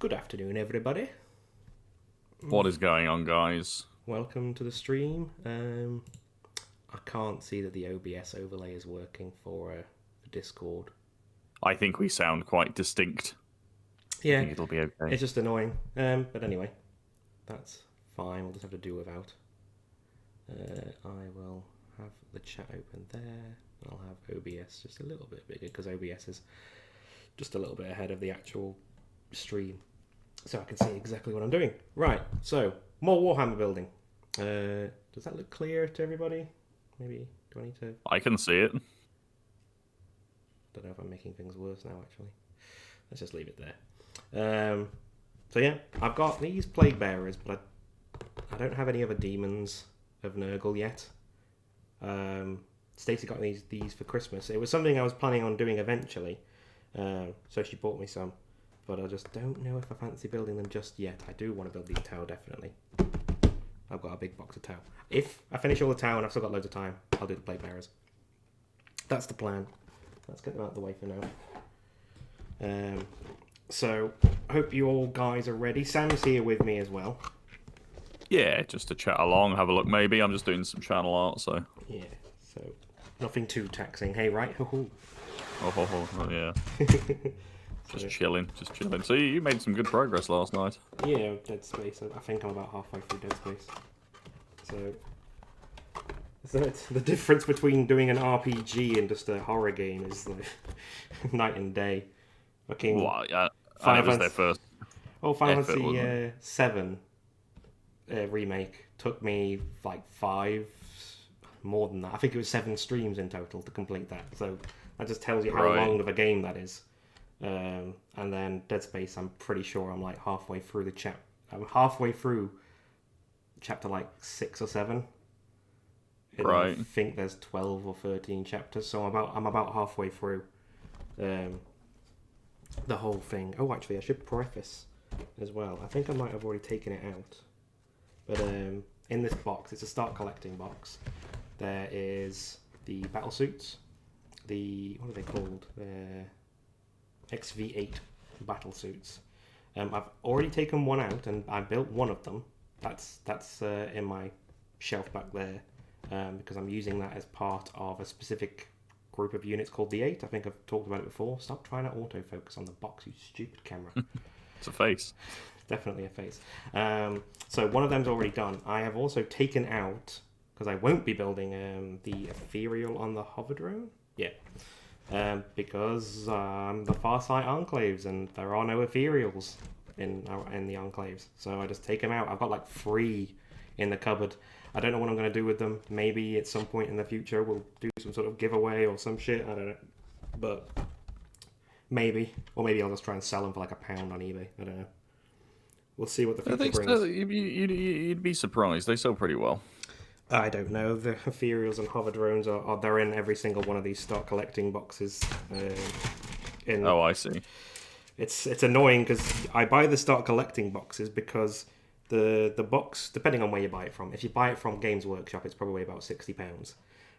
Good afternoon, everybody. What is going on, guys? Welcome to the stream. I can't see that the OBS overlay is working for Discord. I think we sound quite distinct. Yeah, I think it'll be okay. it's just annoying. But anyway, that's fine. We'll just have to do without. I will have the chat open there. I'll have OBS just a little bit bigger because OBS is just a little bit ahead of the actual stream, so I can see exactly what I'm doing. Right, so more Warhammer building. Does that look clear to everybody? Maybe do I need to? I can see it. Don't know if I'm making things worse now. Actually, let's just leave it there. So yeah, I've got these plague bearers, but I don't have any other demons of Nurgle yet. Stacey got these for Christmas. It was something I was planning on doing eventually, so she bought me some. But I just don't know if I fancy building them just yet. I do want to build these Tau, definitely. I've got a big box of Tau. If I finish all the Tau and I've still got loads of time, I'll do the plague bearers. That's the plan. Let's get them out of the way for now. So, hope you all guys are ready. Sam's here with me as well. Yeah, just to chat along, have a look maybe. I'm just doing some channel art, so... Yeah, so nothing too taxing. Hey, right? Oh, yeah. Just chilling. So you made some good progress last night. Yeah, Dead Space. I think I'm about halfway through Dead Space. So it's the difference between doing an RPG and just a horror game is like night and day. Fucking. Well, yeah, and it was their first. Oh, Final effort, Fantasy VII remake took me like more than that. I think it was 7 streams in total to complete that. So that just tells you how long of a game that is. And then Dead Space, I'm pretty sure I'm like halfway through I'm halfway through chapter like 6 or 7. And right. I think there's 12 or 13 chapters, so I'm about halfway through the whole thing. Oh, actually, I should preface as well. I think I might have already taken it out. But in this box, it's a start collecting box. There is the battle suits. What are they called? XV8 battle suits. I've already taken one out and I built one of them. That's in my shelf back there because I'm using that as part of a specific group of units called the 8. I think I've talked about it before. Stop trying to autofocus on the box, you stupid camera. It's a face. Definitely a face. So one of them's already done. I have also taken out, because I won't be building the Ethereal on the hover drone. Yeah. Because the Farsight Enclaves and there are no Ethereals in the Enclaves. So I just take them out. I've got like 3 in the cupboard. I don't know what I'm going to do with them. Maybe at some point in the future we'll do some sort of giveaway or some shit. I don't know. But maybe. Or maybe I'll just try and sell them for like £1 on eBay. I don't know. We'll see what the future brings. You'd be surprised. They sell pretty well. I don't know. The Ethereals and hover drones they're in every single one of these start collecting boxes. Oh, I see. It's annoying because I buy the start collecting boxes because the box, depending on where you buy it from, if you buy it from Games Workshop, it's probably about £60.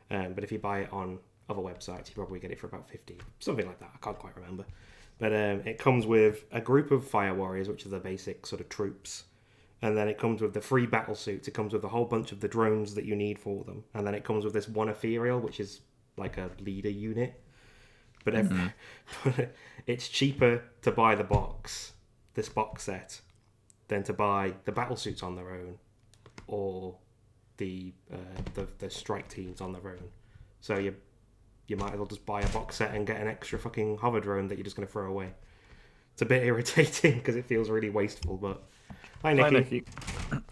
But if you buy it on other websites, you probably get it for about 50, something like that. I can't quite remember. But it comes with a group of fire warriors, which are the basic sort of troops. And then it comes with the 3 battle suits. It comes with a whole bunch of the drones that you need for them. And then it comes with this one Ethereal, which is like a leader unit. But it's cheaper to buy this box set, than to buy the battle suits on their own, or the strike teams on their own. So you might as well just buy a box set and get an extra fucking hover drone that you're just going to throw away. It's a bit irritating because it feels really wasteful, but... Hi, Nicky.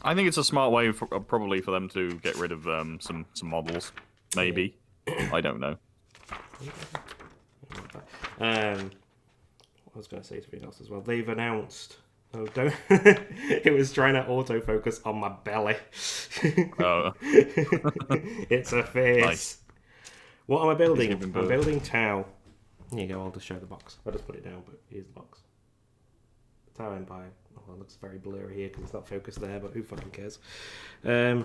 I think it's a smart way, probably, for them to get rid of some models. Maybe. I don't know. I was going to say something else as well. They've announced... Oh, don't... It was trying to autofocus on my belly. Oh. It's a face. Nice. What am I building? I'm building Tau. Here you go, I'll just show the box. I'll just put it down, but here's the box. Tau Empire. Oh, it looks very blurry here because it's not focused there, but who fucking cares? Yeah,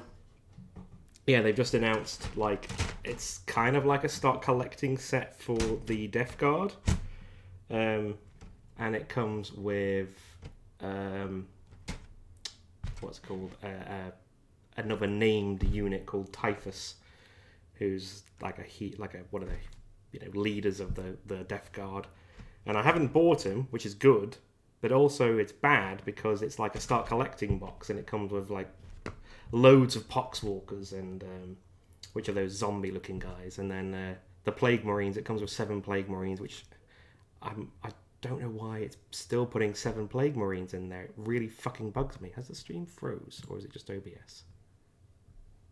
they've just announced, like, it's kind of like a start collecting set for the Death Guard. And it comes with what's it called, another named unit called Typhus, who's like one of the leaders of the Death Guard, and I haven't bought him, which is good, but also it's bad because it's like a start collecting box and it comes with like loads of Poxwalkers and which are those zombie looking guys, and then the Plague Marines. It comes with 7 Plague Marines, which I don't know why it's still putting 7 Plague Marines in there. It really fucking bugs me. Has the stream froze or is it just OBS?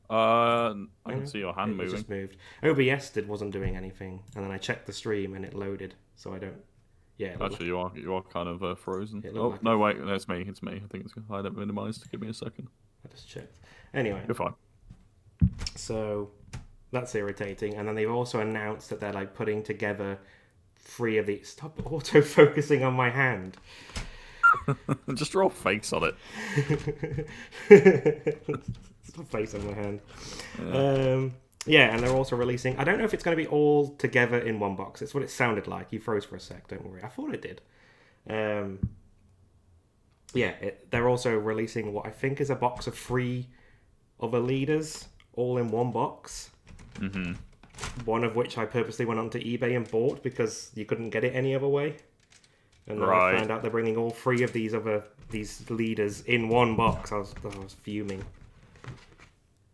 I can see your hand It moving. just moved. OBS wasn't doing anything, and then I checked the stream and it loaded. So I don't. Yeah. Actually, you are kind of frozen. Oh like no, wait, that's me. It's me. I think it's hide up minimized. Give me a second. I just checked. Anyway, You're fine. so that's irritating. And then they've also announced that they're like putting together 3 of these. Stop auto focusing on my hand. Just draw a face on it. Stop face on my hand. Yeah, and they're also releasing. I don't know if it's going to be all together in one box. It's what it sounded like. You froze for a sec. Don't worry. I thought it did. They're also releasing what I think is a box of 3 other leaders, all in one box. Mm-hmm. One of which I purposely went onto eBay and bought because you couldn't get it any other way. And then I found out they're bringing all 3 of these leaders in one box. I was fuming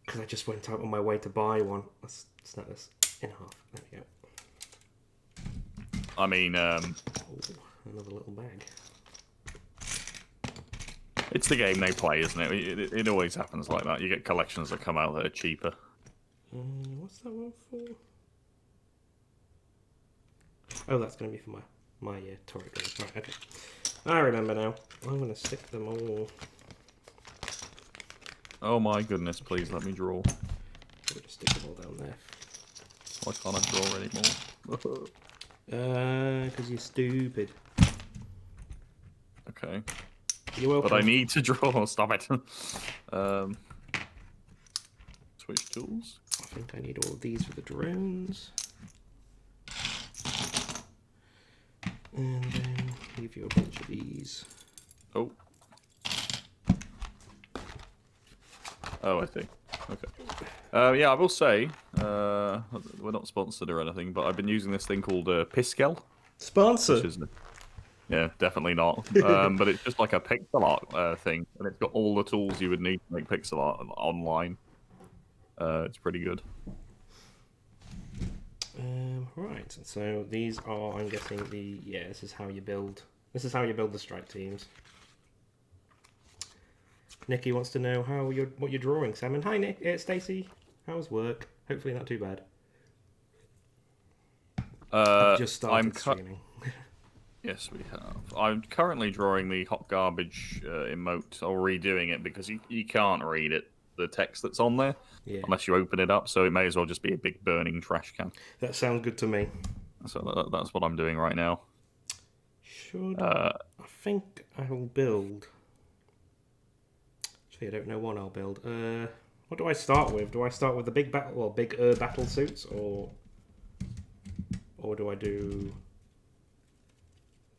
because I just went out on my way to buy one. Let's snap this in half. There we go. I mean, another little bag. It's the game they play, isn't it? It always happens like that. You get collections that come out that are cheaper. What's that one for? Oh, that's going to be for my Tory guys. Right, okay. I remember now. I'm going to stick them all. Oh my goodness, please let me draw. I'll just stick them all down there. Why can't I draw anymore? Because you're stupid. Okay. You're welcome. But I need to draw. Stop it. Switch tools. I think I need all of these for the drones. And then give you a bunch of these. Oh. Oh, I see. Okay. Yeah, I will say, we're not sponsored or anything, but I've been using this thing called Piskel. Sponsor? Yeah, definitely not. But it's just like a pixel art thing, and it's got all the tools you would need to make pixel art online. It's pretty good. Right, so these are, I'm guessing, this is how you build the strike teams. Nikki wants to know what you're drawing, Sam. And hi, Nick. Stacey. How's work? Hopefully not too bad. I've just started streaming. Yes, we have. I'm currently drawing the hot garbage emote, or redoing it, because you can't read it, the text that's on there, unless you open it up, so it may as well just be a big burning trash can. That sounds good to me. So that's what I'm doing right now. I think I will build... Actually, I don't know what I'll build. What do I start with? Do I start with the big battle suits, or do I do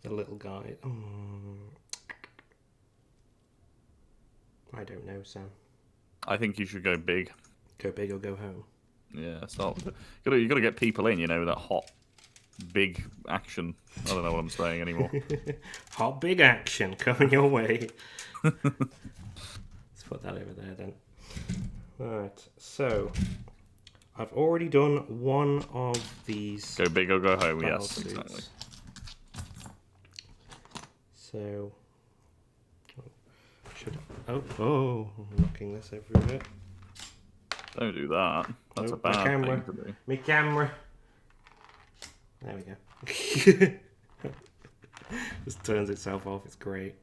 the little guy? I don't know, Sam. I think you should go big. Go big or go home. Yeah, start with it. You got to get people in, that hot, big action. I don't know what I'm saying anymore. Hot, big action coming your way. Let's put that over there then. Right, so I've already done one of these. Go big or go home, yes, suits. exactly. So, I'm knocking this everywhere. Don't do that. That's a bad thing to do. My camera. There we go. Just turns itself off. It's great.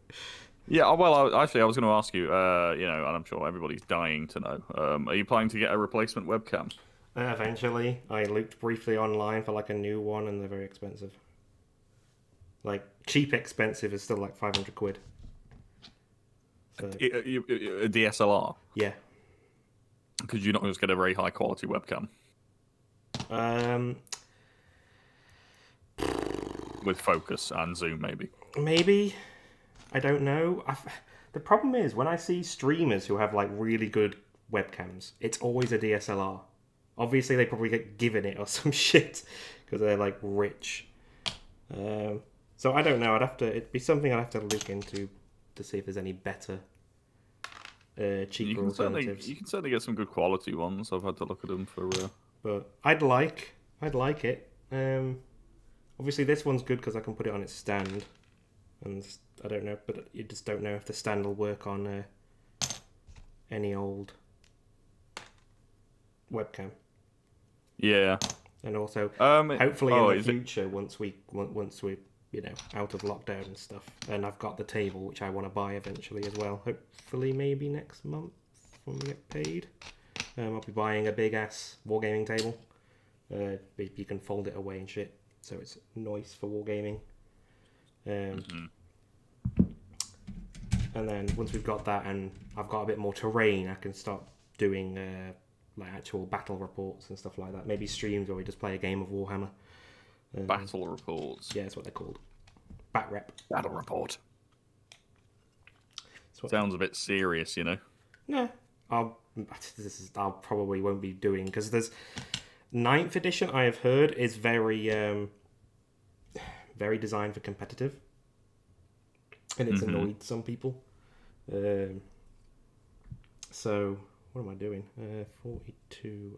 Yeah, well, I was going to ask you, and I'm sure everybody's dying to know. Are you planning to get a replacement webcam? Eventually. I looked briefly online for like a new one, and they're very expensive. Like, cheap expensive is still like 500 quid. So, a DSLR? Yeah. Could you not just get a very high quality webcam? With focus and zoom, maybe. Maybe. I don't know. The problem is when I see streamers who have like really good webcams, it's always a DSLR. Obviously, they probably get given it or some shit because they're like rich. So I don't know. It'd be something I'd have to look into to see if there's any better, cheaper alternatives. You can certainly get some good quality ones. I've had to look at them for. But I'd like it. Obviously, this one's good because I can put it on its stand, and I don't know, but you just don't know if the stand will work on any old webcam. Yeah. And also, hopefully in the future, once we out of lockdown and stuff, and I've got the table which I want to buy eventually as well. Hopefully, maybe next month when we get paid, I'll be buying a big ass wargaming table. You can fold it away and shit, so it's nice for wargaming. And then once we've got that and I've got a bit more terrain, I can start doing like actual battle reports and stuff like that. Maybe streams where we just play a game of Warhammer. Battle reports. Yeah, that's what they're called. Bat rep. Battle report. Sounds a bit serious, you know. No, I'll probably won't be doing because there's 9th edition. I have heard is very very designed for competitive, and it's annoyed some people. So what am I doing? 42.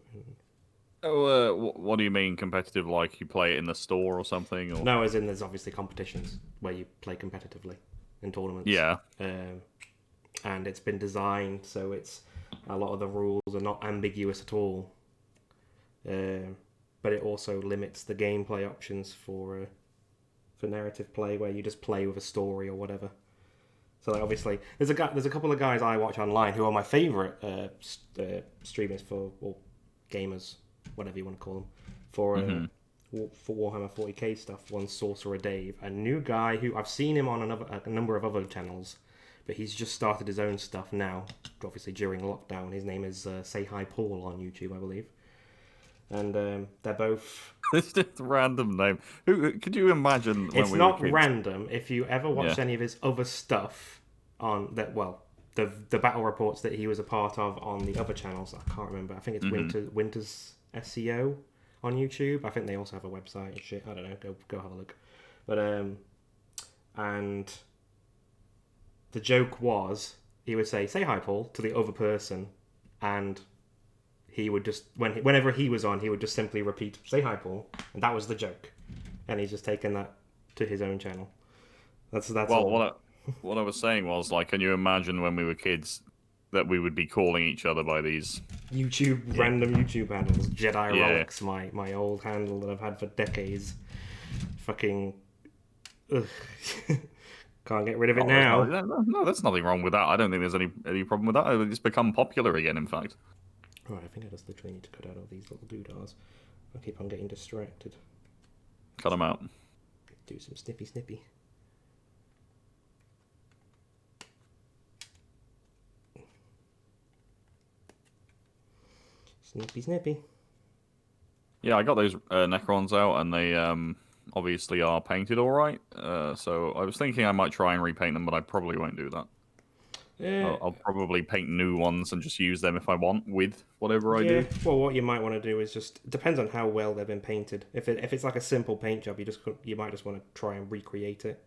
What do you mean competitive? Like you play it in the store or something? Or... No, as in there's obviously competitions where you play competitively in tournaments. Yeah. And it's been designed so it's a lot of the rules are not ambiguous at all. But it also limits the gameplay options for narrative play where you just play with a story or whatever. So like, obviously, there's a couple of guys I watch online who are my favourite streamers or gamers, whatever you want to call them, for Warhammer 40K stuff. One's Sorcerer Dave, a new guy who I've seen him on a number of other channels, but he's just started his own stuff now. Obviously during lockdown, his name is Say Hi Paul on YouTube, I believe, and they're both. It's just a random name. Who could you imagine? It's not random. If you ever watched any of his other stuff on that, well, the battle reports that he was a part of on the other channels, I can't remember. I think it's Winter's SEO on YouTube. I think they also have a website and shit. I don't know. Go have a look. But and the joke was he would say hi Paul to the other person, and he would just whenever he was on, he would just simply repeat say hi Paul, and that was the joke. And he's just taken that to his own channel. That's well, all. What I was saying was, like, can you imagine when we were kids that we would be calling each other by these random YouTube handles? Jedi Relics, my old handle that I've had for decades. Fucking can't get rid of it now. No, there's nothing wrong with that. I don't think there's any problem with that. It's become popular again, in fact. Right, I think I just literally need to cut out all these little doodahs. I keep on getting distracted. Cut them out. Do some snippy. Snippy. Yeah, I got those Necrons out, and they obviously are painted all right. So I was thinking I might try and repaint them, but I probably won't do that. Yeah. I'll probably paint new ones and just use them if I want with whatever I do. Well, what you might want to do is it depends on how well they've been painted. If it's like a simple paint job, you might just want to try and recreate it.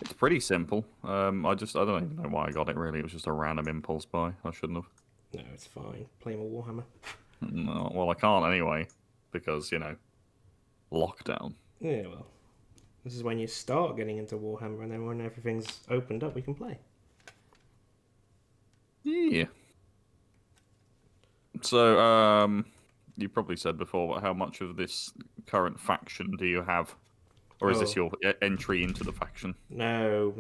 It's pretty simple. I don't even know why I got it. Really, it was just a random impulse buy. I shouldn't have. No, it's fine. Play more Warhammer. No, well, I can't anyway because lockdown. Yeah, well, this is when you start getting into Warhammer, and then when everything's opened up, we can play. Yeah. So, you probably said before, but how much of this current faction do you have? Or is this your entry into the faction? No,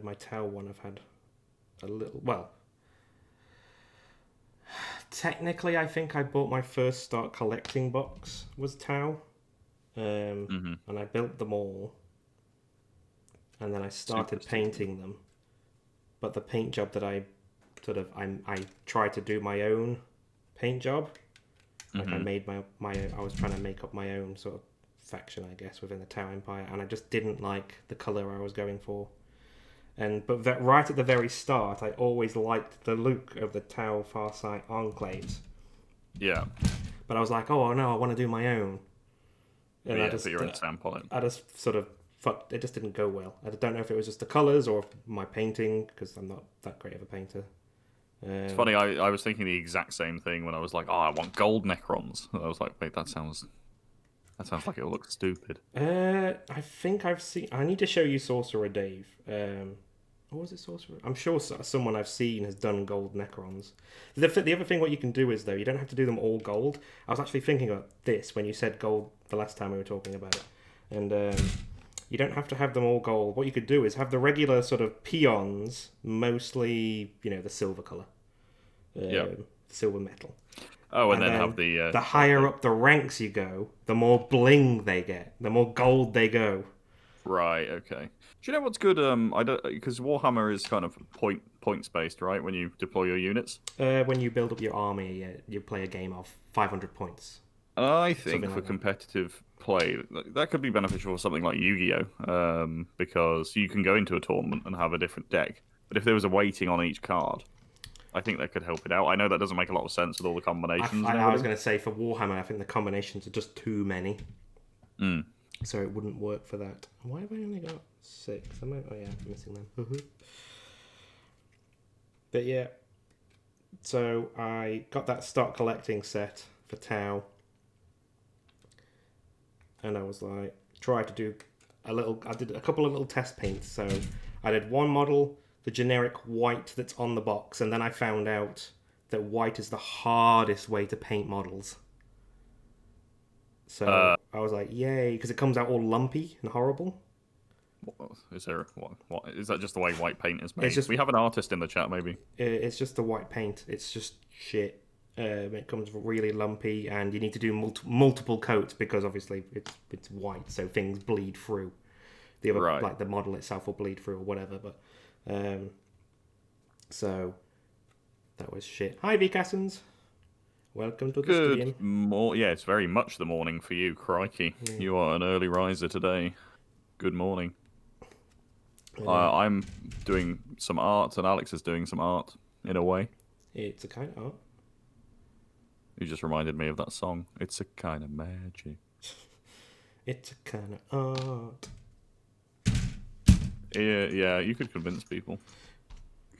my Tau one I've had a little... Well, technically I think I bought my first start collecting box was Tau. And I built them all. And then I started painting them. But the paint job that I tried to do my own paint job. Like I made I was trying to make up my own sort of faction, I guess, within the Tau Empire, and I just didn't like the colour I was going for. But right at the very start, I always liked the look of the Tau Farsight enclaves. Yeah. But I was like, oh no, I want to do my own. And I just put your own stamp on it. I just sort of fucked. It just didn't go well. I don't know if it was just the colours or my painting, because I'm not that great of a painter. It's funny. I was thinking the exact same thing when I was like, oh, I want gold Necrons. And I was like, wait, that sounds like it will look stupid. I think I've seen. I need to show you Sorcerer Dave. Or was it Sorcerer? I'm sure someone I've seen has done gold Necrons. The other thing, what you can do is, though, you don't have to do them all gold. I was actually thinking about this when you said gold the last time we were talking about it. And you don't have to have them all gold. What you could do is have the regular sort of peons, mostly, the silver colour. Silver metal. Oh, and then have the... the higher up the ranks you go, the more bling they get, the more gold they go. Right, okay. Do you know what's good? I don't, because Warhammer is kind of points based, right? When you deploy your units. When you build up your army, you play a game of 500 points. And I think for competitive play, that could be beneficial for something like Yu-Gi-Oh, because you can go into a tournament and have a different deck. But if there was a weighting on each card, I think that could help it out. I know that doesn't make a lot of sense with all the combinations. I was going to say, for Warhammer, I think the combinations are just too many. So it wouldn't work for that. Why have I only got 6? I'm missing them. But yeah. So I got that start collecting set for Tau. And I was like, try to do I did a couple of little test paints. So I did one model, the generic white that's on the box, and then I found out that white is the hardest way to paint models. So I was like, yay, because it comes out all lumpy and horrible. Is there what is that just the way white paint is made? We have an artist in the chat, maybe. It's just the white paint. It's just shit. It comes really lumpy, and you need to do multiple coats because obviously it's white, so things bleed through. The other like the model itself will bleed through or whatever. But so that was shit. Hi, Vcassins. Welcome to the stream. Yeah, it's very much the morning for you, crikey. Yeah. You are an early riser today. Good morning. I'm doing some art, and Alex is doing some art, in a way. It's a kind of art. You just reminded me of that song. It's a kind of magic. It's a kind of art. Yeah, you could convince people.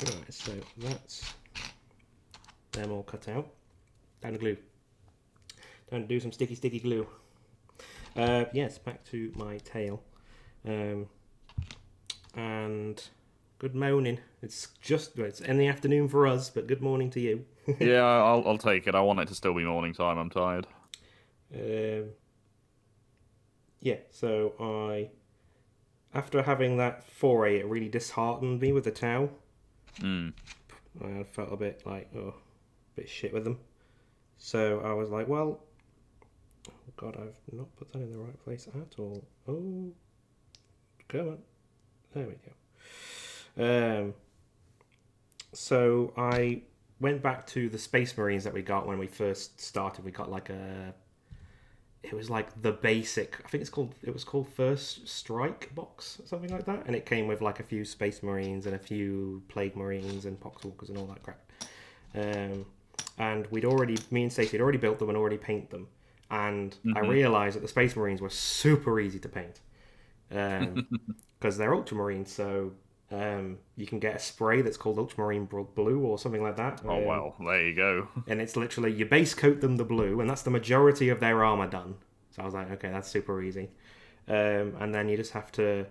Right, so that's them all cut out. Down the glue. Time to do some sticky glue. Yes, back to my tale. And good morning. It's in the afternoon for us, but good morning to you. Yeah, I'll take it. I want it to still be morning time. I'm tired. Yeah, so after having that foray, it really disheartened me with the Tau. I felt a bit like, a bit shit with them. So I was like, well, God, I've not put that in the right place at all. Oh, come on. There we go. So I went back to the Space Marines that we got when we first started. We got it was like the basic, I think it was called First Strike box, or something like that. And it came with like a few Space Marines and a few Plague Marines and Poxwalkers and all that crap. And me and Stacey had already built them and already painted them. And I realised that the Space Marines were super easy to paint. Because they're Ultramarines, so you can get a spray that's called Ultramarine Blue or something like that. Oh, well, there you go. And it's literally, you base coat them the blue, and that's the majority of their armour done. So I was like, okay, that's super easy. And then you just have to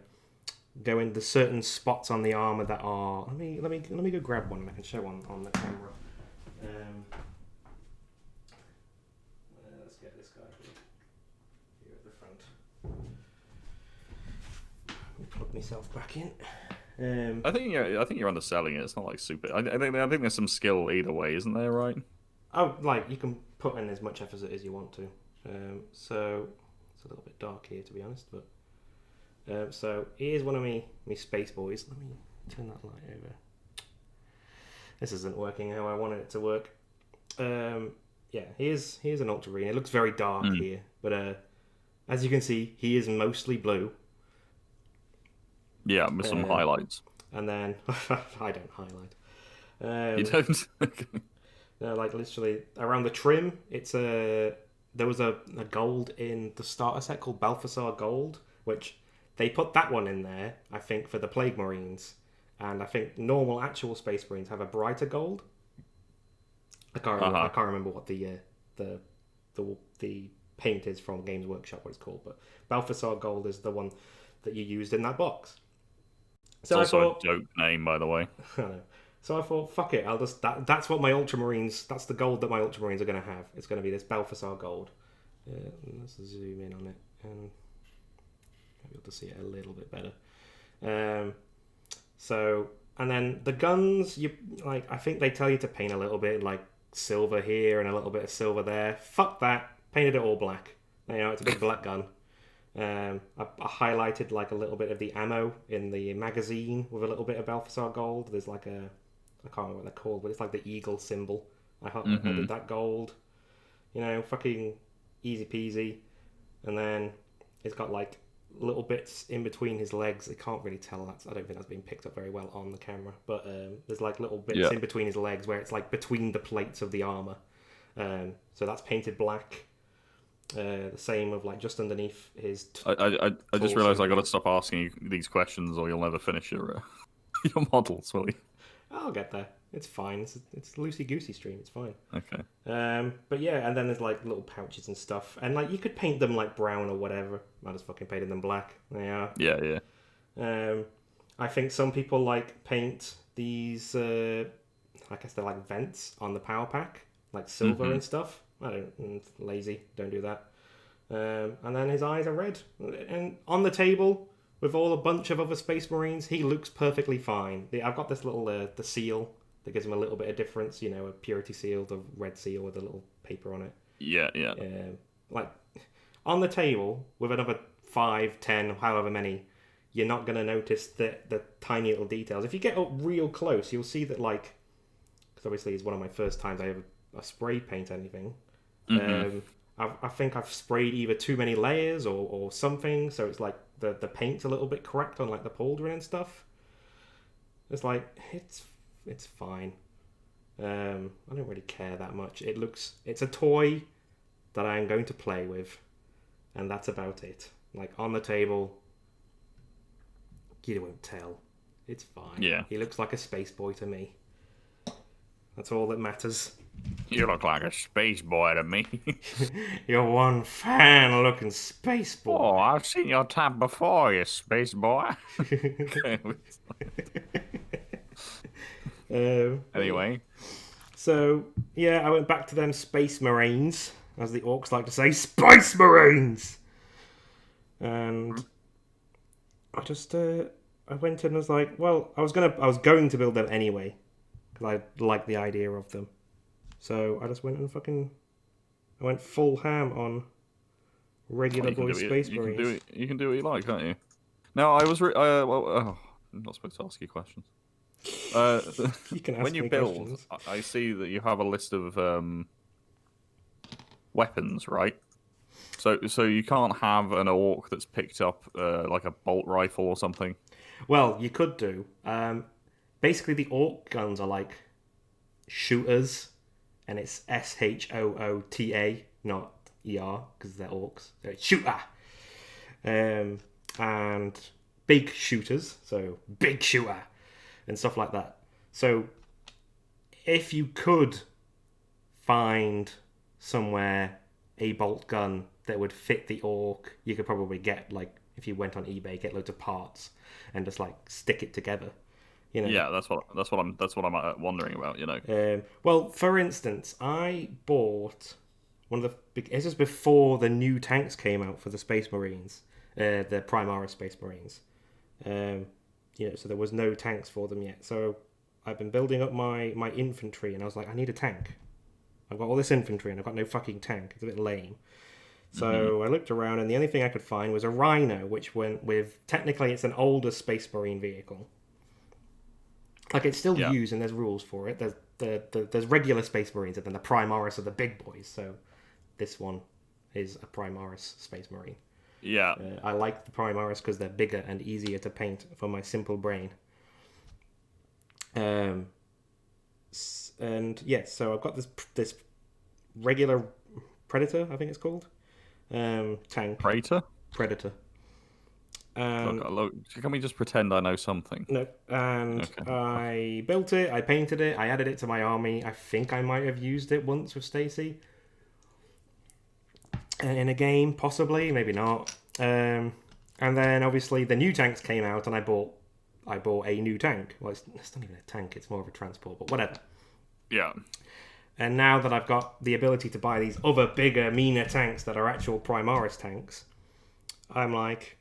go into certain spots on the armour that are... Let me go grab one and I can show one on the camera. Let's get this guy here at the front. Plug myself back in. I think you're underselling it. It's not like super. I think there's some skill either way, isn't there? Right? Oh, like you can put in as much effort as you want to. So it's a little bit dark here, to be honest. But so here's one of me space boys. Let me turn that light over. This isn't working how I wanted it to work. Yeah, here's an Ultramarine. It looks very dark here, but as you can see, he is mostly blue. Yeah, with some highlights. And then I don't highlight. You don't? No, like literally around the trim, there was a gold in the starter set called Balthasar Gold, which they put that one in there, I think, for the Plague Marines, and I think normal actual Space Marines have a brighter gold. I can't remember what the the paint is from Games Workshop, what it's called, but Balthasar Gold is the one that you used in that box. So it's also a joke name, by the way. I know. So I thought, fuck it, I'll just that's what my Ultramarines. That's the gold that my Ultramarines are going to have. It's going to be this Balthasar gold. Let's zoom in on it and be able to see it a little bit better. So and then the guns, you like. I think they tell you to paint a little bit like silver here and a little bit of silver there. Fuck that. Painted it all black. You know, it's a big black gun. I highlighted like a little bit of the ammo in the magazine with a little bit of Balthasar gold. There's like a, I can't remember what they're called, but it's like the eagle symbol. I did that gold. You know, fucking easy peasy. And then it's got like little bits in between his legs. I can't really tell. I don't think that's been picked up very well on the camera. But there's like little bits in between his legs where it's like between the plates of the armor. So that's painted black. The same of like just underneath his. I just realised I got to stop asking you these questions, or you'll never finish your your models, will you? I'll get there. It's fine. It's loosey goosey stream. It's fine. Okay. But yeah, and then there's like little pouches and stuff, and like you could paint them like brown or whatever. I just fucking painted them black. They are. Yeah. I think some people like paint these. I guess they're like vents on the power pack, like silver and stuff. I don't, lazy, don't do that. And then his eyes are red. And on the table, with all a bunch of other Space Marines, he looks perfectly fine. I've got this little, the seal that gives him a little bit of difference, you know, a purity seal, the red seal with a little paper on it. Yeah. Like, on the table, with another 5, 10, however many, you're not going to notice the tiny little details. If you get up real close, you'll see that, like, because obviously it's one of my first times I ever spray paint anything. I think I've sprayed either too many layers or something, so it's like the paint's a little bit cracked on like the pauldron and stuff. It's like it's fine. I don't really care that much. It's a toy that I'm going to play with, and that's about it. Like on the table, you won't tell. It's fine. Yeah. He looks like a space boy to me. That's all that matters. You look like a space boy to me. You're one fan-looking space boy. Oh, I've seen your tab before, you space boy. Anyway. So, yeah, I went back to them Space Marines, as the orcs like to say, Space Marines! And I just, I went in and was like, well, I was going to build them anyway, because I like the idea of them. So I just went and I went full ham on regular boy Space Marines. You can do what you like, can't you? Now, I was... I'm not supposed to ask you questions. You can ask when you me build, questions. I see that you have a list of weapons, right? So you can't have an orc that's picked up like a bolt rifle or something? Well, you could do. Basically, the orc guns are like shooters, and it's SHOOTA, not ER, because they're orcs. So it's shooter. And big shooters, so big shooter, and stuff like that. So if you could find somewhere a bolt gun that would fit the orc, you could probably get, like, if you went on eBay, get loads of parts and just like stick it together. You know? Yeah, that's what I'm wondering about. You know. Well, for instance, I bought one of the. This is before the new tanks came out for the Space Marines, the Primaris Space Marines. You know, so there was no tanks for them yet. So I've been building up my infantry, and I was like, I need a tank. I've got all this infantry, and I've got no fucking tank. It's a bit lame. So I looked around, and the only thing I could find was a Rhino, which went with... Technically, it's an older Space Marine vehicle. Like, it's still used, and there's rules for it. There's regular Space Marines, and then the Primaris are the big boys. So this one is a Primaris Space Marine. Yeah. I like the Primaris because they're bigger and easier to paint for my simple brain. Um, and yeah, so I've got this regular Predator, I think it's called, tank. Crater? Predator. Look, can we just pretend I know something? No, and Okay. I built it, I painted it, I added it to my army. I think I might have used it once with Stacy. In a game, possibly, maybe not. And then obviously the new tanks came out, and I bought a new tank. Well, it's not even a tank; it's more of a transport, but whatever. Yeah. And now that I've got the ability to buy these other bigger, meaner tanks that are actual Primaris tanks, I'm like,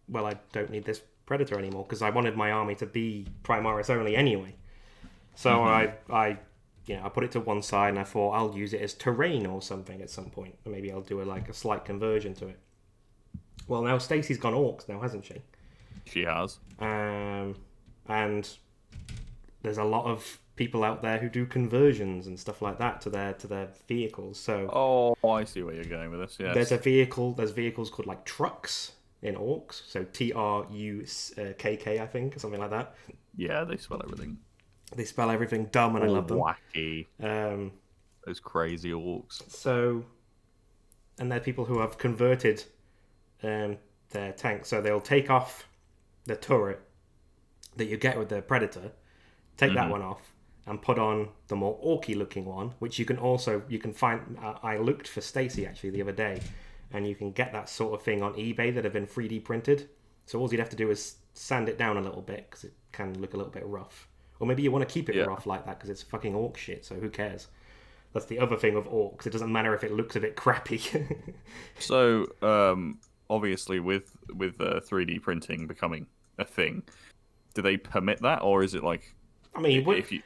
well, I don't need this Predator anymore because I wanted my army to be Primaris only anyway. So I put it to one side and I thought I'll use it as terrain or something at some point. Or maybe I'll do a slight conversion to it. Well, now Stacey's gone orcs now, hasn't she? She has. And there's a lot of people out there who do conversions and stuff like that to their vehicles. So I see where you're going with this. Yes. there's vehicles called like trucks in orcs. So TRUKK, I think, or something like that. Yeah, they spell everything. They spell everything dumb, and I love them. Wacky. Those crazy orcs. So, and they're people who have converted their tank. So they'll take off the turret that you get with the Predator, take that one off, and put on the more orky looking one, which you can find. I looked for Stacy actually the other day, and you can get that sort of thing on eBay that have been 3D printed. So all you'd have to do is sand it down a little bit because it can look a little bit rough. Or maybe you want to keep it rough like that because it's fucking orc shit, so who cares? That's the other thing of orcs. It doesn't matter if it looks a bit crappy. So, obviously, with 3D printing becoming a thing, do they permit that, or is it like? I mean,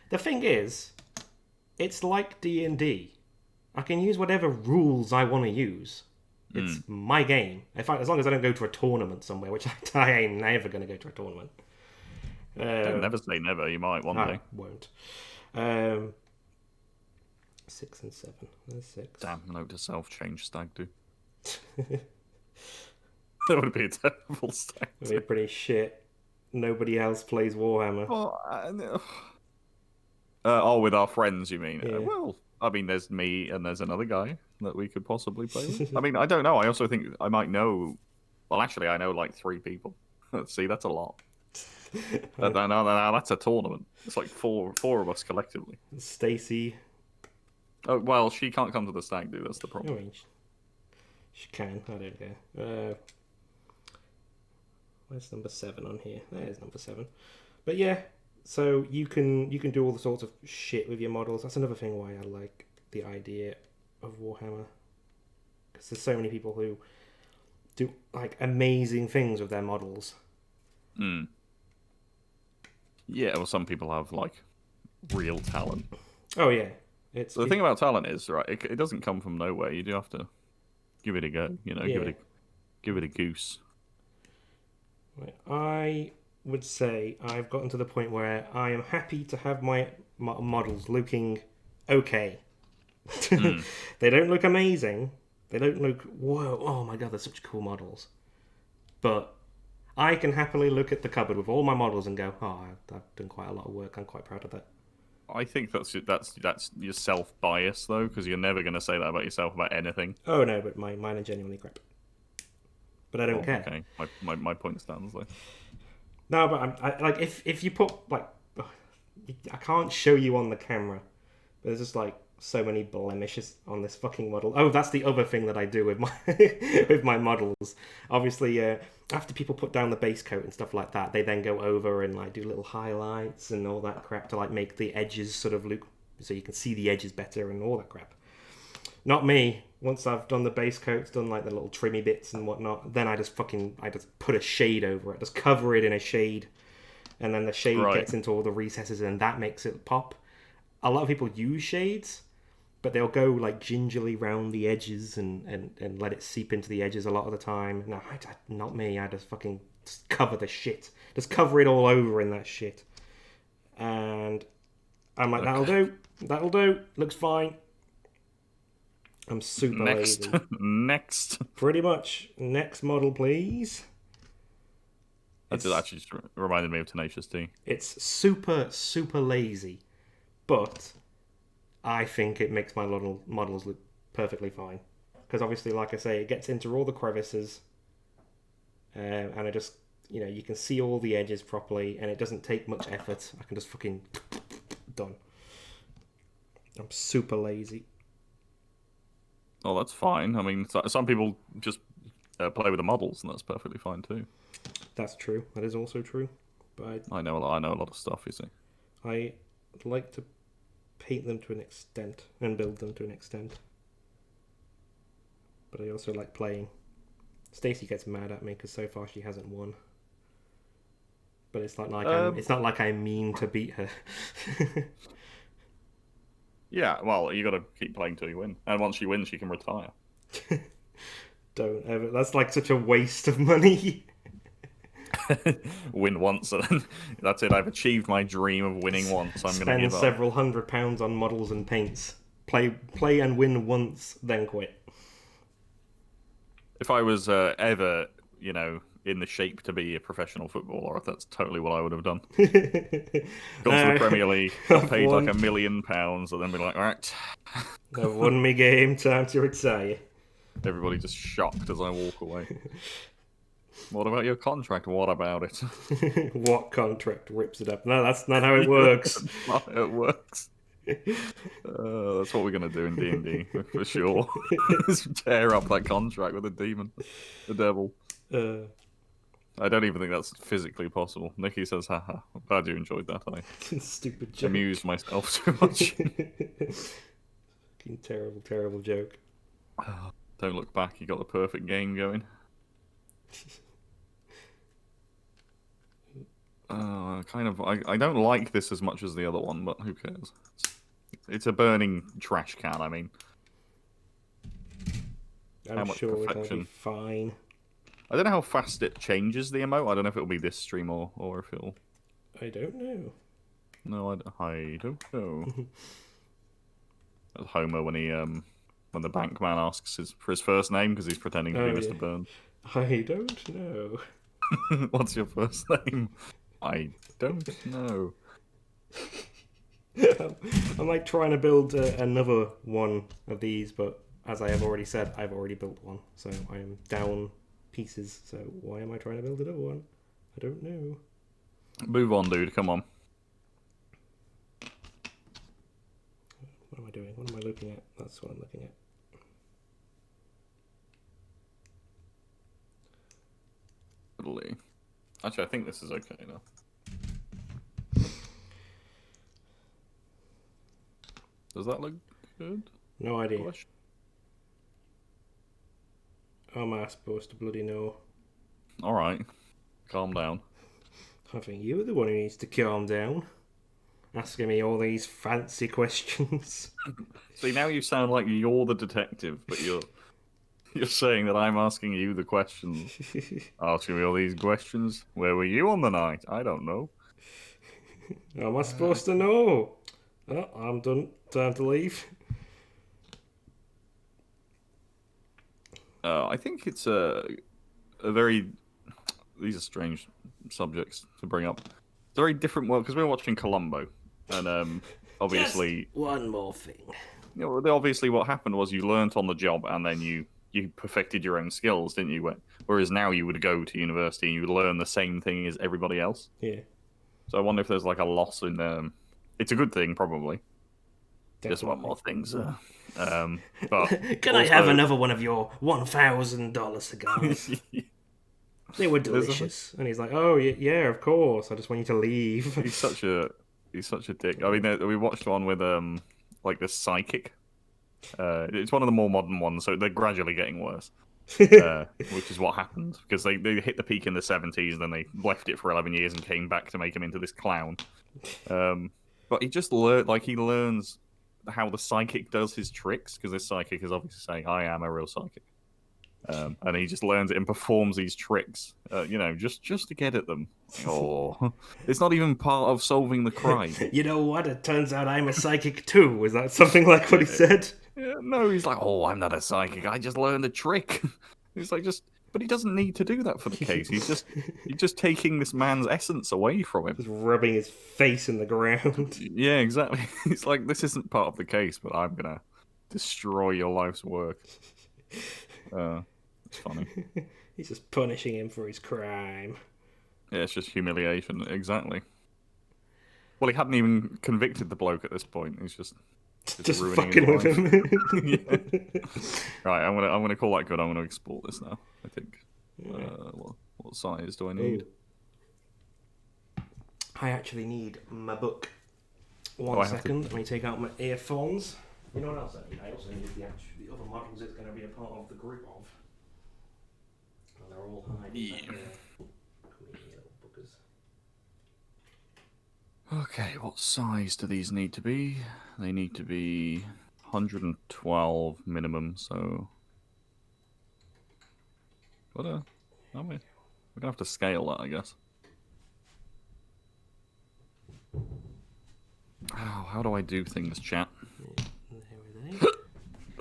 the thing is, it's like D&D. I can use whatever rules I want to use. It's my game. As long as I don't go to a tournament somewhere, which I ain't never going to go to a tournament. Don't never say never. You might one day. Won't. 6 and 7. There's 6. Damn, note to self: change stag do. That would be a terrible stag. It'd be pretty shit. Nobody else plays Warhammer. With our friends, you mean? Yeah. Well, I mean, there's me and there's another guy that we could possibly play with. I mean, I don't know. I also think I might know. Well, actually, I know like 3 people. See, that's a lot. No, that's a tournament. It's like four of us collectively. Stacy. Oh well, she can't come to the stag do. That's the problem. I mean, she can. I don't care. Where's number 7 on here? There's number 7. But yeah, so you can do all the sorts of shit with your models. That's another thing why I like the idea of Warhammer, because there's so many people who do like amazing things with their models. Yeah, well, some people have like real talent. Oh yeah, the thing about talent is right. It doesn't come from nowhere. You do have to give it a go. You know, give it a goose. Right. I would say I've gotten to the point where I am happy to have my models looking okay. They don't look amazing. They don't look whoa. Oh my god, they're such cool models. But I can happily look at the cupboard with all my models and go, "Oh, I've done quite a lot of work. I'm quite proud of that." I think that's your self-bias though, because you're never going to say that about yourself about anything. Oh no, but mine are genuinely crap. But I don't care. Okay, my point stands though. No, but I like if you put like, I can't show you on the camera, but there's just like so many blemishes on this fucking model. Oh, that's the other thing that I do with my with my models. Obviously, after people put down the base coat and stuff like that, they then go over and like do little highlights and all that crap to like make the edges sort of look so you can see the edges better and all that crap. Not me. Once I've done the base coats, done like the little trimmy bits and whatnot, then I just put a shade over it, just cover it in a shade, and then the shade gets into all the recesses and that makes it pop. A lot of people use shades, but they'll go like gingerly round the edges and let it seep into the edges a lot of the time. No, not me. I just cover the shit. Just cover it all over in that shit. And I'm like, that'll do, looks fine. I'm super lazy. Next. Pretty much. Next model, please. That actually just reminded me of Tenacious D. It's super, super lazy, but I think it makes my models look perfectly fine. Because obviously, like I say, it gets into all the crevices, and I just, you can see all the edges properly, and it doesn't take much effort. I can just fucking done. I'm super lazy. Oh, that's fine. I mean, some people just play with the models, and that's perfectly fine too. That's true. That is also true. But I know a lot of stuff. You see, I like to paint them to an extent and build them to an extent. But I also like playing. Stacey gets mad at me because so far she hasn't won. But it's not like it's not like I mean to beat her. Yeah, well, you got to keep playing till you win, and once you win, she can retire. Don't ever. That's like such a waste of money. Win once, and then that's it. I've achieved my dream of winning once. I'm going to give up. Spend several £100 on models and paints. Play and win once, then quit. If I was ever, in the shape to be a professional footballer, that's totally what I would have done. Gone to the Premier League, got paid like £1 million, and then be like, all right. I've won my game, time to retire. Everybody just shocked as I walk away. What about your contract? What about it? What contract rips it up? No, that's not how it works. That's not how it works. That's what we're gonna do in D&D for sure. Tear up that contract with the demon, the devil. I don't even think that's physically possible. Nikki says, haha. I'm glad you enjoyed that. I Stupid joke. Amused myself too much. Fucking terrible, terrible joke. Don't look back, you got the perfect game going. I don't like this as much as the other one, but who cares? It's a burning trash can, I mean. I'm sure it'll be fine. I don't know how fast it changes the emote. I don't know if it'll be this stream or if it'll... I don't know. No, I don't know. That's Homer when he when the bank man asks for his first name because he's pretending to be Mr. Burns. I don't know. What's your first name? I don't know. I'm like trying to build another one of these, but as I have already said, I've already built one, so I am down pieces. So why am I trying to build another one? I don't know. Move on, dude. Come on. What am I doing? What am I looking at? That's what I'm looking at. Actually, I think this is okay now. Does that look good? No idea. How am I supposed to bloody know? Alright. Calm down. I think you're the one who needs to calm down. Asking me all these fancy questions. See, now you sound like you're the detective, but you're saying that I'm asking you the questions. Asking me all these questions? Where were you on the night? I don't know. How am I supposed to know? Oh, I'm done. Time to leave. I think it's a very... These are strange subjects to bring up. It's a very different world, because we're watching Columbo. And obviously... Just one more thing. Obviously what happened was you learnt on the job, and then you perfected your own skills, didn't you? Whereas now you would go to university and you would learn the same thing as everybody else. Yeah. So I wonder if there's like a loss in... It's a good thing, probably. Definitely. Just one more thing, sir. But Can I have another one of your $1,000 cigars? They were delicious. And he's like, oh, yeah, of course. I just want you to leave. He's such a dick. I mean, we watched one with like this psychic. It's one of the more modern ones, so they're gradually getting worse. Which is what happened, because they hit the peak in the 70s, and then they left it for 11 years and came back to make him into this clown. But he just learns how the psychic does his tricks, because this psychic is obviously saying, I am a real psychic. And he just learns it and performs these tricks, just to get at them. Oh, it's not even part of solving the crime. You know what? It turns out I'm a psychic too. Is that something like what he said? Yeah, no, he's like, oh, I'm not a psychic. I just learned a trick. He's like, just But he doesn't need to do that for the case. He's just taking this man's essence away from him. Just rubbing his face in the ground. Yeah, exactly. It's like, this isn't part of the case, but I'm gonna destroy your life's work. It's funny. He's just punishing him for his crime. Yeah, it's just humiliation. Exactly. Well, he hadn't even convicted the bloke at this point. He's just fucking with him. Yeah. Right, I'm gonna call that good. I'm gonna export this now, I think. What size do I need? Ooh. I actually need my book. One second. Let me take out my earphones. You know what else I need? I also need the other models it's going to be a part of the group of. And they're all hiding back there. Okay, what size do these need to be? They need to be 112 minimum, so... We're going to have to scale that, I guess. Oh, how do I do things, chat?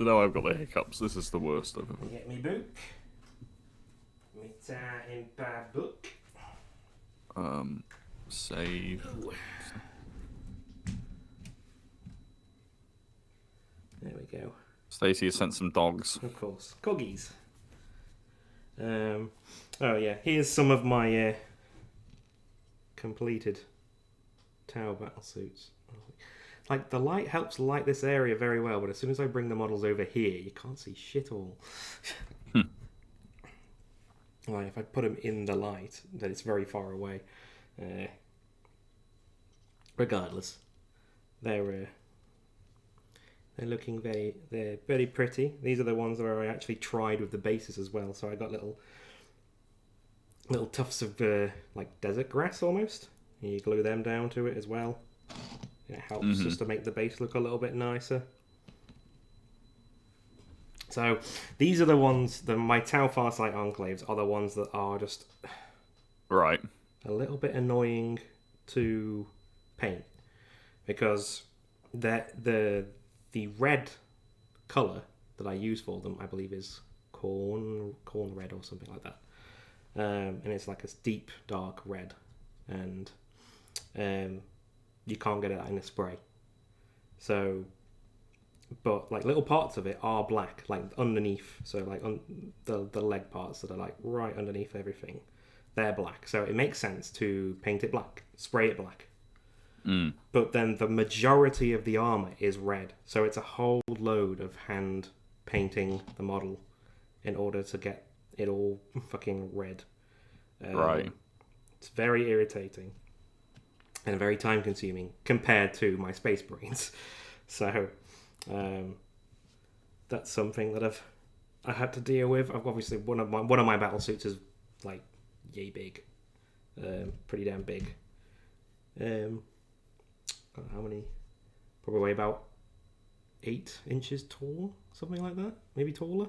No, I've got the hiccups. This is the worst of it. Get me book. Me time by book. Save. Ooh. There we go. Stacey has sent some dogs. Of course. Coggies. Oh yeah, here's some of my completed Tower battle suits. Like, the light helps light this area very well, but as soon as I bring the models over here, you can't see shit all. Like, if I put them in the light, then it's very far away. Regardless, they're looking they're very pretty. These are the ones where I actually tried with the bases as well. So I got little tufts of like desert grass almost. You glue them down to it as well. It helps just to make the base look a little bit nicer. So these are the ones, my Tau Farsight Enclaves are the ones that are just right a little bit annoying to paint, because the red colour that I use for them, I believe, is corn red or something like that. And it's like a deep dark red, and you can't get it in a spray. So, but like little parts of it are black, like underneath. So like the leg parts that are like right underneath everything, they're black. So it makes sense to paint it black, spray it black. But then the majority of the armor is red. So it's a whole load of hand painting the model in order to get it all fucking red. Right. It's very irritating and very time consuming compared to my Space Marines. So that's something that I had to deal with. I've obviously one of my battle suits is like yay big, pretty damn big. How many? Probably about 8 inches tall, something like that. Maybe taller.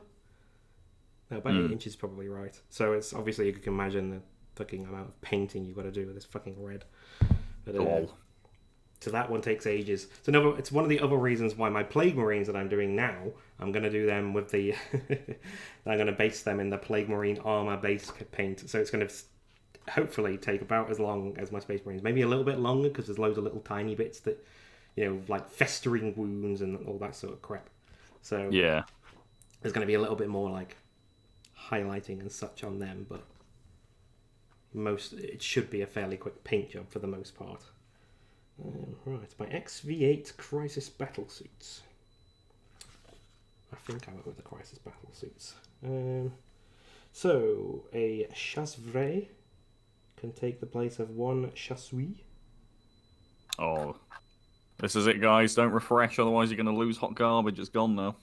No, about 8 inches probably right. So it's obviously, you can imagine the fucking amount of painting you've got to do with this fucking red. But, so that one takes ages. It's one of the other reasons why my Plague Marines that I'm doing now, I'm going to do them with the... I'm going to base them in the Plague Marine armor base paint. So it's going to hopefully take about as long as my Space Marines. Maybe a little bit longer, because there's loads of little tiny bits that, like festering wounds and all that sort of crap. So yeah, there's going to be a little bit more like highlighting and such on them, but it should be a fairly quick paint job for the most part. Right, my XV8 Crisis Battle Suits. I think I went with the Crisis Battle Suits. So, a Chassevray can take the place of one Chassui. Oh, this is it, guys. Don't refresh, otherwise you're going to lose hot garbage. It's gone now.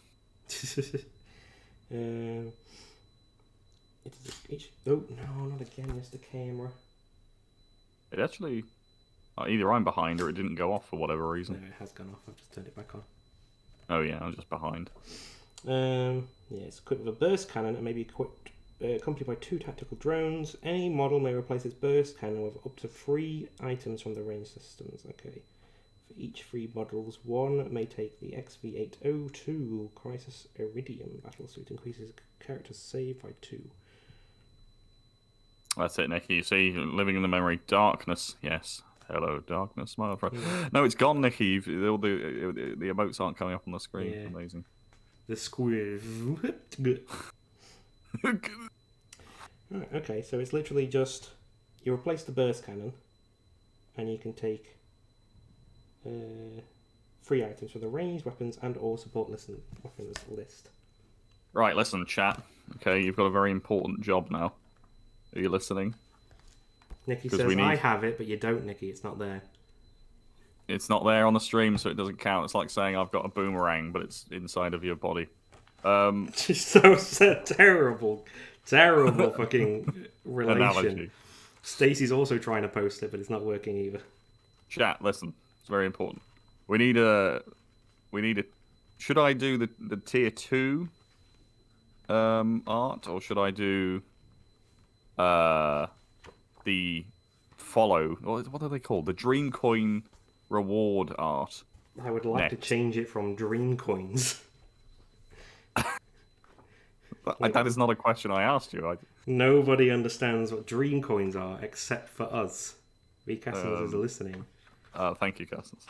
Oh, no, not again, Mr. Camera. It actually... either I'm behind or it didn't go off for whatever reason. No, it has gone off. I've just turned it back on. Oh yeah, I was just behind. Yeah, it's equipped with a burst cannon and may be accompanied by 2 tactical drones. Any model may replace its burst cannon with up to 3 items from the range systems. Okay. For each 3 models, 1 may take the XV802 Crisis Iridium Battlesuit. Increases character's save by 2. That's it, Nicky. You see, living in the memory. Darkness. Yes. Hello, darkness, my friend. Yeah. No, it's gone, Nicky. All the emotes aren't coming up on the screen. Yeah. Amazing. The square. Okay, so it's literally just you replace the burst cannon, and you can take 3 items from the ranged weapons and or support weapons list. Right, listen, chat. Okay, you've got a very important job now. Are you listening? Nicky says, I have it, but you don't, Nicky. It's not there. It's not there on the stream, so it doesn't count. It's like saying I've got a boomerang, but it's inside of your body. Just so terrible fucking relation. Analogy. Stacey's also trying to post it, but it's not working either. Chat, listen. It's very important. We need a... Should I do the tier 2 art, or should I do the follow? What are they called? The Dream Coin reward art. I would like to change it from Dream Coins. That is not a question I asked you. Nobody understands what Dream Coins are except for us. We Cassins is listening. Thank you, Cassins.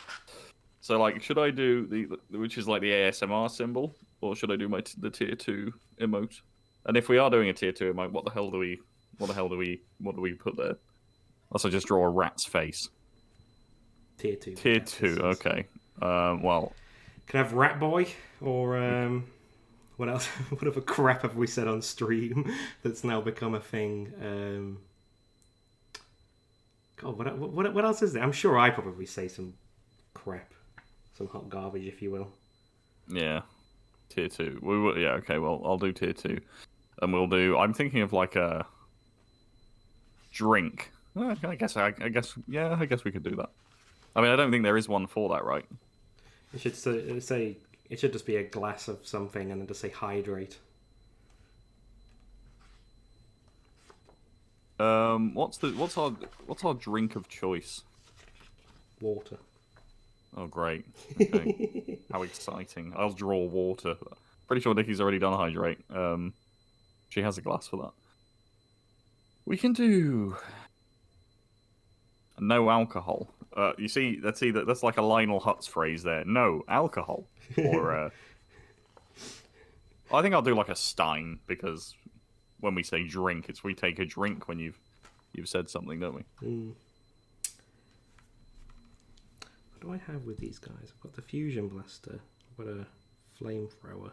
So, like, should I do which is like the ASMR symbol, or should I do the tier 2 emote? And if we are doing a tier 2 emote, what the hell do we put there? Also, just draw a rat's face. Tier 2. Tier 2. Okay. Well, can I have Rat Boy or what else? What other crap have we said on stream that's now become a thing? God, what else is there? I'm sure I probably say some crap, some hot garbage, if you will. Yeah, tier 2. We will. Yeah. Okay. Well, I'll do tier 2, and we'll do. I'm thinking of like a drink. I guess. Yeah. I guess we could do that. I mean, I don't think there is one for that, right? It should say. It should just be a glass of something, and then just say hydrate. What's our drink of choice? Water. Oh, great. Okay. How exciting. I'll draw water. Pretty sure Nikki's already done hydrate. She has a glass for that. We can do no alcohol. You see, that's like a Lionel Hutz phrase there. No alcohol. Or I think I'll do like a Stein, because when we say drink, we take a drink when you've said something, don't we? Mm. What do I have with these guys? I've got the fusion blaster. I've got a flamethrower.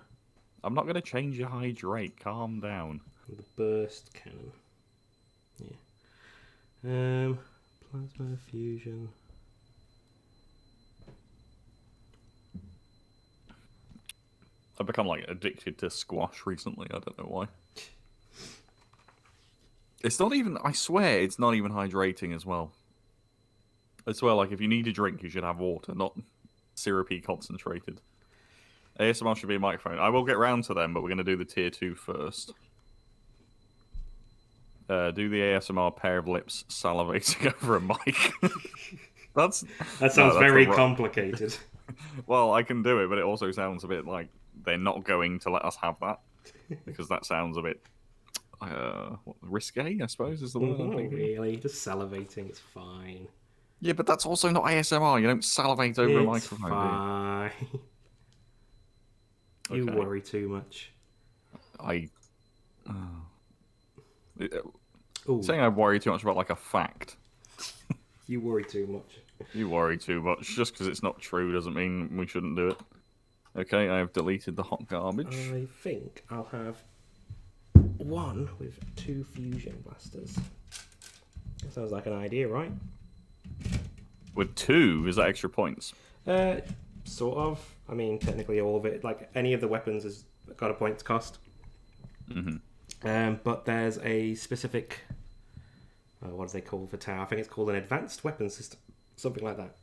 I'm not going to change your hydrate. Calm down. And the burst cannon. Yeah. Plasma fusion. I've become like addicted to squash recently. I don't know why. It's not even. I swear, it's not even hydrating as well. I swear, like, if you need a drink, you should have water, not syrupy concentrated. ASMR should be a microphone. I will get round to them, but we're going to do the tier 2 first. Do the ASMR pair of lips salivating over a mic. That sounds very complicated. Well, I can do it, but it also sounds a bit like they're not going to let us have that, because that sounds a bit risque, I suppose, is the word. Really? Just salivating, it's fine. Yeah, but that's also not ASMR. You don't salivate over a microphone. Fine. You worry too much. Saying I worry too much about like a fact. You worry too much. You worry too much. Just because it's not true doesn't mean we shouldn't do it. Okay, I have deleted the hot garbage. I think I'll have one with 2 fusion blasters. That sounds like an idea, right? With 2? Is that extra points? Sort of. I mean, technically all of it. Like, any of the weapons has got a points cost. Mm-hmm. But there's a specific... what do they call for tower? I think it's called an advanced weapon system. Something like that.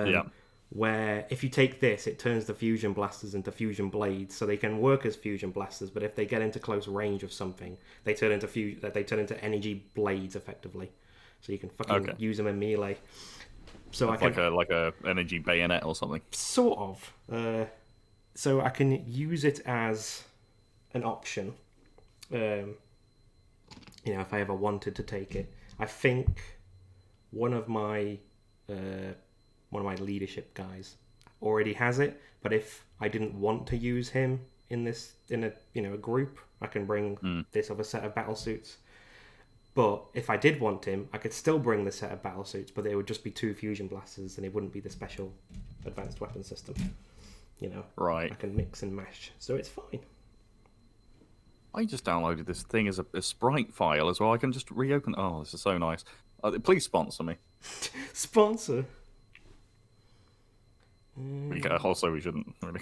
Yeah. Where if you take this, it turns the fusion blasters into fusion blades, so they can work as fusion blasters. But if they get into close range of something, they turn into energy blades effectively. So you can fucking use them in melee. So that's like a energy bayonet or something. Sort of. So I can use it as an option. If if I ever wanted to take it. I think one of my leadership guys already has it, but if I didn't want to use him in a group, I can bring this other set of battle suits. But if I did want him, I could still bring the set of battle suits, but they would just be 2 fusion blasters, and it wouldn't be the special advanced weapon system. Right. I can mix and mash, so it's fine. I just downloaded this thing as a sprite file as well. I can just reopen. Oh, this is so nice. Please sponsor me. Sponsor. Also, we shouldn't really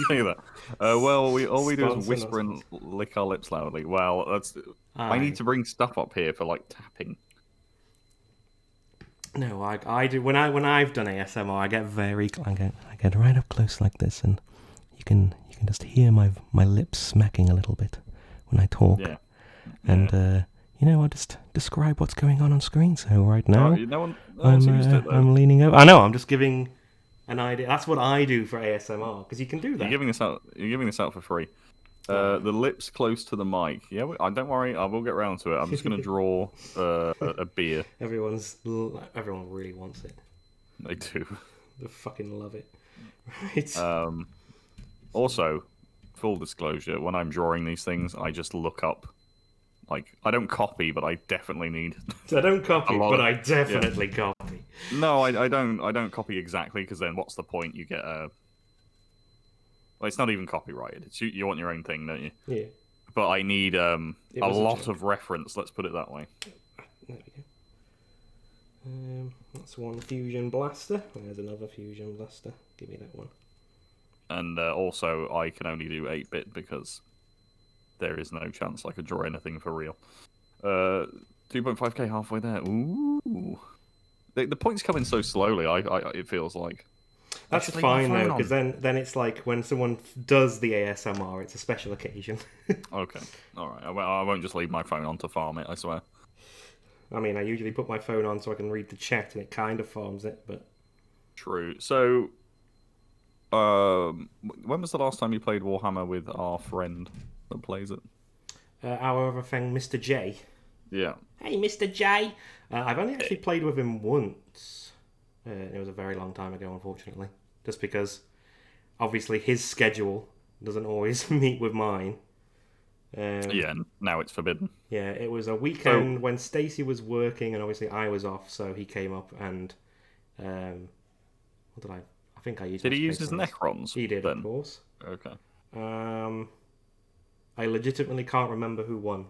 say that. Well, all we do is whisper and lick our lips loudly. Well, that's. I need to bring stuff up here for like tapping. No, I do. When I've done ASMR, I get right up close like this, and you can just hear my lips smacking a little bit when I talk. Yeah. And I'll just describe what's going on screen. So right now, no one's used it, though. I'm leaning over. I know. I'm just giving an idea. That's what I do for ASMR, because you can do that. You're giving this out for free. The lips close to the mic. Yeah, don't worry. I will get round to it. I'm just going to draw a beer. Everyone really wants it. They do. They fucking love it. Right. Also, full disclosure, when I'm drawing these things, I just look up. Like, I don't copy, but I definitely need. I don't copy, but I definitely copy. No, I don't copy exactly, because then what's the point? You get a. Well, it's not even copyrighted. You want your own thing, don't you? Yeah. But I need a lot of reference. Let's put it that way. There we go. That's one fusion blaster. There's another fusion blaster. Give me that one. And also, I can only do 8-bit because there is no chance I could draw anything for real. 2.5k halfway there. Ooh. The points come in so slowly. It feels like. That's fine though, because then it's like when someone does the ASMR, it's a special occasion. Okay, all right. I won't just leave my phone on to farm it. I swear. I mean, I usually put my phone on so I can read the chat, and it kind of farms it, but. True. So, when was the last time you played Warhammer with our friend that plays it? Our other thing, Mr. J. Yeah. Hey, Mr. J. I've only actually played with him once. It was a very long time ago, unfortunately. Just because, obviously, his schedule doesn't always meet with mine. Yeah, now it's forbidden. Yeah, it was a weekend when Stacey was working, and obviously I was off, so he came up and... what did I think I used... Did he use his Necrons? He did, then? Of course. Okay. I legitimately can't remember who won.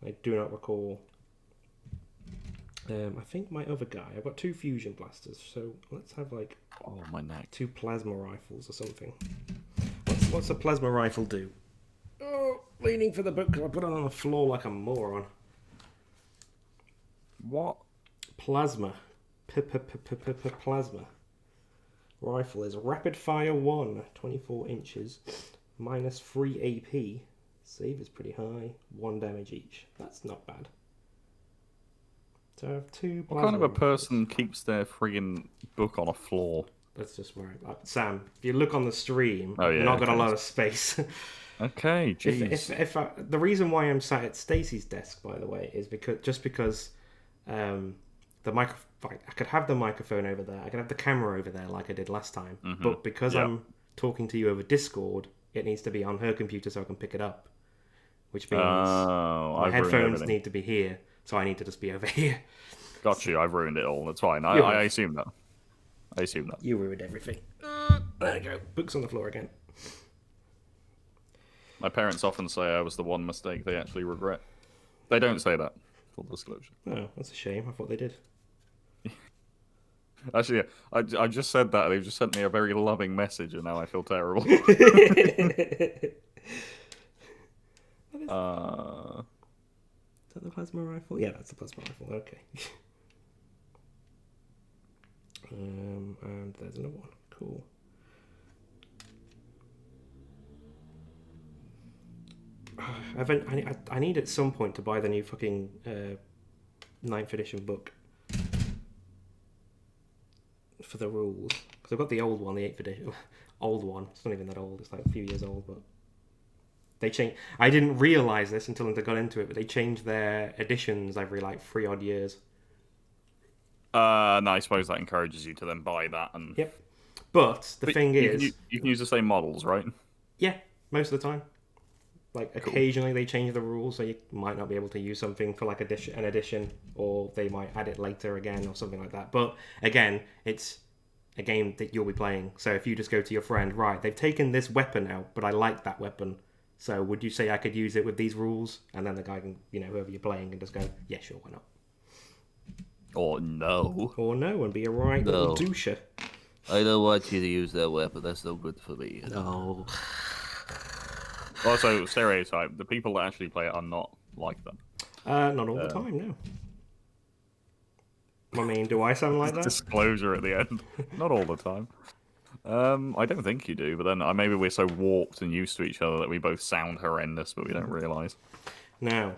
I do not recall. I think my other guy... I've got 2 fusion blasters, so let's have, like... Oh, my neck. 2 plasma rifles or something. What's a plasma rifle do? Oh, leaning for the book because I put it on the floor like a moron. What? Plasma. Plasma. Rifle is rapid fire 1, 24 inches, minus 3 AP. Save is pretty high. 1 damage each. That's not bad. So I have 2 plasma. What kind of a person rifles. keeps their friggin' book on a floor? That's just where Sam, if you look on the stream, you've not got a lot of space. Okay, jeez. If the reason why I'm sat at Stacey's desk, by the way, is because the microphone. I could have the microphone over there. I could have the camera over there, like I did last time. Mm-hmm. But because I'm talking to you over Discord, it needs to be on her computer so I can pick it up. Which means my headphones need to be here, so I need to just be over here. Got you. I've ruined it all. That's fine. I assume that. You ruined everything. There you go. Books on the floor again. My parents often say I was the one mistake they actually regret. They don't say that. Full disclosure. Oh, that's a shame. I thought they did. Actually, yeah, I just said that. They've just sent me a very loving message, and now I feel terrible. Is that the plasma rifle? Yeah, that's the plasma rifle. Okay. And there's another one. Cool. I need at some point to buy the new fucking 9th edition book for the rules, because I've got the old one, the 8th edition. Old one. It's not even that old. It's like a few years old, but They change. I didn't realize this until I got into it, but they change their editions every like 3 odd years. No, I suppose that encourages you to then buy that. And Yep. But the thing is, you can use the same models, right? yeah, most of the time. Like Cool. occasionally they change the rules, so you might not be able to use something for like an edition, or they might add it later again, or something like that. But again, it's a game that you'll be playing. So if you just go to your friend, right, they've taken this weapon out, but I like that weapon. So would you say I could use it with these rules? And then the guy can, whoever you're playing, can just go, yeah, sure, why not? Or no. Or no, and be a right little doucher. I don't want you to use that weapon. That's no good for me. No. Also, stereotype: the people that actually play it are not like them. Not all the time, no. I mean, do I sound like that? Disclosure at the end. Not all the time. I don't think you do, but then maybe we're so warped and used to each other that we both sound horrendous, but we don't realise. Now,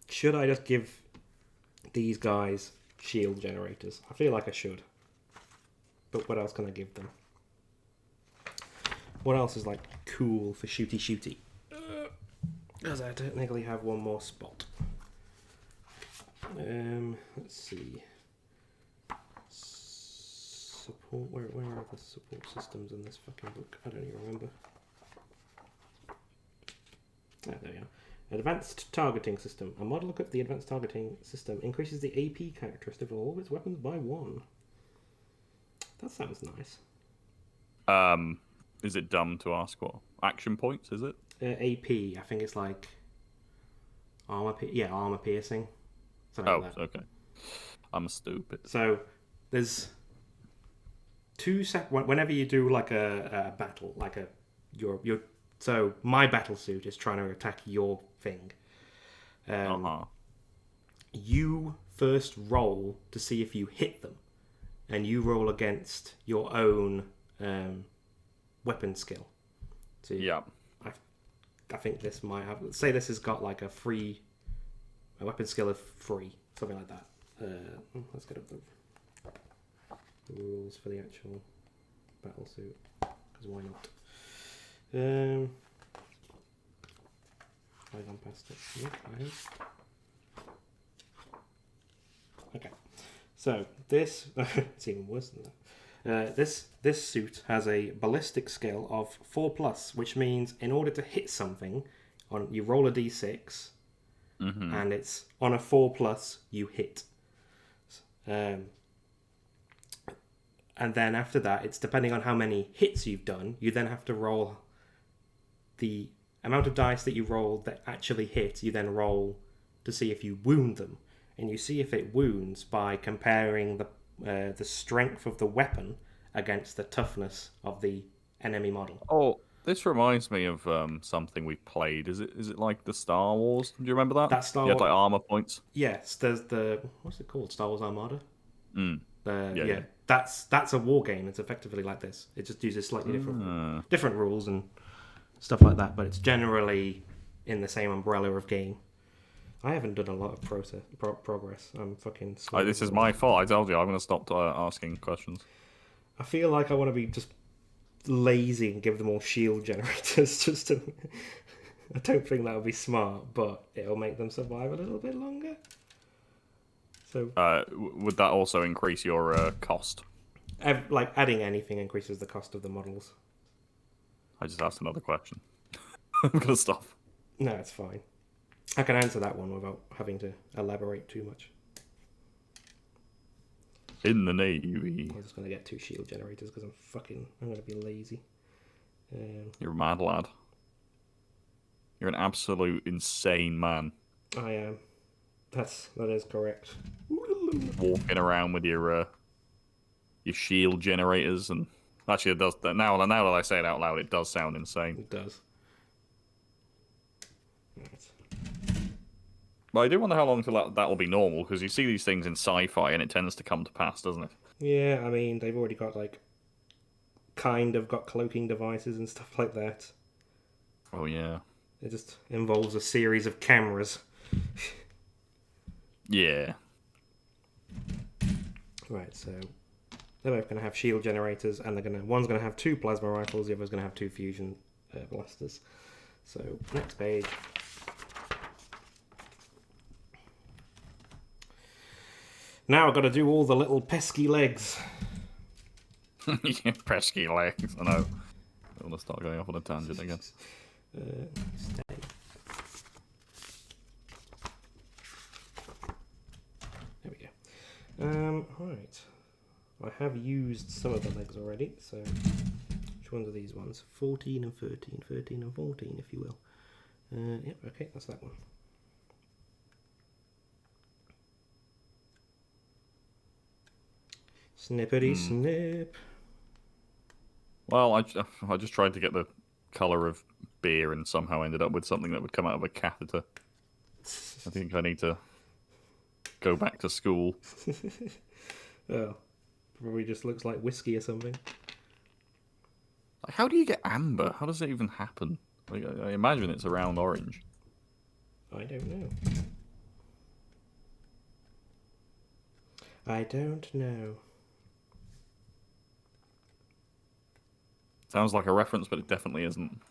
should I just give these guys shield generators? I feel like I should. But what else can I give them? What else is like cool for shooty? Because I technically have one more spot. Let's see. Support. Where are the support systems in this fucking book? I don't even remember. Ah, there we are. Advanced targeting system. A model equipped with the advanced targeting system increases the AP characteristic of all of its weapons by 1. That sounds nice. Is it dumb to ask what action points? Is it AP? I think it's like armor. Armor piercing. Something like that. Okay. I'm stupid. So there's two whenever you do like a battle, like your so my battle suit is trying to attack your thing. You first roll to see if you hit them, and you roll against your own weapon skill. So yeah. I think this might have. Say this has got like a weapon skill of 3, something like that. Let's get up the rules for the actual battle suit, because why not? I've gone past it. Yep, I have. Okay, so this it's even worse than that. This suit has a ballistic skill of 4+, which means in order to hit something, you roll a d6, and it's on a 4+, you hit. And then after that, it's depending on how many hits you've done, you then have to roll the amount of dice that you rolled that actually hit, you then roll to see if you wound them. And you see if it wounds by comparing the strength of the weapon against the toughness of the enemy model. Oh, this reminds me of something we played. Is it like the Star Wars? Do you remember that? That Star You had Wars. like armor points. Yes, there's what's it called? Star Wars Armada. Yeah. That's a war game. It's effectively like this. It just uses slightly different rules and stuff like that, but it's generally in the same umbrella of game. I haven't done a lot of progress. I'm fucking slow. This is my fault. I told you I'm going to stop asking questions. I feel like I want to be just lazy and give them all shield generators just to... I don't think that would be smart, but it'll make them survive a little bit longer. So, would that also increase your cost? like adding anything increases the cost of the models. I just asked another question. I'm going to stop. No, it's fine. I can answer that one without having to elaborate too much. In the Navy. I'm just going to get 2 shield generators because I'm going to be lazy. You're a mad lad. You're an absolute insane man. I am. That is correct. Walking around with your shield generators, and actually it does. Now that I say it out loud, it does sound insane. It does. Right. But I do wonder how long till that will be normal, because you see these things in sci-fi, and it tends to come to pass, doesn't it? Yeah, I mean, they've already got, kind of got cloaking devices and stuff like that. Oh, yeah. It just involves a series of cameras. Yeah. Right, so they're both going to have shield generators, and one's going to have 2 plasma rifles, the other's going to have 2 fusion blasters. So, next page. Now I've got to do all the little pesky legs. Yeah, pesky legs. I know. I want to start going off on a tangent again. Stay. There we go. Right. I have used some of the legs already, so which ones are these ones? 14 and 13, 13 and 14, if you will. Yep, okay, that's that one. Snippity snip. Well, I just tried to get the colour of beer and somehow ended up with something that would come out of a catheter. I think I need to go back to school. Oh, probably just looks like whiskey or something. Like, how do you get amber? How does it even happen? Like, I imagine it's around orange. I don't know. I don't know. Sounds like a reference, but it definitely isn't.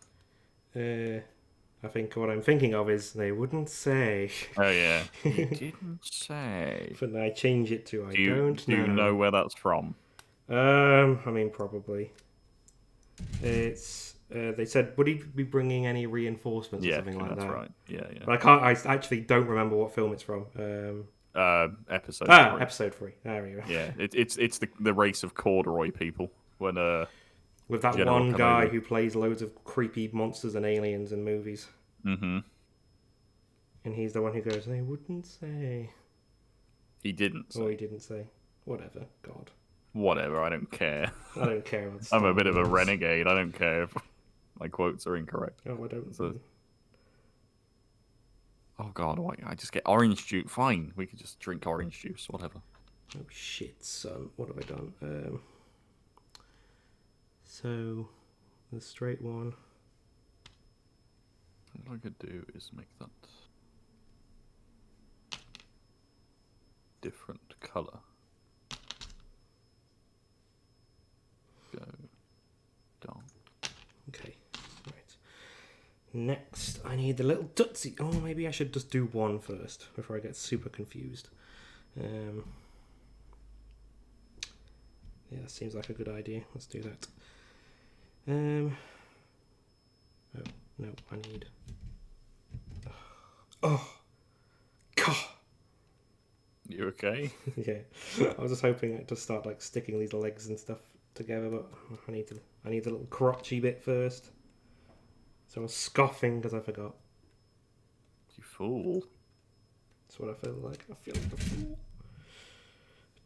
I think what I'm thinking of is they wouldn't say. Oh yeah, you didn't say. But I change it to I don't know. Do you know where that's from? I mean probably. It's they said would he be bringing any reinforcements or something like that? Yeah, that's right. Yeah, yeah. But I actually don't remember what film it's from. Episode 3. Episode 3. There we go. Yeah, it's the race of corduroy people when with that General one guy Kenobi. who plays loads of creepy monsters and aliens in movies. Mm-hmm. And he's the one who goes, they wouldn't say. He didn't say. Or he didn't say. Whatever. God. Whatever, I don't care. I don't care about I'm Star a bit of a Wars. renegade. I don't care if my quotes are incorrect. Oh, I don't. So- Oh god, why I just get orange juice? Fine, we could just drink orange juice, whatever. Oh shit, son. What have I done? So, the straight one. What I could do is make that different colour. Go dark. Okay, right. Next, I need the little tootsie. Oh, maybe I should just do one first before I get super confused. Yeah, seems like a good idea. Let's do that. Oh, no, I need... Oh! God! You okay? Yeah, I was just hoping to start like sticking these legs and stuff together, but I need the little crotchy bit first. So I was scoffing because I forgot. You fool. That's what I feel like. I feel like a fool.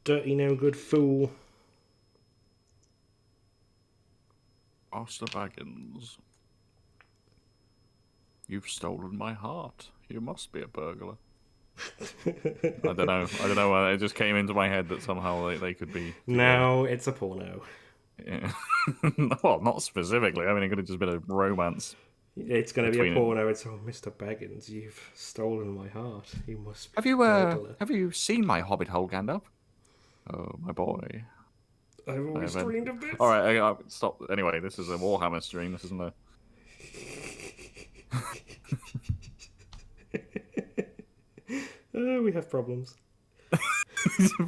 Dirty, no good fool. Master Baggins. You've stolen my heart. You must be a burglar. I don't know. It just came into my head that somehow they could be. No, it's a porno. Yeah. Well, not specifically. I mean, it could have just been a romance. It's going to be a Between porno. It's, oh, Mr. Baggins, you've stolen my heart. You must be Have you seen my hobbit hole, Gandalf? Oh, my boy. I've always dreamed of this. All right, stop. Anyway, this is a Warhammer stream. This isn't a. Oh, we have problems.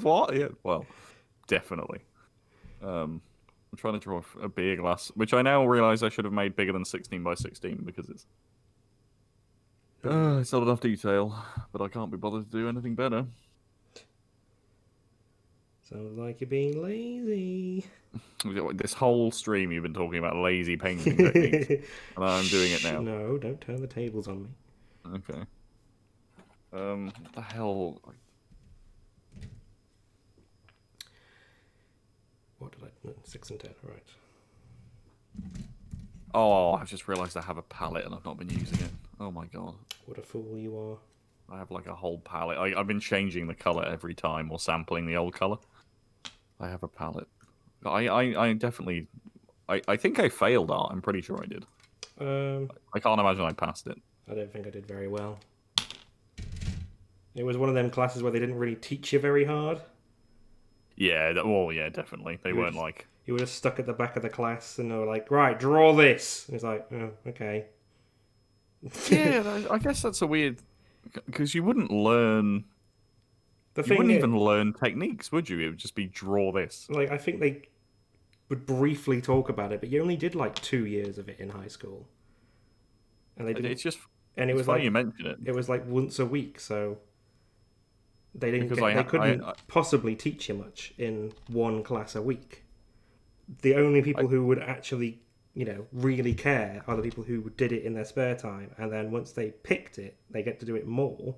What? Yeah. Well, definitely. I'm trying to draw a beer glass, which I now realise I should have made bigger than 16 by 16 because it's not enough detail. But I can't be bothered to do anything better. Sounds like you're being lazy. This whole stream you've been talking about lazy painting techniques, and I'm doing it now. No, don't turn the tables on me. Okay. What the hell? What did I... No, 6 and 10, right. Oh, I've just realised I have a palette and I've not been using it. Oh my god. What a fool you are. I have like a whole palette. I've been changing the colour every time or sampling the old colour. I have a palette. I definitely... I think I failed art. I'm pretty sure I did. I can't imagine I passed it. I don't think I did very well. It was one of them classes where they didn't really teach you very hard. Yeah, well, yeah, definitely. They weren't like... You were just stuck at the back of the class and they were like, right, draw this. And it's like, oh, okay. Yeah, I guess that's a weird because you wouldn't learn. The You thing wouldn't is, even learn techniques, would you? It would just be draw this. like, I think they would briefly talk about it, but you only did like 2 years of it in high school, and they didn't. It's just And it's funny you mention it it was like once a week, so because they couldn't I possibly teach you much in one class a week. The only I people who would actually, really care are the people who did it in their spare time, and then once they picked it, they get to do it more,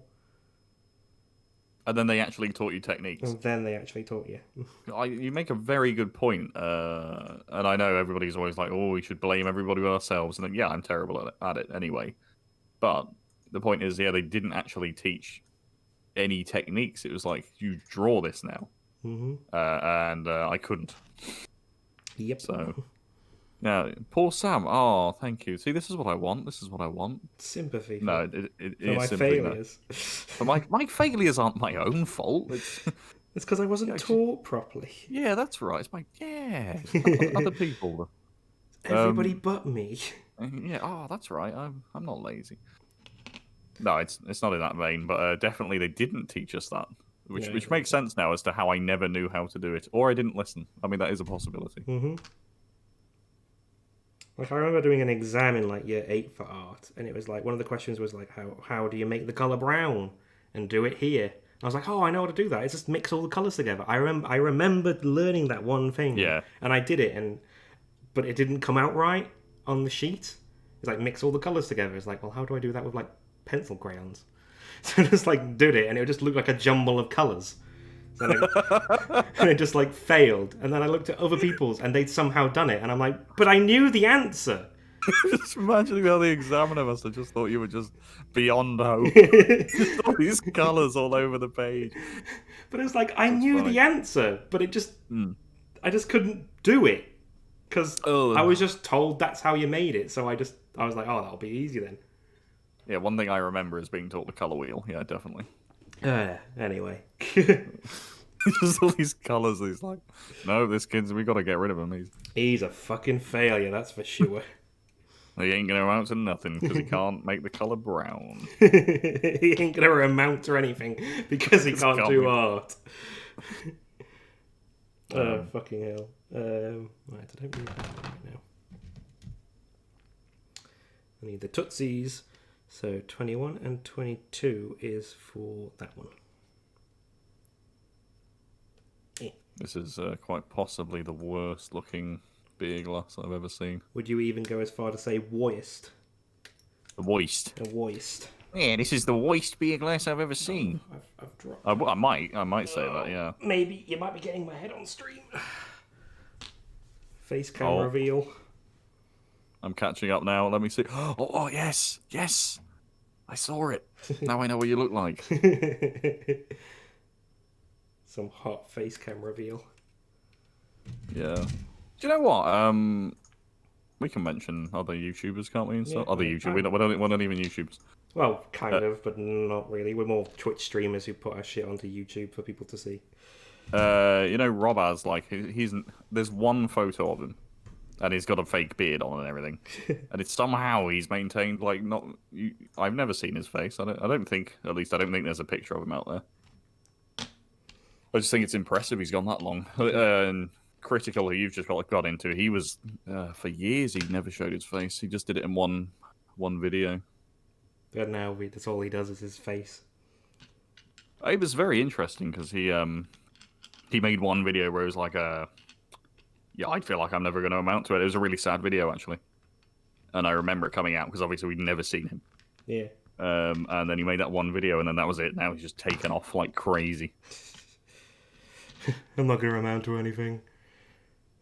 and then they actually taught you techniques. and then they actually taught you. You make a very good point, and I know everybody's always like, "Oh, we should blame everybody but ourselves," and then, yeah, I'm terrible at it anyway. But the point is, yeah, they didn't actually teach any techniques. It was like you draw this now, Mm-hmm. and I couldn't. Yep. So yeah, poor Sam. Oh, thank you. See, this is what I want. This is what I want. Sympathy No, for, it for my is simply that. failures. But my failures aren't my own fault. It's It's because I wasn't taught properly. yeah, that's right. It's other people. Everybody but me. Yeah. Oh, that's right. I'm not lazy. No, it's not in that vein, but definitely they didn't teach us that, which makes sense now as to how I never knew how to do it, or I didn't listen. I mean, that is a possibility. Mm-hmm. Like, I remember doing an exam in like year 8 for art, and it was like one of the questions was like, how do you make the color brown and do it here? And I was like, oh, I know how to do that. It's just mix all the colors together. I remembered learning that one thing. Yeah. And I did it, but it didn't come out right on the sheet. It's like mix all the colors together. It's like, well, how do I do that with like pencil crayons? So I just like did it, and it just looked like a jumble of colors. And it just like failed. And then I looked at other people's, and they'd somehow done it, and I'm like, but I knew the answer. Just imagining how the examiner must have just thought you were just beyond hope. Just all these colours all over the page. But it's like I knew the answer, but it just I just couldn't do it because I was just told that's how you made it. So I was like, oh, that'll be easy then. Yeah, one thing I remember is being taught the colour wheel. Yeah, definitely. Anyway. Just all these colours. He's like, no, this kid's, we got to get rid of him. He's a fucking failure, that's for sure. He ain't going to amount to nothing because he can't make the colour brown. He ain't going to amount to anything because he can't do art. Fucking hell. Right, I don't need that right now. I need the Tootsies. So 21 and 22 is for that one. This is quite possibly the worst looking beer glass I've ever seen. Would you even go as far to say worst? The worst. The worst. Yeah, this is the worst beer glass I've ever seen. I've dropped. I might say that. Yeah. Maybe you might be getting my head on stream. Face cam reveal. I'm catching up now. Let me see. Oh, yes. I saw it. Now I know what you look like. Some hot face cam reveal. Yeah. Do you know what? We can mention other YouTubers, can't we? And stuff? Other YouTubers. We're not even YouTubers. Well, kind of, but not really. We're more Twitch streamers who put our shit onto YouTube for people to see. You know, Rob has there's one photo of him, and he's got a fake beard on and everything, and it's somehow he's maintained I've never seen his face. I don't think there's a picture of him out there. I just think it's impressive he's gone that long. And Critical, who you've just got into, he was for years he never showed his face. He just did it in one video. But now that's all he does is his face. It was very interesting because he made one video where it was like I feel like I'm never going to amount to it. It was a really sad video, actually. And I remember it coming out because obviously we'd never seen him. Yeah. And then he made that one video and then that was it. Now he's just taken off like crazy. I'm not going to amount to anything.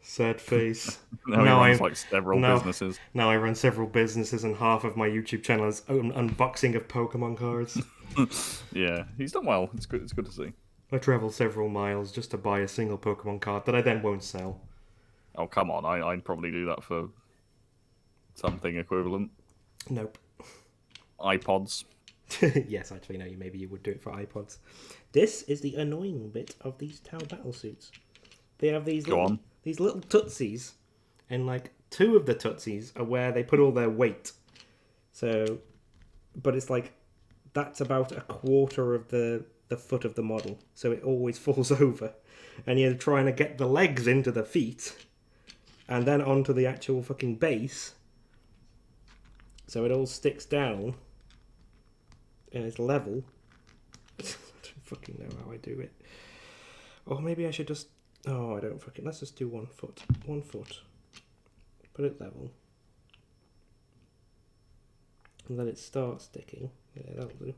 Sad face. Now he runs like several businesses. Now I run several businesses and half of my YouTube channel is unboxing of Pokemon cards. Yeah, he's done well. It's good to see. I travel several miles just to buy a single Pokemon card that I then won't sell. Oh, come on. I'd probably do that for something equivalent. Nope. iPods. Yes, actually, no, maybe you would do it for iPods. This is the annoying bit of these Tau battle suits. They have these little tootsies, and like 2 of the tootsies are where they put all their weight. So but it's like that's about a quarter of the foot of the model, so it always falls over, and you're trying to get the legs into the feet, and then onto the actual fucking base, so it all sticks down and it's level. I don't fucking know how I do it. Or maybe I should just... Oh, I don't fucking... Let's just do 1 foot. 1 foot. Put it level. And let it start sticking. Yeah, that'll do.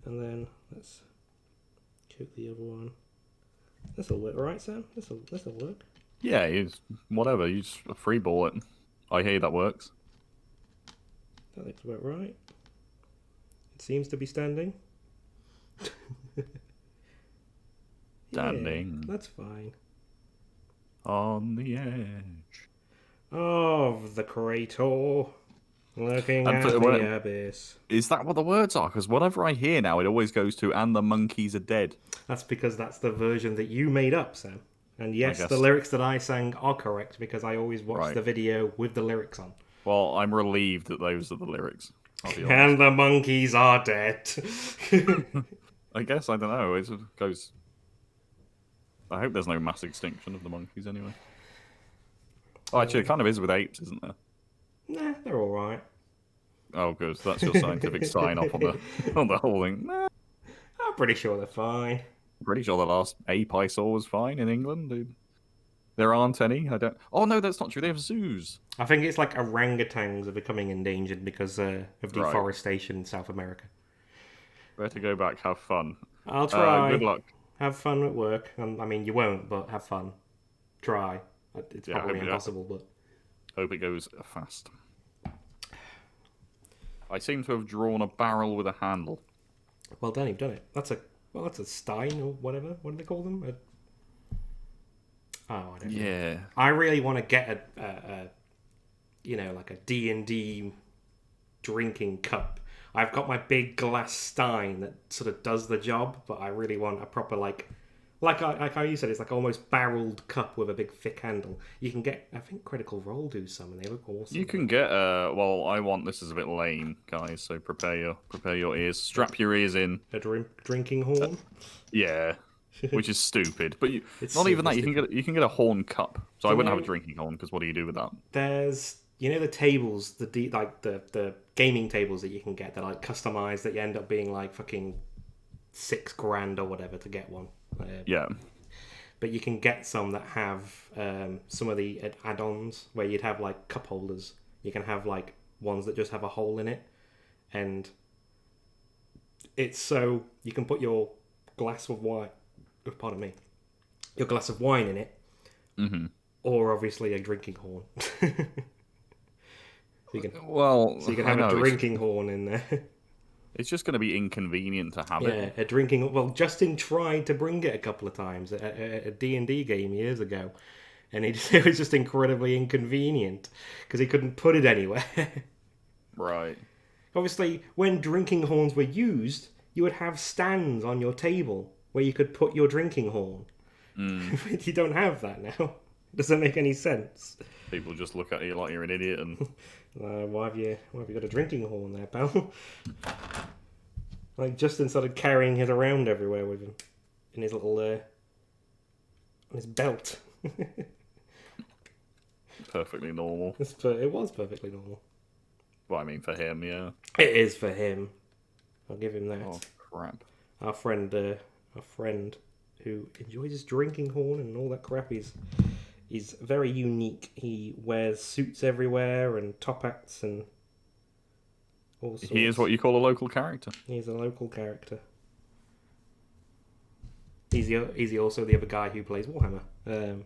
And then let's cook the other one. This'll work, right, Sam? This'll work. Yeah, whatever. You just free ball it. I hear that works. That looks about right. It seems to be standing. Standing. Yeah, that's fine. On the edge of the crater, looking at the abyss. Is that what the words are? Because whatever I hear now, it always goes to "and the monkeys are dead." That's because that's the version that you made up, Sam. And yes, the lyrics that I sang are correct because I always watch the video with the lyrics on. Well, I'm relieved that those are the lyrics. I'll be honest. And the monkeys are dead. I guess, I don't know. It goes... I hope there's no mass extinction of the monkeys anyway. Oh, actually, it kind of is with apes, isn't there? Nah, they're all right. Oh, good. That's your scientific sign-off on the whole thing. Nah. I'm pretty sure they're fine. Pretty sure the last ape I saw was fine in England, dude. There aren't any. I don't... Oh, no, that's not true. They have zoos. I think it's like orangutans are becoming endangered because of deforestation in South America. Better go back. Have fun. I'll try. Good luck. Have fun at work. I mean, you won't, but have fun. Try. It's probably impossible, but... Hope it goes fast. I seem to have drawn a barrel with a handle. Well done, you've done it. That's a stein or whatever. What do they call them? I don't know. Yeah. I really want to get a like a D&D drinking cup. I've got my big glass stein that sort of does the job, but I really want a proper like how you said, it's like almost barreled cup with a big thick handle. You can get, I think Critical Role do some, and they look awesome. You can get well, I want, this is a bit lame, guys, so prepare your ears, strap your ears in. A drinking horn. Yeah, which is stupid. But not even that. You can get a horn cup. So I wouldn't have a drinking horn because what do you do with that? There's the tables, the gaming tables that you can get that are like customized, that you end up being like fucking $6,000 or whatever to get one. Yeah. But you can get some that have some of the add-ons where you'd have like cup holders. You can have like ones that just have a hole in it, and it's so you can put your glass of wine. Pardon me, your glass of wine in it, or obviously a drinking horn. So you can have a drinking horn in there. It's just going to be inconvenient to have it. Yeah, a drinking... Well, Justin tried to bring it a couple of times at a D&D game years ago, and it was just incredibly inconvenient because he couldn't put it anywhere. Right. Obviously, when drinking horns were used, you would have stands on your table where you could put your drinking horn. But you don't have that now. Doesn't make any sense. People just look at you like you're an idiot and... why have you got a drinking horn there, pal? Like, Justin started carrying it around everywhere with him. In his little, on his belt. Perfectly normal. It was perfectly normal. Well, I mean, for him, yeah. It is for him. I'll give him that. Oh, crap. Our friend who enjoys his drinking horn and all that crap, he's very unique. He wears suits everywhere and top hats and all sorts. He is what you call a local character. He's a local character. He's also the other guy who plays Warhammer.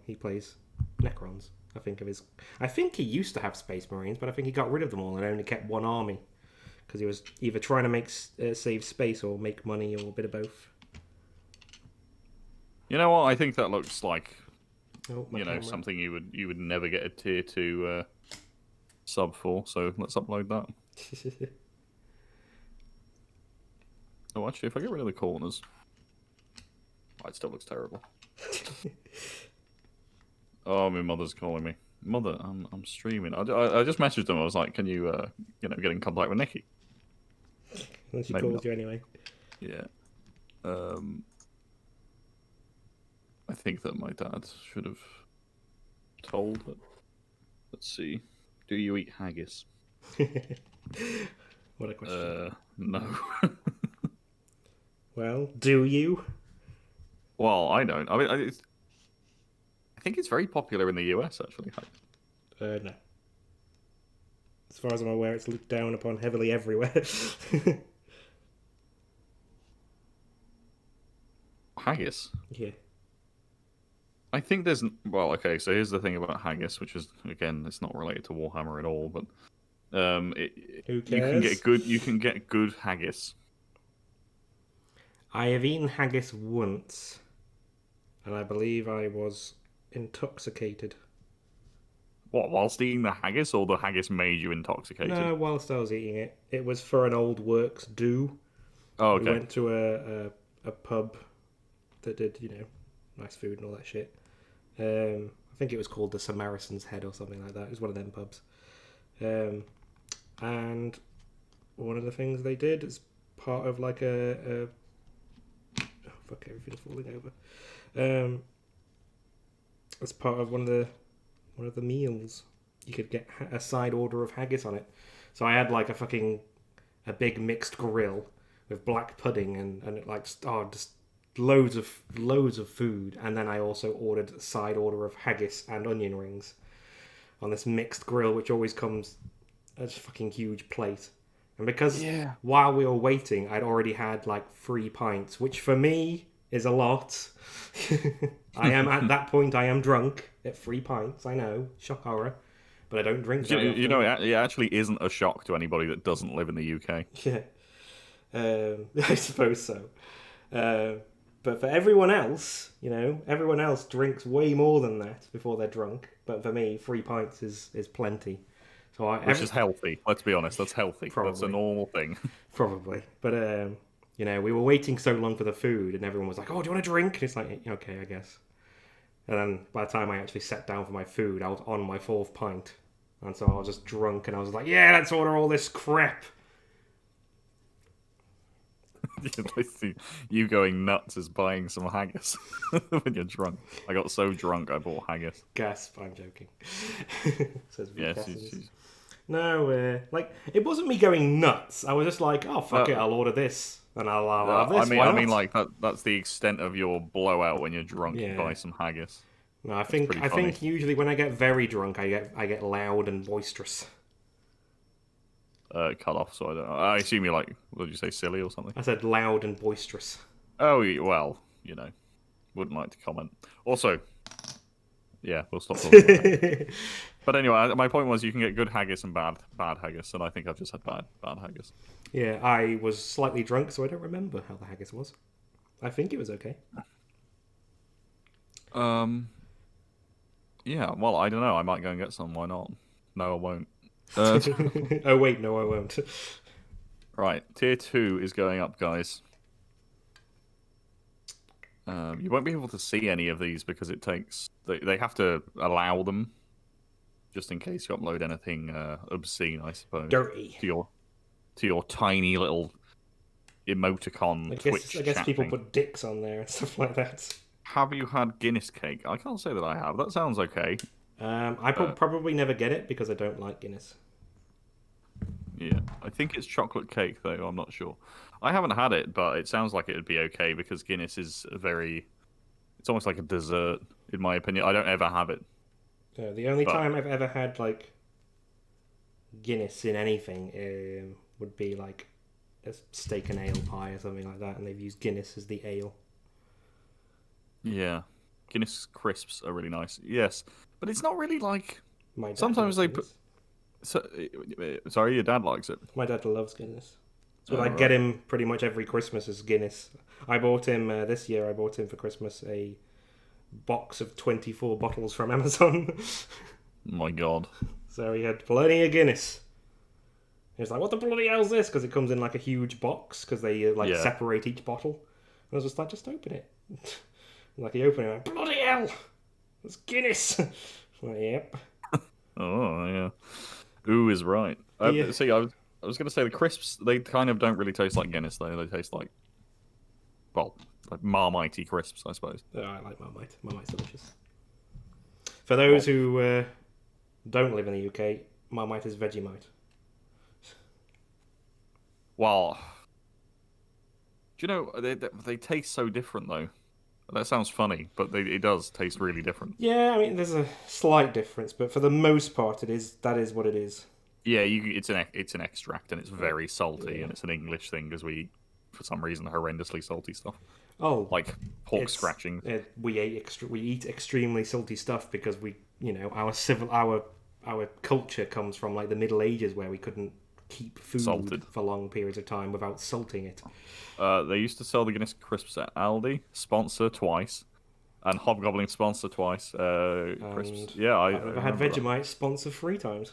He plays Necrons. I think he used to have Space Marines, but I think he got rid of them all and only kept one army because he was either trying to make save space or make money or a bit of both. You know what? I think that looks like camera. Something you would never get a tier 2 sub for. So let's upload that. Oh, actually, if I get rid of the corners, it still looks terrible. Oh, my mother's calling me. Mother, I'm streaming. I just messaged them. I was like, "Can you get in contact with Nikki?" Unless she Maybe calls not. you anyway. Yeah. I think that my dad should have told it. Let's see. Do you eat haggis? What a question. No. Well, do you? Well, I don't. I mean, I think it's very popular in the US, actually. No. As far as I'm aware, it's looked down upon heavily everywhere. Haggis? Yeah. I think there's... Well, okay, so here's the thing about haggis, which is, again, it's not related to Warhammer at all, but Who you can cares? get good haggis. I have eaten haggis once, and I believe I was intoxicated. What, whilst eating the haggis, or the haggis made you intoxicated? No, whilst I was eating it. It was for an old works do. Oh, okay. We went to a pub that did, nice food and all that shit. I think it was called the Samaritan's Head or something like that. It was one of them pubs. And one of the things they did as part of like oh fuck, everything's falling over. As part of one of the meals, you could get a side order of haggis on it. So I had like a big mixed grill with black pudding and just loads of food, and then I also ordered a side order of haggis and onion rings on this mixed grill, which always comes as a fucking huge plate. And because while we were waiting, I'd already had like 3 pints, which for me is a lot. I am at that point. I am drunk at 3 pints. I know, shock horror, but I don't drink. You know, it actually isn't a shock to anybody that doesn't live in the UK. Yeah, I suppose so. But for everyone else, everyone else drinks way more than that before they're drunk. But for me, 3 pints is plenty. So Which is healthy. Let's be honest, that's healthy. Probably. That's a normal thing. Probably. But, we were waiting so long for the food, and everyone was like, oh, do you want a drink? And it's like, okay, I guess. And then by the time I actually sat down for my food, I was on my 4th pint. And so I was just drunk, and I was like, yeah, let's order all this crap. You going nuts is buying some haggis when you're drunk. I got so drunk I bought haggis. Gasp, I'm joking. Says Yes, No, it wasn't me going nuts. I was just like, oh, fuck it, I'll order this. And I'll have this. I mean, like, that's the extent of your blowout when you're drunk. Yeah. You buy some haggis. No, I think usually when I get very drunk, I get loud and boisterous. Cut off, so I assume you're like, what did you say, silly or something? I said loud and boisterous. Oh, well, wouldn't like to comment. Also, yeah, we'll stop talking about that. But anyway, my point was you can get good haggis and bad haggis, and I think I've just had bad haggis. Yeah, I was slightly drunk, so I don't remember how the haggis was. I think it was okay. Yeah, well, I don't know. I might go and get some. Why not? No, I won't. Oh wait, no, I won't. Right, tier 2 is going up, guys. You won't be able to see any of these because it takes... They have to allow them, just in case you upload anything obscene, I suppose. Dirty. To your tiny little emoticon Twitch I guess people thing. put dicks on there and stuff like that. Have you had Guinness cake? I can't say that I have. That sounds okay. I probably never get it because I don't like Guinness. Yeah, I think it's chocolate cake, though. I'm not sure. I haven't had it, but it sounds like it would be okay because Guinness is it's almost like a dessert, in my opinion. I don't ever have it. The only time I've ever had, like, Guinness in anything would be, like, a steak and ale pie or something like that, and they've used Guinness as the ale. Guinness crisps are really nice. Yes, but it's not really like... My dad Sometimes they Guinness. Sorry, your dad likes it. My dad loves Guinness. So I get him pretty much every Christmas as Guinness. I bought him this year. I bought him for Christmas a box of 24 bottles from Amazon. My God. So he had plenty of Guinness. He was like, "What the bloody hell's this?" Because it comes in like a huge box because they separate each bottle. And I was just like, "Just open it." Like he opened it, like, bloody hell, it's Guinness. Like, yep. Oh yeah. Ooh is right. Yeah. See, I I was going to say the crisps, they kind of don't really taste like Guinness, though. They taste like, well, like Marmite crisps, I suppose. Oh, I like Marmite. Marmite's delicious. For those who don't live in the UK, Marmite is Vegemite. Well, do you know, they taste so different, though. That sounds funny, but it does taste really different. Yeah, I mean, there's a slight difference, but for the most part, that is what it is. Yeah, it's an extract, and it's very salty, and it's an English thing, because we eat, for some reason, horrendously salty stuff. Oh, like pork scratching. We eat extremely salty stuff because our culture comes from like the Middle Ages where we couldn't keep food salted for long periods of time without salting it. They used to sell the Guinness crisps at Aldi, sponsor twice, and Hobgoblin sponsor twice. Crisps. Yeah, I've had Vegemite sponsor 3 times.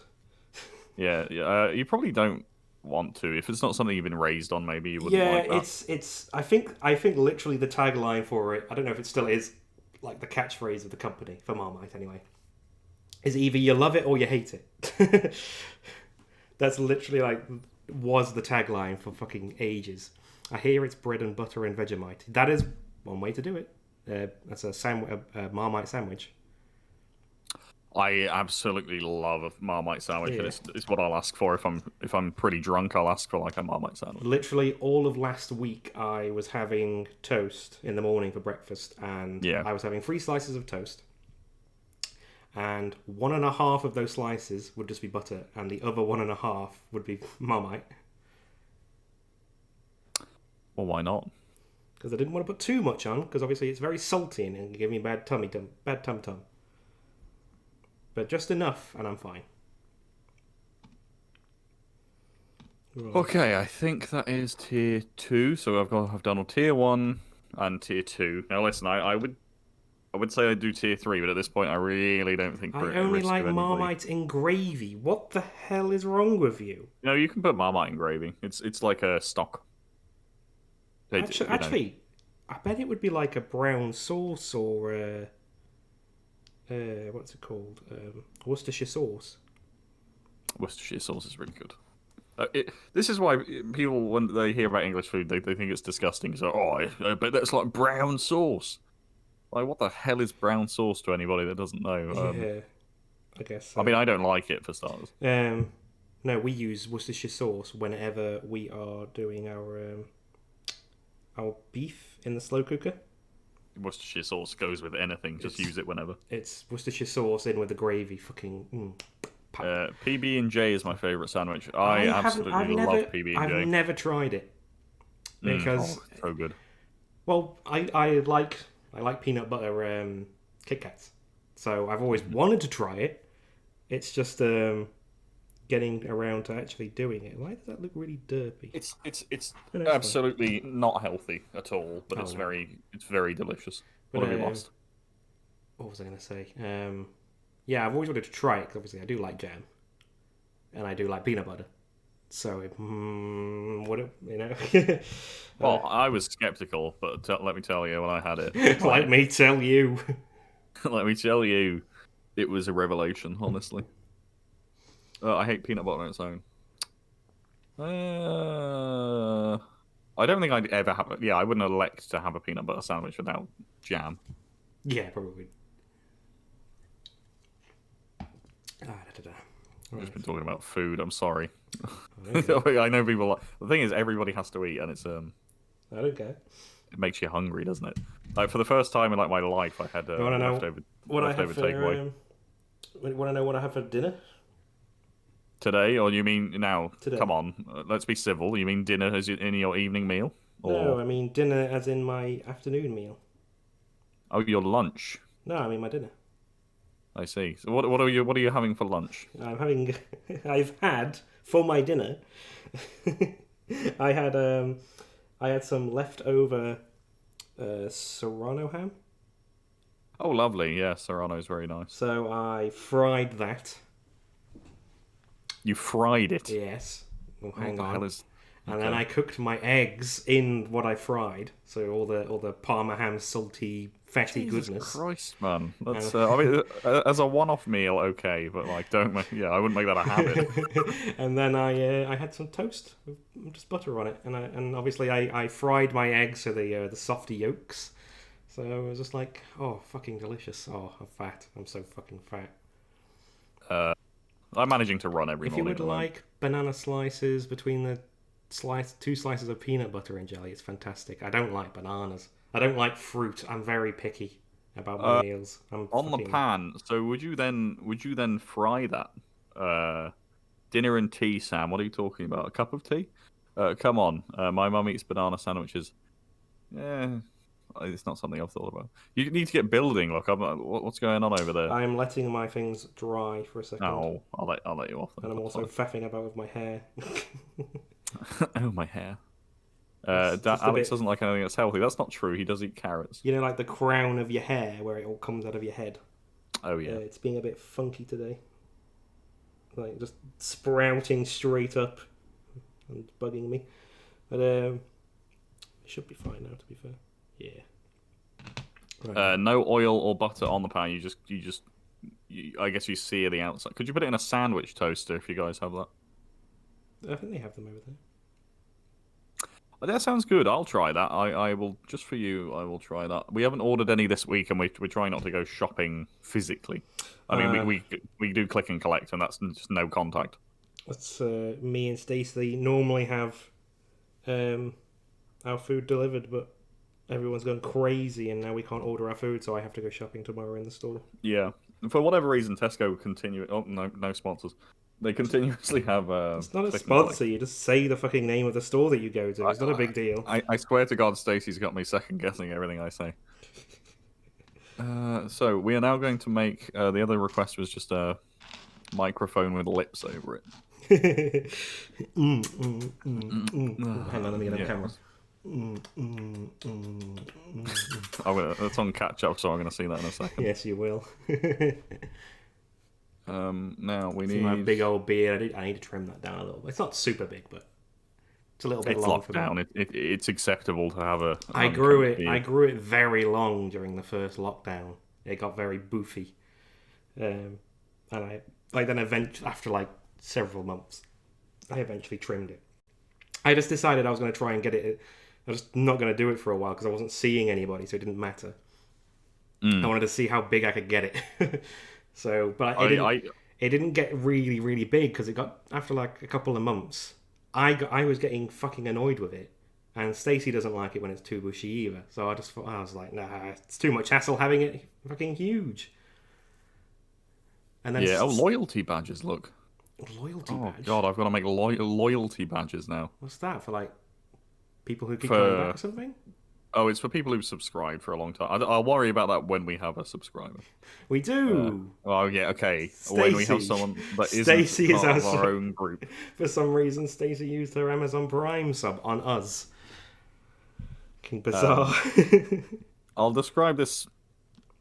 Yeah. You probably don't want to if it's not something you've been raised on. Maybe you wouldn't like that. It's. I think literally the tagline for it. I don't know if it still is like the catchphrase of the company for Marmite anyway. Is either you love it or you hate it. That's literally was the tagline for fucking ages. I hear it's bread and butter and Vegemite. That is one way to do it. That's a Marmite sandwich. I absolutely love a Marmite sandwich, and it's what I'll ask for if I'm pretty drunk. I'll ask for like a Marmite sandwich. Literally all of last week, I was having toast in the morning for breakfast, and I was having 3 slices of toast, and 1.5 of those slices would just be butter, and the other 1.5 would be Marmite. Well, why not? Because I didn't want to put too much on, because obviously it's very salty and it can give me bad tum. But just enough, and I'm fine. Right. Okay, I think that is tier 2. So I've done on tier 1 and tier 2. Now listen, I would say I do tier 3, but at this point I really don't think we're I only like Marmite in gravy. What the hell is wrong with you? No, you can put Marmite in gravy. It's like a stock. Actually, I bet it would be like a brown sauce or what's it called? Worcestershire sauce. Worcestershire sauce is really good. This is why people, when they hear about English food, they think it's disgusting. So, I bet that's like brown sauce. Like, what the hell is brown sauce to anybody that doesn't know? Yeah, I guess. I mean, I don't like it for starters. No, we use Worcestershire sauce whenever we are doing our beef in the slow cooker. Worcestershire sauce goes with anything. Just use it whenever. It's Worcestershire sauce in with the gravy. Fucking. PB&J is my favourite sandwich. I absolutely love PB&J. I've never tried it because so good. Well, I like peanut butter Kit Kats, so I've always wanted to try it. It's just getting around to actually doing it. Why does that look really derpy? It's absolutely not healthy at all, but it's very delicious. What have we lost? What was I going to say? Yeah, I've always wanted to try it because obviously I do like jam, and I do like peanut butter. So, Well, I was skeptical, but let me tell you, when I had it, let me tell you, it was a revelation. Honestly. I hate peanut butter on its own. I don't think I'd ever have it. Yeah, I wouldn't elect to have a peanut butter sandwich without jam. Yeah, probably. I've just been talking about food. I'm sorry. I know people. The thing is, everybody has to eat, and it's I don't care. It makes you hungry, doesn't it? Like for the first time in my life, I had leftover takeaway. Want to know what I have for dinner? Today, or you mean now? Today. Come on, let's be civil. You mean dinner as in your evening meal? Or... No, I mean dinner as in my afternoon meal. Oh, your lunch? No, I mean my dinner. I see. So what are you having for lunch? I've had for my dinner. I had some leftover Serrano ham. Oh, lovely. Yeah, Serrano is very nice. So I fried that. You fried it? Yes. Well, hang on. And then I cooked my eggs in what I fried, so all the Parma ham salty fatty Jesus goodness. Christ, man! That's I mean, as a one-off meal, okay, but like, don't make. Yeah, I wouldn't make that a habit. And then I had some toast with just butter on it, and obviously I fried my eggs so the softy yolks. So it was just like, oh, fucking delicious. Oh, I'm fat. I'm so fucking fat. I'm managing to run every If you morning. would like banana slices between the two slices of peanut butter and jelly, it's fantastic. I don't like bananas. I don't like fruit. I'm very picky about my meals. On the pan. So would you then fry that? Dinner and tea, Sam. What are you talking about? A cup of tea? Come on. My mum eats banana sandwiches. Yeah, it's not something I've thought about. You need to get building. Look, what's going on over there? I'm letting my things dry for a second. Oh, I'll let you off. And I'm also faffing about with my hair. Oh, my hair. Alex doesn't like anything that's healthy. That's not true. He does eat carrots. You know, like the crown of your hair where it all comes out of your head. Oh, yeah. It's being a bit funky today. Like, just sprouting straight up and bugging me. But it should be fine now, to be fair. Yeah. Right. No oil or butter on the pan. I guess you sear the outside. Could you put it in a sandwich toaster if you guys have that? I think they have them over there. That sounds good. I'll try that. I will, just for you, I will try that. We haven't ordered any this week, and we're trying not to go shopping physically. I mean, we do click and collect, and that's just no contact. That's me and Stacey normally have our food delivered, but everyone's gone crazy, and now we can't order our food, so I have to go shopping tomorrow in the store. Yeah. For whatever reason, Tesco continue. Oh, no sponsors. They continuously have. It's not a sponsor. You just say the fucking name of the store that you go to. It's not a big deal. I swear to God, Stacey's got me second guessing everything I say. So we are now going to make. The other request was just a microphone with lips over it. Hang on, let me get a camera. That's on catch up, so I'm going to see that in a second. Yes, you will. Now we need my big old beard. I need to trim that down a little bit. It's not super big, but it's a little bit long for lockdown. It's acceptable to have a. I grew it very long during the first lockdown. It got very boofy, and I then eventually, after like several months, I eventually trimmed it. I just decided I was going to try and get it. I was just not going to do it for a while because I wasn't seeing anybody, so it didn't matter. I wanted to see how big I could get it. So, but it didn't get really, really big because it got, after like a couple of months, I was getting fucking annoyed with it. And Stacey doesn't like it when it's too bushy either. So I was like, nah, it's too much hassle having it fucking huge. And then loyalty badges, look. Loyalty badge? Oh god, I've got to make loyalty badges now. What's that, for like people who keep coming back or something? Oh, it's for people who've subscribed for a long time. I'll worry about that when we have a subscriber. We do. Oh yeah, okay. Stacey. When we have someone that Stacey isn't part of our own group. For some reason, Stacey used her Amazon Prime sub on us. Fucking bizarre. I'll describe this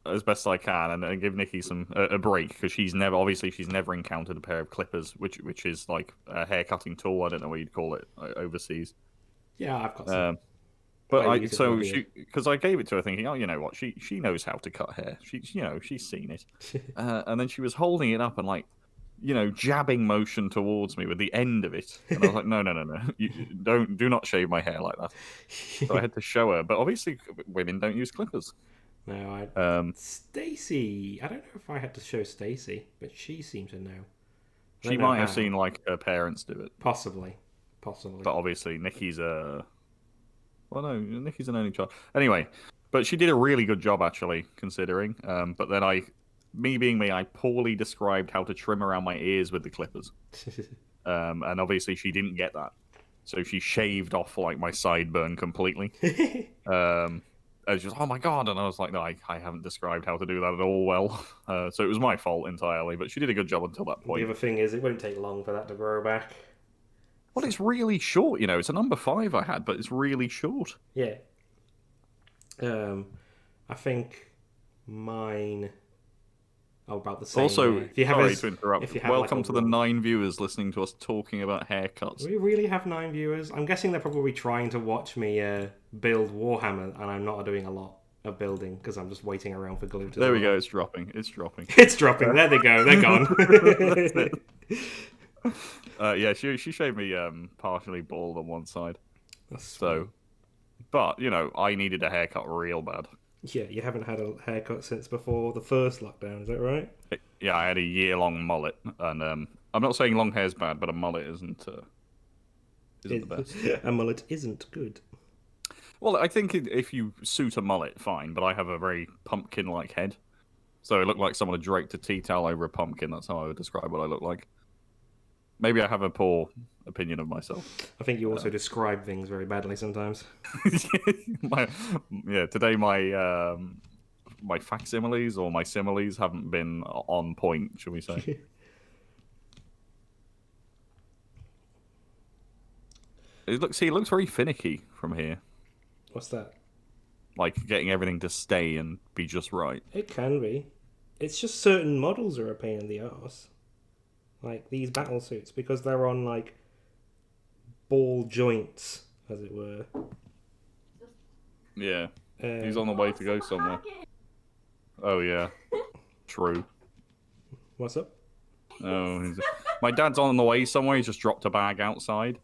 as best I can and give Nikki a break because she's never encountered a pair of clippers, which is like a hair cutting tool. I don't know what you'd call it overseas. Yeah, I've got some. But because I gave it to her thinking, oh, you know what, she knows how to cut hair. She's seen it. And then she was holding it up and like, jabbing motion towards me with the end of it. And I was like, no, you do not shave my hair like that. So I had to show her. But obviously, women don't use clippers. No, Stacey. I don't know if I had to show Stacey, but she seemed to know. She might have seen like her parents do it. Possibly. But obviously, Nikki's Well, no, Nikki's an only child. Anyway, but she did a really good job, actually, considering. But then me being me, I poorly described how to trim around my ears with the clippers. And obviously she didn't get that. So she shaved off, like, my sideburn completely. And she was, oh my god, and I was like, no, I haven't described how to do that at all well. So it was my fault entirely, but she did a good job until that point. The other thing is, it won't take long for that to grow back. Well, it's really short, it's a number 5 I had, but it's really short. Yeah. I think mine are about the same. Also, if you have sorry to interrupt. if you have Welcome like to the 9 viewers listening to us talking about haircuts. Do we really have 9 viewers? I'm guessing they're probably trying to watch me build Warhammer, and I'm not doing a lot of building because I'm just waiting around for glue to. There we go. It's dropping. It's dropping. It's dropping. There they go. They're gone. Yeah, she shaved me partially bald on one side. That's so, but you know, I needed a haircut real bad. Yeah, you haven't had a haircut since before the first lockdown, is that right? Yeah, I had a year-long mullet, and I'm not saying long hair's bad, but a mullet isn't the best. A mullet isn't good. Well, I think if you suit a mullet, fine, but I have a very pumpkin-like head, so it looked like someone had draped a tea towel over a pumpkin. That's how I would describe what I look like. Maybe I have a poor opinion of myself. I think you also describe things very badly sometimes. Today my my facsimiles or my similes haven't been on point, shall we say. It looks very finicky from here. What's that? Like getting everything to stay and be just right. It can be. It's just certain models are a pain in the arse. Like these battle suits, because they're on like ball joints, as it were. Yeah. He's on the way to go somewhere. Oh yeah. True. What's up? Oh, my dad's on the way somewhere. He's just dropped a bag outside,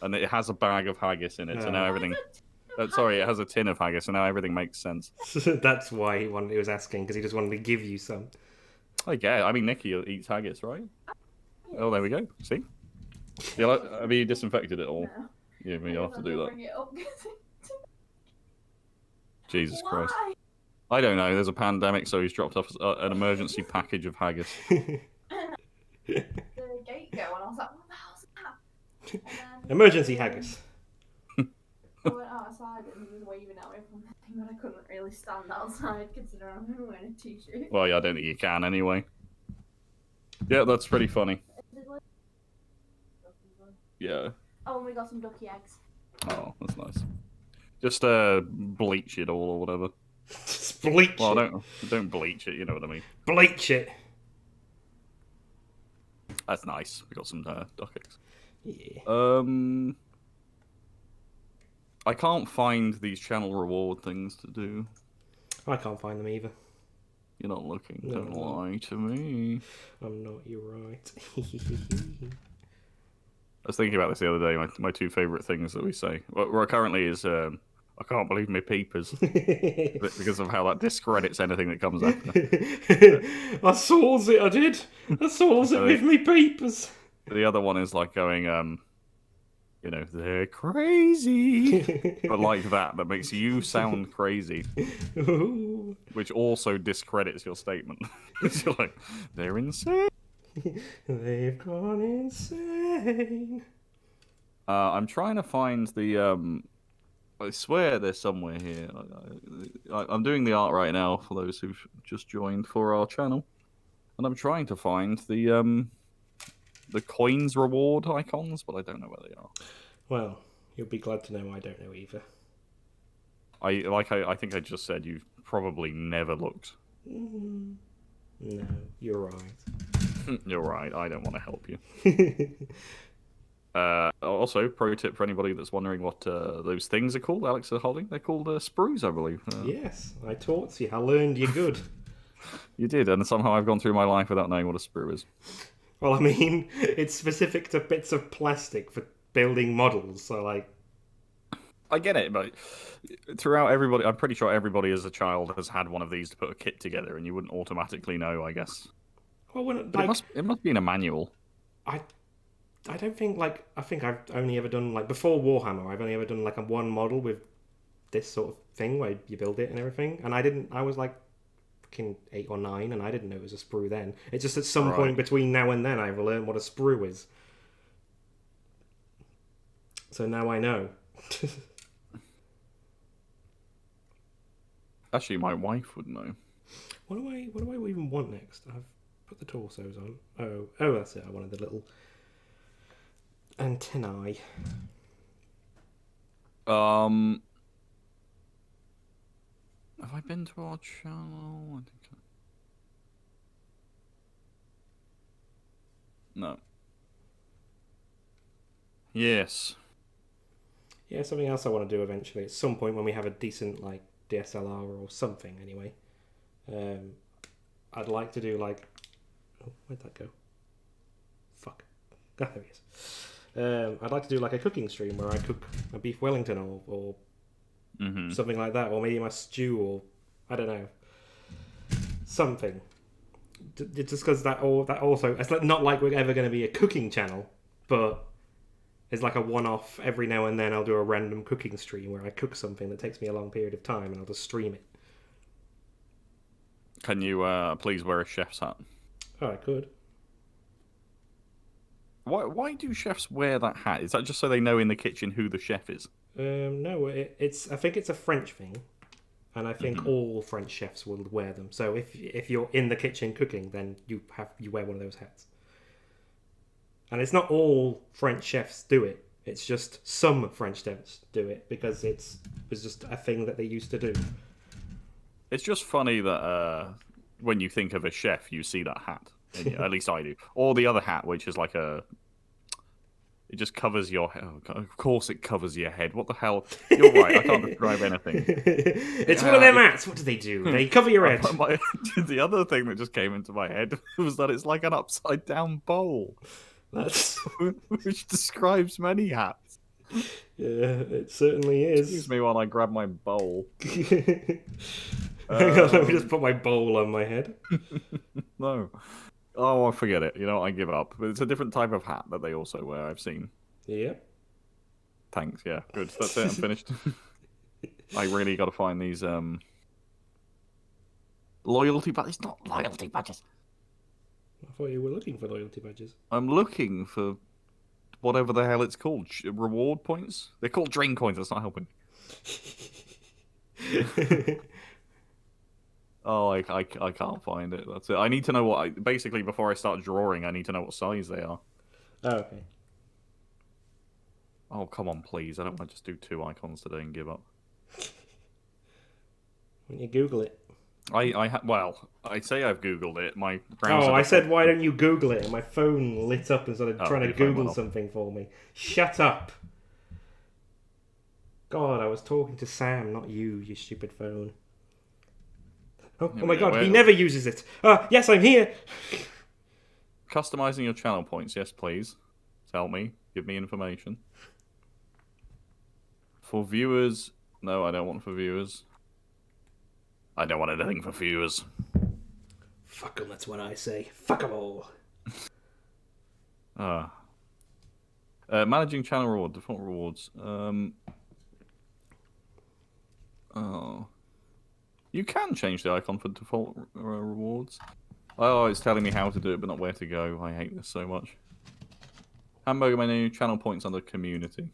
and it has a bag of haggis in it. So now everything. Sorry, it has a tin of haggis, so now everything makes sense. That's why he was asking, because he just wanted to give you some. I guess. I mean, Nikki eats haggis, right? Oh, there we go. See? Have you disinfected it all? No. Yeah, you'll have to do that. Jesus Christ. I don't know. There's a pandemic, so he's dropped off an emergency package of haggis. The gate go, and I was like, what the hell's that? Emergency haggis. I went outside and he was waving at me from the thing, but I couldn't really stand outside considering I'm wearing a t-shirt. Well, yeah, I don't think you can anyway. Yeah, that's pretty funny. Yeah. Oh, and we got some ducky eggs. Oh, that's nice. Just bleach it all or whatever. Just bleach it? Well, don't bleach it, you know what I mean. Bleach it. That's nice. We got some duck eggs. Yeah. I can't find these channel reward things to do. I can't find them either. You're not looking. No. Don't lie to me. I'm not. You're right. I was thinking about this the other day. My two favourite things that we say. Where currently is, I can't believe my peepers. Because of how that discredits anything that comes after. I saws it, I did. I saws it with me peepers. The other one is like going, you know, they're crazy. But like that makes you sound crazy. Ooh. Which also discredits your statement. You're like, they're insane. They've gone insane. I'm trying to find the. I swear they're somewhere here. I'm doing the art right now for those who've just joined for our channel, and I'm trying to find the coins reward icons, but I don't know where they are. Well, you'll be glad to know I don't know either. I think I just said you've probably never looked. No, you're right. You're right. I don't want to help you. Also, pro tip for anybody that's wondering what those things are called, Alex are holding, they're called sprues, I believe. Yes, I taught you. I learned you're good. You did, and somehow I've gone through my life without knowing what a sprue is. Well, I mean, it's specific to bits of plastic for building models, so like... I get it, but throughout everybody, I'm pretty sure everybody as a child has had one of these to put a kit together, and you wouldn't automatically know, I guess. Well, when, like, it must be in a manual. I don't think, like, I think I've only ever done, like, before Warhammer, I've only ever done, like, a one model with this sort of thing where you build it and everything, and I was, like, fucking 8 or 9, and I didn't know it was a sprue then. It's just at some point between now and then I've learned what a sprue is. So now I know. Actually, my wife would know. What do I even want next? I've put the torsos on. Oh, that's it. I wanted the little antennae. Have I been to our channel? I think No. Yes. Yeah, something else I want to do eventually. At some point when we have a decent like DSLR or something, anyway. I'd like to do like. Oh, where'd that go? Fuck. Ah, there he is. I'd like to do like a cooking stream where I cook a beef Wellington or something like that, or maybe my stew, or I don't know, something. Just because that also, it's not like we're ever going to be a cooking channel, but it's like a one-off. Every now and then I'll do a random cooking stream where I cook something that takes me a long period of time, and I'll just stream it. Can you please wear a chef's hat? Oh, I could. Why do chefs wear that hat? Is that just so they know in the kitchen who the chef is? No, it's. I think it's a French thing, and I think all French chefs will wear them. So if you're in the kitchen cooking, then you wear one of those hats. And it's not all French chefs do it. It's just some French chefs do it because it was just a thing that they used to do. It's just funny that when you think of a chef, you see that hat. At least I do. Or the other hat, which is like a... It just covers your head. Oh, of course it covers your head. What the hell? You're right, I can't describe anything. It's one of them hats. What do? They cover your head. The other thing that just came into my head was that it's like an upside-down bowl. That's... Which describes many hats. Yeah, it certainly is. Excuse me while I grab my bowl. Hang on, let me just put my bowl on my head. No. Oh, forget it. You know, I give up. But it's a different type of hat that they also wear, I've seen. Yeah. Thanks, yeah. Good. That's it, I'm finished. I really got to find these loyalty badges. It's not loyalty badges. I thought you were looking for loyalty badges. I'm looking for whatever the hell it's called. Reward points? They're called drain coins. That's not helping. Oh, I can't find it. That's it. I need to know what... Basically, before I start drawing, I need to know what size they are. Oh, okay. Oh, come on, please. I don't want to just do 2 icons today and give up. When you Google it. Well, I say I've Googled it. My browser... Oh, I said, why don't you Google it? And my phone lit up and started trying to Google something for me. Shut up! God, I was talking to Sam, not you, you stupid phone. Oh my god, he never uses it. Yes, I'm here. Customizing your channel points, yes, please. Tell me. Give me information. For viewers... No, I don't want for viewers. I don't want anything for viewers. Fuck them, that's what I say. Fuck them all. Managing channel reward, default rewards. Oh... You can change the icon for default rewards. Oh, it's telling me how to do it, but not where to go. I hate this so much. Hamburger menu, channel points under community.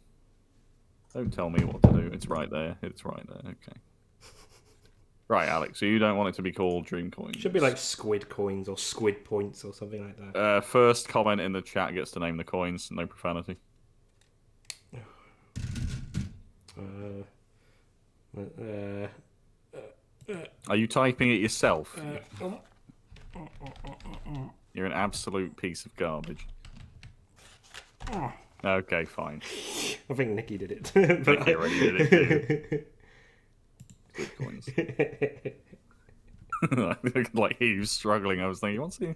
Don't tell me what to do. It's right there. It's right there. Okay. Right, Alex. So you don't want it to be called Dream Coins. Should be like Squid Coins or Squid Points or something like that. First comment in the chat gets to name the coins. No profanity. Are you typing it yourself? You're an absolute piece of garbage. Okay, fine. I think Nikki did it. But Nikki already did it too. Good coins. Like he was struggling. I was thinking, what's he?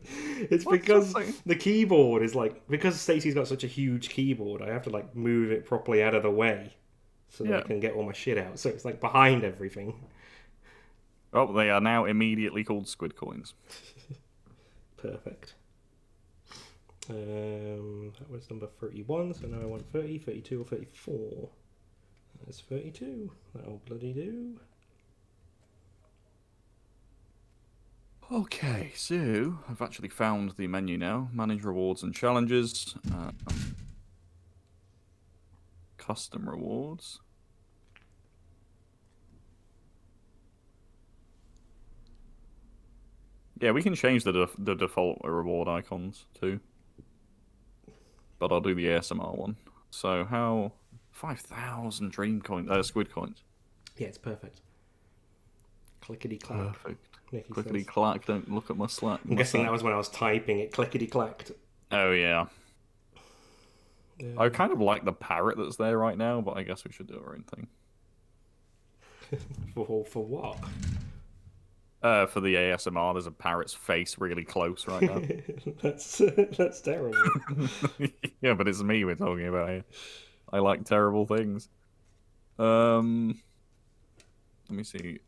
It's because the keyboard is like, because Stacey's got such a huge keyboard, I have to like move it properly out of the way so that I can get all my shit out. So it's like behind everything. Oh, they are now immediately called Squid Coins. Perfect. That was number 31, so now I want 30, 32, or 34. That's 32. That'll bloody do. Okay, so I've actually found the menu now. Manage rewards and challenges. Custom rewards. Yeah, we can change the default reward icons too. But I'll do the ASMR one. So how... 5,000 dream coins, squid coins. Yeah, it's perfect. Clickety-clack. Perfect. Clickety-clack, don't look at my Slack. I'm guessing that was when I was typing it. Clickety-clacked. Oh yeah. I kind of like the parrot that's there right now, but I guess we should do our own thing. For what? For the ASMR, there's a parrot's face really close right now. That's terrible. Yeah, but it's me we're talking about here. I like terrible things. Let me see.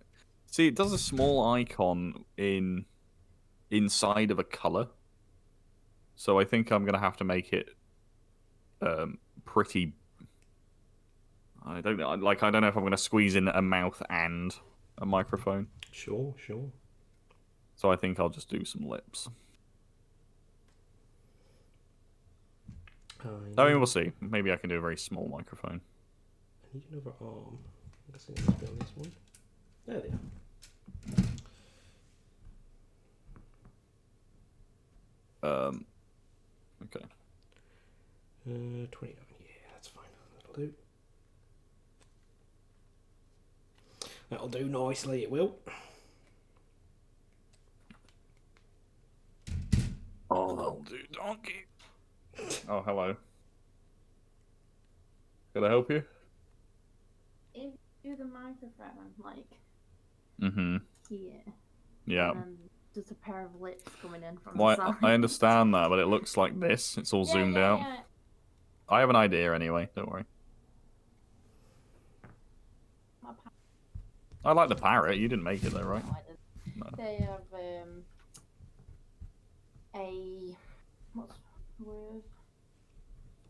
See, it does a small icon inside of a color. So I think I'm gonna have to make it pretty. I don't know. Like, I don't know if I'm gonna squeeze in a mouth and a microphone. Sure. So I think I'll just do some lips. I mean, we'll see. Maybe I can do a very small microphone. I need another arm. I guess it must be on this one. There they are. Okay. 29. Yeah, that's fine. That'll do. That'll do nicely. It will. Oh, that'll do, donkey. Oh, hello. Can I help you? If you do the microphone, like here, Yeah. and then there's a pair of lips coming in from Well, the side. I understand that, but it looks like this. It's all zoomed out. Yeah. I have an idea anyway. Don't worry. I like the parrot. You didn't make it though, right? No, I didn't. No. They have what's the word?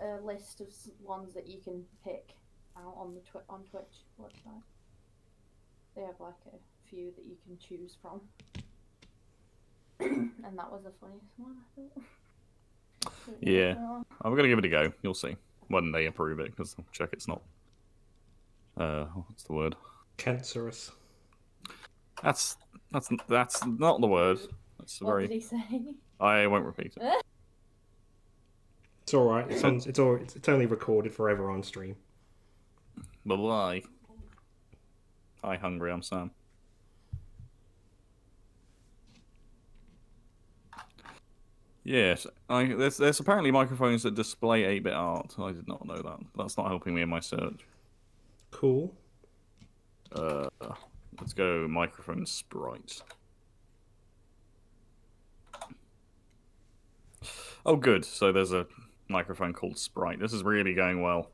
A list of ones that you can pick out on the on Twitch website. They have like a few that you can choose from, and that was the funniest one I thought. Yeah, I'm gonna give it a go. You'll see when they approve it, because I'll check it's not. What's the word? Cancerous. That's not the word. That's What very. did he say? I won't repeat it. It's all right. It's only recorded forever on stream. Bye. Hi, hungry. I'm Sam. Yes, there's apparently microphones that display 8-bit art. I did not know that. That's not helping me in my search. Cool. Let's go microphone sprite. Oh, good. So there's a microphone called Sprite. This is really going well.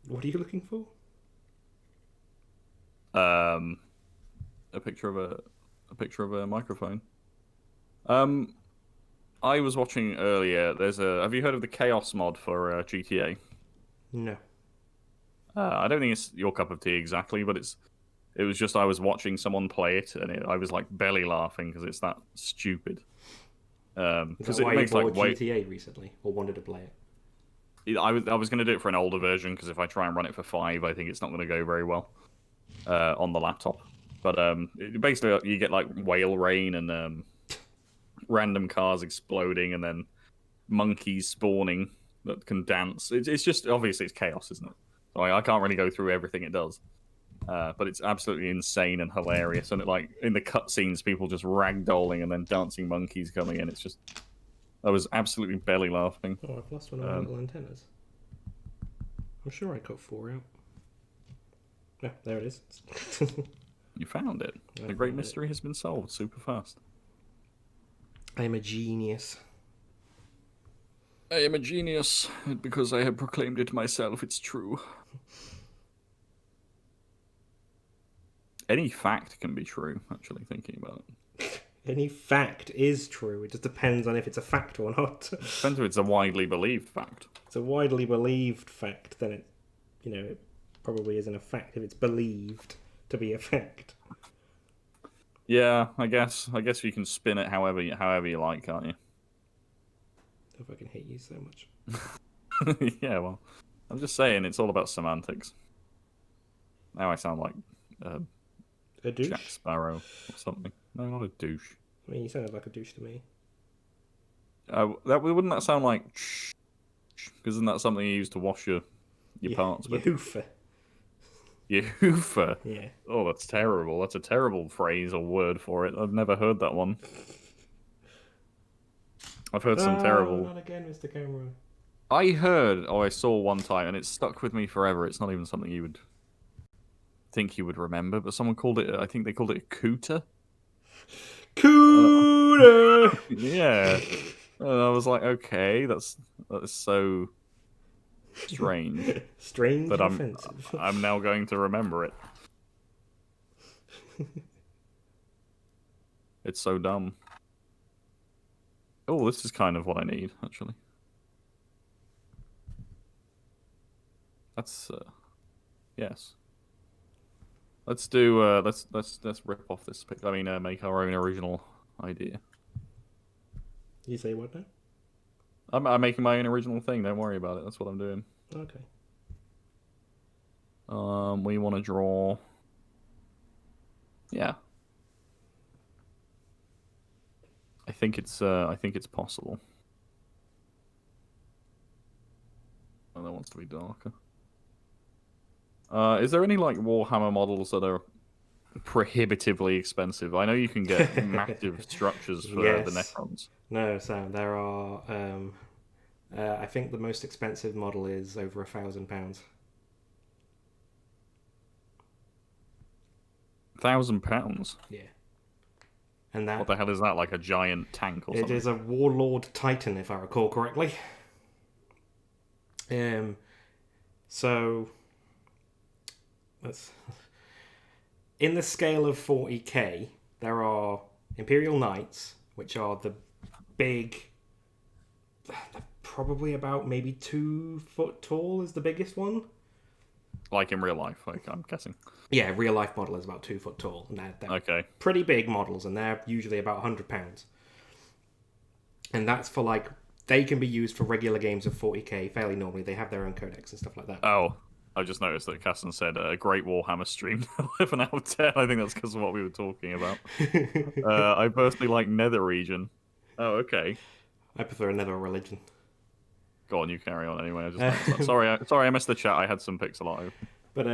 What are you looking for? A picture of a microphone. I was watching earlier. Have you heard of the Chaos mod for GTA? No. I don't think it's your cup of tea exactly, but it was just I was watching someone play it, and I was like belly laughing because it's that stupid. Because it makes like GTA recently, or wanted to play it. I was going to do it for an older version because if I try and run it for 5, I think it's not going to go very well on the laptop. But basically, you get like whale rain and random cars exploding, and then monkeys spawning that can dance. It's just obviously it's chaos, isn't it? So I can't really go through everything it does. But it's absolutely insane and hilarious. And like in the cutscenes, people just ragdolling and then dancing monkeys coming in. It's just, I was absolutely belly laughing. Oh, I've lost one of my little antennas. I'm sure I cut 4 out. Yeah, there it is. You found it. The great mystery has been solved super fast. I am a genius. I am a genius because I have proclaimed it myself. It's true. Any fact can be true, actually, thinking about it. Any fact is true. It just depends on if it's a fact or not. Depends if it's a widely believed fact. If it's a widely believed fact, then it, it probably isn't a fact if it's believed to be a fact. Yeah, I guess you can spin it however you like, can't you? I fucking hate you so much. Yeah, well, I'm just saying it's all about semantics. Now I sound like a douche? Jack Sparrow or something. No, not a douche. I mean, you sounded like a douche to me. Wouldn't that sound like? Because isn't that something you use to wash your parts with? Hoofer. Hoofer. Yeah. Oh, that's terrible. That's a terrible phrase or word for it. I've never heard that one. I've heard some Oh, terrible. not again, Mr. Camera. I saw one time, and it stuck with me forever. It's not even something you would think you would remember, but someone called it. I think they called it a cooter. Cooter. Yeah, and I was like, okay, that is so strange. Strange But and offensive. I'm now going to remember it. It's so dumb. Oh, this is kind of what I need, actually. That's yes. Let's do let's rip off this pic. I mean, make our own original idea. You say what now? I'm making my own original thing. Don't worry about it. That's what I'm doing. Okay. We want to draw. Yeah. I think it's possible. Oh, that wants to be darker. Is there any like Warhammer models that are prohibitively expensive? I know you can get massive structures for the Necrons. No, Sam. There are. I think the most expensive model is over £1,000. £1,000. Yeah. And that. What the hell is that? Like a giant tank or something? It is a Warlord Titan, if I recall correctly. So. In the scale of 40k, there are Imperial Knights, which are the big, probably about maybe 2 foot tall is the biggest one. Like in real life, like I'm guessing. Yeah, real life model is about 2 foot tall. And they're okay. Pretty big models, and they're usually about £100. And that's for like, they can be used for regular games of 40k fairly normally. They have their own codex and stuff like that. Oh, I just noticed that Casson said a great Warhammer stream, 11 out of 10. I think that's because of what we were talking about. I personally like Nether Region. Oh, okay. I prefer another religion. Go on, you carry on anyway. I just noticed that. Sorry, I missed the chat. I had some pixel art open. But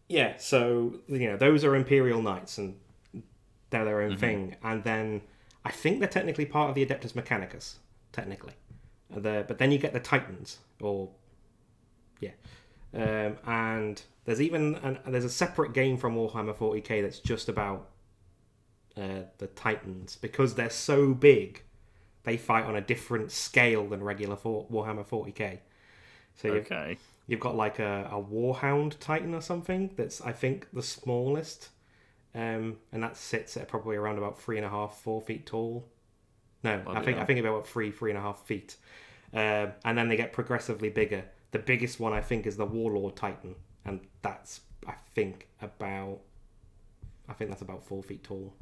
yeah. So those are Imperial Knights, and they're their own thing. And then I think they're technically part of the Adeptus Mechanicus, technically. But then you get the Titans, and there's there's a separate game from Warhammer 40k that's just about the Titans, because they're so big. They fight on a different scale than regular Warhammer 40k. So you've got like a Warhound Titan or something that's, I think, the smallest, and that sits at probably around about 3.5, 4 feet tall. No, I think about 3.5 feet, and then they get progressively bigger. The biggest one, I think, is the Warlord Titan, and that's I think that's about 4 feet tall.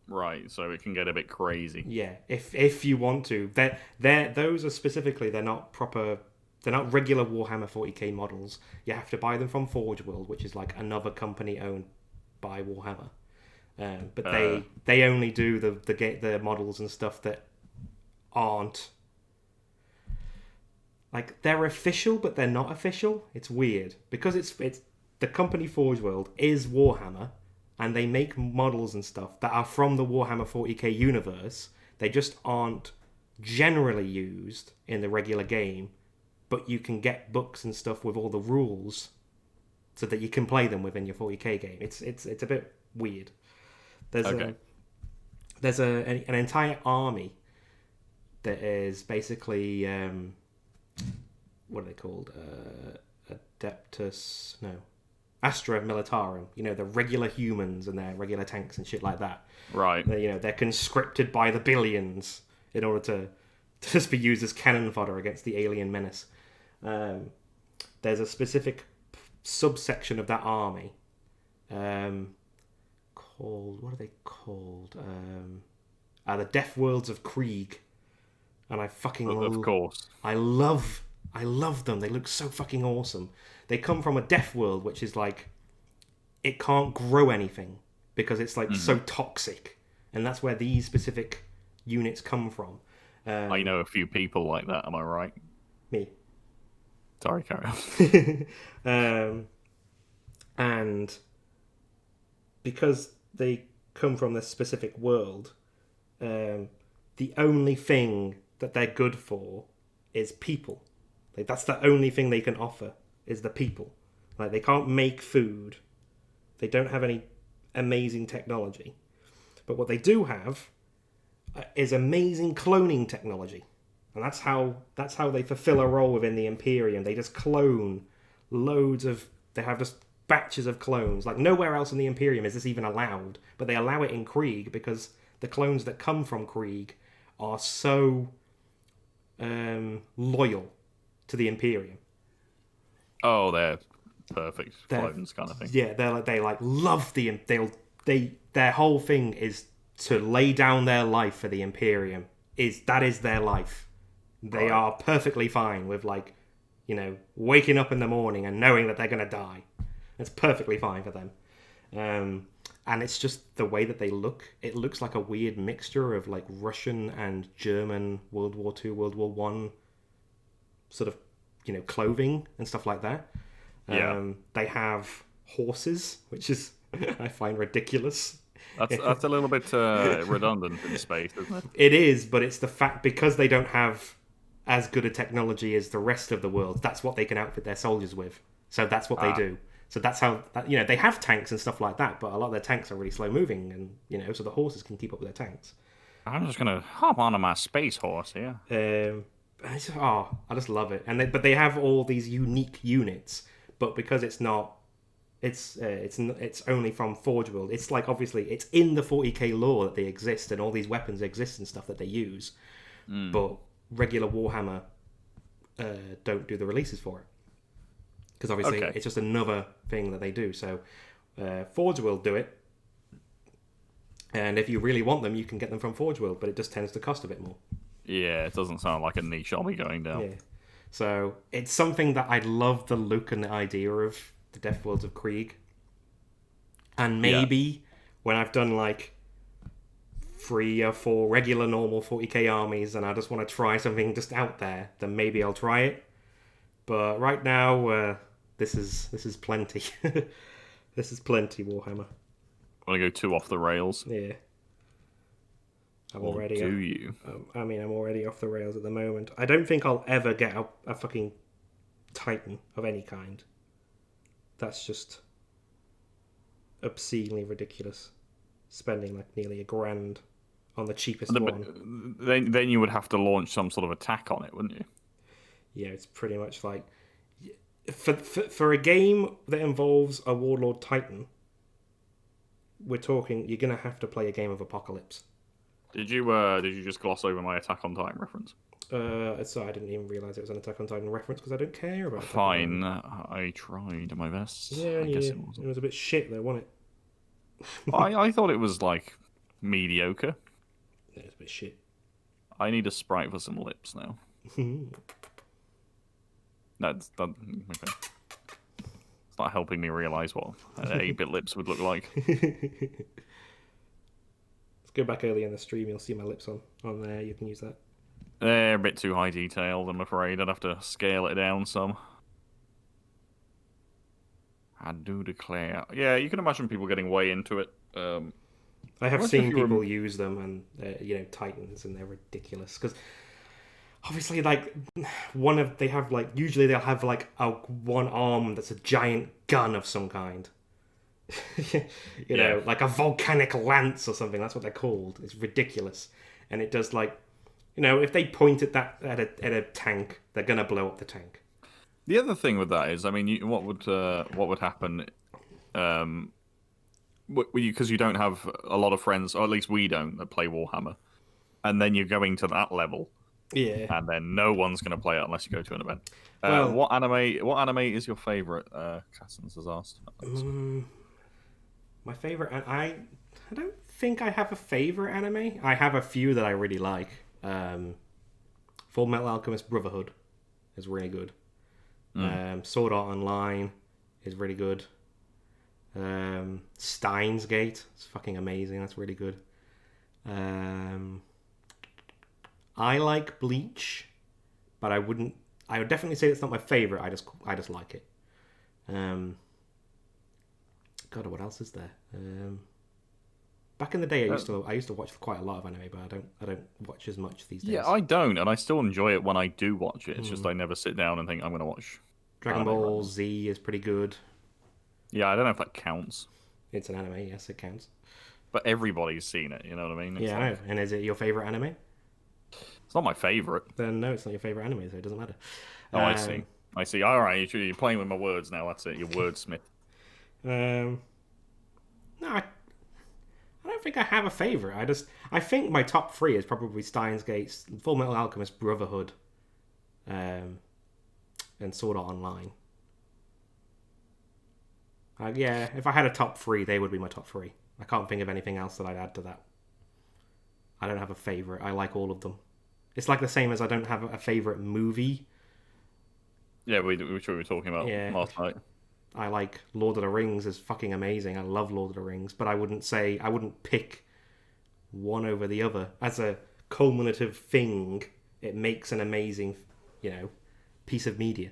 Right, so it can get a bit crazy. Yeah, if you want to. Those are specifically, they're not regular Warhammer 40k models. You have to buy them from Forge World, which is like another company owned by Warhammer. But they only do the models and stuff that aren't like, they're official, but they're not official. It's weird because it's the company Forge World is Warhammer, and they make models and stuff that are from the Warhammer 40k universe. They just aren't generally used in the regular game, but you can get books and stuff with all the rules so that you can play them within your 40k game. It's a bit weird. There's an entire army that is basically what are they called? Astra Militarum. The regular humans and their regular tanks and shit like that. Right. They're conscripted by the billions in order to just be used as cannon fodder against the alien menace. There's a specific subsection of that army called, what are they called? The Death Worlds of Krieg, and I fucking of course. I love them. They look so fucking awesome. They come from a death world, which is like, it can't grow anything because it's like so toxic, and that's where these specific units come from. I know a few people like that. Am I right? Me. Sorry, carry on. And because they come from this specific world, the only thing that they're good for is people. Like, that's the only thing they can offer is the people. Like, they can't make food. They don't have any amazing technology. But what they do have is amazing cloning technology. And that's how they fulfill a role within the Imperium. They just clone they have just batches of clones. Like, nowhere else in the Imperium is this even allowed, but they allow it in Krieg because the clones that come from Krieg are so loyal to the Imperium. Oh, they're perfect clones kind of thing. Yeah, they love their whole thing is to lay down their life for the Imperium. That is their life. They are perfectly fine with, like, you know, waking up in the morning and knowing that they're going to die. It's perfectly fine for them. And it's just the way that they look. It looks like a weird mixture of, like, Russian and German World War II, World War One sort of, you know, clothing and stuff like that. They have horses, which is I find ridiculous. That's a little bit redundant in space, isn't it? It is, but it's the fact because they don't have as good a technology as the rest of the world. That's what they can outfit their soldiers with. So that's what they do. So that's how you know, they have tanks and stuff like that, but a lot of their tanks are really slow moving, and you know, so the horses can keep up with their tanks. I'm just gonna hop onto my space horse here. I just love it. But they have all these unique units, but because it's only from Forge World. It's like, obviously it's in the 40k lore that they exist and all these weapons exist and stuff that they use, but regular Warhammer don't do the releases for it because obviously it's just another thing that they do. So Forge World do it, and if you really want them, you can get them from Forge World, but it just tends to cost a bit more. Yeah, it doesn't sound like a niche I'll be going down. Yeah, so it's something that I love the look and the idea of the Death Worlds of Krieg. And maybe when I've done like 3 or 4 regular normal 40k armies and I just want to try something just out there, then maybe I'll try it. But right now, this is plenty. This is plenty Warhammer. Want to go too off the rails? Yeah. I'm Or already. do you? I'm already off the rails at the moment. I don't think I'll ever get a fucking Titan of any kind. That's just obscenely ridiculous. Spending like nearly $1,000 on the cheapest one. Then you would have to launch some sort of attack on it, wouldn't you? Yeah, it's pretty much like for a game that involves a Warlord Titan, we're talking you're gonna have to play a game of Apocalypse. Did you just gloss over my Attack on Titan reference? So I didn't even realise it was an Attack on Titan reference because I don't care about. Fine, I tried my best. Yeah, I guess it wasn't. It was a bit shit though, wasn't it? I thought it was like mediocre. Yeah, it's a bit shit. I need a sprite for some lips now. That's that. Okay. It's not helping me realise what 8-bit lips would look like. Let's go back early in the stream. You'll see my lips on there. You can use that. They're a bit too high detailed, I'm afraid. I'd have to scale it down some. I do declare. Yeah, you can imagine people getting way into it. I have seen people use them and Titans, and they're ridiculous because obviously, like, usually they'll have like one arm that's a giant gun of some kind. you know, like a volcanic lance or something. That's what they're called. It's ridiculous, and it does like, you know, if they point at a tank, they're gonna blow up the tank. The other thing with that is, I mean, what would happen? Because you don't have a lot of friends, or at least we don't, that play Warhammer, and then you're going to that level. Yeah. And then no one's going to play it unless you go to an event. Well, what anime is your favourite? Cassins has asked. My favourite, I don't think I have a favourite anime. I have a few that I really like. Full Metal Alchemist Brotherhood is really good. Sword Art Online is really good. Steins Gate is fucking amazing. That's really good. I like Bleach, but I would definitely say it's not my favorite. I just like it. God, what else is there? Back in the day, I used to watch quite a lot of anime, but I don't watch as much these days. Yeah, I don't, and I still enjoy it when I do watch it. It's just I never sit down and think I'm going to watch Dragon anime Ball right now. Z is pretty good. Yeah, I don't know if that counts, It's an anime, yes, it counts. but everybody's seen it. You know what I mean? It's Yeah, I know. And is it your favorite anime? It's not my favorite. Then no, it's not your favorite anime, so it doesn't matter. Oh, I see. I see. All right, you're playing with my words now. That's it. You're wordsmith. No, I don't think I have a favorite. I think my top three is probably Steins Gate's Full Metal Alchemist Brotherhood, and Sword Art Online. Yeah, if I had a top three, they would be my top three. I can't think of anything else that I'd add to that. I don't have a favorite. I like all of them. It's like the same as I don't have a favorite movie. Yeah, which we were talking about last night. I like Lord of the Rings is fucking amazing. I love Lord of the Rings, but I wouldn't pick one over the other. As a culminative thing, it makes an amazing, piece of media.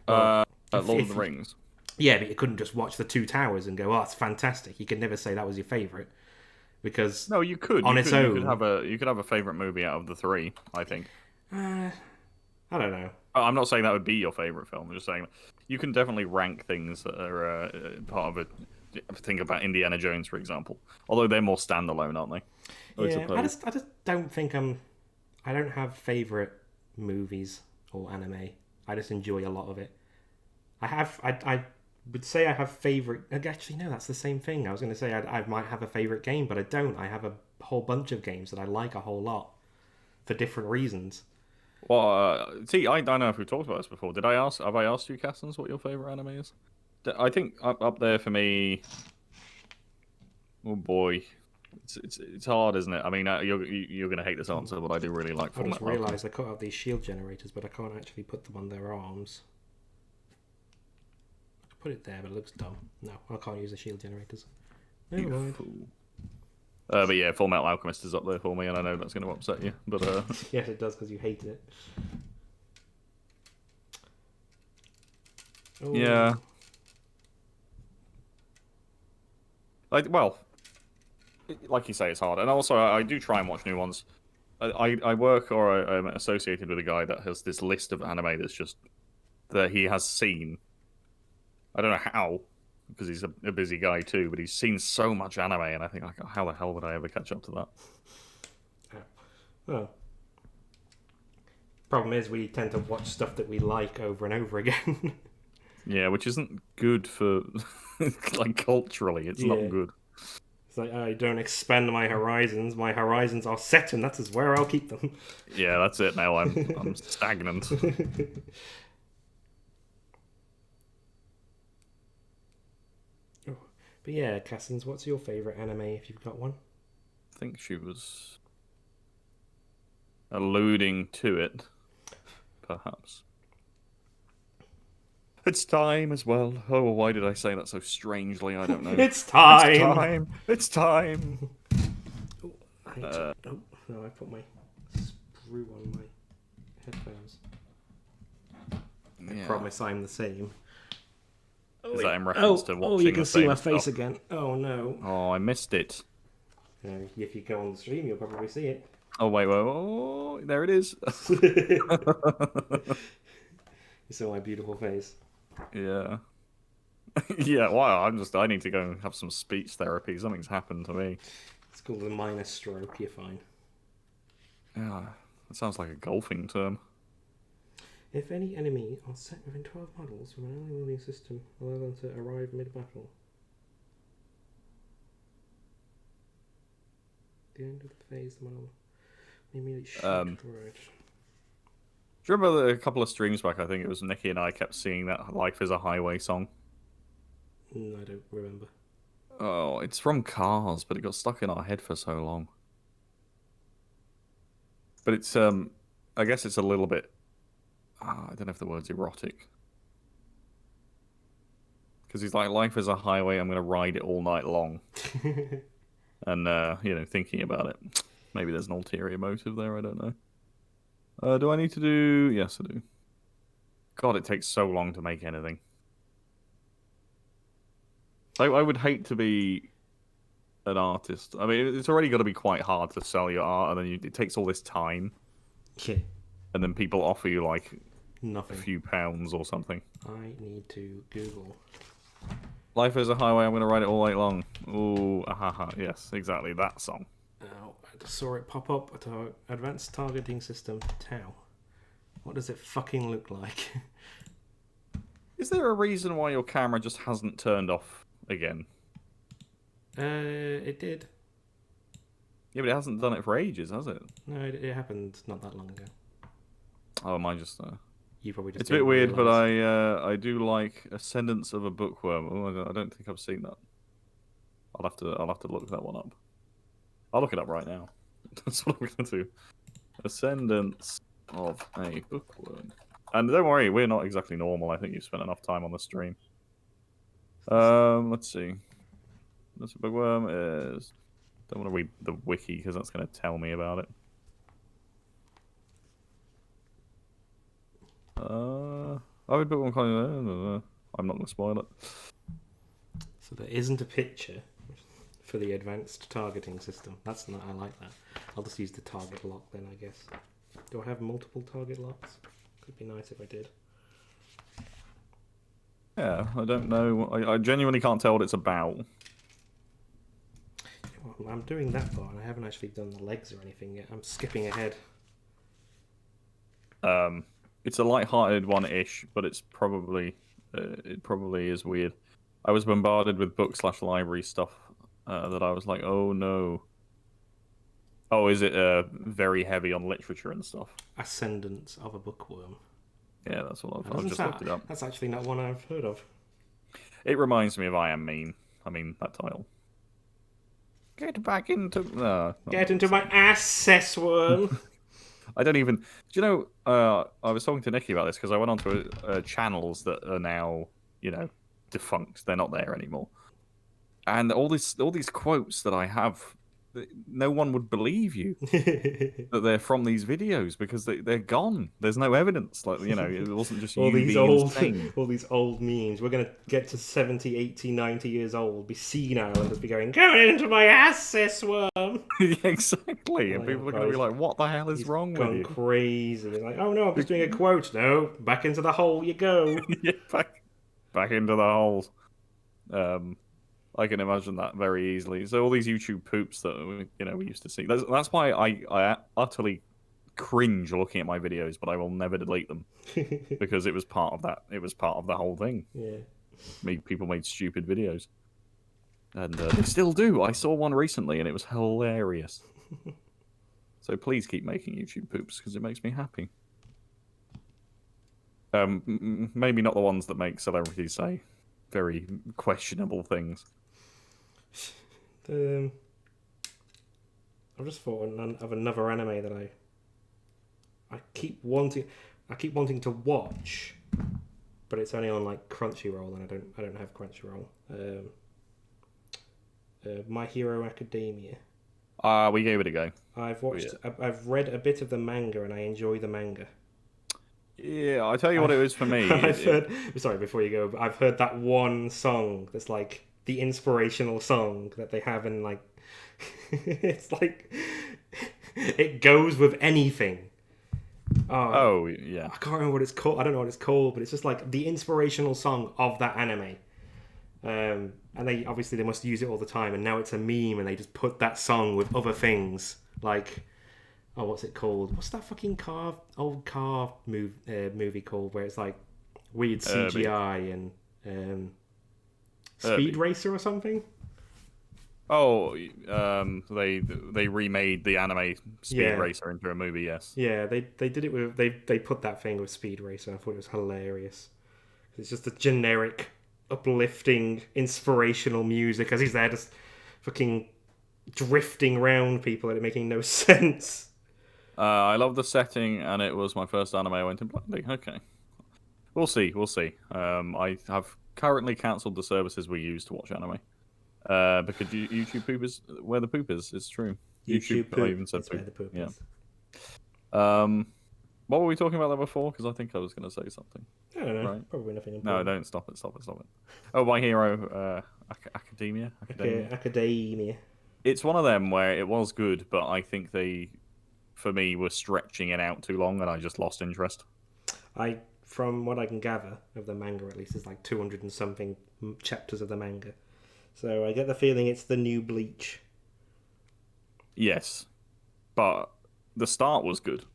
Lord of the Rings. Yeah, but you couldn't just watch The Two Towers and go, "Oh, it's fantastic." You could never say that was your favorite because no, you could on its own. You could have a favorite movie out of the three. I think. I don't know. I'm not saying that would be your favorite film. I'm just saying you can definitely rank things that are part of it. Think about Indiana Jones, for example. Although they're more standalone, aren't they? Yeah, I just don't think I don't have favorite movies or anime. I just enjoy a lot of it. I would say I have favorite. Actually, no, that's the same thing. I was going to say I might have a favorite game, but I don't. I have a whole bunch of games that I like a whole lot for different reasons. Well, see, I don't know if we've talked about this before. Have I asked you, Cassins, what your favorite anime is? I think up there for me. Oh boy, it's hard, isn't it? I mean, you're gonna hate this answer, but I do really like. I just realised I cut out these shield generators, but I can't actually put them on their arms. I could put it there, but it looks dumb. No, I can't use the shield generators. Never mind. But yeah, Full Metal Alchemist is up there for me, and I know that's going to upset you. But yes, it does because you hated it. Oh. Yeah. Like you say, it's hard, and also I do try and watch new ones. I work or I'm associated with a guy that has this list of anime that's just that he has seen. I don't know how. Because he's a busy guy too, but he's seen so much anime, and I think, like, how the hell would I ever catch up to that? Well, problem is we tend to watch stuff that we like over and over again. Yeah, which isn't good for, like, culturally. It's not good. It's like, I don't expand my horizons. My horizons are set, and that is where I'll keep them. Yeah, that's it now. I'm stagnant. But yeah, Cassins, what's your favourite anime if you've got one? I think she was alluding to it, perhaps. It's time as well. Oh, why did I say that so strangely? I don't know. It's time! It's time! It's time! No, I put my screw on my headphones. Yeah. I promise I'm the same. Is that in reference to watching you can the see same my face stuff? again. Oh no. Oh, I missed it. If you go on the stream, you'll probably see it. Oh, wait. Oh, there it is. You saw my beautiful face. Yeah. Yeah, wow. I need to go and have some speech therapy. Something's happened to me. It's called a minor stroke. You're fine. Yeah, that sounds like a golfing term. If any enemy are set within 12 models from an early warning system, allow them to arrive mid-battle. The end of the phase, the model may immediately shoot forward. Do you remember a couple of streams back, I think it was Nikki and I kept seeing that Life is a Highway song? I don't remember. Oh, it's from Cars, but it got stuck in our head for so long. But it's, I guess it's a little bit, I don't know if the word's erotic. Because he's like, life is a highway, I'm going to ride it all night long. And, thinking about it. Maybe there's an ulterior motive there, I don't know. Do I need to do... Yes, I do. God, it takes so long to make anything. I would hate to be an artist. I mean, it's already got to be quite hard to sell your art, and then it takes all this time. Yeah. And then people offer you like Nothing. a few pounds or something. I need to Google. Life is a highway. I'm going to ride it all night long. Ooh, ahaha. Yes, exactly that song. Oh, I just saw it pop up. Advanced targeting system. Tau. What does it fucking look like? Is there a reason why your camera just hasn't turned off again? It did. Yeah, but it hasn't done it for ages, has it? No, it happened not that long ago. Oh, mine just. You probably just. It's a bit weird, but I do like Ascendance of a Bookworm. Oh, I don't think I've seen that. I'll have to look that one up. I'll look it up right now. That's what I'm gonna do. Ascendance of a Bookworm. And don't worry, we're not exactly normal. I think you've spent enough time on the stream. Let's see. This bookworm is. Don't want to read the wiki because that's going to tell me about it. I would bookworm. I'm not going to spoil it. So there isn't a picture for the advanced targeting system. That's not. I like that. I'll just use the target lock then, I guess. Do I have multiple target locks? Could be nice if I did. Yeah, I don't know. I genuinely can't tell what it's about. Well, I'm doing that part, and I haven't actually done the legs or anything yet. I'm skipping ahead. It's a light-hearted one-ish, but it's probably it probably is weird. I was bombarded with book/library stuff that I was like, oh no. Oh, is it very heavy on literature and stuff? Ascendance of a Bookworm. Yeah, that's what I've just looked it up. That's actually not one I've heard of. It reminds me of I Am Mean. I mean, that title. Get back into... Get into my ass, worm. I don't even... Do you know, I was talking to Nikki about this because I went onto channels that are now, you know, defunct. They're not there anymore. And all these quotes that I have, no one would believe you that they're from these videos because they're gone. There's no evidence. Like, you know, it wasn't just all you these being old insane. All these old memes. We're going to get to 70, 80, 90 years old, be senile, and just be going into my ass, worm. Exactly. And people are going to be like, what the hell is wrong with you? Crazy. It's like, oh no, I'm just doing a quote. No, back into the hole you go. Yeah, back into the holes. I can imagine that very easily. So all these YouTube poops that we used to see. That's why I utterly cringe looking at my videos, but I will never delete them because it was part of that. It was part of the whole thing. Yeah. People made stupid videos, and they still do. I saw one recently, and it was hilarious. So please keep making YouTube poops because it makes me happy. Maybe not the ones that make celebrities say very questionable things. I've just thought of another anime that I keep wanting to watch, but it's only on like Crunchyroll, and I don't have Crunchyroll. My Hero Academia. We gave it a go. I've watched. I've read a bit of the manga, and I enjoy the manga. Yeah, I'll tell you what it is for me. Sorry, before you go, I've heard that one song that's like the inspirational song that they have in like it's like it goes with anything. Oh yeah, I can't remember what it's called. I don't know what it's called, but it's just like the inspirational song of that anime. And they must use it all the time, and now it's a meme, and they just put that song with other things like, oh, what's it called? What's that fucking old car movie called where it's like weird CGI and Speed Racer or something? Oh, they remade the anime Speed Racer into a movie. Yes. Yeah, they did it with they put that thing with Speed Racer. I thought it was hilarious. It's just a generic, uplifting, inspirational music as he's there just fucking drifting around people and it making no sense. I love the setting, and it was my first anime I went in blindly. Okay, we'll see. I have currently cancelled the services we use to watch anime because YouTube poop is where the poop is. It's true. YouTube poop. I even said poop. Where the poop is. What were we talking about there before? Because I think I was going to say something. I don't know. Right? Probably nothing important. No, don't stop it. Oh, My Hero Academia. Academia. It's one of them where it was good, but I think they, for me, were stretching it out too long, and I just lost interest. From what I can gather of the manga, at least, there's like 200 and something chapters of the manga. So I get the feeling it's the new Bleach. Yes, but the start was good,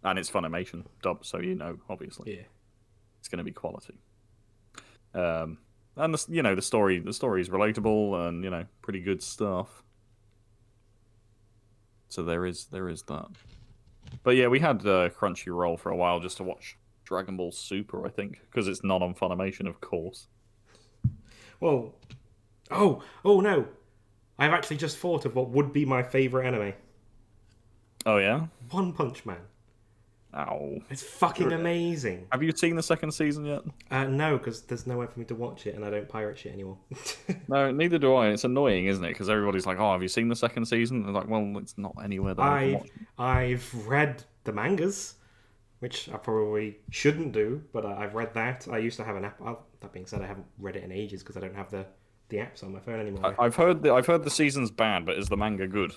and it's Funimation dub, so obviously, it's going to be quality. And the story is relatable and pretty good stuff. So there is that. But yeah, we had Crunchyroll for a while just to watch Dragon Ball Super, I think, because it's not on Funimation, of course. Well, oh no, I've actually just thought of what would be my favourite anime. Oh yeah, One Punch Man. Ow! It's fucking amazing. Have you seen the second season yet? No, because there's nowhere for me to watch it, and I don't pirate shit anymore. No, neither do I. It's annoying, isn't it? Because everybody's like, "Oh, have you seen the second season?" And they're like, "Well, it's not anywhere that I can watch it." I've read the mangas, which I probably shouldn't do, but I've read that. I used to have an app. That being said, I haven't read it in ages because I don't have the apps on my phone anymore. I've heard the season's bad, but is the manga good?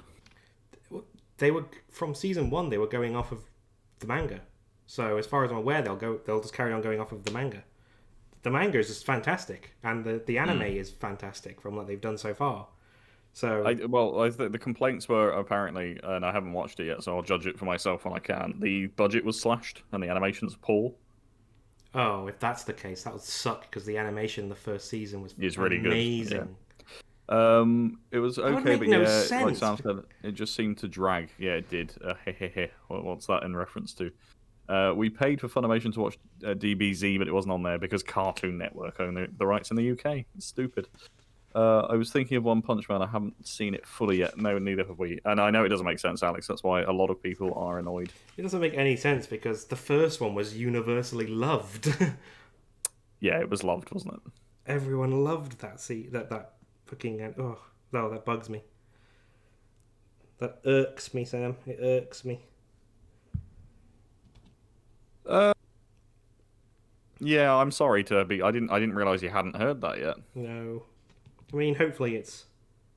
They were from season 1. They were going off of the manga, so as far as I'm aware, they'll just carry on going off of the manga. The manga is just fantastic, and the anime is fantastic from what they've done so far. So the complaints were apparently, and I haven't watched it yet, so I'll judge it for myself when I can. The budget was slashed, and the animation's poor. Oh, if that's the case, that would suck because the animation in the first season was really amazing. Good. Yeah. It was okay, but no like sense. Sam said, it just seemed to drag. Yeah, it did. What's that in reference to? We paid for Funimation to watch DBZ, but it wasn't on there because Cartoon Network own the rights in the UK. It's stupid. I was thinking of One Punch Man. I haven't seen it fully yet. No, neither have we. And I know it doesn't make sense, Alex. That's why a lot of people are annoyed. It doesn't make any sense because the first one was universally loved. Yeah, it was loved, wasn't it? Everyone loved that that fucking... Oh, no, that bugs me. That irks me, Sam. It irks me. Yeah, I'm sorry to be. I didn't realize you hadn't heard that yet. No. I mean, hopefully it's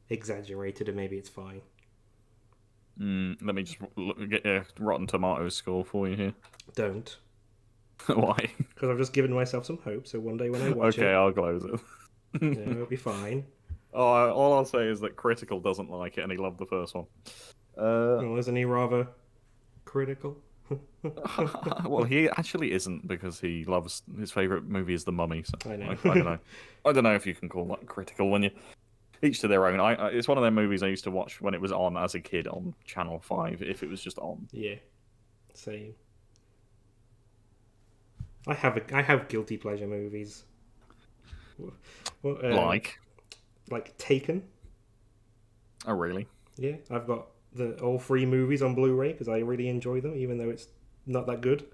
exaggerated and maybe it's fine. Let me just get a Rotten Tomatoes score for you here. Don't. Why? Because I've just given myself some hope, so one day when I watch it... Okay, I'll close it. It'll be fine. All I'll say is that Critical doesn't like it and he loved the first one. Well, isn't he rather critical? Well, he actually isn't because he loves his favorite movie is The Mummy. So I know. I don't know. I don't know if you can call that critical when you each to their own. It's one of them movies I used to watch when it was on as a kid on Channel 5 if it was just on. Yeah, same. I have guilty pleasure movies. Like Taken. Oh really? Yeah, I've got all 3 movies on Blu-ray because I really enjoy them, even though it's not that good.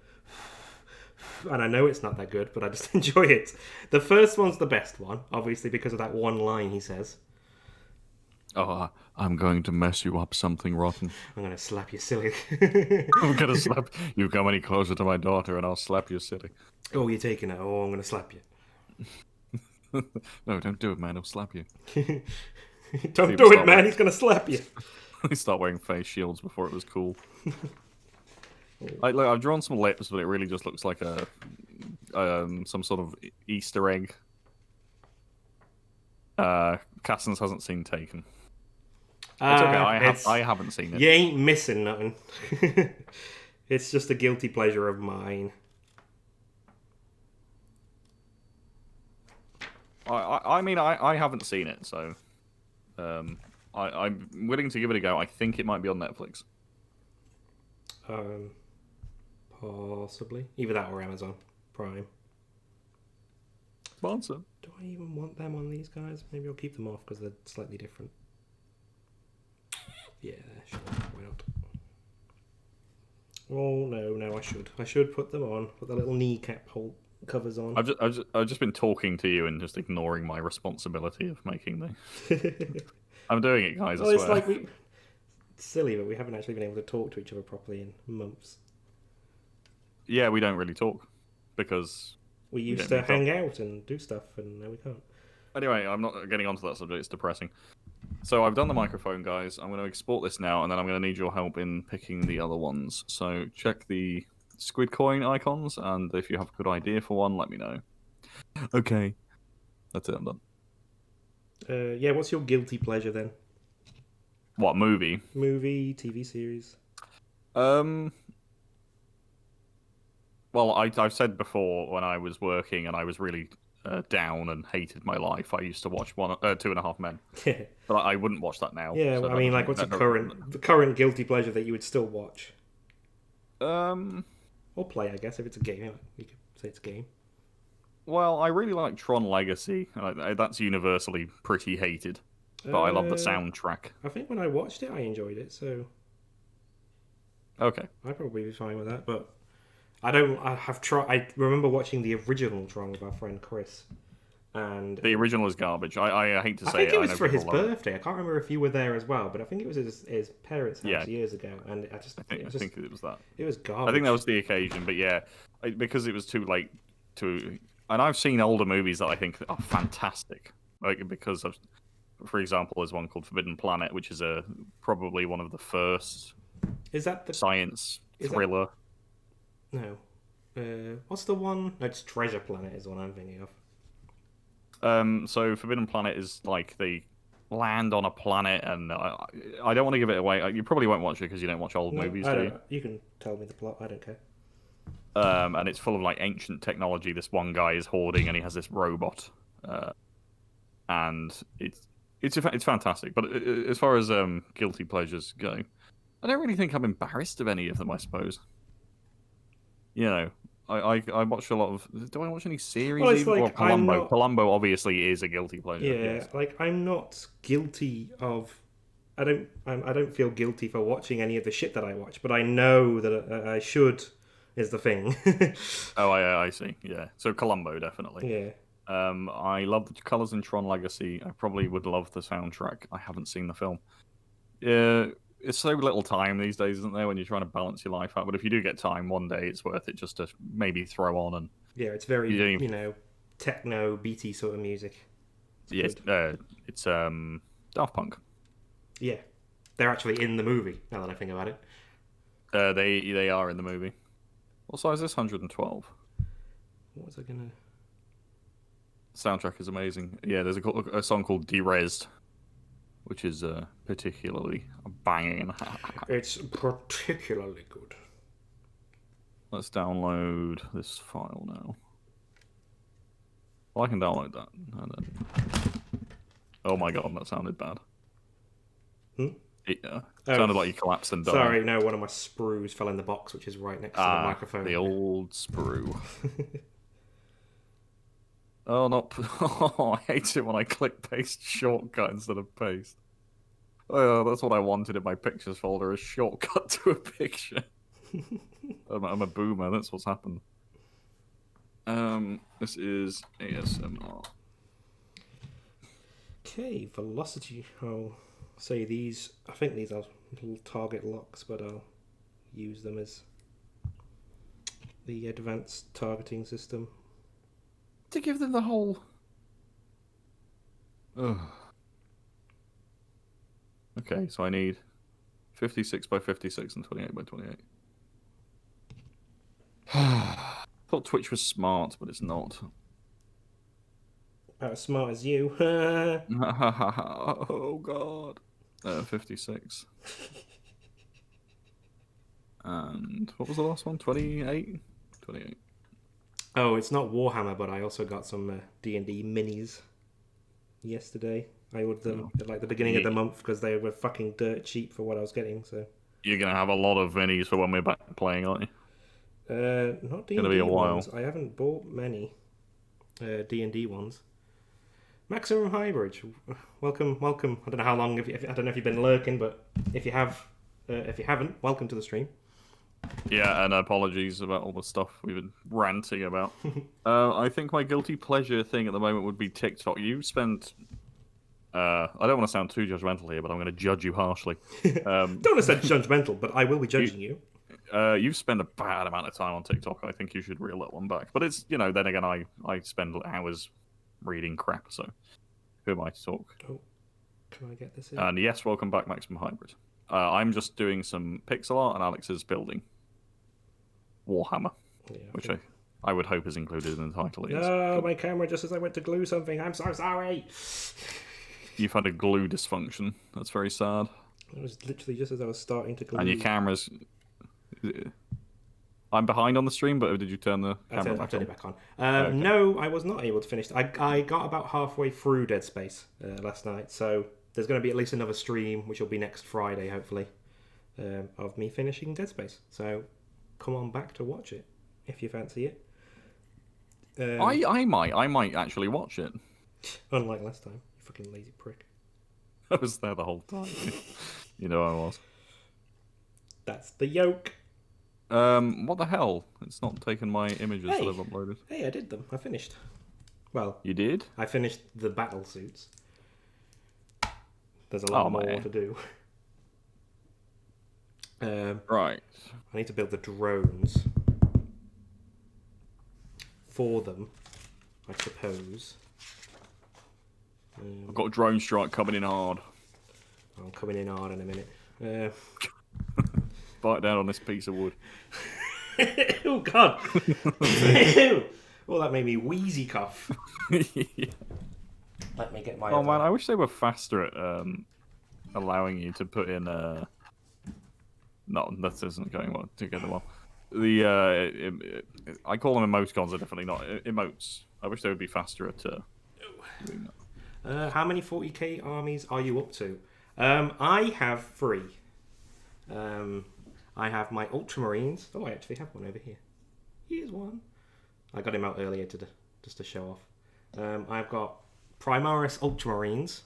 And I know it's not that good, but I just enjoy it. The first one's the best one, obviously, because of that one line he says. Oh, I'm going to mess you up something rotten. I'm going to slap you silly. I'm going to slap you. Come any closer to my daughter and I'll slap you silly. Oh, you're taking it. Oh, I'm going to slap you. No, don't do it, man. He'll slap you. Don't do it, man. He's going to slap you. They start wearing face shields before it was cool. I've drawn some lips, but it really just looks like some sort of Easter egg. Cassins hasn't seen Taken. It's okay. I haven't seen it. You ain't missing nothing. It's just a guilty pleasure of mine. I mean, I haven't seen it, so I'm willing to give it a go. I think it might be on Netflix. Possibly. Either that or Amazon Prime. Sponsor. Do I even want them on these guys? Maybe I'll keep them off because they're slightly different. Yeah, sure. Why not? Oh, no, I should. I should put them on. Put the little kneecap hole covers on. I've just been talking to you and just ignoring my responsibility of making them. I'm doing it, guys, I swear. It's like it's silly, but we haven't actually been able to talk to each other properly in months. Yeah, we don't really talk because we used to hang out and do stuff, and now we can't. Anyway, I'm not getting onto that subject. It's depressing. So I've done the microphone, guys. I'm going to export this now, and then I'm going to need your help in picking the other ones. So check the squid coin icons, and if you have a good idea for one, let me know. Okay. That's it, I'm done. Yeah, what's your guilty pleasure then? What, movie? Movie, TV series? Well, I've said before when I was working and I was really down and hated my life, I used to watch 2.5 Men. But I wouldn't watch that now. Yeah, so I mean, like, what's the current guilty pleasure that you would still watch? Or play, I guess, if it's a game. You could say it's a game. Well, I really like Tron Legacy. That's universally pretty hated. But I love the soundtrack. I think when I watched it, I enjoyed it, so... Okay. I'd probably be fine with that, but... I remember watching the original Tron with our friend Chris, and... The original is garbage. I hate to say it. I think it was for his people love it. birthday. I can't remember if you were there as well, but I think it was his parents' house years ago, and I think it was that. It was garbage. I think that was the occasion, but yeah, because it was too late to... And I've seen older movies that I think are fantastic, like because of... For example, there's one called Forbidden Planet, which is probably one of the first Is that the science thriller. No. What's the one? No, it's Treasure Planet is the one I'm thinking of. So Forbidden Planet is like they land on a planet, and I don't want to give it away. You probably won't watch it because you don't watch old movies, do you? You can tell me the plot. I don't care. And it's full of like ancient technology. This one guy is hoarding, and he has this robot, and it's fantastic. But as far as guilty pleasures go, I don't really think I'm embarrassed of any of them. I suppose. You know, I watch a lot of. Do I watch any series? Well, it's like, Columbo. Columbo obviously is a guilty pleasure. Yeah, yes. like I'm not guilty of. I don't feel guilty for watching any of the shit that I watch, but I know that I should. Is the thing. Oh, I see. Yeah. So Columbo definitely. Yeah. I love the colours in Tron Legacy. I probably would love the soundtrack. I haven't seen the film. It's so little time these days, isn't there, when you're trying to balance your life out? But if you do get time one day, it's worth it just to maybe throw on and... Yeah, it's very, techno, beaty sort of music. It's it's Daft Punk. Yeah. They're actually in the movie, now that I think about it. They are in the movie. What size is this? 112. What was I gonna... Soundtrack is amazing. Yeah, there's a song called Derezed, which is particularly banging. It's particularly good. Let's download this file now. Well, I can download that. Oh my god, that sounded bad. It sounded like you collapsed and died. Sorry, no, one of my sprues fell in the box, which is right next to the microphone. The old sprue. Oh, not... Oh, I hate it when I click paste shortcut instead of paste. Oh, that's what I wanted in my pictures folder, a shortcut to a picture. I'm a boomer, that's what's happened. This is ASMR. Okay, velocity. I'll say these... I think these are little target locks, but I'll use them as the advanced targeting system. To give them the whole... Ugh. Okay, so I need 56 by 56 and 28 by 28. I thought Twitch was smart, but it's not. About as smart as you. Oh, God. 56. And what was the last one? 28? 28. Oh, it's not Warhammer, but I also got some D&D minis yesterday. I ordered them at like the beginning of the month because they were fucking dirt cheap for what I was getting. So you're gonna have a lot of minis for when we're back playing, aren't you? Not D&D gonna be a while. ones. I haven't bought many D&D ones. Maximum Highbridge, welcome. I don't know how long. I don't know if you've been lurking, but if you haven't, welcome to the stream. Yeah, and apologies about all the stuff we've been ranting about. I think my guilty pleasure thing at the moment would be TikTok. You spend... I don't want to sound too judgmental here, but I'm going to judge you harshly. Don't want to sound judgmental, but I will be judging you. You spend a bad amount of time on TikTok. I think you should reel that one back. But it's, then again, I spend hours reading crap, so who am I to talk? Can I get this in? And yes, welcome back, Maximum Hybrid. I'm just doing some pixel art, and Alex is building Warhammer, which I would hope is included in the title. No, my camera just as I went to glue something. I'm so sorry. You've had a glue dysfunction. That's very sad. It was literally just as I was starting to glue. And your camera's... I'm behind on the stream, but did you turn the camera back on? I've turned it back on. Okay. No, I was not able to finish. I got about halfway through Dead Space last night, so there's going to be at least another stream, which will be next Friday, hopefully, of me finishing Dead Space. So come on back to watch it, if you fancy it. I might actually watch it. Unlike last time, you fucking lazy prick. I was there the whole time. You know I was. That's the yoke. What the hell? It's not taken my images that I've uploaded. Hey, I did them. I finished. Well, you did? I finished the battle suits. There's a lot more to do. Right. I need to build the drones for them, I suppose. I've got a drone strike coming in hard. I'm coming in hard in a minute. Bite down on this piece of wood. Oh, God. Well, that made me wheezy cough. Yeah. Let me get my... Oh, man, I wish they were faster at allowing you to put in... No, that isn't going together well. I call them emoticons, they're definitely not emotes. I wish they would be faster at doing that. How many 40k armies are you up to? I have 3. I have my Ultramarines. Oh, I actually have one over here. Here's one. I got him out earlier just to show off. I've got Primaris Ultramarines.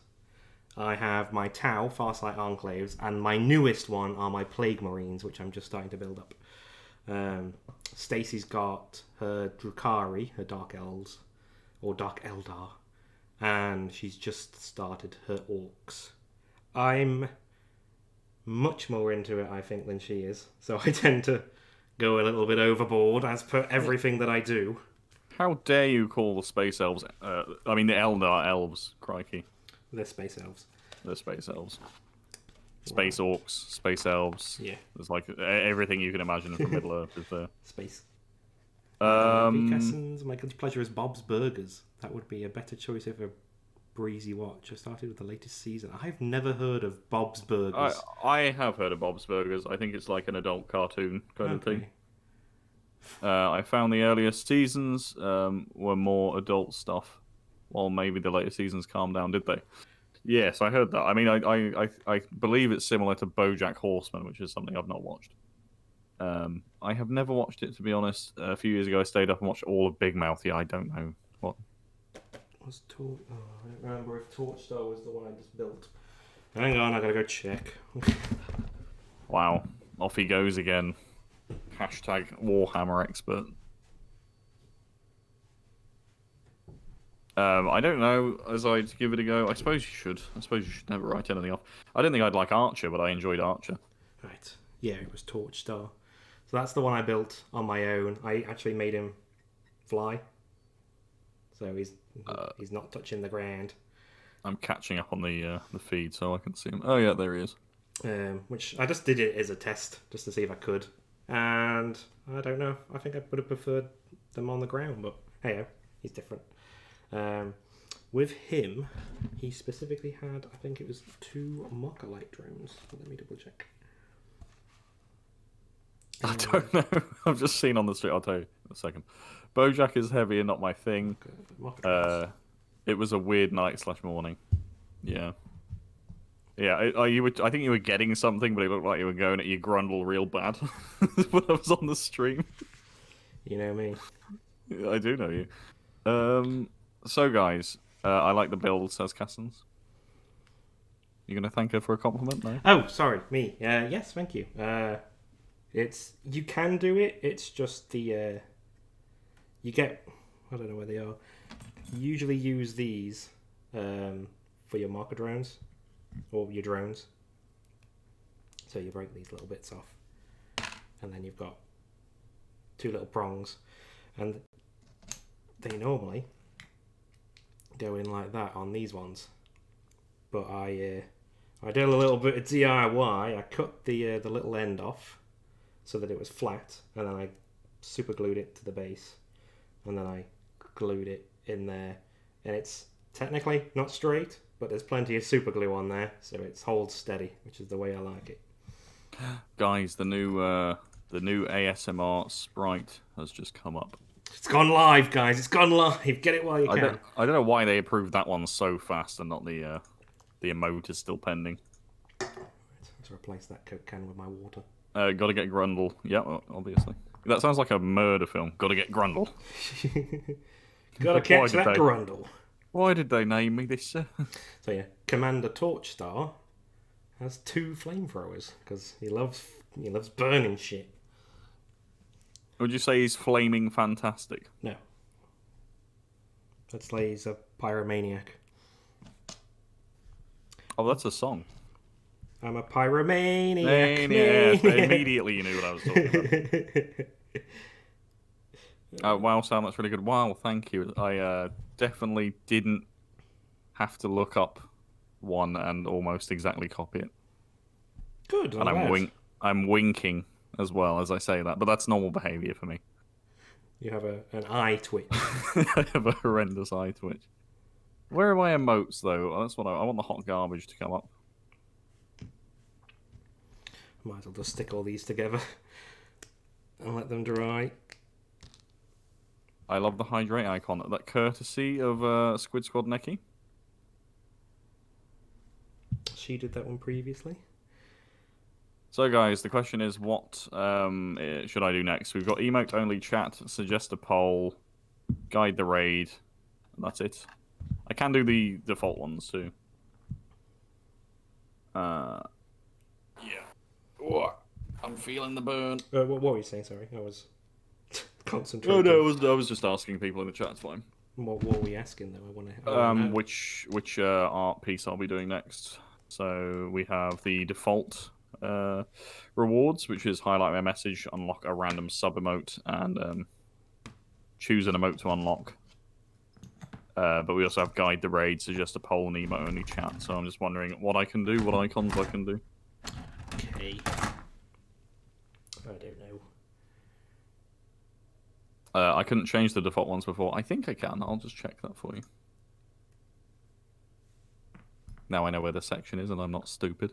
I have my Tau Farsight Enclaves, and my newest one are my Plague Marines, which I'm just starting to build up. Stacey's got her Drukhari, her Dark Elves, or Dark Eldar, and she's just started her Orcs. I'm much more into it, I think, than she is, so I tend to go a little bit overboard as per everything that I do. How dare you call the Space Elves, the Eldar Elves, crikey. They're Space Elves. They're Space Elves. Space Orcs, Space Elves. Yeah. There's like everything you can imagine from Middle Earth is there. Space. My guilty pleasure is Bob's Burgers. That would be a better choice of a breezy watch. I started with the latest season. I've never heard of Bob's Burgers. I have heard of Bob's Burgers. I think it's like an adult cartoon kind of thing. I found the earliest seasons were more adult stuff, while maybe the later seasons calmed down, did they? Yes, I heard that. I mean, I believe it's similar to BoJack Horseman, which is something I've not watched. I have never watched it, to be honest. A few years ago, I stayed up and watched all of Big Mouth. Yeah, I don't know what. I don't remember if Torchstar was the one I just built. Hang on, I gotta go check. Wow, off he goes again. Hashtag Warhammer expert. I don't know, as I'd give it a go. I suppose you should. I suppose you should never write anything off. I didn't think I'd like Archer, but I enjoyed Archer. Right. Yeah, it was Torchstar. So that's the one I built on my own. I actually made him fly. So he's not touching the ground. I'm catching up on the feed so I can see him. Oh yeah, there he is. Which I just did it as a test, just to see if I could. And I don't know. I think I would have preferred them on the ground, but hey, he's different. With him, he specifically had, I think it was 2 Mocha-Light drones. Let me double check. I don't know. I've just seen on the street. I'll tell you in a second. BoJack is heavy and not my thing. It was a weird night / morning. Yeah. Yeah, I think you were getting something, but it looked like you were going at your grundle real bad when I was on the stream. You know me. I do know you. So, guys, I like the build, says Cassins. You going to thank her for a compliment, no? Oh, sorry, me. Yes, thank you. You can do it, it's just the... you get... I don't know where they are. You usually use these for your marker drones, or your drones. So you break these little bits off. And then you've got 2 little prongs. And they normally... go in like that on these ones, but I did a little bit of DIY. I cut the little end off so that it was flat, and then I super glued it to the base, and then I glued it in there, and it's technically not straight, but there's plenty of super glue on there, so it holds steady, which is the way I like it. Guys, the new ASMR sprite has just come up. It's gone live, guys. It's gone live. Get it while you can. I don't know why they approved that one so fast and not the emote is still pending. Let's replace that Coke can with my water. Gotta get Grundle. Yeah, obviously. That sounds like a murder film. Gotta get Grundle. Gotta catch that Grundle. Why did they name me this? So yeah, Commander Torchstar has 2 flamethrowers because he loves burning shit. Would you say he's flaming fantastic? No. Let's say he's a pyromaniac. Oh, that's a song. I'm a pyromaniac. Maniac. Immediately you knew what I was talking about. Wow, Sam, that's really good. Wow, thank you. I definitely didn't have to look up one and almost exactly copy it. Good. And I'm winking as well as I say that, but that's normal behaviour for me. You have an eye twitch. I have a horrendous eye twitch. Where are my emotes though? That's what I want the hot garbage to come up. Might as well just stick all these together and let them dry. I love the hydrate icon. That courtesy of Squid Squad Neki. She did that one previously. So guys, the question is, what should I do next? We've got emote only chat, suggest a poll, guide the raid, and that's it. I can do the default ones too. Yeah. Oh, I'm feeling the burn. What were you saying? Sorry, I was concentrating. Oh no, I was just asking people in the chat. It's fine. What were we asking though? I want to. Which art piece I'll be doing next? So we have the default rewards, which is highlight my message, unlock a random sub emote, and choose an emote to unlock. But we also have guide the raid, suggest a poll, and emote only chat. So I'm just wondering what I can do, what icons I can do. Okay. I don't know. I couldn't change the default ones before. I think I can. I'll just check that for you. Now I know where the section is, and I'm not stupid.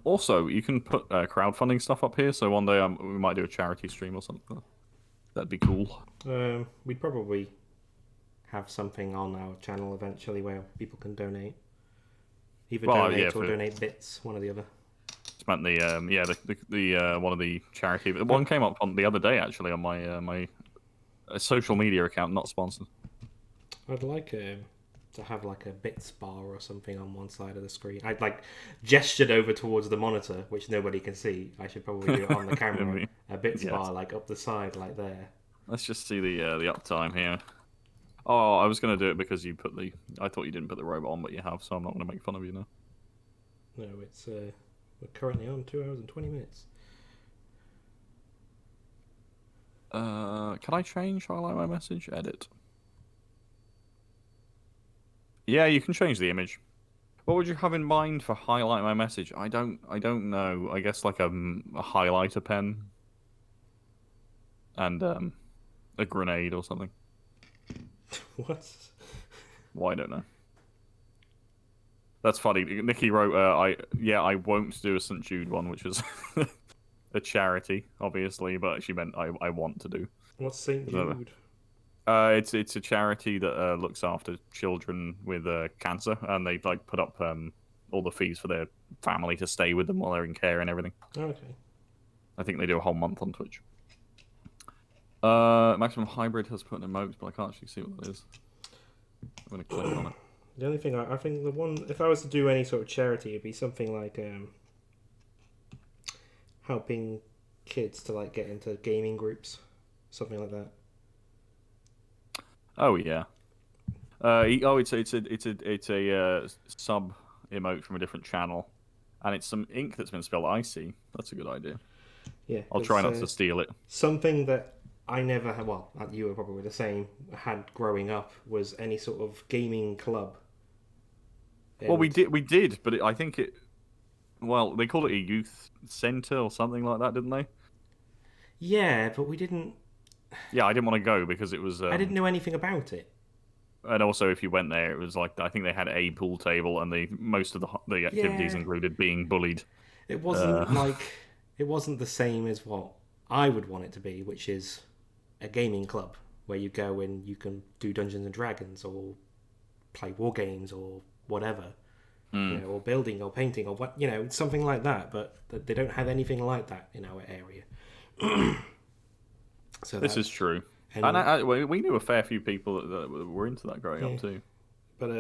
Also, you can put crowdfunding stuff up here, so one day we might do a charity stream or something. That'd be cool. We'd probably have something on our channel eventually where people can donate. Either donate or donate bits, one or the other. It's meant the one of the charity. One came up on the other day actually on my my social media account, not sponsored. I'd like to have like a bits bar or something on one side of the screen. I'd like gestured over towards the monitor, which nobody can see. I should probably do it on the camera. A bits bar like up the side, like there. Let's just see the uptime here. Oh, I was gonna do it because you put the. I thought you didn't put the robot on, but you have, so I'm not gonna make fun of you now. No, it's we're currently on 2 hours and 20 minutes. Can I change highlight my message? Edit. Yeah, you can change the image. What would you have in mind for highlight my message? I don't know. I guess like a highlighter pen and a grenade or something. What? Well, I don't know. That's funny. Nikki wrote, I won't do a St. Jude one, which was a charity, obviously, but she meant I want to do. What's St. Jude? It's a charity that looks after children with cancer, and they like put up all the fees for their family to stay with them while they're in care and everything. Okay. I think they do a whole month on Twitch. Maximum Hybrid has put an emote, but I can't actually see what that is. I'm going to click on it. The only thing I think the one, if I was to do any sort of charity, it'd be something like helping kids to like get into gaming groups, something like that. Oh yeah. It's a sub emote from a different channel, and it's some ink that's been spelled icy. That's a good idea. Yeah. I'll try not to steal it. Something that I never had. Well, you were probably the same. Had growing up was any sort of gaming club. Well, we And- did, but I think it. Well, they call it a youth centre or something like that, didn't they? Yeah, but we didn't. Yeah, I didn't want to go because it was. I didn't know anything about it. And also, if you went there, it was like I think they had a pool table, and most of the activities Yeah. included being bullied. It wasn't it wasn't the same as what I would want it to be, which is a gaming club where you go and you can do Dungeons and Dragons or play war games or whatever, or building or painting or what, something like that. But they don't have anything like that in our area. So This is true. And we knew a fair few people that were into that growing up too. But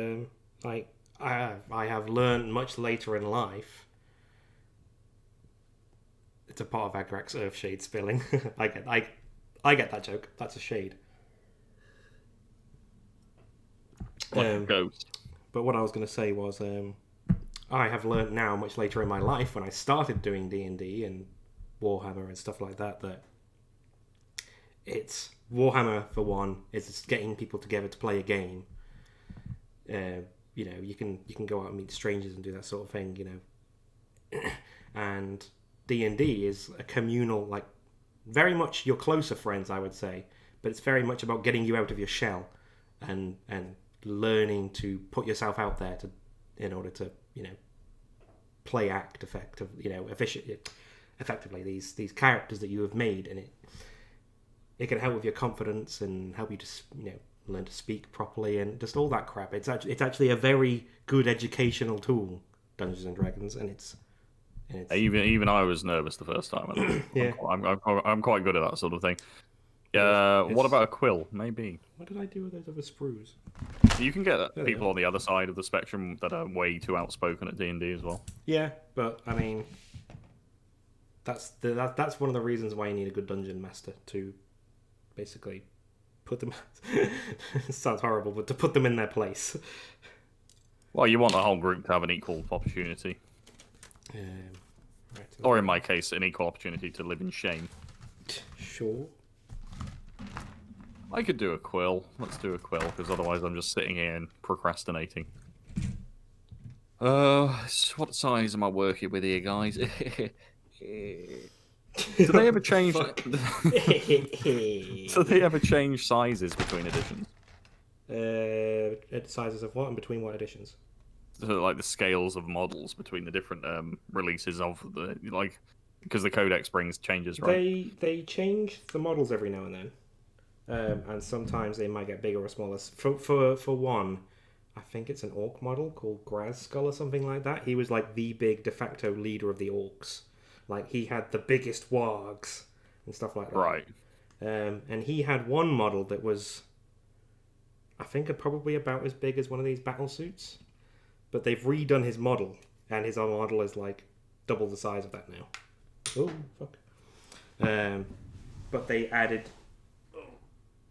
like I have learned much later in life. It's a part of Agrak's Earth Shade spilling. I get that joke. That's a shade. Like a ghost. But what I was going to say was, I have learned now, much later in my life, when I started doing D&D and Warhammer and stuff like that, that it's Warhammer for one. It's getting people together to play a game. You can go out and meet strangers and do that sort of thing. And D&D is a communal, like very much your closer friends, I would say, but it's very much about getting you out of your shell and learning to put yourself out there in order to play act effectively these characters that you have made, and it can help with your confidence and help you to learn to speak properly and just all that crap. It's actually a very good educational tool, Dungeons and Dragons, and it's even I was nervous the first time. Yeah. I'm quite good at that sort of thing. What about a quill? Maybe. What did I do with those other sprues? You can get people on the other side of the spectrum that are way too outspoken at D&D as well. Yeah, but I mean, that's one of the reasons why you need a good dungeon master to basically put them. It sounds horrible, but to put them in their place. Well, you want the whole group to have an equal opportunity. Right, Or in my case, an equal opportunity to live in shame. Sure. I could do a quill. Let's do a quill, because otherwise I'm just sitting here and procrastinating. What size am I working with here, guys? Do they ever change? Do they ever change sizes between editions? Sizes of what and between what editions? So, like the scales of models between the different releases of because the codex brings changes, right? They change the models every now and then. And sometimes they might get bigger or smaller. For one, I think it's an orc model called Grazskull or something like that. He was like the big de facto leader of the orcs. Like he had the biggest wargs and stuff like that. Right. And he had one model that was, I think, probably about as big as one of these battle suits. But they've redone his model, and his other model is like double the size of that now. Oh fuck! But they added.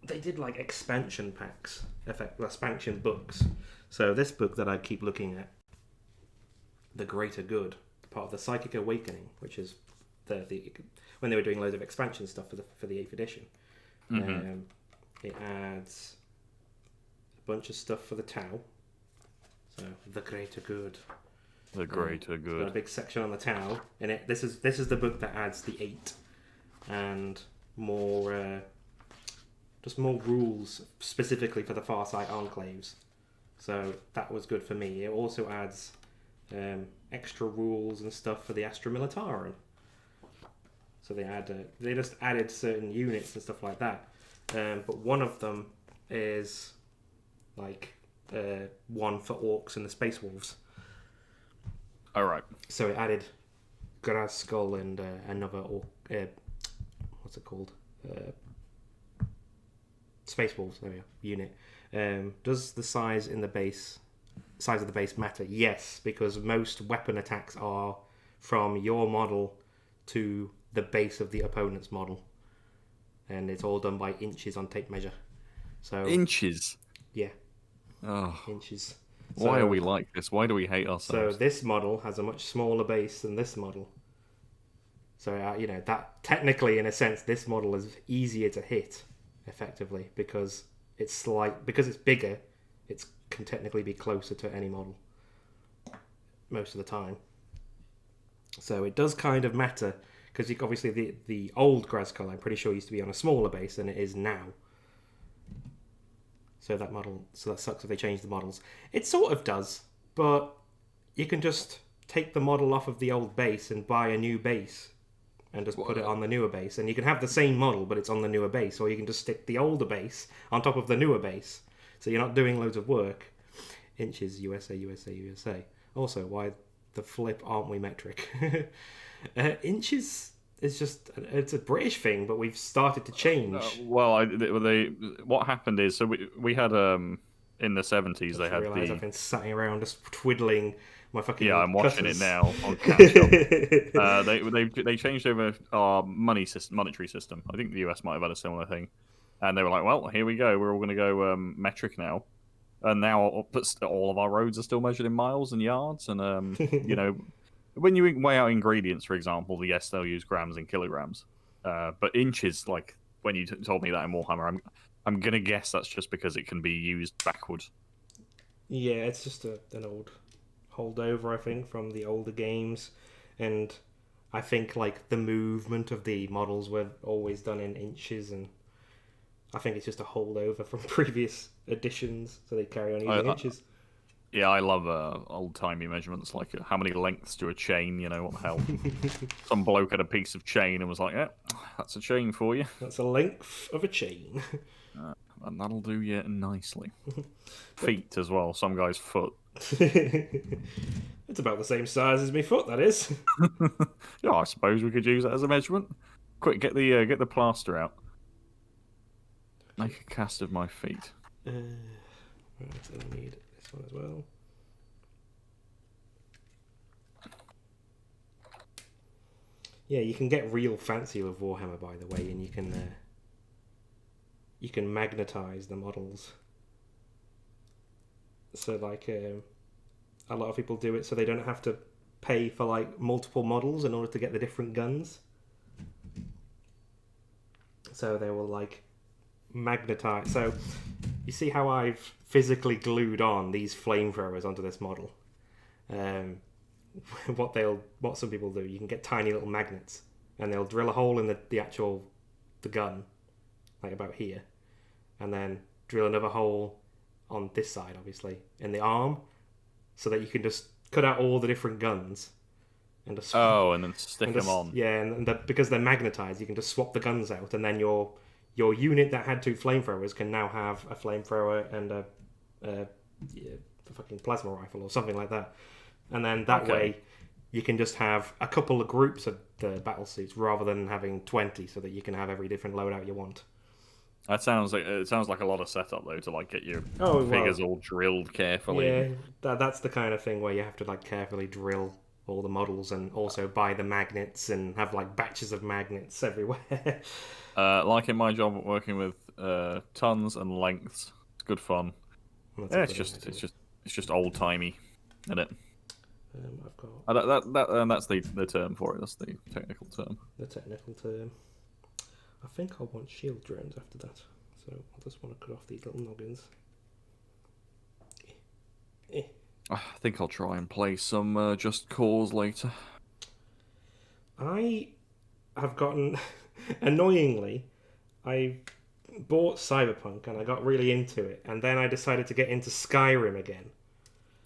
They did like expansion packs, expansion books. So this book that I keep looking at, The Greater Good, part of the Psychic Awakening, which is the when they were doing loads of expansion stuff for the 8th edition. Mm-hmm. It adds a bunch of stuff for the Tau. So The Greater Good. The Greater Good. Got a big section on the Tau, and this is the book that adds the 8 and more. Just more rules specifically for the Farsight Enclaves. So that was good for me. It also adds extra rules and stuff for the Astra Militarum. So they just added certain units and stuff like that. But one of them is like one for orcs and the Space Wolves. All right. So it added Grazskull and another what's it called? Space Wolves, there we go, unit. Does the size of the base matter? Yes, because most weapon attacks are from your model to the base of the opponent's model. And it's all done by inches on tape measure. So inches? Yeah. Oh. Inches. Why are we like this? Why do we hate ourselves? So this model has a much smaller base than this model. So that technically, in a sense, this model is easier to hit effectively because because it's bigger. It can technically be closer to any model most of the time. So it does kind of matter because obviously the old Grayskull, I'm pretty sure, used to be on a smaller base than it is now. So that sucks if they change the models. It sort of does, but you can just take the model off of the old base and buy a new base and just put it on the newer base. And you can have the same model, but it's on the newer base. Or you can just stick the older base on top of the newer base. So you're not doing loads of work. Inches, USA, USA, USA. Also, why the flip aren't we metric? Inches is it's a British thing, but we've started to change. What happened is, so we had in the 70s they had I've been sitting around just twiddling my fucking. Yeah, I'm watching cutters. it now on catch up. They changed over our monetary system. I think the US might have had a similar thing, and they were like, "Well, here we go. We're all going to go metric now." And now all of our roads are still measured in miles and yards, and when you weigh out ingredients, for example, yes, they'll use grams and kilograms, but inches, like when you told me that in Warhammer, I'm gonna guess that's just because it can be used backwards. Yeah, it's just an old holdover, I think, from the older games, and I think like the movement of the models were always done in inches, and I think it's just a holdover from previous editions, so they carry on using inches. Yeah, I love old-timey measurements, like how many lengths to a chain, what the hell. Some bloke had a piece of chain and was like, yeah, that's a chain for you. That's a length of a chain. And that'll do you nicely. Feet as well, some guy's foot. It's about the same size as my foot, that is. Yeah, I suppose we could use that as a measurement. Quick, get the plaster out. Make a cast of my feet. Right, so I need this one as well. Yeah, you can get real fancy with Warhammer, by the way, and you can magnetize the models. So like a lot of people do it so they don't have to pay for like multiple models in order to get the different guns. So they will like magnetize. So you see how I've physically glued on these flamethrowers onto this model. What some people do, you can get tiny little magnets and they'll drill a hole in the gun, like about here, and then drill another hole on this side, obviously, in the arm, so that you can just cut out all the different guns and just and then stick them on. Yeah, and because they're magnetized, you can just swap the guns out, and then your unit that had 2 flamethrowers can now have a flamethrower and a fucking plasma rifle or something like that. And then that way, you can just have a couple of groups of the battle suits rather than having 20, so that you can have every different loadout you want. It sounds like a lot of setup though to like get your figures all drilled carefully. Yeah, that's the kind of thing where you have to like carefully drill all the models and also buy the magnets and have like batches of magnets everywhere. Like in my job working with tons and lengths, it's good fun. It's just old timey, isn't it? I've got that's the term for it. That's the technical term. The technical term. I think I'll want shield drones after that, so I just want to cut off these little noggins. I think I'll try and play some Just Cause later. I have gotten annoyingly, I bought Cyberpunk and I got really into it, and then I decided to get into Skyrim again.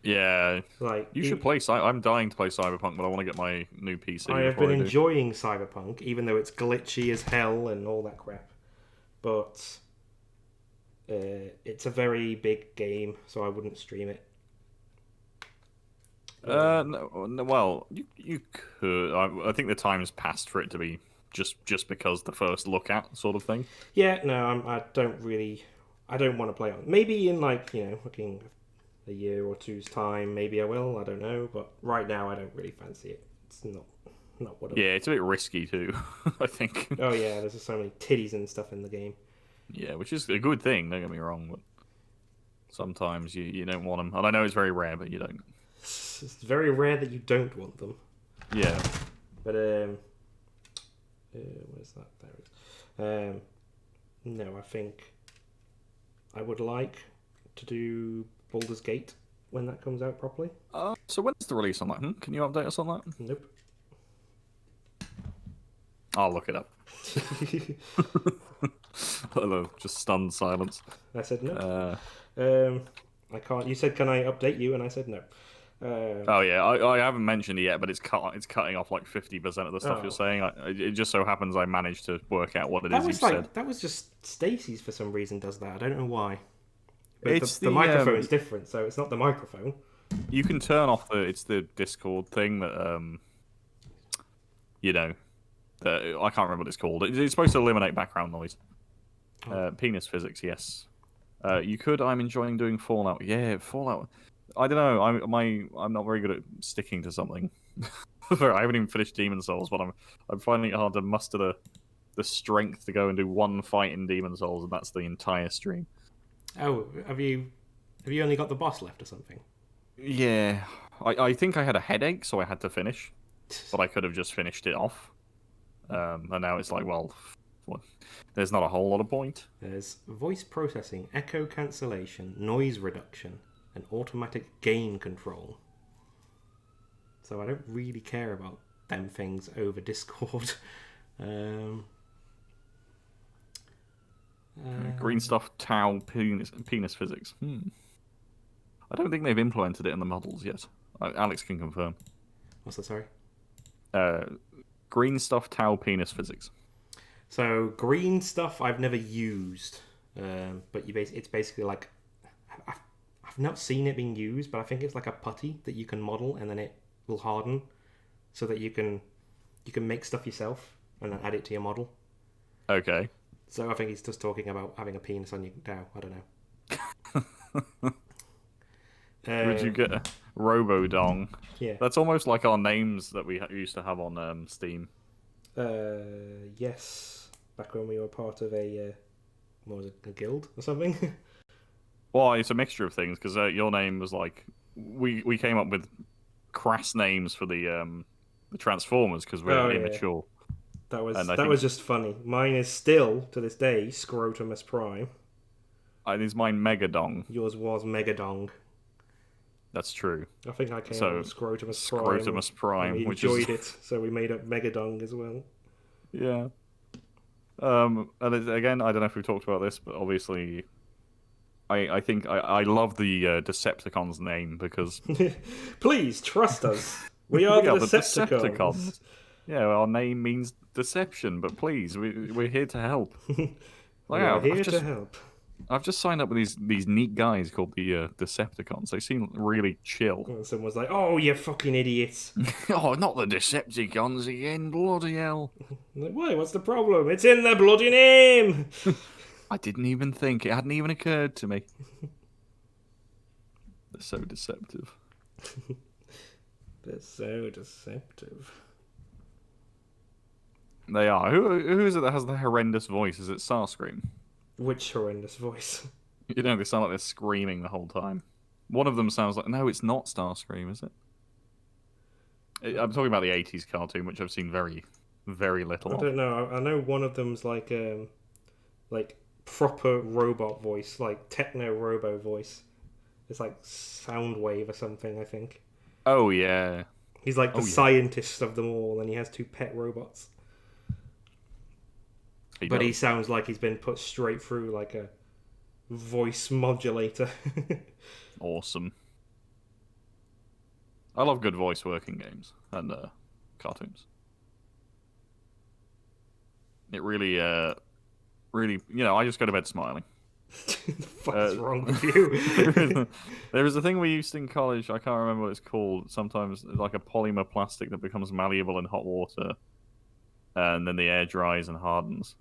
Yeah, like you should play. I'm dying to play Cyberpunk, but I want to get my new PC. I have been enjoying Cyberpunk, even though it's glitchy as hell and all that crap. But it's a very big game, so I wouldn't stream it. Well, you could. I think the time's passed for it to be just because the first look at sort of thing. Yeah, no, I don't want to play on. Maybe in looking a year or two's time, maybe I will. I don't know, but right now I don't really fancy it. It's not what. Yeah, it's a bit risky too. I think. Oh yeah, there's just so many titties and stuff in the game. Yeah, which is a good thing. Don't get me wrong, but sometimes you don't want them, and I know it's very rare, but you don't. It's very rare that you don't want them. Yeah. But Where's that? There it is. No, I think I would like to do Baldur's Gate when that comes out properly. So when's the release on that? Can you update us on that? Nope. I'll look it up. Hello, just stunned silence. I said no. I can't. You said, "Can I update you?" And I said no. Oh yeah, I haven't mentioned it yet, but it's cutting off like 50% of the stuff you're saying. It just so happens I managed to work out what it is you said. That was just Stacey's for some reason does that. I don't know why. But it's the microphone's different, so it's not the microphone. You can turn off the Discord thing that I can't remember what it's called. It's supposed to eliminate background noise. Penis physics, yes. You could. I'm enjoying doing Fallout. Yeah, Fallout. I don't know. I'm not very good at sticking to something. I haven't even finished Demon Souls, but I'm finding it hard to muster the strength to go and do one fight in Demon Souls, and that's the entire stream. Oh, have you only got the boss left or something? Yeah, I think I had a headache, so I had to finish, but I could have just finished it off. And now it's like, well, there's not a whole lot of point. There's voice processing, echo cancellation, noise reduction, and automatic gain control. So I don't really care about them things over Discord. Green stuff, tau, penis physics. I don't think they've implemented it in the models yet. Alex can confirm. What's that, sorry? Green stuff, tau, penis physics. So green stuff I've never used, but it's basically like I've not seen it being used, but I think it's like a putty that you can model and then it will harden, so that you can make stuff yourself and then add it to your model. Okay. So I think he's just talking about having a penis on your Dow. I don't know. Would you get a Robodong? Yeah. That's almost like our names that we used to have on Steam. Yes. Back when we were part of a guild or something. Well, it's a mixture of things, because your name was like... We came up with crass names for the Transformers, because we're immature. That was just funny. Mine is still, to this day, Scrotumus Prime. Is mine Megadong? Yours was Megadong. That's true. I think I came up with Scrotumus Prime. Scrotumus Prime, we enjoyed it, so we made up Megadong as well. Yeah. And again, I don't know if we've talked about this, but obviously, I think I love the Decepticons name because... Please, trust us. We are the Decepticons. Yeah, our name means deception, but please, we're here to help. We are here to help. I've just signed up with these neat guys called the Decepticons. They seem really chill. And someone's like, "Oh, you fucking idiots!" Oh, not the Decepticons again! Bloody hell! Like, why? What's the problem? It's in the bloody name. I didn't even think. It hadn't even occurred to me. They're so deceptive. They're so deceptive. They are. Who is it that has the horrendous voice? Is it Starscream? Which horrendous voice? You know, they sound like they're screaming the whole time. One of them sounds like... No, it's not Starscream, is it? I'm talking about the 80s cartoon, which I've seen very, very little of. I don't know. I know one of them's like proper robot voice, like techno-robo voice. It's like Soundwave or something, I think. Oh, yeah. He's like the scientist of them all, and he has 2 pet robots. But he sounds like he's been put straight through like a voice modulator. Awesome. I love good voice working games and cartoons. It really, I just go to bed smiling. What's wrong with you? There is a thing we used in college, I can't remember what it's called. Sometimes it's like a polymer plastic that becomes malleable in hot water. And then the air dries and hardens.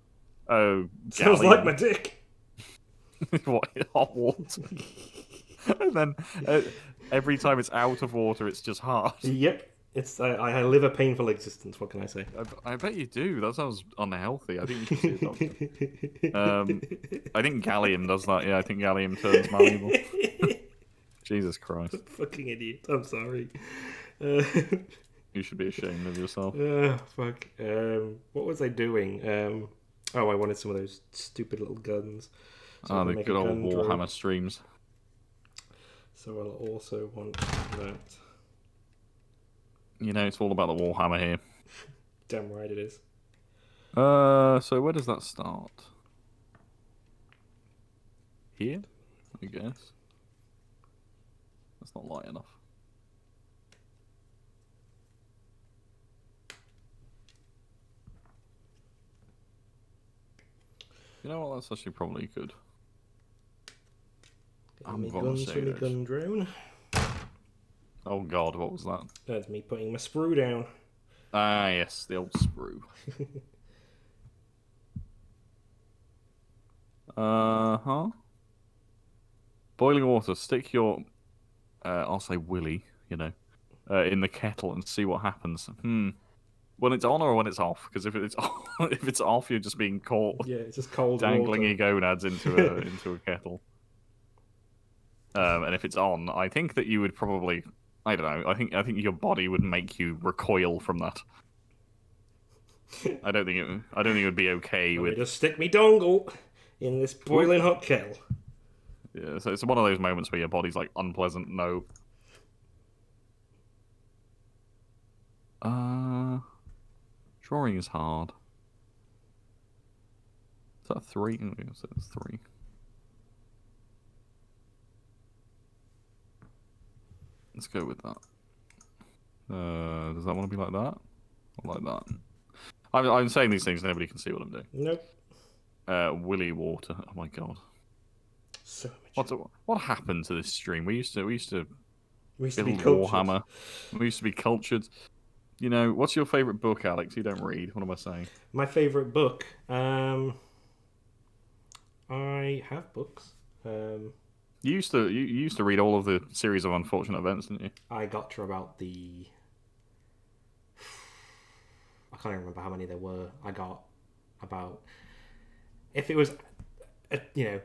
Oh, sounds like my dick. What, hot water? And then every time it's out of water, it's just hard. Yep. It's I live a painful existence. What can I say? I bet you do. That sounds unhealthy. I think you should see a doctor. I think gallium does that. Yeah, I think gallium turns malleable. Jesus Christ! Fucking idiot. I'm sorry. You should be ashamed of yourself. Fuck. What was I doing? Oh, I wanted some of those stupid little guns. So I The can make good a old gun Warhammer drone. streams. So I'll also want that. You know, it's all about the Warhammer here. Damn right it is. So where does that start? Here, I guess. That's not light enough. You know what? That's actually probably good. I'm Me gonna guns say for me those. gun drone. Oh God, what was that? That's me putting my sprue down. Ah, yes, the old sprue. Huh? Boiling water. Stick your, I'll say willy, you know, in the kettle and see what happens. When it's on or when it's off? Because if it's if it's off, you're just being caught Yeah, it's just cold dangling water. your gonads into a kettle. And if it's on, I think that you would probably, I don't know. I think your body would make you recoil from that. I don't think it would be okay Let me with. just stick me dongle in this boiling hot kettle. Yeah, so it's one of those moments where your body's like unpleasant. No. Drawing is hard. Is that 3? So it's 3. Let's go with that. Does that want to be like that? Or like that? I'm saying these things, nobody can see what I'm doing. Nope. Willy water. Oh my God. So much. What happened to this stream? We used to We used to build be cultured. Warhammer. We used to be cultured. You know, what's your favourite book, Alex? You don't read. What am I saying? My favourite book. I have books. You used to read all of the series of unfortunate events, didn't you? I got to about the. I can't even remember how many there were. I got about. If it was, you know,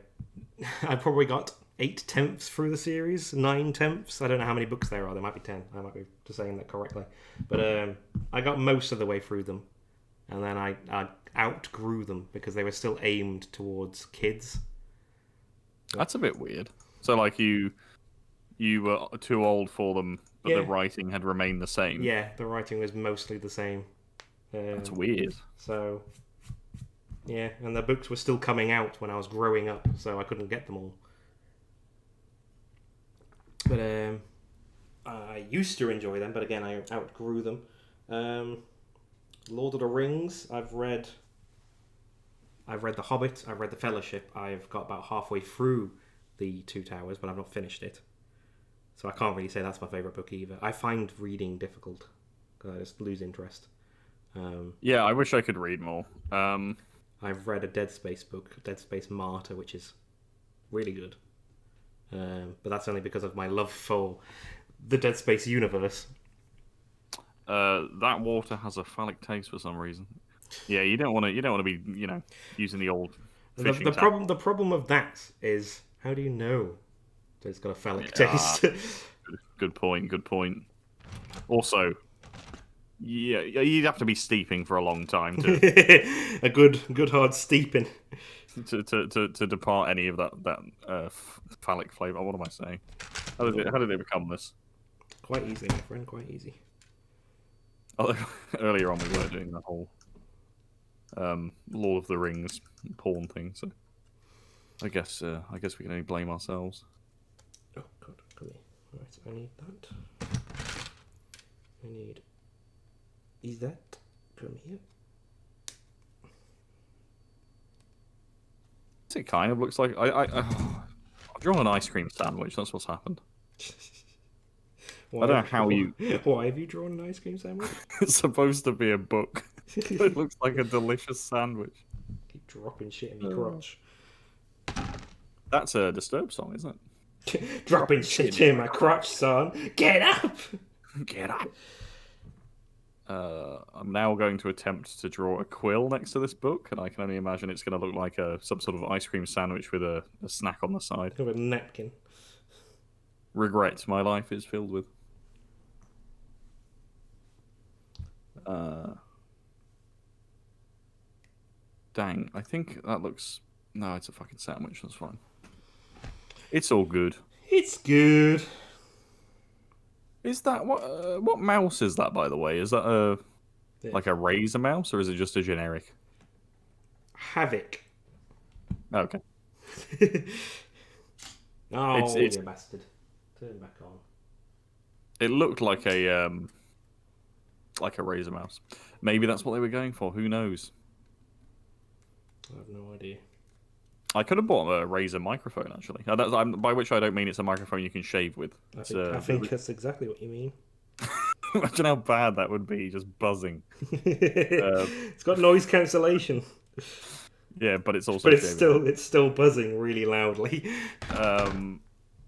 I probably got 8/10 through the series, 9/10. I don't know how many books there are. There might be 10. I might be just saying that correctly, but I got most of the way through them, and then I outgrew them because they were still aimed towards kids. That's a bit weird. So, like, you were too old for them, but the writing had remained the same. Yeah, the writing was mostly the same. That's weird. So, yeah, and the books were still coming out when I was growing up, so I couldn't get them all. But I used to enjoy them, but again, I outgrew them. Lord of the Rings, I've read The Hobbit, I've read The Fellowship, I've got about halfway through The Two Towers, but I've not finished it. So I can't really say that's my favourite book either. I find reading difficult, because I just lose interest. Yeah, I wish I could read more. I've read a Dead Space book, Dead Space Martyr, which is really good. But that's only because of my love for the Dead Space universe. That water has a phallic taste for some reason. Yeah, you don't want to be, you know, using the old fishing The tackle. problem of that is, how do you know that it's got a phallic taste? Good point. Also, yeah, you'd have to be steeping for a long time to A good hard steeping. to depart any of that phallic flavour. What am I saying? How did it become this? Quite easy, my friend. Quite easy. Although earlier on we weren't doing the whole Lord of the Rings porn thing, so I guess we can only blame ourselves. Oh God, come here. Right, I need that. I need. Is that? Come here. It kind of looks like I've drawn an ice cream sandwich. That's what's happened. I don't know how you. Why have you drawn an ice cream sandwich? It's supposed to be a book. It looks like a delicious sandwich. Keep dropping shit in my crotch. That's a Disturbed song, isn't it? Dropping shit in my crotch, son. Get up! Get up! I'm now going to attempt to draw a quill next to this book, and I can only imagine it's going to look like some sort of ice cream sandwich with a snack on the side. With a napkin. Regret my life is filled with. Dang, I think that looks... No, it's a fucking sandwich, that's fine. It's all good. It's good. Is that... What mouse is that, by the way? Is that a... like a Razer mouse, or is it just a generic? Havoc. Okay. Oh, It's you bastard. Turn back on. It looked like a Razer mouse. Maybe that's what they were going for. Who knows? I have no idea. I could have bought a Razer microphone, actually. By which I don't mean it's a microphone you can shave with. I think that's exactly what you mean. Imagine how bad that would be, just buzzing. It's got noise cancellation. Yeah, but it's also. But it's still buzzing really loudly.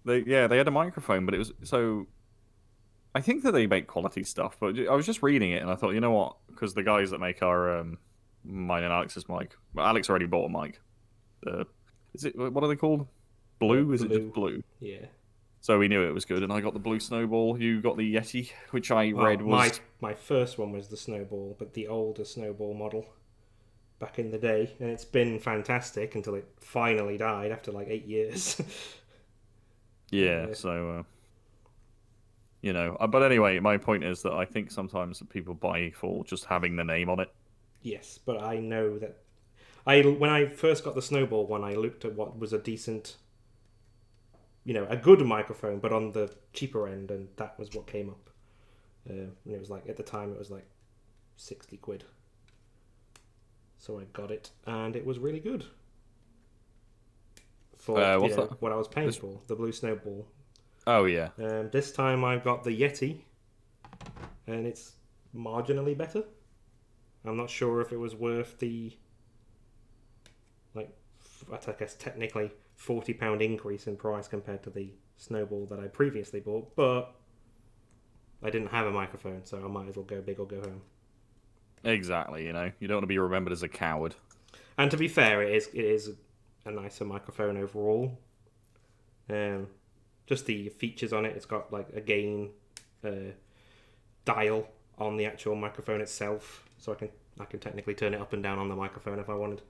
They had a microphone, but it was so. I think that they make quality stuff, but I was just reading it and I thought, you know what? Because the guys that make our mine and Alex's mic, well, Alex already bought a mic. Is it what are they called? Blue? Is it just blue? Yeah. So we knew it was good, and I got the blue snowball. You got the Yeti, which I read was my first one was the snowball, but the older snowball model back in the day, and it's been fantastic until it finally died after like 8 years. Yeah. So but anyway, my point is that I think sometimes people buy for just having the name on it. Yes, but I know that when I first got the snowball one, I looked at what was a decent, a good microphone, but on the cheaper end, and that was what came up. And it was like, at the time, it was like 60 quid. So I got it, and it was really good. For what I was paying for, the blue snowball. Oh, yeah. This time I got the Yeti, and it's marginally better. I'm not sure if it was worth the, I guess technically £40 increase in price compared to the snowball that I previously bought, but I didn't have a microphone, so I might as well go big or go home. Exactly, you don't want to be remembered as a coward. And to be fair, it is a nicer microphone overall. Just the features on it, it's got like a gain dial on the actual microphone itself, so I can technically turn it up and down on the microphone if I wanted.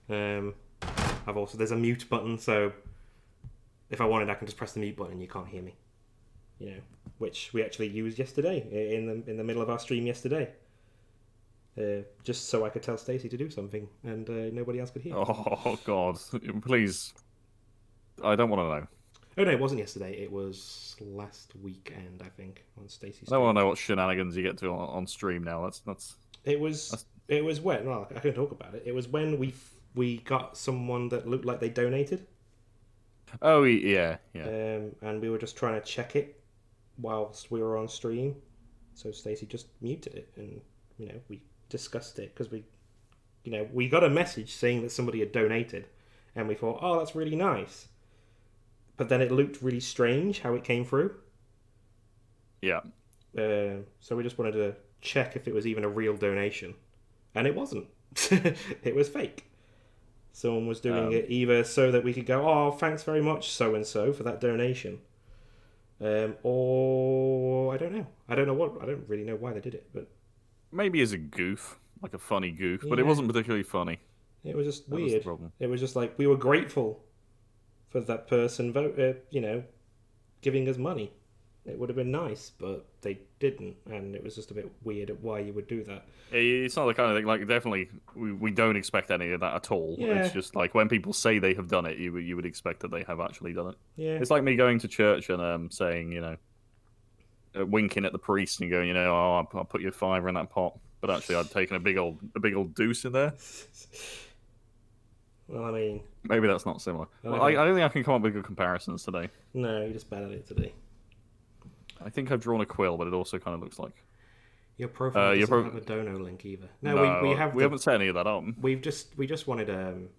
There's a mute button, so if I wanted, I can just press the mute button and you can't hear me. Which we actually used yesterday in the middle of our stream yesterday. Just so I could tell Stacey to do something, and nobody else could hear. Oh God! Please, I don't want to know. Oh no, it wasn't yesterday. It was last weekend, I think, on Stacey's. I don't want to know what shenanigans you get to on stream now. That's. It was when. Well, I can talk about it. It was when we got someone that looked like they donated. Oh yeah. And we were just trying to check it whilst we were on stream, so Stacey just muted it, and we discussed it because we got a message saying that somebody had donated, and we thought, oh, that's really nice, but then it looked really strange how it came through. Yeah. So we just wanted to check if it was even a real donation, and it wasn't. It was fake. Someone was doing it either so that we could go, oh, thanks very much, so and so, for that donation, or I don't know. I don't really know why they did it, but. Maybe as a goof, like a funny goof, but it wasn't particularly funny. It was just weird. It was just like, we were grateful for that person giving us money. It would have been nice, but they didn't, and it was just a bit weird at why you would do that. It's not the kind of thing, like, definitely, we don't expect any of that at all. Yeah. It's just like, when people say they have done it, you would expect that they have actually done it. Yeah. It's like me going to church and saying, winking at the priest and going, I'll put your $5 in that pot, but actually I'd taken a big old deuce in there. Well, I mean, maybe that's not similar. I don't think I can come up with good comparisons today. No, you're just bad at it today. I think I've drawn a quill, but it also kind of looks like your profile doesn't have a dono link either. No, we haven't set any of that up. We just wanted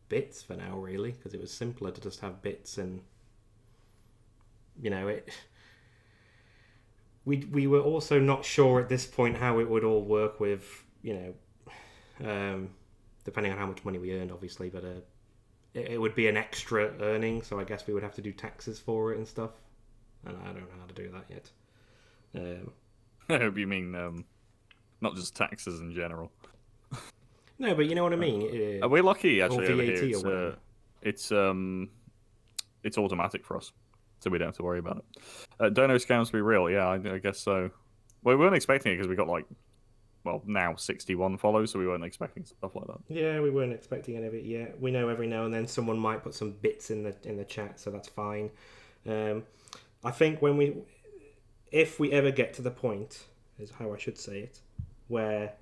bits for now, really, because it was simpler to just have bits, and it. We were also not sure at this point how it would all work with, depending on how much money we earned, obviously, but it would be an extra earning, so I guess we would have to do taxes for it and stuff, and I don't know how to do that yet. I hope you mean not just taxes in general. No, but you know what I mean. We're lucky actually or over VAT here. or whatever. It's automatic for us, so we don't have to worry about it. Dono scams be real? Yeah, I guess so. Well, we weren't expecting it because we got like, well, now 61 follows, so we weren't expecting stuff like that. Yeah, we weren't expecting any of it yet. We know every now and then someone might put some bits in the chat, so that's fine. I think if we ever get to the point, is how I should say it, where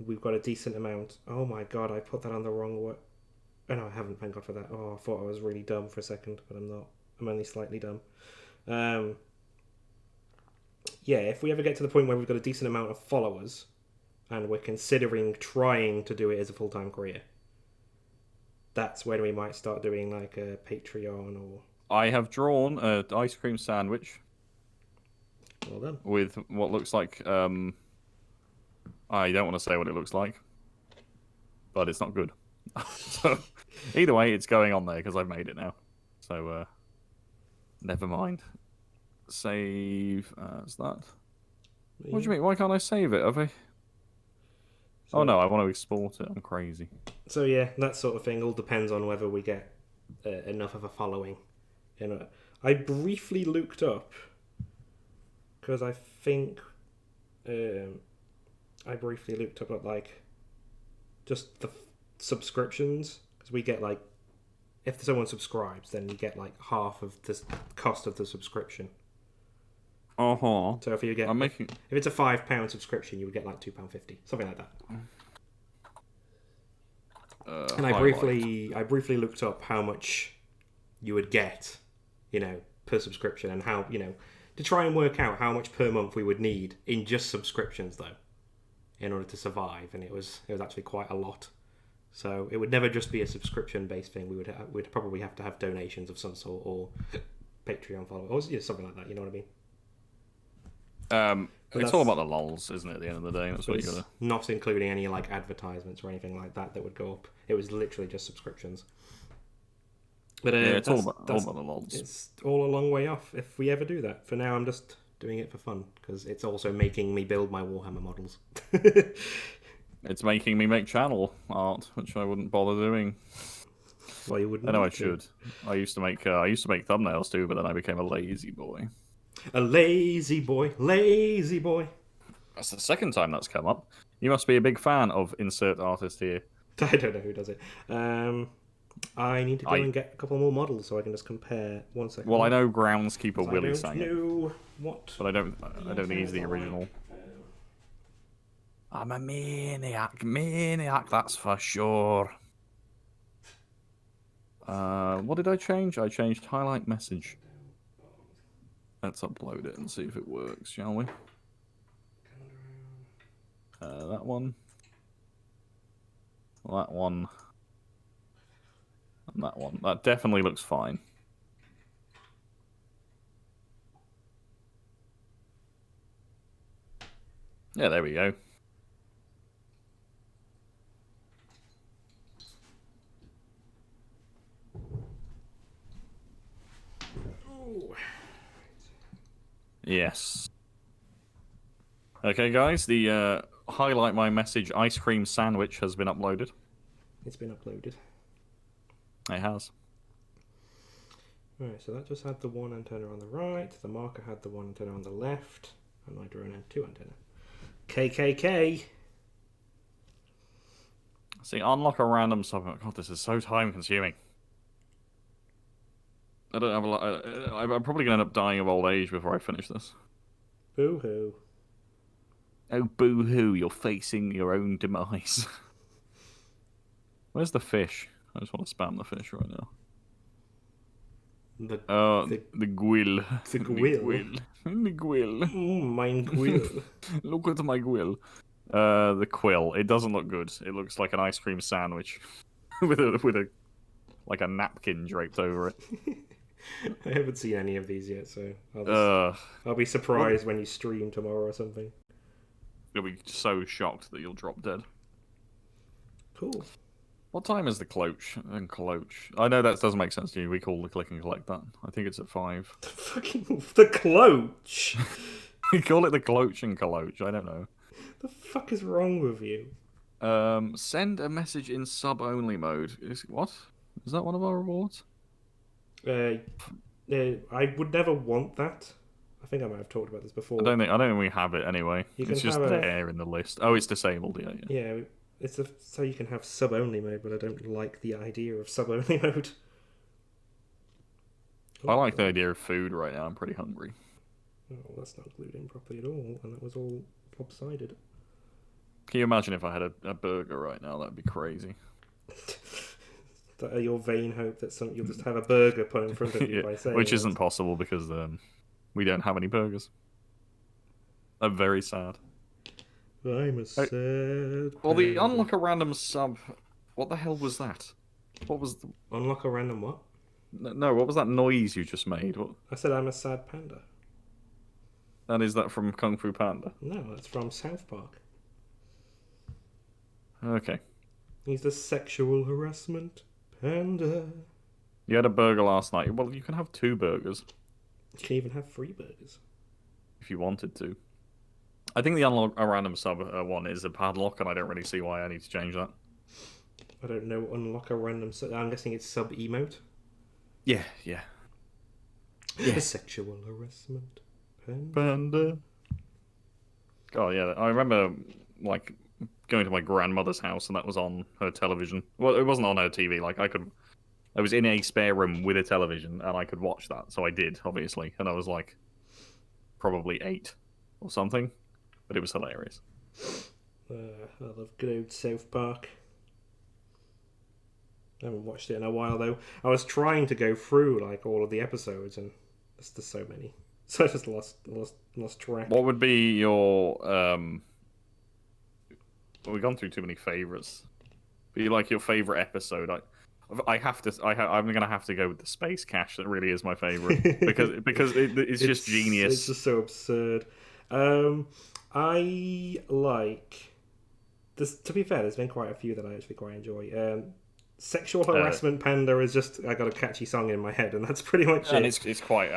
we've got a decent amount. Oh my god, I put that on the wrong word. Oh no, I haven't. Thank God for that. Oh, I thought I was really dumb for a second, but I'm not. I'm only slightly dumb. Yeah, if we ever get to the point where we've got a decent amount of followers, and we're considering trying to do it as a full-time career, that's when we might start doing like a Patreon or... I have drawn an ice cream sandwich. Well done. With what looks like... I don't want to say what it looks like, but it's not good. So, either way, it's going on there because I've made it now. So, never mind. Save as that. Yeah. What do you mean? Why can't I save it? Have I... So, oh no, I want to export it. I'm crazy. So yeah, that sort of thing all depends on whether we get enough of a following. You know, I briefly looked up because I think I briefly looked up at like just the subscriptions, because we get like, if someone subscribes, then you get like half of the cost of the subscription. So if you get, if it's a £5 subscription, you would get like £2.50, something like that. And I briefly looked up how much you would get, you know, per subscription, and how, you know, to try and work out how much per month we would need in just subscriptions though, in order to survive, and it was actually quite a lot. So it would never just be a subscription based thing. We'd probably have to have donations of some sort, or Patreon followers, or something like that. You know what I mean? It's all about the lols, isn't it? At the end of the day, that's what you gotta. Not including any like advertisements or anything like that would go up. It was literally just subscriptions. But yeah, it's all about the lols. It's all a long way off if we ever do that. For now, I'm just doing it for fun because it's also making me build my Warhammer models. It's making me make channel art, which I wouldn't bother doing. Well, you wouldn't. I know I should. I used to make thumbnails too, but then I became a lazy boy. A lazy boy, lazy boy. That's the second time that's come up. You must be a big fan of insert artist here. I don't know who does it. I need to go and get a couple more models so I can just compare. 1 second. Well, I know Groundskeeper Willie sang it. What? But I don't think he's the original. I'm a maniac, that's for sure. What did I change? I changed highlight message. Let's upload it and see if it works, shall we? That one. That one. And that one. That definitely looks fine. Yeah, there we go. Yes. Okay, guys, the highlight my message ice cream sandwich has been uploaded. It's been uploaded. It has. Right, so that just had the one antenna on the right, the marker had the one antenna on the left, and my drone had two antennas. KKK! See, unlock a random sub. God, this is so time consuming. I don't have a lot. I'm probably going to end up dying of old age before I finish this. Boo hoo. Oh, boo hoo, you're facing your own demise. Where's the fish? I just want to spam the fish right now. The gwill. The gwill. The gwill. Mein gwill. Look at my gwill. The quill. It doesn't look good. It looks like an ice cream sandwich with a like a napkin draped over it. I haven't seen any of these yet, so I'll be surprised when you stream tomorrow or something. You'll be so shocked that you'll drop dead. Cool. What time is the cloach? I know that doesn't make sense to you. We call the click and collect that. I think it's at 5. Fucking the cloach. We call it the Cloach and Coloach. I don't know. The fuck is wrong with you? Send a message in sub-only mode. What? Is that one of our rewards? I would never want that. I think I might have talked about this before. I don't think we have it anyway. You can It's just have there in the list. Oh, it's disabled. Yeah. Yeah, so you can have sub-only mode, but I don't like the idea of sub-only mode. I like the idea of food right now. I'm pretty hungry. Oh, that's not glued in properly at all, and that was all lopsided. Can you imagine if I had a burger right now? That'd be crazy. That your vain hope that you'll just have a burger put in front of you by saying which isn't possible because we don't have any burgers. I'm very sad. I'm a sad. Well, the unlock a random sub. What the hell was that? What was the... Unlock a random what? No, what was that noise you just made? What... I said I'm a sad panda. And is that from Kung Fu Panda? No, that's from South Park. Okay. He's the sexual harassment panda. You had a burger last night. Well, you can have 2 burgers. You can even have 3 burgers. If you wanted to. I think the unlock a random sub one is a padlock, and I don't really see why I need to change that. I don't know. Unlock a random sub. I'm guessing it's sub emote. Yeah. The sexual harassment panda. Oh yeah, I remember like going to my grandmother's house, and that was on her television. Well, it wasn't on her TV. Like I was in a spare room with a television, and I could watch that. So I did, obviously, and I was like probably 8 or something, but it was hilarious. I love good old South Park. I haven't watched it in a while though. I was trying to go through like all of the episodes, and there's just so many, so I just lost track. What would be your Well, we've gone through too many favorites. Be like your favorite episode. I'm gonna have to go with the space cache. That really is my favorite because it's just genius. It's just so absurd. I like this. To be fair, there's been quite a few that I actually quite enjoy. Sexual harassment panda is just I got a catchy song in my head, and that's pretty much it. And it's quite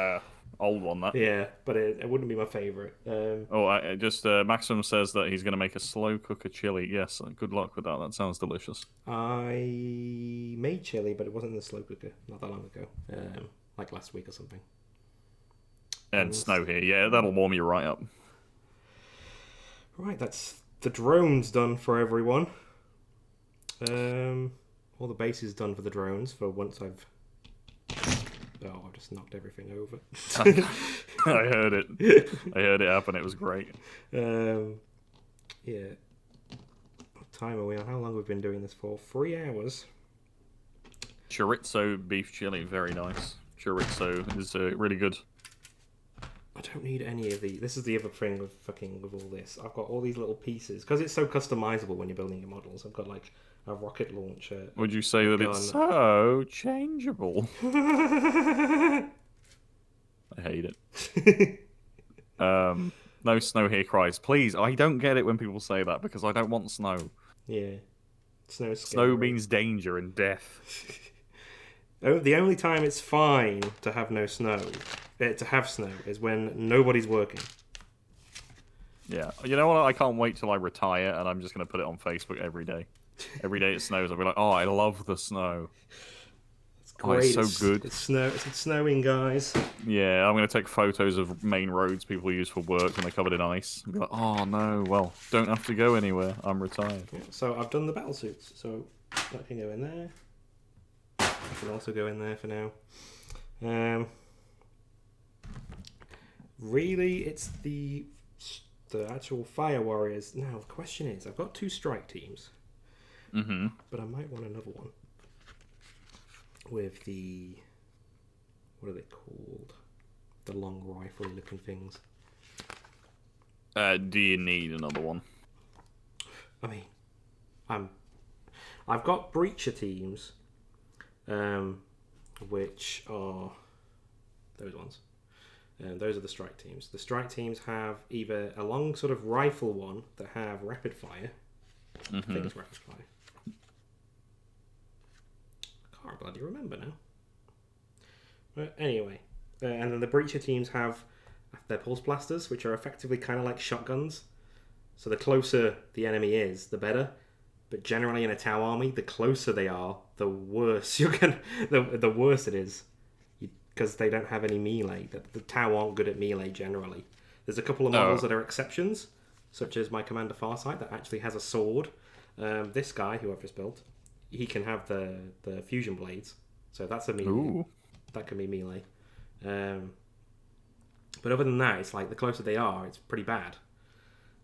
old one that. Yeah, but it wouldn't be my favorite. Maximum says that he's going to make a slow cooker chili. Yes, good luck with that. That sounds delicious. I made chili, but it wasn't in the slow cooker not that long ago, like last week or something. And snow here, yeah, that'll warm you right up. Right, that's the drones done for everyone. All the bases done for the drones. For once, I've just knocked everything over. I heard it. I heard it happen. It was great. Yeah. What time are we on? How long have we been doing this for? 3 hours. Chorizo beef chili, very nice. Chorizo is really good. I don't need any of these. This is the other thing with all this. I've got all these little pieces because it's so customizable when you're building your models. I've got like a rocket launcher. Would you say that it's so changeable? I hate it. No snow here cries. Please, I don't get it when people say that because I don't want snow. Yeah. Snow means danger and death. The only time it's fine to have snow is when nobody's working. Yeah. You know what? I can't wait till I retire and I'm just going to put it on Facebook every day. Every day it snows, I'll be like, oh, I love the snow. It's great. Oh, it's so good. It's snowing, guys. Yeah, I'm going to take photos of main roads people use for work when they're covered in ice. And be like, oh, no, well, don't have to go anywhere. I'm retired. Yeah, so I've done the battle suits, so that can go in there. That can also go in there for now. Really, it's the actual fire warriors. Now, the question is, I've got 2 strike teams. Mm-hmm. But I might want another one with the, what are they called? The long rifle looking things. Do you need another one? I mean, I've got breacher teams, which are those ones. Those are the strike teams. The strike teams have either a long sort of rifle one that have rapid fire. I think it's rapid fire. Can't bloody remember now. But anyway, and then the breacher teams have They're pulse blasters, which are effectively kind of like shotguns. So the closer the enemy is, the better. But generally in a Tau army, the closer they are, the worse the worse it is, because they don't have any melee. The Tau aren't good at melee generally. There's a couple of models that are exceptions, such as my Commander Farsight that actually has a sword. This guy who I've just built, he can have the fusion blades, so that's a melee. Ooh. That can be melee. But other than that, it's like the closer they are, it's pretty bad.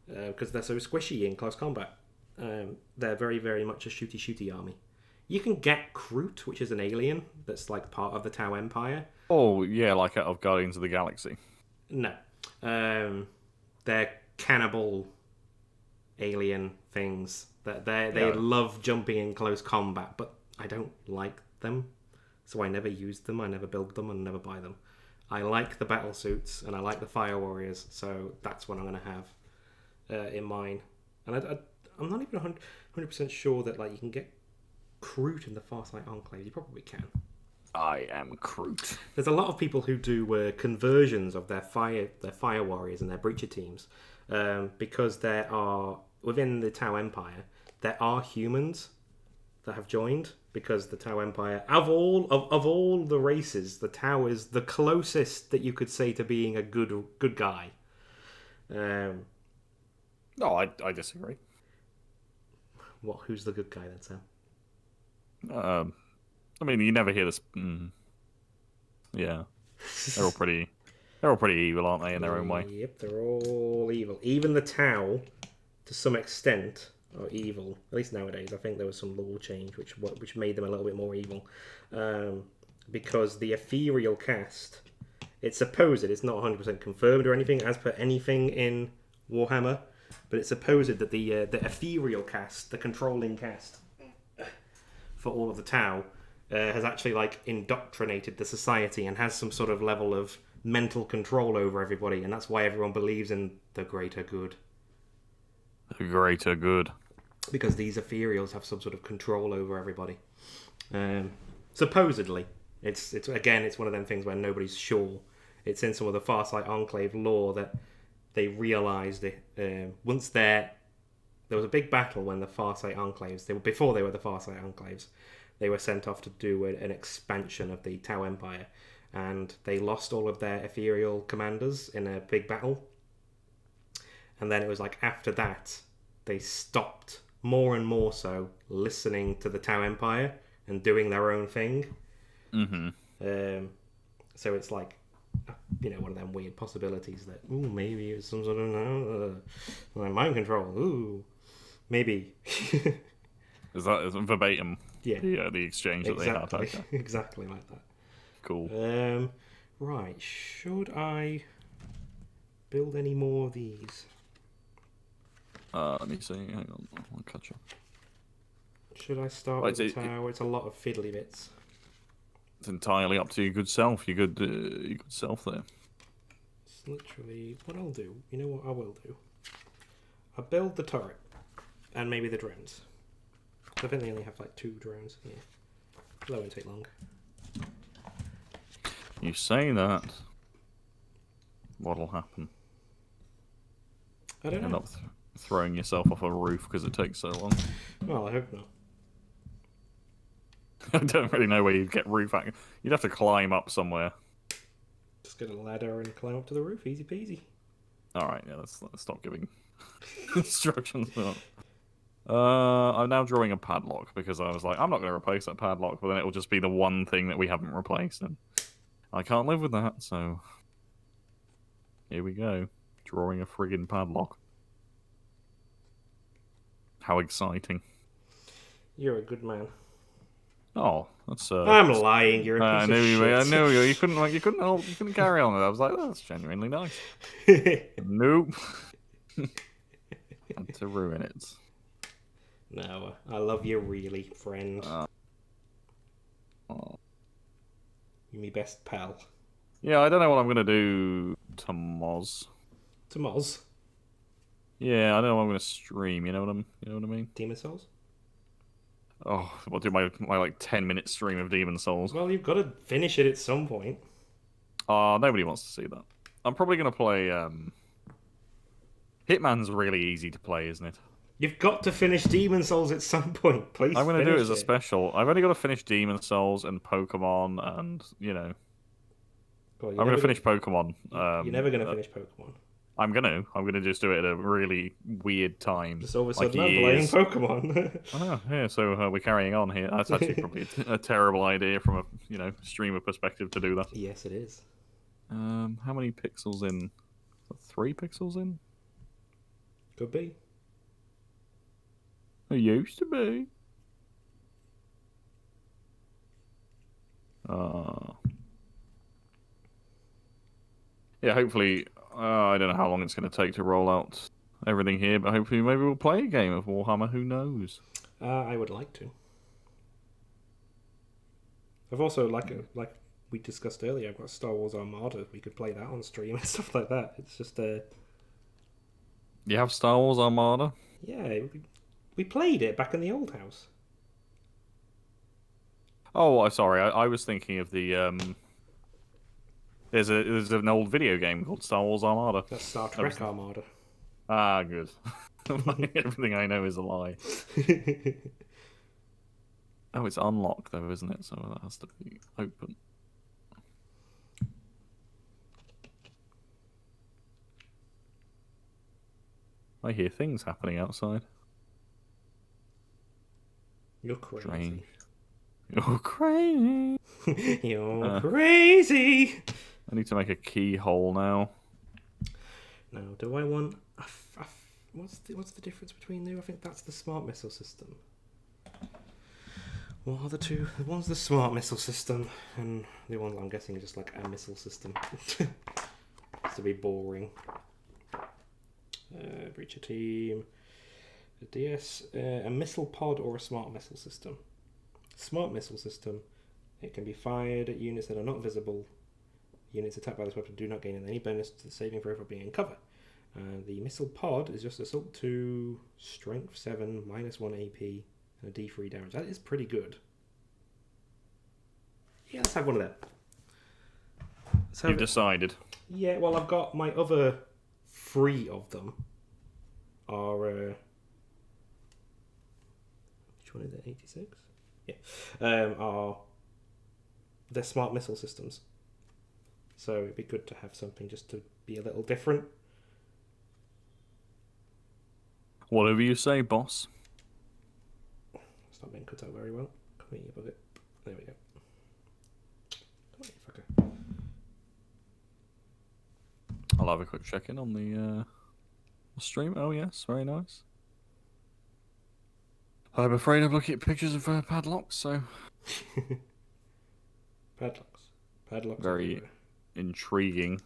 Because they're so squishy in close combat. They're very, very much a shooty army. You can get Kroot, which is an alien that's like part of the Tau Empire. Oh, yeah, like out of Guardians of the Galaxy. No. They're cannibal alien things. They love jumping in close combat, but I don't like them. So I never use them, I never build them, and never buy them. I like the battle suits, and I like the Fire Warriors, so that's what I'm going to have in mind. And I'm not even 100% sure that like you can get Kroot in the Farsight Enclave. You probably can. I am Kroot. There's a lot of people who do conversions of their Fire Warriors and their Breacher teams because there are, within the Tau Empire, there are humans that have joined, because the Tau Empire, of all the races, the Tau is the closest that you could say to being a good guy. No, I disagree. What? Who's the good guy then, Sam? I mean, you never hear this. Yeah, they're all pretty evil, aren't they, in their own way? Yep, they're all evil. Even the Tau, to some extent, are evil. At least nowadays. I think there was some law change which made them a little bit more evil. Because the ethereal caste, it's supposed, it's not 100% confirmed or anything, as per anything in Warhammer, but it's supposed that the ethereal caste, the controlling caste for all of the Tau, has actually like indoctrinated the society and has some sort of level of mental control over everybody, and that's why everyone believes in the greater good. The greater good. Because these ethereals have some sort of control over everybody. Supposedly. It's one of them things where nobody's sure. It's in some of the Farsight Enclave lore that they realised it. Once there was a big battle when the Farsight Enclaves, before they were the Farsight Enclaves, they were sent off to do an expansion of the Tau Empire, and they lost all of their ethereal commanders in a big battle. And then it was like after that, they stopped more and more so listening to the Tau Empire and doing their own thing. Mm-hmm. So it's like, one of them weird possibilities that, ooh, maybe it's some sort of mind control. Ooh, maybe. Is that verbatim? Yeah. The exchange that they had. Okay. Exactly like that. Cool. Right. Should I build any more of these? Let me see. Hang on, I'll catch up. Should I start with the tower? It's a lot of fiddly bits. It's entirely up to your good self. Your good self there. It's literally what I'll do. You know what I will do? I'll build the turret and maybe the drones. I think they only have like 2 drones here. That won't take long. You say that. What'll happen? I don't know. End up throwing yourself off a roof because it takes so long. Well, I hope not. I don't really know where you'd get roof access. You'd have to climb up somewhere. Just get a ladder and climb up to the roof. Easy peasy. Alright, yeah, let's stop giving instructions. I'm now drawing a padlock because I was like, I'm not going to replace that padlock, but then it'll just be the one thing that we haven't replaced, and I can't live with that, so here we go. Drawing a friggin' padlock. How exciting. You're a good man. Oh, that's I'm lying. You're a piece of shit. I knew you. You couldn't carry on with it. I was like, oh, that's genuinely nice. Nope. Had to ruin it. No, I love you really, friend. Oh. You're my best pal. Yeah, I don't know what I'm gonna do to Moz. To Moz? Yeah, I don't know what I'm gonna stream. You know what I mean? Demon Souls? Oh, I'll do my like 10-minute stream of Demon Souls. Well, you've got to finish it at some point. Nobody wants to see that. I'm probably gonna play. Hitman's really easy to play, isn't it? You've got to finish Demon Souls at some point. Please I'm gonna do it finish as a special. I've only got to finish Demon Souls and Pokemon, and Well, I'm gonna finish Pokemon. You're never gonna finish Pokemon. I'm gonna just do it at a really weird time. Just all of a like sudden, I'm playing Pokemon. Oh, yeah. So we're carrying on here. That's actually probably a terrible idea from a streamer perspective to do that. Yes, it is. How many pixels in? 3 pixels in? Could be. It used to be. Yeah, hopefully, I don't know how long it's going to take to roll out everything here, but hopefully maybe we'll play a game of Warhammer, who knows? I would like to. I've also, like we discussed earlier, I've got Star Wars Armada. We could play that on stream and stuff like that. It's just You have Star Wars Armada? Yeah, we played it back in the old house. Oh, sorry, I was thinking of the, There's an old video game called Star Wars Armada. That's Star Trek Armada. Ah, good. Everything I know is a lie. Oh, it's unlocked though, isn't it? So that has to be open. I hear things happening outside. You're crazy. Strange. You're crazy. You're crazy. I need to make a keyhole now. Now, do I want... What's the difference between them? I think that's the smart missile system. What are the two? One's the smart missile system, and the one I'm guessing is just like a missile system. It's to be boring. Breacher team. A DS, a missile pod or a smart missile system. Smart missile system. It can be fired at units that are not visible. Units attacked by this weapon do not gain any bonus to the saving throw for being in cover. The missile pod is just assault 2, strength 7, -1 AP, and a D3 damage. That is pretty good. Yeah, let's have one of them. You've decided. Yeah, well, I've got my other 3 of them are... which one is it? 86? Yeah. Are they're smart missile systems. So it'd be good to have something just to be a little different. Whatever you say, boss. It's not being cut out very well. Come here, you bugger. There we go. Come on, you fucker. I'll have a quick check-in on the stream. Oh, yes. Very nice. I'm afraid I'm looking at pictures of padlocks, so... Padlocks. Padlocks. Very everywhere. intriguing.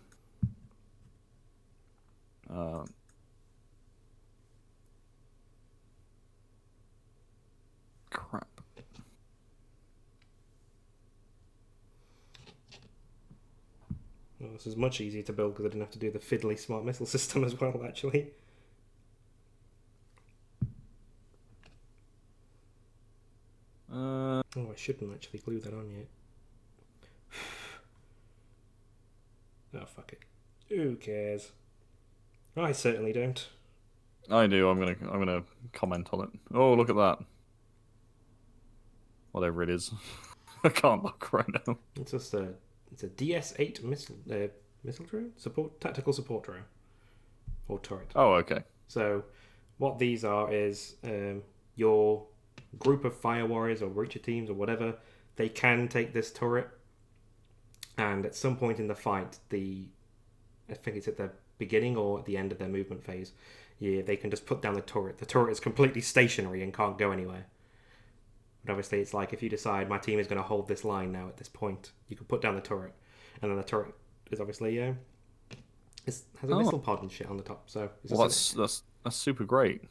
Crap. Well, this is much easier to build because I didn't have to do the fiddly smart missile system as well, actually. Oh, I shouldn't actually glue that on yet. Oh, fuck it. Who cares? I certainly don't. I do. I'm gonna comment on it. Oh, look at that. Whatever it is, I can't look right now. It's just it's a DS8 missile drone tactical support drone or turret. Oh, okay. So, what these are is your group of fire warriors or Breacher teams or whatever. They can take this turret, and at some point in the fight, I think it's at the beginning or at the end of their movement phase, yeah, they can just put down the turret. The turret is completely stationary and can't go anywhere. But obviously, it's like if you decide my team is going to hold this line now at this point, you can put down the turret, and then the turret is obviously has a missile pod and shit on the top. So it's Well, that's super great.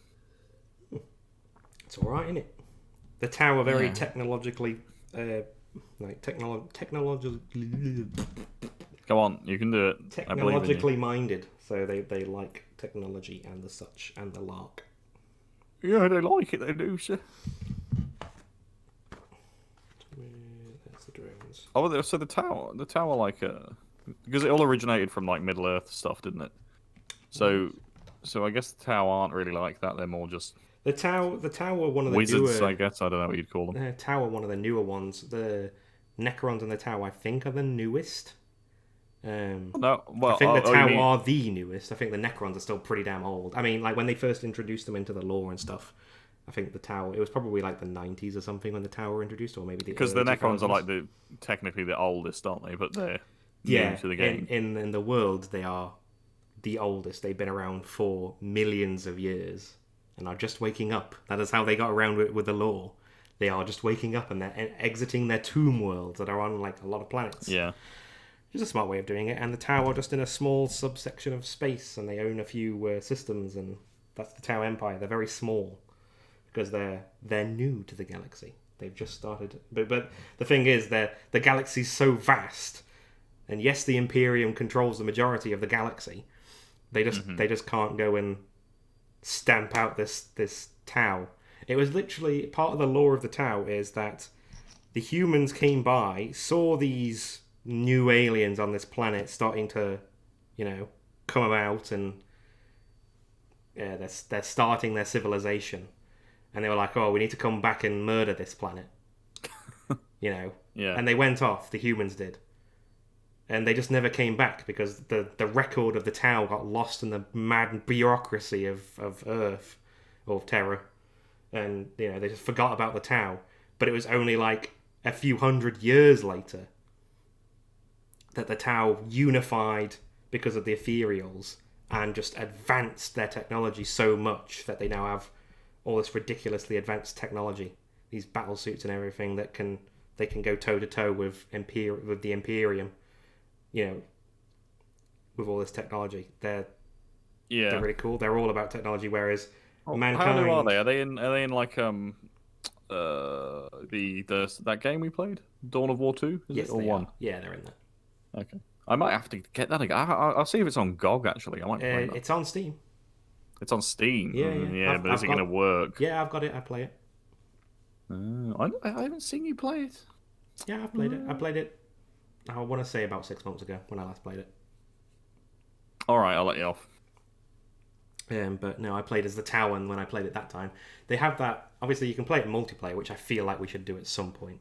It's all right, isn't it? The tower very technologically, technologically. Come on, you can do it. I believe in you. Technologically minded, so they like technology and the such and the lark. Yeah, they like it. They do, sir. There's the drones. Oh, so the tower, like because it all originated from like Middle Earth stuff, didn't it? So I guess the Tau aren't really like that. They're more just The Tau were one of the wizards, newer. I guess. I don't know what you'd call them. Tau are one of the newer ones. The Necrons and the Tau, I think, are the newest. No, well, I think the Tau you mean- are the newest. I think the Necrons are still pretty damn old. I mean, like when they first introduced them into the lore and stuff. I think the Tau. It was probably like the 90s or something when the Tau were introduced, or maybe because the early Necrons 2000s. are like technically the oldest, aren't they? But they're yeah new to the game. in the world they are the oldest. They've been around for millions of years and are just waking up. That is how they got around with the lore. They are just waking up and they're exiting their tomb worlds that are on like a lot of planets. Yeah. Which is a smart way of doing it. And the Tau are just in a small subsection of space and they own a few systems, and that's the Tau Empire. They're very small because they're new to the galaxy. They've just started. But the thing is, the galaxy's so vast, and yes, the Imperium controls the majority of the galaxy. They just can't go and stamp out this Tau. It was literally part of the lore of the Tau is that the humans came by, saw these new aliens on this planet starting to, come about, and they're starting their civilization, and they were like, "Oh, we need to come back and murder this planet," Yeah. And they went off. The humans did. And they just never came back because the record of the Tau got lost in the mad bureaucracy of Earth, or of Terra. And, they just forgot about the Tau. But it was only like a few hundred years later that the Tau unified because of the Ethereals and just advanced their technology so much that they now have all this ridiculously advanced technology. These battle suits and everything that they can go toe-to-toe with the Imperium. With all this technology, they're really cool. They're all about technology, whereas mankind. How new are they? Are they in like that game we played, Dawn of War 2? Yes, or they 1? are. Yeah, they're in that. Okay, I might have to get that again. I'll see if it's on GOG actually. I might play that. It's on Steam. It's on Steam. Yeah. But is it going to work? Yeah, I've got it. I play it. I haven't seen you play it. Yeah, I've played it. I played it. I want to say about 6 months ago when I last played it. All right, I'll let you off. But no, I played as the Tauan when I played it that time. They have that. Obviously, you can play it in multiplayer, which I feel like we should do at some point,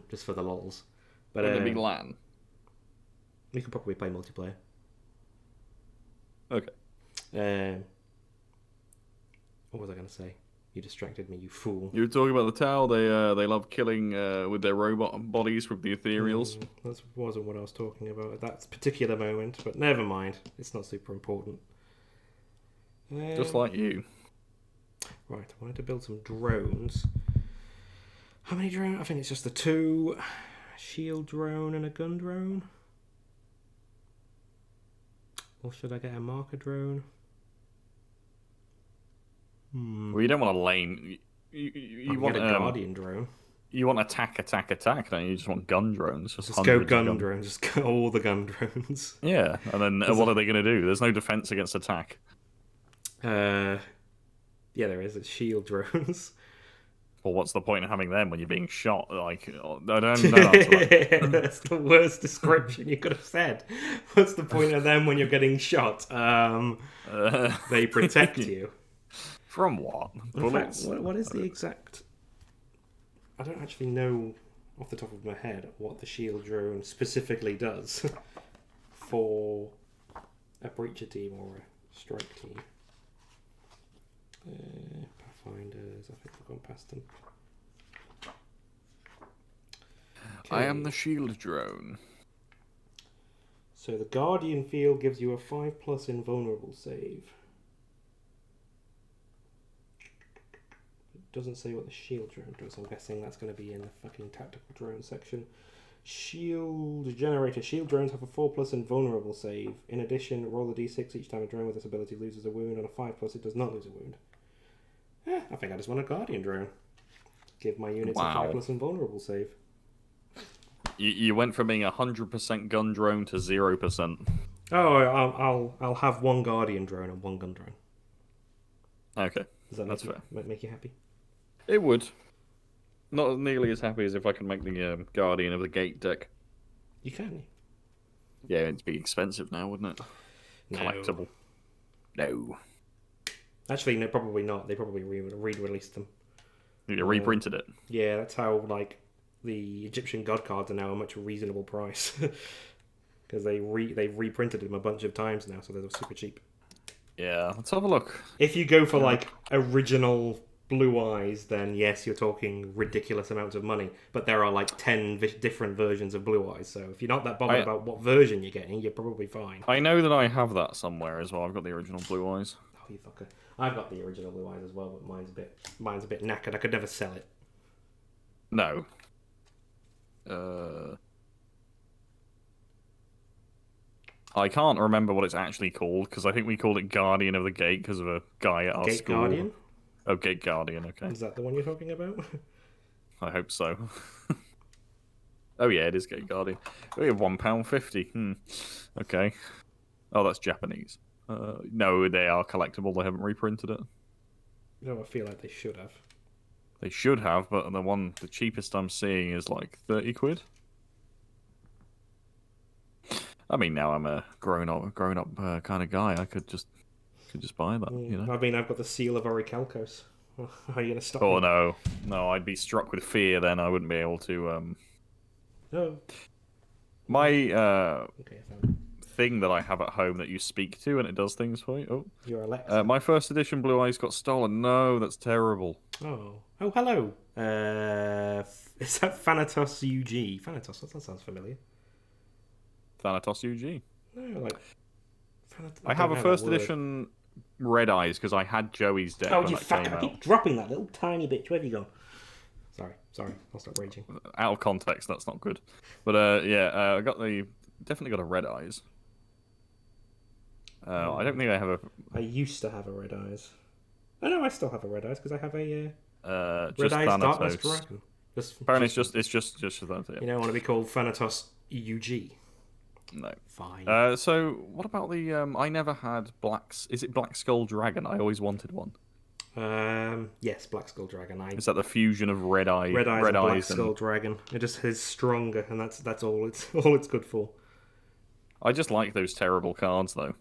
just for the lols. But Would it be LAN? We could probably play multiplayer. Okay. What was I going to say? You distracted me, you fool. You were talking about the Tau. They love killing with their robot bodies with the Ethereals. That wasn't what I was talking about at that particular moment, but never mind. It's not super important. Just like you. Right, I wanted to build some drones. How many drones? I think it's just the 2. A shield drone and a gun drone. Or should I get a marker drone? Well, you don't want a lane. You want a guardian drone. You want attack, don't you? You just want gun drones. Just go gun drones. Just go all the gun drones. Yeah, and then what are they going to do? There's no defense against attack. Yeah, there is. It's shield drones. Well, what's the point of having them when you're being shot? Like, I don't know. That's the worst description you could have said. What's the point of them when you're getting shot? They protect you. From what? Bullets? In fact, what is the exact... I don't actually know off the top of my head what the shield drone specifically does for a breacher team or a strike team. Pathfinders, I think I've gone past them. Okay. I am the shield drone. So the Guardian field gives you a 5+ invulnerable save. It doesn't say what the shield drone does. I'm guessing that's going to be in the fucking tactical drone section. Shield generator. Shield drones have a 4+ invulnerable save. In addition, roll a d6 each time a drone with this ability loses a wound. On a 5+, it does not lose a wound. I think I just want a Guardian drone. Give my units a 5+ invulnerable save. You went from being 100% gun drone to 0%. Oh, I'll have 1 Guardian drone and 1 gun drone. Okay, That's fair. Make you happy? It would. Not nearly as happy as if I can make the Guardian of the Gate deck. You can. Yeah, it'd be expensive now, wouldn't it? No. Collectible. No. Actually, no, probably not. They probably re-released them. You reprinted it. Yeah, that's how like the Egyptian god cards are now a much reasonable price because they've reprinted them a bunch of times now, so they're super cheap. Yeah, let's have a look. If you go for like original Blue Eyes, then yes, you're talking ridiculous amounts of money. But there are like 10 different versions of Blue Eyes, so if you're not that bothered about what version you're getting, you're probably fine. I know that I have that somewhere as well. I've got the original Blue Eyes. Oh, you fucker! I've got the original Blue Eyes as well, but mine's a bit knackered. I could never sell it. No. I can't remember what it's actually called because I think we called it Guardian of the Gate because of a guy at our Gate school. Guardian? Oh, Gate Guardian. Okay. Is that the one you're talking about? I hope so. Oh yeah, it is Gate Guardian. We have £1.50. Okay. Oh, that's Japanese. No, they are collectible. They haven't reprinted it. No, I feel like they should have. They should have, but the cheapest I'm seeing is like 30 quid. I mean, now I'm a grown up kind of guy. I could just buy that. You know. I mean, I've got the seal of Orichalcos. How are you going to stop Oh me? no! I'd be struck with fear. Then I wouldn't be able to. No. My Okay, I found it. thing that I have at home that you speak to and it does things for you. Oh, Your Alexa. my first edition Blue Eyes got stolen. No, that's terrible. Oh, hello. Is that Thanatos UG? Thanatos, that sounds familiar. Thanatos UG. No, like. I have a first edition Red Eyes because I had Joey's deck Oh, when you that fucker! came I out. keep dropping that little tiny bitch. Where have you gone? Sorry. I'll stop raging. Out of context, that's not good. But I definitely got a Red Eyes. I don't think I have a. I used to have a Red Eyes. Oh no, I still have a Red Eyes because I have a Just Red Eyes Darkness Thanatos. Dragon. Apparently, it's just that. Yeah. You don't want to be called Thanatos UG. No. Fine. So what about the? I never had blacks. Is it Black Skull Dragon? I always wanted one. Yes, Black Skull Dragon. Is that the fusion of Red Eyes, Red Eyes and Black Skull Dragon? It just is stronger, and that's all it's good for. I just like those terrible cards though.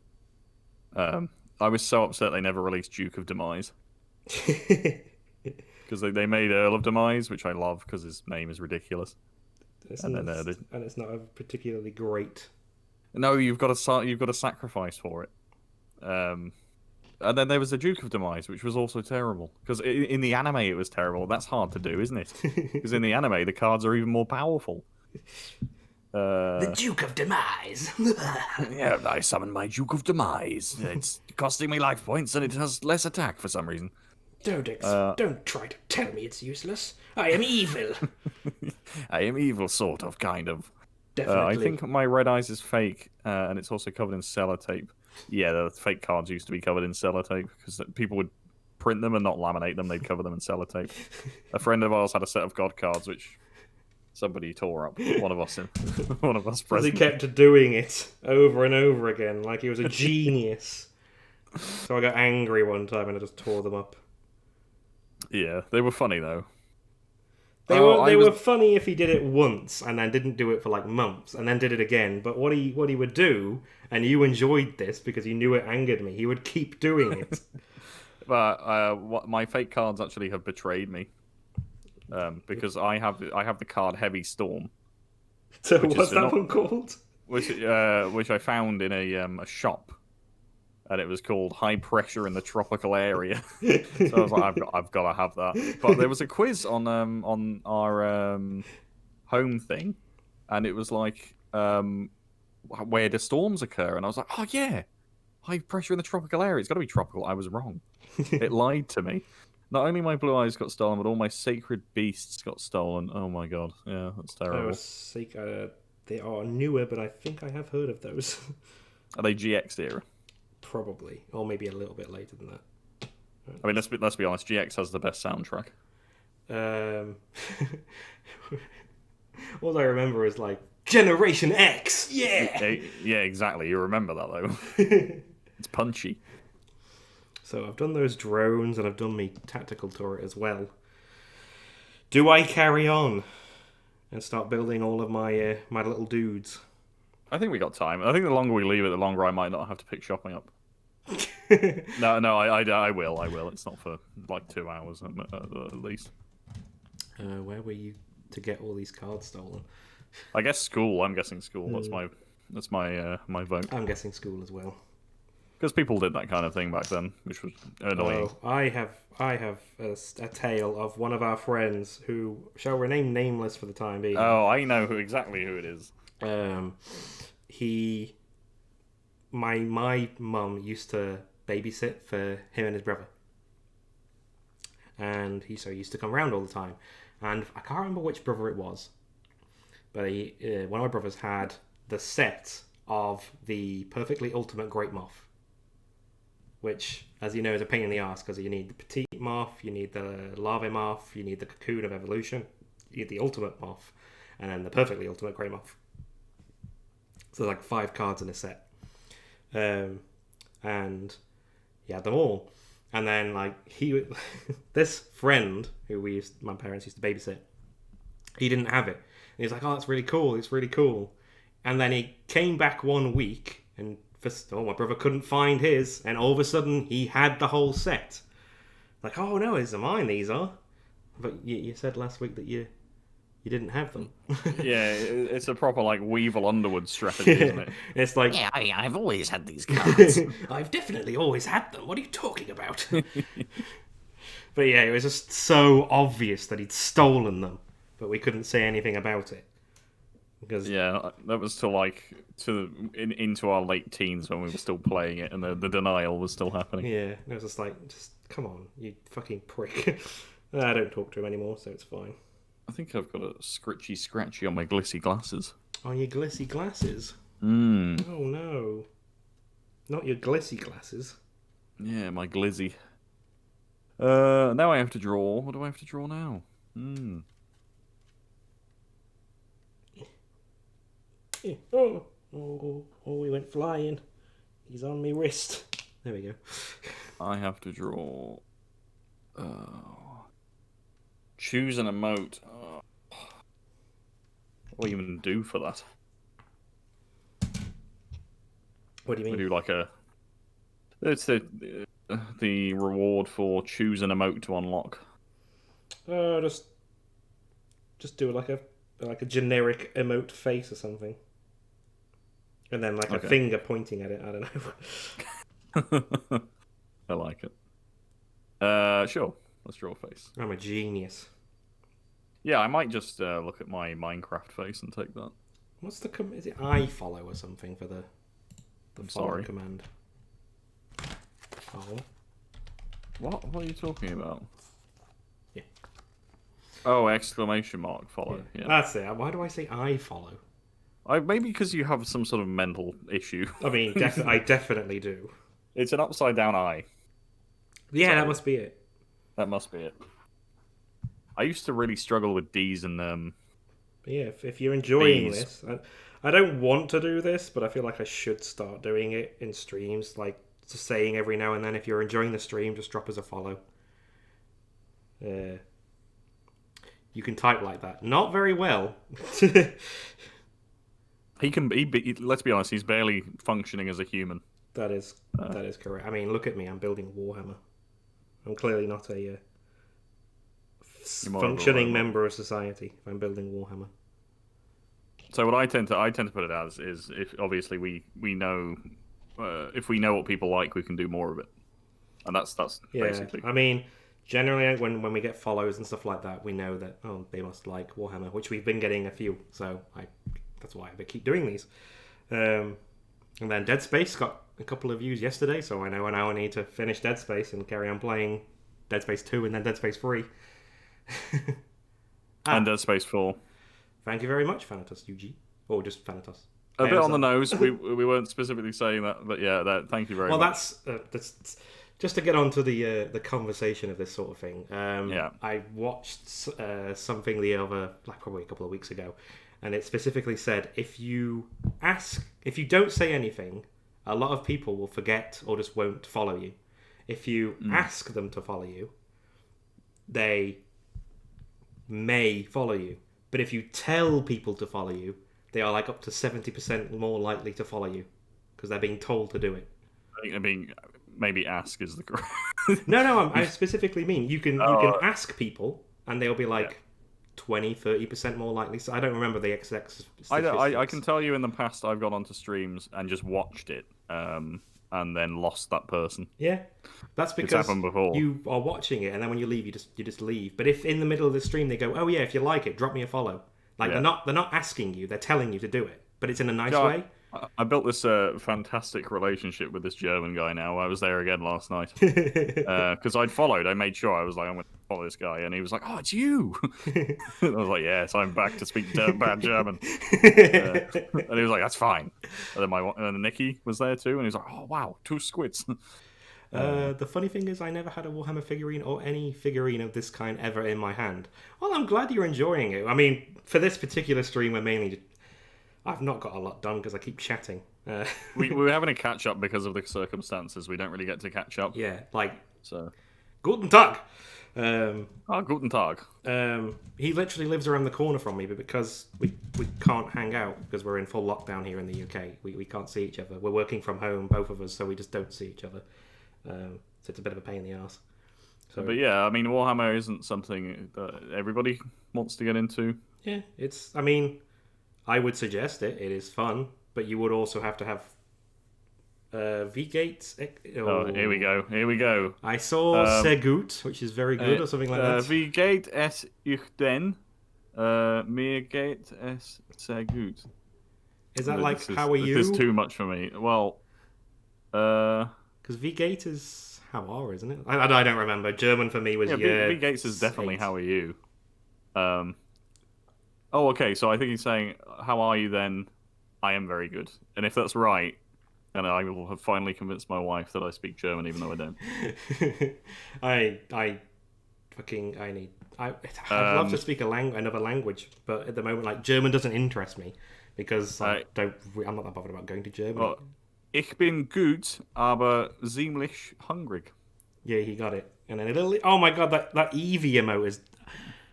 I was so upset they never released Duke of Demise because they made Earl of Demise, which I love because his name is ridiculous. And it's not a particularly great. No, you've got to sacrifice for it. And then there was the Duke of Demise, which was also terrible. Because in the anime it was terrible. That's hard to do, isn't it? Because in the anime the cards are even more powerful. The Duke of Demise! Yeah, I summoned my Duke of Demise. It's costing me life points and it has less attack for some reason. Don't try to tell me it's useless. I am evil! I am evil, sort of, kind of. Definitely. I think my Red Eyes is fake, and it's also covered in sellotape. Yeah, the fake cards used to be covered in sellotape because people would print them and not laminate them. They'd cover them in sellotape. A friend of ours had a set of God cards which somebody tore up. One of us Because he present. kept doing it over and over again, like he was a genius. So I got angry one time and I just tore them up. Yeah, they were funny though. They were funny if he did it once and then didn't do it for like months and then did it again. But what he would do, and you enjoyed this because you knew it angered me, he would keep doing it. But my fake cards actually have betrayed me. Because I have the card Heavy Storm. So what's that one called? Which I found in a shop, and it was called High Pressure in the Tropical Area. So I was like, I've got to have that. But there was a quiz on our home thing, and it was like, where do storms occur? And I was like, oh yeah, high pressure in the tropical area. It's got to be tropical. I was wrong. It lied to me. Not only my Blue Eyes got stolen, but all my Sacred Beasts got stolen. Oh my god. Yeah, that's terrible. They are newer, but I think I have heard of those. Are they GX era? Probably. Or maybe a little bit later than that. I mean, let's be honest, GX has the best soundtrack. All I remember is like, Generation X! Yeah! Yeah, exactly. You remember that, though. It's punchy. So I've done those drones, and I've done my tactical turret as well. Do I carry on and start building all of my my little dudes? I think we got time. I think the longer we leave it, the longer I might not have to pick shopping up. No, I will. It's not for like 2 hours at least. Where were you to get all these cards stolen? I guess school. I'm guessing school. That's my vote. I'm guessing school as well. Because people did that kind of thing back then, which was annoying. Oh, I have a tale of one of our friends who shall remain nameless for the time being. Oh, I know exactly who it is. My mum used to babysit for him and his brother, and he used to come around all the time. And I can't remember which brother it was, but one of my brothers had the set of the perfectly ultimate great moth, which, as you know, is a pain in the ass because you need the petite moth, you need the larvae moth, you need the cocoon of evolution, you need the ultimate moth, and then the perfectly ultimate grey moth. So there's like 5 cards in a set, and he had them all. And then like this friend who my parents used to babysit, he didn't have it. And he was like, "Oh, that's really cool. It's really cool." And then he came back one week and my brother couldn't find his, and all of a sudden he had the whole set. Like, oh no, these are mine. These are. But you said last week that you didn't have them. Yeah, it's a proper like Weevil Underwood strategy, isn't it? It's like, Yeah, I've always had these cards. I've definitely always had them. What are you talking about? But yeah, it was just so obvious that he'd stolen them, but we couldn't say anything about it. Because yeah, that was into our late teens when we were still playing it, and the denial was still happening. Yeah, it was just like, just come on, you fucking prick. I don't talk to him anymore, so it's fine. I think I've got a scratchy on my glissy glasses. On your glissy glasses? Oh no. Not your glissy glasses. Yeah, my glizzy. Now I have to draw. What do I have to draw now? Oh, we went flying. He's on me wrist. There we go. I have to draw... choose an emote. What do you even do for that? What do you mean? We do like a... It's the reward for choose an emote to unlock. Just do like a generic emote face or something. And then like a finger pointing at it, I don't know. I like it. Sure. Let's draw a face. I'm a genius. Yeah, I might just look at my Minecraft face and take that. What's the is it I follow or something for the follow command? Follow. What are you talking about? Yeah. Oh, exclamation mark follow. Yeah. That's it. Why do I say I follow? Maybe because you have some sort of mental issue. I mean, I definitely do. It's an upside down I. Yeah, So, that must be it. That must be it. I used to really struggle with D's and But yeah, if you're enjoying B's. this, I don't want to do this, but I feel like I should start doing it in streams, like just saying every now and then, if you're enjoying the stream, just drop us a follow. You can type like that. Not very well. Let's be honest, he's barely functioning as a human. That is correct. I mean, look at me. I'm building Warhammer. I'm clearly not a functioning member of society if I'm building Warhammer. So what I tend to put it as is, if obviously we know if we know what people like, we can do more of it, and that's basically. I mean, generally when we get follows and stuff like that, we know that they must like Warhammer, which we've been getting a few. So that's why I keep doing these. And then Dead Space got a couple of views yesterday, so I know now I need to finish Dead Space and carry on playing Dead Space 2 and then Dead Space 3. And Dead Space 4. Thank you very much, Thanatos UG. Or just Thanatos. A bit on the nose. We weren't specifically saying that, but yeah, thank you very much. Well, that's just to get onto the conversation of this sort of thing. I watched something probably a couple of weeks ago, and it specifically said if you don't say anything, a lot of people will forget or just won't follow you. If you ask them to follow you, they may follow you. But if you tell people to follow you, they are like up to 70% more likely to follow you because they're being told to do it. I mean, maybe ask is the correct. No, I specifically mean you can ask people and they'll be like 20-30% more likely. So I don't remember the exact statistics. I can tell you in the past I've gone onto streams and just watched it, and then lost that person. Yeah, that's because it's happened before. You are watching it, and then when you leave, you just leave. But if in the middle of the stream they go, "Oh yeah, if you like it, drop me a follow," like they're not asking you, they're telling you to do it, but it's in a nice way. I built this fantastic relationship with this German guy now. I was there again last night. Because I made sure, I was like, I'm going to follow this guy. And he was like, oh, it's you. I was like, yes, I'm back to speak bad German. And he was like, that's fine. And then Nikki was there too. And he was like, oh, wow, 2 squids. The funny thing is, I never had a Warhammer figurine or any figurine of this kind ever in my hand. Well, I'm glad you're enjoying it. I mean, for this particular stream, I've not got a lot done because I keep chatting. We were having a catch up because of the circumstances. We don't really get to catch up. Yeah, so. Guten Tag. Guten Tag. He literally lives around the corner from me, but because we can't hang out because we're in full lockdown here in the UK, we can't see each other. We're working from home, both of us, so we just don't see each other. So it's a bit of a pain in the arse. So, but yeah, I mean, Warhammer isn't something that everybody wants to get into. Yeah, I mean, I would suggest it. It is fun, but you would also have to have V-Gates. Oh, here we go. I saw Segut, which is very good, or something like that. V-Gate es ich den, mir geht es sehr gut. Is that how are you? This is too much for me. Well, because V-Gate is how are, isn't it? I don't remember. German for me was V-Gates is definitely how are you. Oh, okay. So I think he's saying, "How are you?" Then, I am very good. And if that's right, then I will have finally convinced my wife that I speak German, even though I don't. I'd love to speak another language, but at the moment, German doesn't interest me because I'm not that bothered about going to Germany. Well, ich bin gut, aber ziemlich hungrig. Yeah, he got it. And then oh my god, that Eevee emote is.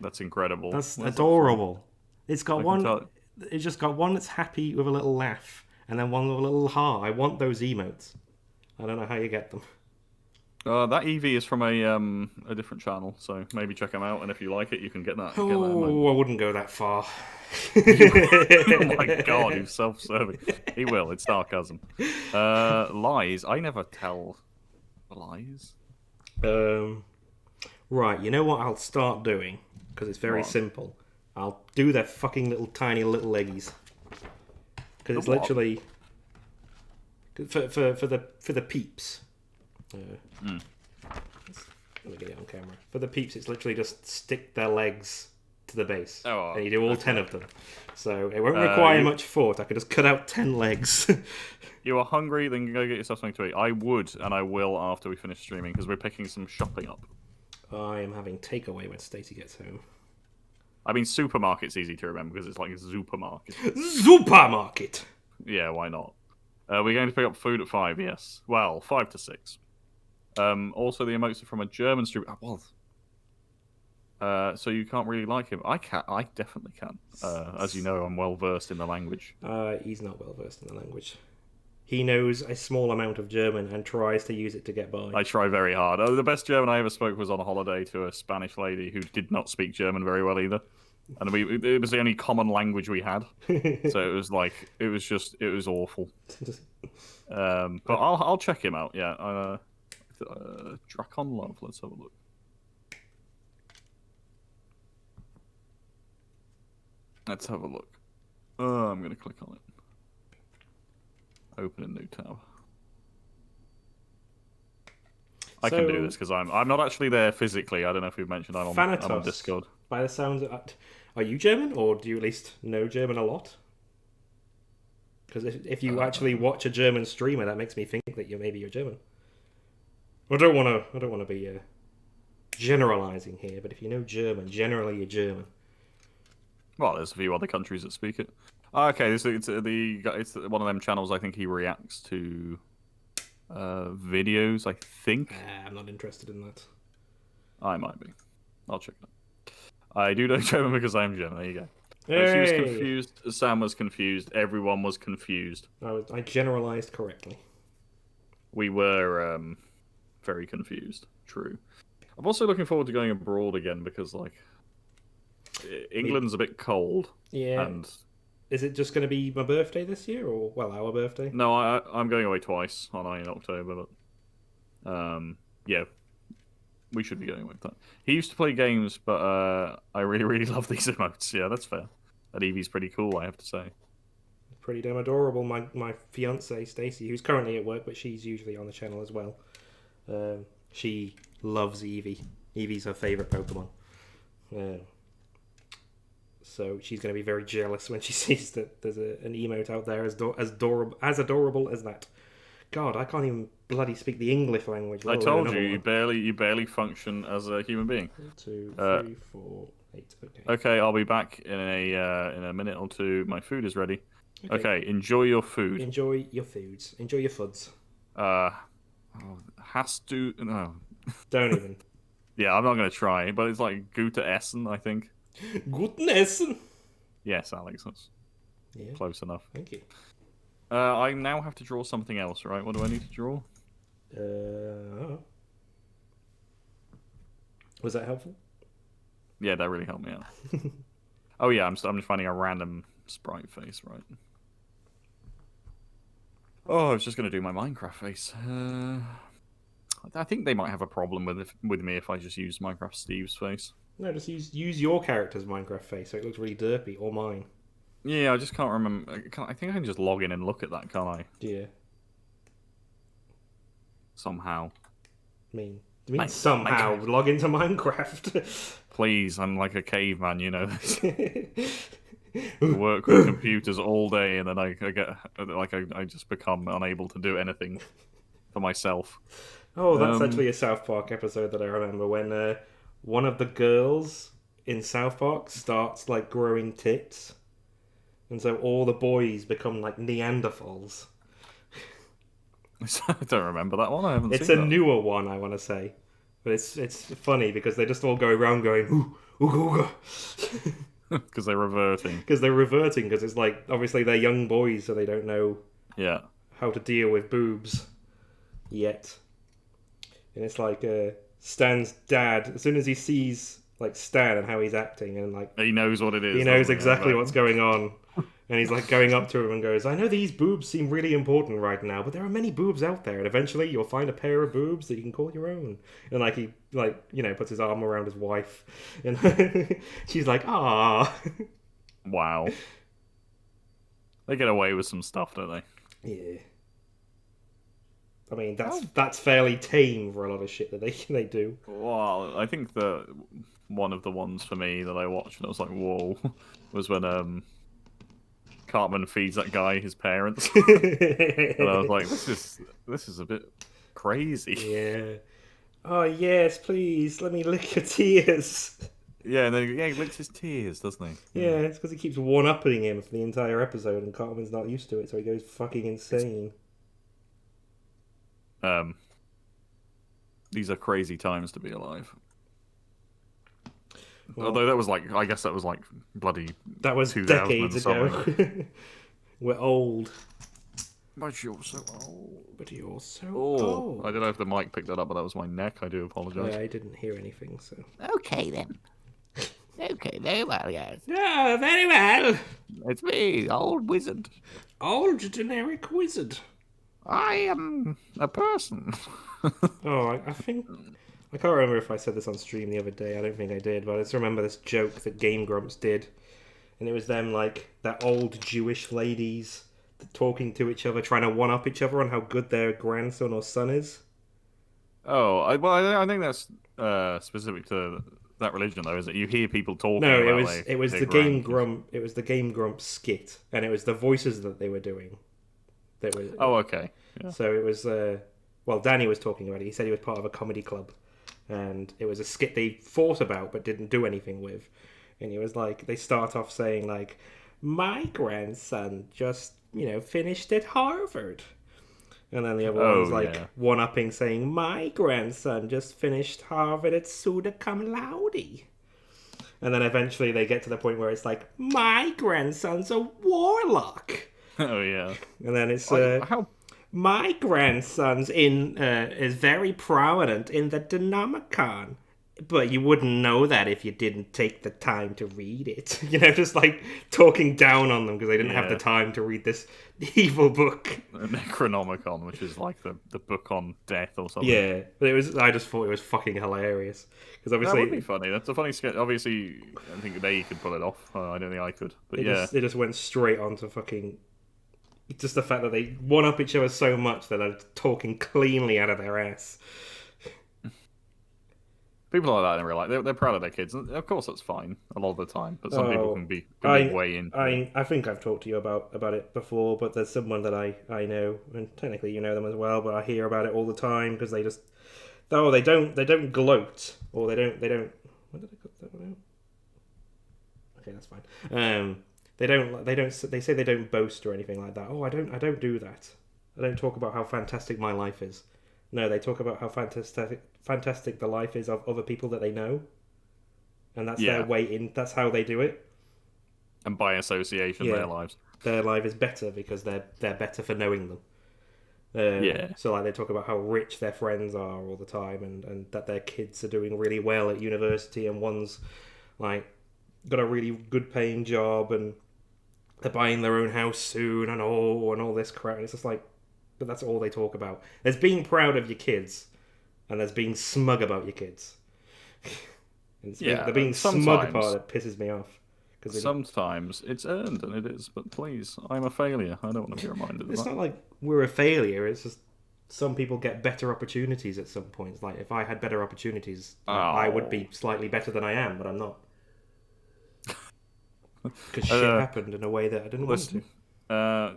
That's incredible. That's adorable. It's got one. It's just got one that's happy with a little laugh, and then one with a little heart. I want those emotes. I don't know how you get them. That Eevee is from a different channel, so maybe check them out. And if you like it, you can get that. I wouldn't go that far. Oh my god, he's self-serving. He will. It's sarcasm. Lies. I never tell lies. Right. You know what I'll start doing because it's very simple. I'll do their fucking tiny little leggies because it's literally for the peeps. Let me get it on camera. For the peeps, it's literally just stick their legs to the base, and you do all 10 of them. So it won't require much thought. I could just cut out 10 legs. You are hungry, then go get yourself something to eat. I would, and I will after we finish streaming because we're picking some shopping up. I am having takeaway when Stacey gets home. I mean, supermarket's easy to remember because it's like a supermarket. Supermarket! Yeah, why not? We're going to pick up food at 5, yes. Well, 5 to 6. Also, the emotes are from a German stream. So you can't really like him. I can. I definitely can. As you know, I'm well versed in the language. He's not well versed in the language. He knows a small amount of German and tries to use it to get by. I try very hard. The best German I ever spoke was on a holiday to a Spanish lady who did not speak German very well either. And it was the only common language we had. So it was it was awful. But I'll check him out, yeah. Dracon Love, let's have a look. Let's have a look. I'm going to click on it. Open a new tab. I can do this because I'm not actually there physically. I don't know if we've mentioned I'm on Discord. By the sounds of it, are you German, or do you at least know German a lot? Because if you actually watch a German streamer, that makes me think that you're German. I don't want to be generalizing here, but if you know German, generally you're German. Well, there's a few other countries that speak it. Okay, it's one of them channels. I think he reacts to videos. I think. I'm not interested in that. I might be. I'll check that. I do know German because I am German. There you go. She was Hey! confused. Sam was confused. Everyone was confused. I generalized correctly. We were very confused. True. I'm also looking forward to going abroad again because, like, England's a bit cold. Yeah. And is it just going to be my birthday this year, or our birthday? No, I'm going away twice in October. But yeah, we should be going with that. He used to play games, but I really love these emotes. Yeah, that's fair. That Eevee's pretty cool, I have to say. Pretty damn adorable. My fiance Stacey, who's currently at work, but she's usually on the channel as well. She loves Eevee. Eevee's her favorite Pokemon. So she's going to be very jealous when she sees that there's an emote out there as adorable as that. God, I can't even bloody speak the English language. I told you, you barely function as a human being. 1, 2, 3, 4, 8. Okay. Okay, I'll be back in a minute or two. My food is ready. Okay, enjoy your food. Enjoy your foods. Enjoy your foods. Has to no. Don't even. Yeah, I'm not gonna try, but it's like Gute Essen, I think. Guten Essen. Yes, Alex, that's close enough. Thank you. I now have to draw something else, right? What do I need to draw? Was that helpful? Yeah, that really helped me out. Oh yeah, I'm just finding a random sprite face, right? Oh, I was just gonna do my Minecraft face. I think they might have a problem with me if I just use Minecraft Steve's face. No, just use your character's Minecraft face so it looks really derpy, or mine. Yeah, I just can't remember. I think I can just log in and look at that, can't I? Yeah. Somehow. Do you mean somehow log into Minecraft? Please, I'm like a caveman, you know. I work with computers all day, and then I just become unable to do anything for myself. Oh, that's actually a South Park episode that I remember when one of the girls in South Park starts like growing tits, and so all the boys become like Neanderthals. I don't remember that one. I haven't seen It's that. a newer one, I want to say, but it's funny because they just all go around going ooh ooga ooga. Because they're reverting. Because it's like obviously they're young boys, so they don't know how to deal with boobs yet. And it's like Stan's dad, as soon as he sees like Stan and how he's acting, and like he knows what it is. He knows exactly what's going on. And he's like going up to him and goes, I know these boobs seem really important right now, but there are many boobs out there, and eventually you'll find a pair of boobs that you can call your own. And like he puts his arm around his wife, and she's like, ah. Wow. They get away with some stuff, don't they? Yeah. I mean, that's fairly tame for a lot of shit that they do. Well, I think one of the ones for me that I watched and I was like, whoa, was when Cartman feeds that guy his parents. And I was like, this is a bit crazy. Yeah. Oh yes, please let me lick your tears. Yeah, and then he licks his tears, doesn't he? Yeah, it's because he keeps one-upping him for the entire episode, and Cartman's not used to it, so he goes fucking insane. These are crazy times to be alive. Well, although I guess that was like bloody. That was decades ago. We're old. But you're so old. But you're so old. I don't know if the mic picked that up, but that was my neck. I do apologise. Yeah, I didn't hear anything, so. Okay then. Okay, very well, guys. Yeah, very well. It's me, old wizard. Old generic wizard. I am a person. I think I can't remember if I said this on stream the other day. I don't think I did, but I just remember this joke that Game Grumps did, and it was them like that old Jewish ladies talking to each other, trying to one up each other on how good their grandson or son is. Oh, I think that's specific to that religion, though, is it? You hear people talking. No, about it was the Game Grump. It was the Game Grump skit, and it was the voices that they were doing. That were. Oh, okay. Yeah. So it was. Danny was talking about it. He said he was part of a comedy club, and it was a skit they thought about but didn't do anything with. And he was like, they start off saying like, "My grandson just, finished at Harvard," and then the other one's like one-upping, saying, "My grandson just finished Harvard at Summa Cum Laude." And then eventually they get to the point where it's like, my grandson's a warlock. Oh yeah. And then it's How? my grandson's is very prominent in the Denomicon. But you wouldn't know that if you didn't take the time to read it. Just like talking down on them because they didn't have the time to read this evil book. The Necronomicon, which is like the book on death or something. Yeah, but I just thought it was fucking hilarious because obviously that would be funny. That's a funny sketch. Obviously, I think they could pull it off. I don't think I could. But they just went straight on to fucking. Just the fact that they one up each other so much that they're talking cleanly out of their ass. People like that in real life, they're proud of their kids. And of course, that's fine a lot of the time. But some people can be way in. I think I've talked to you about it before, but there's someone that I know, and technically you know them as well. But I hear about it all the time because they just they don't gloat or they don't. When did I cut that one out? Okay, that's fine. They say they don't boast or anything like that. Oh, I don't do that. I don't talk about how fantastic my life is. No, they talk about how fantastic the life is of other people that they know, and that's their way in. That's how they do it. And by association, their lives. Their life is better because they're better for knowing them. So like they talk about how rich their friends are all the time, and that their kids are doing really well at university, and one's like got a really good paying job, and they're buying their own house soon, and all this crap. And it's just like. But that's all they talk about. There's being proud of your kids, and there's being smug about your kids. The being smug part that pisses me off. Sometimes it's earned, and it is. But please, I'm a failure. I don't want to be reminded of that. It's not like we're a failure. It's just some people get better opportunities at some points. Like, if I had better opportunities, I would be slightly better than I am, but I'm not. Because shit happened in a way that I didn't want to.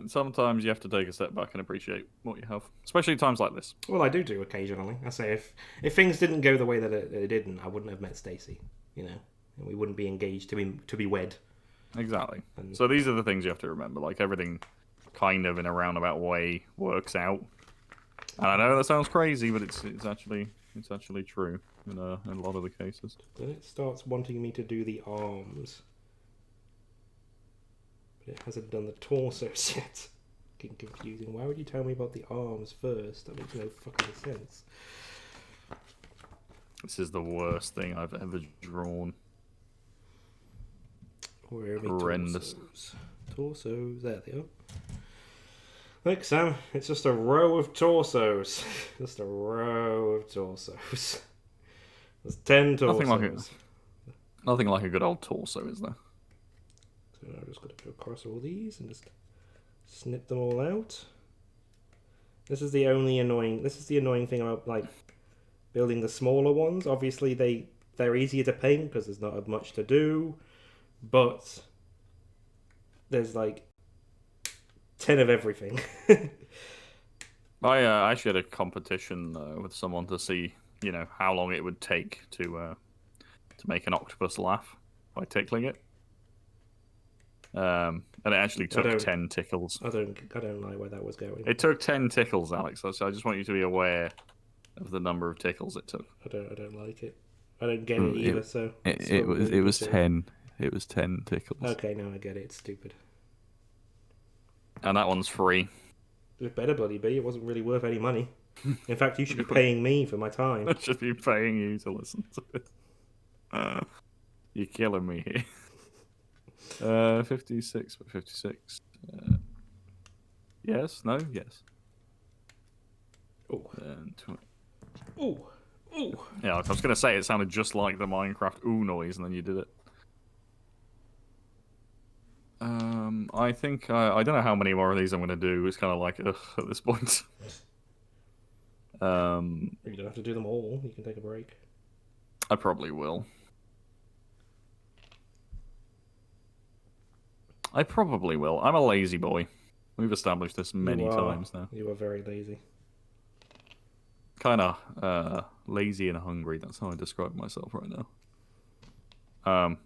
Sometimes you have to take a step back and appreciate what you have, especially times like this. Well, I do occasionally. I say if things didn't go the way that it didn't, I wouldn't have met Stacey, and we wouldn't be engaged to be wed. Exactly. So these are the things you have to remember. Like everything, kind of in a roundabout way, works out. And I know that sounds crazy, but it's actually true in a lot of the cases. Then it starts wanting me to do the arms. But it hasn't done the torsos yet. Getting confusing. Why would you tell me about the arms first? That makes no fucking sense. This is the worst thing I've ever drawn. Where are my horrendous. Torsos. There they are. Look, Sam, it's just a row of torsos. Just a row of torsos. There's 10 torsos. Nothing like a good old torso, is there? So I've just got to go across all these and just snip them all out. This is the annoying thing about like building the smaller ones. Obviously they're easier to paint because there's not much to do, but there's like 10 of everything. I actually had a competition with someone to see, how long it would take to make an octopus laugh by tickling it. And it actually took 10 tickles. I don't like where that was going. It took 10 tickles, Alex. So I just want you to be aware of the number of tickles it took. I don't like it. I don't get it either. It was 10. It was 10 tickles. Okay, now I get it. It's stupid. And that one's free. It better bloody be. It wasn't really worth any money. In fact, you should be paying me for my time. I should be paying you to listen to it. You're killing me here. 56, but 56. Yes, no, yes. Oh. Ooh. Yeah, I was going to say it sounded just like the Minecraft ooh noise, and then you did it. I think I don't know how many more of these I'm going to do. It's kind of like ugh at this point. You don't have to do them all. You can take a break. I probably will. I'm a lazy boy. We've established this many times now. You are very lazy. Kind of lazy and hungry. That's how I describe myself right now.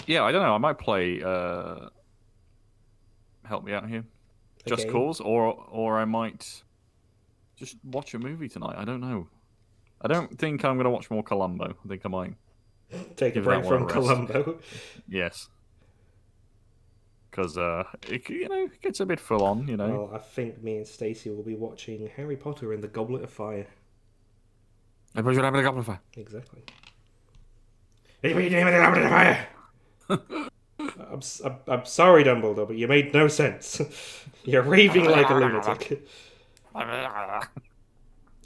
Yeah, I don't know. I might play. Help me out here. Just Cause, or I might just watch a movie tonight. I don't know. I don't think I'm gonna watch more Columbo. I think I might Take a Give that break one a from rest. Columbo. Yes. Because it gets a bit full on. Well, I think me and Stacey will be watching Harry Potter and the Goblet of Fire. Everybody should have a Goblet of Fire. Exactly. Anybody name of the Goblet of Fire? I'm sorry, Dumbledore, but you made no sense. You're raving like a lunatic.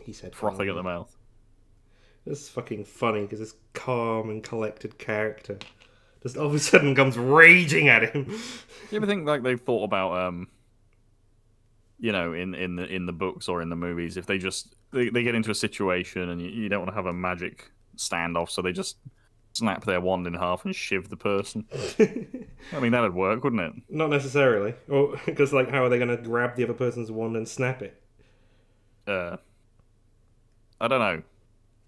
He said, Frothing at the mouth. It's fucking funny because this calm and collected character just all of a sudden comes raging at him. You ever think like they've thought about in the books or in the movies, if they get into a situation and you don't want to have a magic standoff, so they just snap their wand in half and shiv the person. I mean, that'd work, wouldn't it? Not necessarily. Or because like, how are they going to grab the other person's wand and snap it? I don't know.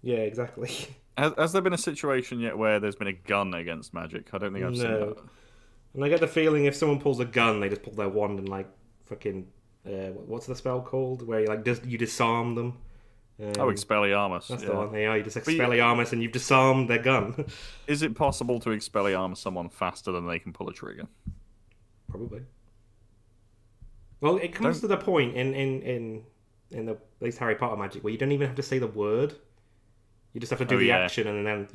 Yeah, exactly. Has there been a situation yet where there's been a gun against magic? I don't think I've seen that. And I get the feeling if someone pulls a gun, they just pull their wand and like fucking what's the spell called? Where you like you disarm them. Expelliarmus. That's the one. Yeah, you just Expelliarmus and you've disarmed their gun. Is it possible to Expelliarmus someone faster than they can pull a trigger? Probably. Well, it comes to the point in the at least Harry Potter magic where you don't even have to say the word. You just have to do the action and then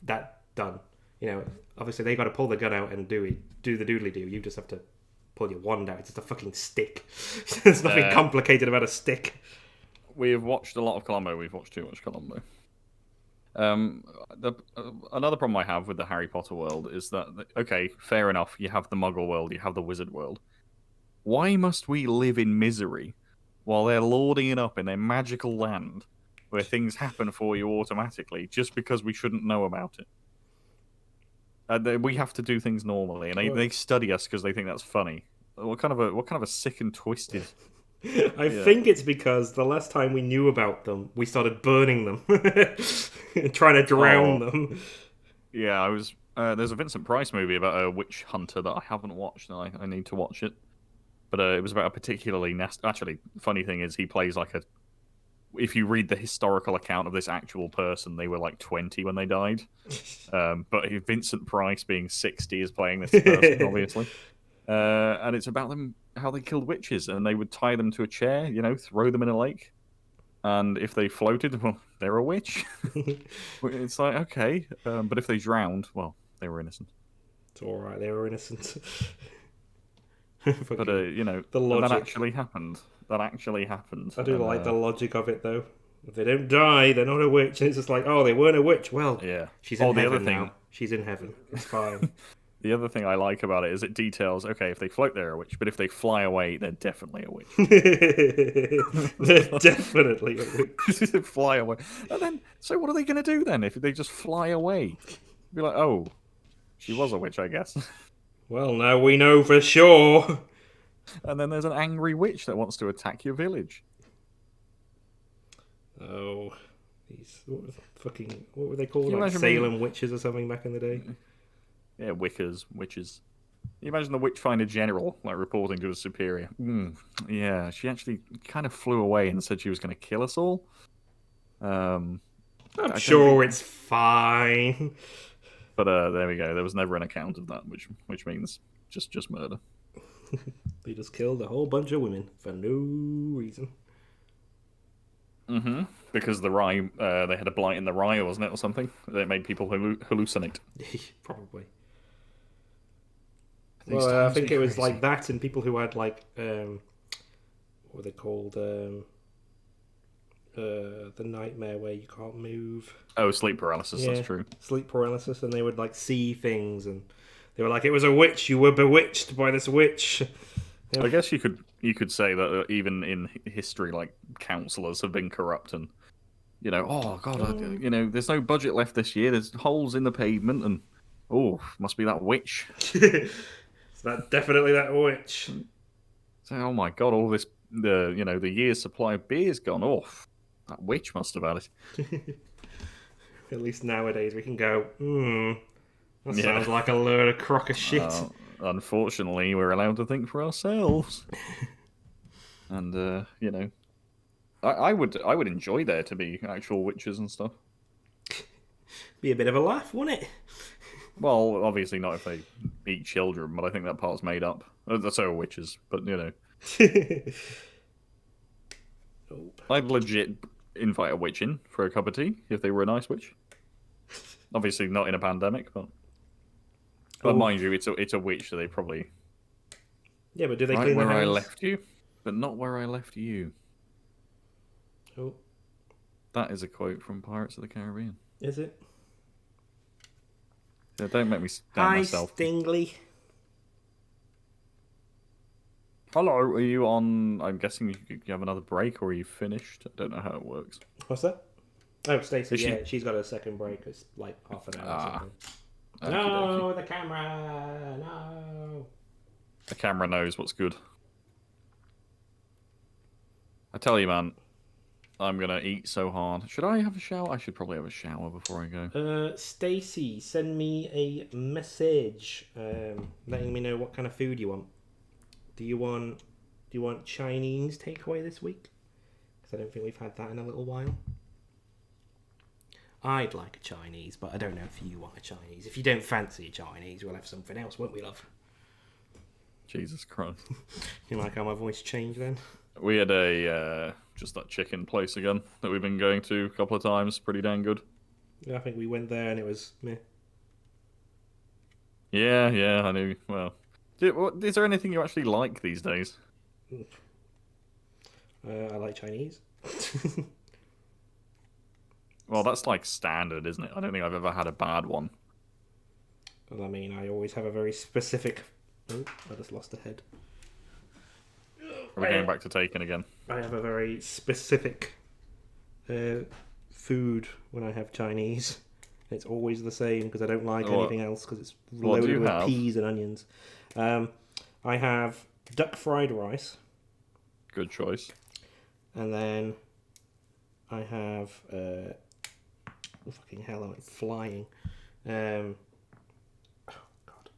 that done. Obviously they got to pull the gun out and do the doodly do. You just have to pull your wand out. It's just a fucking stick. There's nothing complicated about a stick. We have watched a lot of Columbo. We've watched too much Columbo. Another problem I have with the Harry Potter world is that, okay, fair enough, you have the Muggle world, you have the Wizard world. Why must we live in misery while they're lording it up in their magical land where things happen for you automatically just because we shouldn't know about it? We have to do things normally, and they study us because they think that's funny. What kind of a sick and twisted... I think it's because the last time we knew about them, we started burning them, trying to drown them. Yeah, I was. There's a Vincent Price movie about a witch hunter that I haven't watched, and I need to watch it. But it was about a particularly nasty... Actually, funny thing is, he plays like a... If you read the historical account of this actual person, they were like 20 when they died. But Vincent Price, being 60, is playing this person, obviously. And it's about them, how they killed witches, and they would tie them to a chair, throw them in a lake. And if they floated, well, they're a witch. It's like, okay. But if they drowned, well, they were innocent. It's alright, they were innocent. But, the logic. That actually happened. I do like the logic of it, though. If they don't die, they're not a witch. And it's just like, oh, they weren't a witch. Well, yeah. She's in heaven now. She's in heaven. It's fine. The other thing I like about it is it details, okay, if they float, they're a witch, but if they fly away, they're definitely a witch. They're definitely a witch. They fly away. And then, so what are they going to do then if they just fly away? Be like, oh, she was a witch, I guess. Well, now we know for sure. And then there's an angry witch that wants to attack your village. Oh, what were they called? Like Salem witches or something back in the day? Yeah, witches. You imagine the Witchfinder General reporting to his superior. Yeah, she actually kind of flew away and said she was going to kill us all. I'm sure it's fine. But there we go. There was never an account of that, which means just murder. They just killed a whole bunch of women for no reason. Mm-hmm. Because the rye, they had a blight in the rye, wasn't it, or something? That made people hallucinate. Probably. Well, I think it was like that, and people who had what were they called? The nightmare where you can't move. Oh, sleep paralysis. Yeah, that's true. Sleep paralysis, and they would see things, and they were like, "It was a witch. You were bewitched by this witch." Yeah. I guess you could say that even in history, councillors have been corrupt, and oh god, there's no budget left this year. There's holes in the pavement, and must be that witch. It's definitely that witch. So, oh my god, all this the year's supply of beer's gone off. That witch must have had it. At least nowadays we can go, that sounds like a load of crock of shit. Unfortunately, we're allowed to think for ourselves. And, I would enjoy there to be actual witches and stuff. Be a bit of a laugh, wouldn't it? Well, obviously not if they eat children, but I think that part's made up. So are witches, but you know. Nope. I'd legit invite a witch in for a cup of tea if they were a nice witch. Obviously not in a pandemic, but mind you, it's a witch, so they probably Yeah, but do they right clean where their I hands? left you, but not where I left you. Oh, That is a quote from Pirates of the Caribbean. is it? Yeah, don't make me down Hi, myself. Stingley. Hello, are you on? I'm guessing you have another break, or are you finished? I don't know how it works. What's that? Oh, Stacey, Is she- yeah, she's got a second break. It's like half an hour or something. Okey-dokey. No, the camera! No! The camera knows what's good. I tell you, man, I'm gonna eat so hard. Should I have a shower? I should probably have a shower before I go. Stacey, send me a message letting me know what kind of food you want. Do you want Chinese takeaway this week? Because I don't think we've had that in a little while. I'd like a Chinese, but I don't know if you want a Chinese. If you don't fancy a Chinese, we'll have something else, won't we, love? Jesus Christ. You like how my voice changed then? We had just that chicken place again that we've been going to a couple of times. Pretty dang good. Yeah, I think we went there and it was meh. Yeah, I knew. Well, is there anything you actually like these days? I like Chinese. Well, that's like standard, isn't it? I don't think I've ever had a bad one. Well, I mean, I always have a very specific... Oh, I just lost a head. Are we going back to Taken again? I have a very specific food when I have Chinese. It's always the same because I don't like anything else because it's What do loaded you with have? peas and onions. I have duck fried rice, Good choice. and then I have fucking hell, I'm flying. Oh god,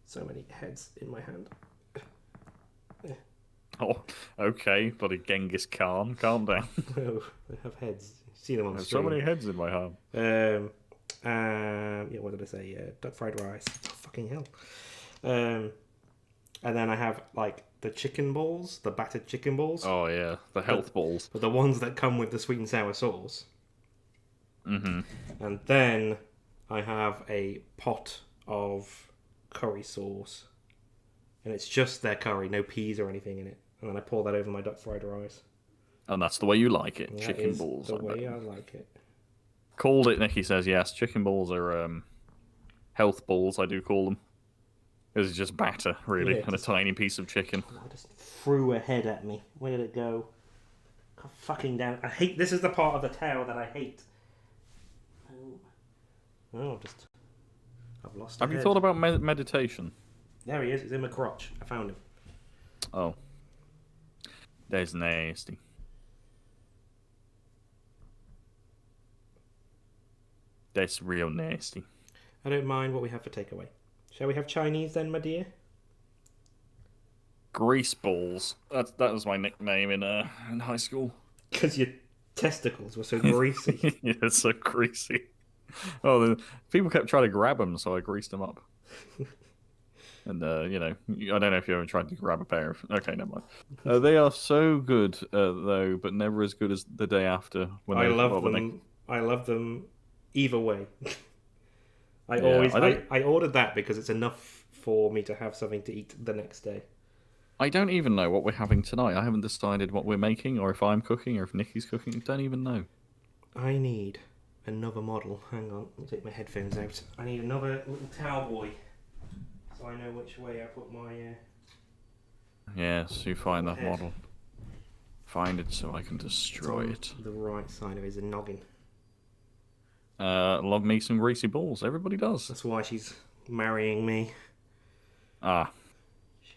so many heads in my hand. Oh, okay, bloody Genghis Khan. Calm down. Oh, I have heads. See them on the There's so stream. many heads in my hand. Yeah, what did I say? Duck fried rice. Oh, fucking hell. And then I have like the chicken balls, the battered chicken balls, Oh yeah, the health balls. but the ones that come with the sweet and sour sauce. Mm-hmm. And then I have a pot of curry sauce, and it's just their curry, no peas or anything in it. And then I pour that over my duck fried rice. And that's the way you like it. And that Chicken is balls. the I way bet. I like it. Called it, Nicky says yes. Chicken balls are health balls, I do call them. It's just batter, really, Yeah, and a tiny piece of chicken. I just threw a head at me. Where did it go? God, fucking damn! I hate. This is the part of the tail that I hate. Oh, I've lost. Have you thought about meditation? There he is. He's in my crotch. I found him. Oh. That's nasty. That's real nasty. I don't mind what we have for takeaway. Shall we have Chinese then, my dear? Grease balls. That was my nickname in high school. Because your testicles were so greasy. Yeah, it's so greasy. Oh, people kept trying to grab them, so I greased them up. And you know, I don't know if you ever tried to grab a pair of. Okay, never mind. They are so good though, but never as good as the day after. When I they, love well, when them. I love them either way. I Yeah, always I I ordered that because it's enough for me to have something to eat the next day. I don't even know what we're having tonight. I haven't decided what we're making, or if I'm cooking, or if Nikki's cooking. I don't even know. I need another model. Hang on, let me take my headphones out. I need another little towel boy, so I know which way I put my. Yes, you find that Head. model. Find it so I can destroy it. The right side of his noggin. Love me some greasy balls. Everybody does. That's why she's marrying me. Ah.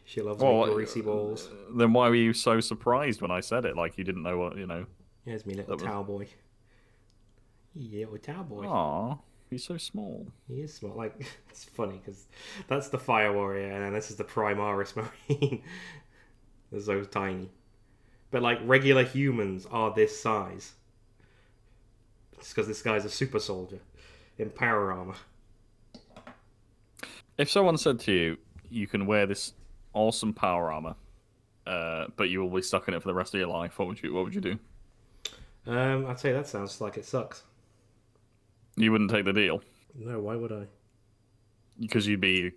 She loves Well, me greasy balls. Then why were you so surprised when I said it? Like you didn't know what, you know. Here's me little that was- towel boy. Yeah, little towel boy. Aw, he's so small. He is small. Like, it's funny because that's the Fire Warrior, and then this is the Primaris Marine. They're so tiny. But like regular humans are this size. It's because this guy's a super soldier. in power armor. If someone said to you, you can wear this awesome power armor, but you will be stuck in it for the rest of your life, what would you do? I'd say that sounds like it sucks. You wouldn't take the deal? No, why would I? Because you'd be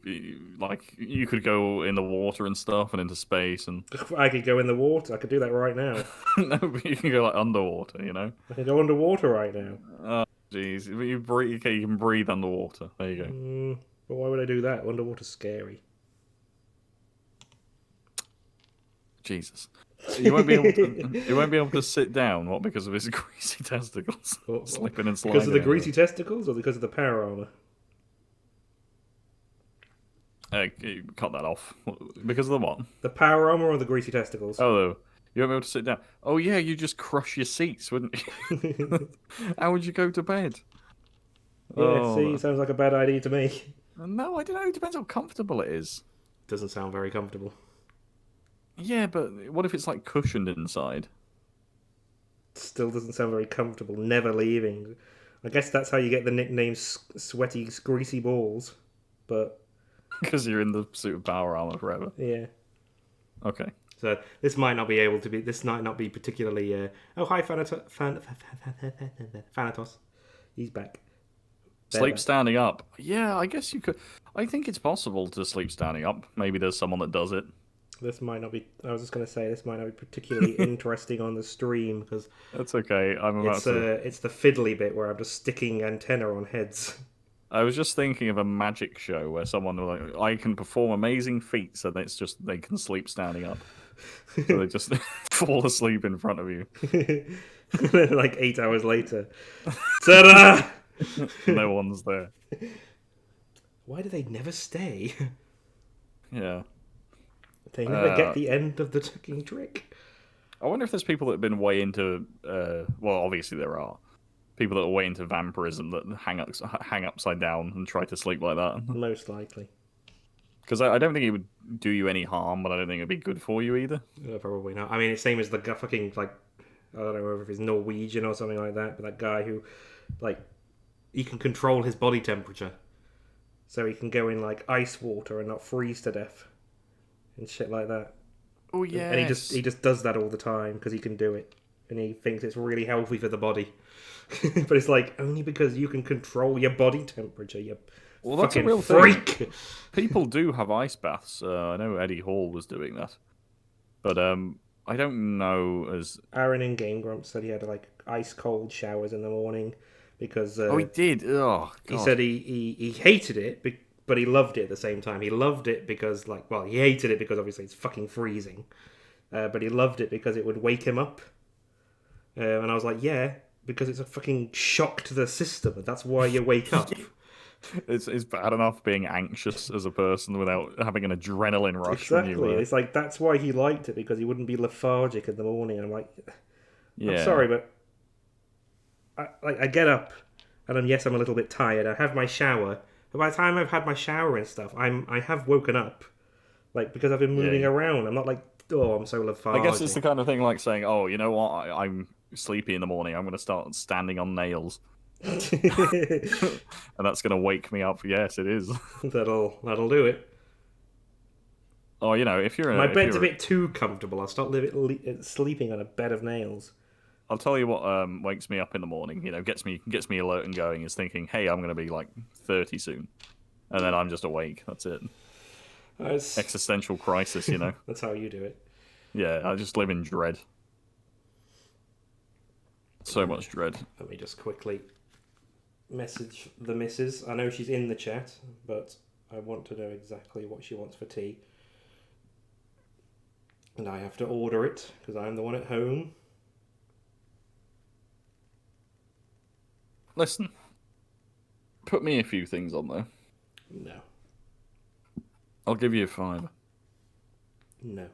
like, you could go in the water and stuff and into space and I could go in the water. I could do that right now. no, but you can go like underwater, you know. I can go underwater right now. Oh, jeez, you breathe. Okay, you can breathe underwater. There you go. But why would I do that? Underwater's scary. Jesus, you won't be able to. You won't be able to sit down. What? Because of his greasy testicles, slipping and sliding. Because of the greasy testicles, or because of the power armor? Cut that off. Because of the what? The power armor or the greasy testicles? Oh, you won't be able to sit down. Oh yeah, you just crush your seats, wouldn't you? How would you go to bed? Yeah, see, sounds like a bad idea to me. No, I don't know. It depends how comfortable it is. Doesn't sound very comfortable. Yeah, but what if it's like cushioned inside? Still doesn't sound very comfortable. Never leaving. I guess that's how you get the nickname Sweaty Greasy Balls. But because you're in the suit of power armor forever. Yeah. Okay. So this might not be able to be. This might not be particularly. Oh, hi, Thanatos. He's back. Sleep standing up. Yeah, I guess you could. I think it's possible to sleep standing up. Maybe there's someone that does it. This might not be. I was just going to say this might not be particularly interesting on the stream because that's okay. I'm about to. It's the fiddly bit where I'm just sticking antenna on heads. I was just thinking of a magic show where someone like, I can perform amazing feats, and it's just they can sleep standing up. So they just fall asleep in front of you. Like 8 hours later, ta-da! No one's there. Why do they never stay? Yeah. They never get the end of the fucking trick. I wonder if there's people that have been way into. Well, obviously there are people that are way into vampirism that hang upside down and try to sleep like that. Most likely. Because I don't think it would do you any harm, but I don't think it'd be good for you either. Probably not. I mean, it's same as the fucking like I don't know if it's Norwegian or something like that, but that guy who like he can control his body temperature, so he can go in like ice water and not freeze to death. And shit like that. Oh yeah. And he just does that all the time because he can do it, and he thinks it's really healthy for the body. But it's like only because you can control your body temperature. You that's a real freak. Thing. People do have ice baths. I know Eddie Hall was doing that, but I don't know as Aaron in Game Grumps said he had like ice cold showers in the morning because he did. Oh, God. He said he hated it. But he loved it at the same time. He loved it because, like, well, he hated it because obviously it's fucking freezing. But he loved it because it would wake him up. And I was like, yeah, because it's a fucking shock to the system. And that's why you wake up. It's bad enough being anxious as a person without having an adrenaline rush. Exactly. When you, It's like, that's why he liked it, because he wouldn't be lethargic in the morning. And I'm like, yeah. I'm sorry, but I get up and I'm a little bit tired. I have my shower. But by the time I've had my shower and stuff, I have woken up, like because I've been moving around. I'm not like, oh, I'm so lethargic. I guess it's the kind of thing like saying, oh, you know what? I'm sleepy in the morning. I'm going to start standing on nails, and that's going to wake me up. Yes, it is. That'll do it. Oh, you know, if you're my bed's a bit too comfortable, I'll start sleeping on a bed of nails. I'll tell you what wakes me up in the morning, you know, gets me alert and going, is thinking, hey, I'm going to be like 30 soon. And then I'm just awake. That's it. Existential crisis, you know. That's how you do it. Yeah, I just live in dread. So much dread. Let me just quickly message the missus. I know she's in the chat, but I want to know exactly what she wants for tea. And I have to order it, because I'm the one at home. Listen, put me a few things on there. No. I'll give you a $5. No.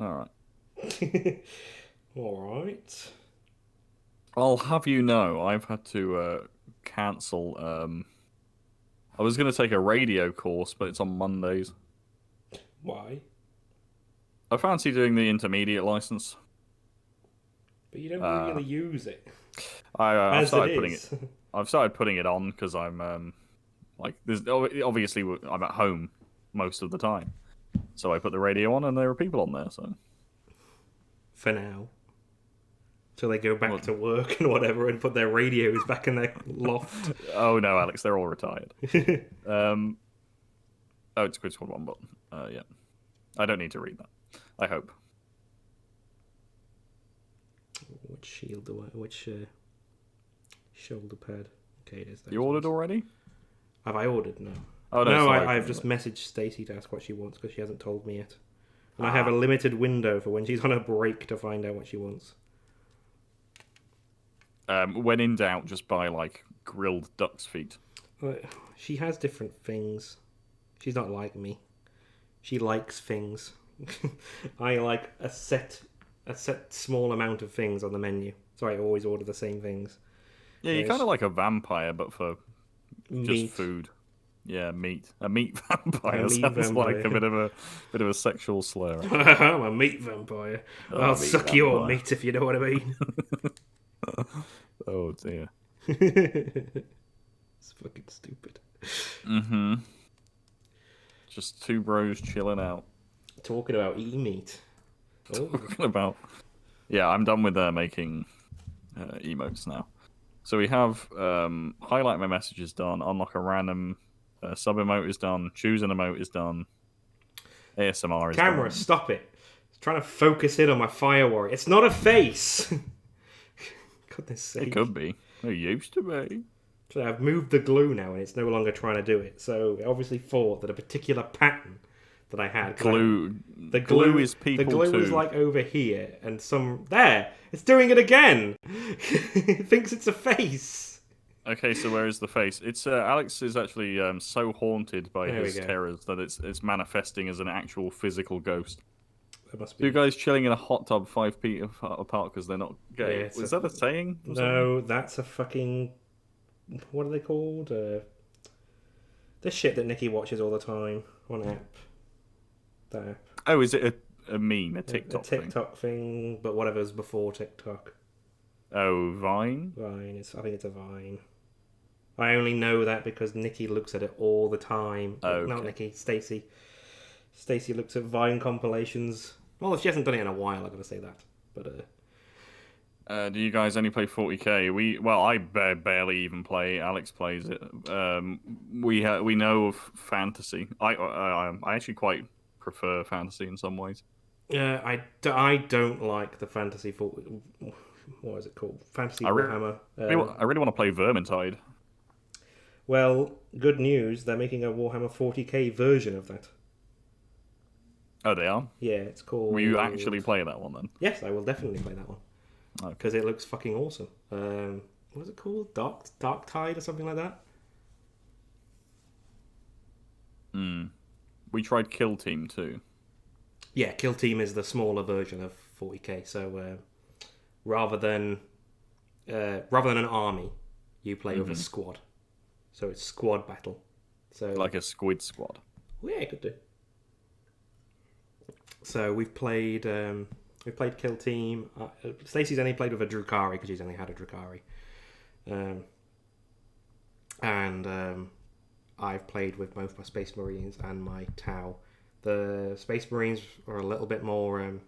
All right. All right. I'll have you know, I've had to cancel. I was going to take a radio course, but it's on Mondays. Why? I fancy doing the intermediate license. But you don't really use it. I started putting it. I've started putting it on because I'm like, there's obviously I'm at home most of the time, so I put the radio on and there are people on there. So for now, till they go back to work and whatever, and put their radios back in their loft. Oh no, Alex, they're all retired. Oh, it's Squid Squad 1 button. Yeah, I don't need to read that. I hope. Which shield do I? Which shoulder pad? Okay, it is. You ordered already? Have I ordered? No. Oh no, sorry, I've just messaged Stacey to ask what she wants because she hasn't told me yet. And I have a limited window for when she's on a break to find out what she wants. When in doubt, just buy like grilled duck's feet. She has different things. She's not like me. She likes things. I like a set small amount of things on the menu, so I always order the same things. Yeah, you're kind of like a vampire, but for meat. Just food. Yeah, meat. A meat vampire sounds like a bit of a sexual slur. I'm a meat vampire. I'll suck your meat if you know what I mean. Oh dear. It's fucking stupid. Mm-hmm. Just two bros chilling out. Talking about eating meat. Oh. Talking about... Yeah, I'm done with making emotes now. So we have highlight my messages done, unlock a random sub emote is done, choose an emote is done, ASMR is done. Camera, stop it. It's trying to focus in on my fire warrior. It's not a face. Goodness sake. It could be. It used to be. So I've moved the glue now and it's no longer trying to do it. So it obviously thought that a particular pattern that I had. Glue. The glue is people The glue too. is like over here and some... There! It's doing it again! It thinks it's a face. Okay, so where is the face? It's Alex is actually so haunted by his terrors that it's manifesting as an actual physical ghost. Must be. Two guys chilling in a hot tub 5 feet apart because they're not gay. Yeah, Was that a saying? No, that's a fucking... What are they called? This shit that Nikki watches all the time on app. That app. Oh, is it a meme, a TikTok thing? A TikTok thing, but whatever's before TikTok. Oh, Vine? Vine. I think it's a Vine. I only know that because Nikki looks at it all the time. Oh, okay. Not Nikki, Stacey. Stacey looks at Vine compilations. Well, she hasn't done it in a while, I'm going to say that. But do you guys only play 40k? I barely even play. Alex plays it. We know of fantasy. I actually quite prefer fantasy in some ways. I don't like the fantasy what is it called? Fantasy Warhammer. I really want to play Vermintide. Well, good news. They're making a Warhammer 40k version of that. Oh, they are? Yeah, it's called... Will you actually play that one then? Yes, I will definitely play that one. Because it looks fucking awesome. What is it called? Dark Tide or something like that? We tried Kill Team too. Yeah, Kill Team is the smaller version of 40k. So rather than an army, you play with a squad. So it's squad battle. So like a squid squad. Well, yeah, it could do. So we've played Kill Team. Stacey's only played with a Drukhari because she's only had a Drukhari. And I've played with both my Space Marines and my Tau. The Space Marines are a little bit more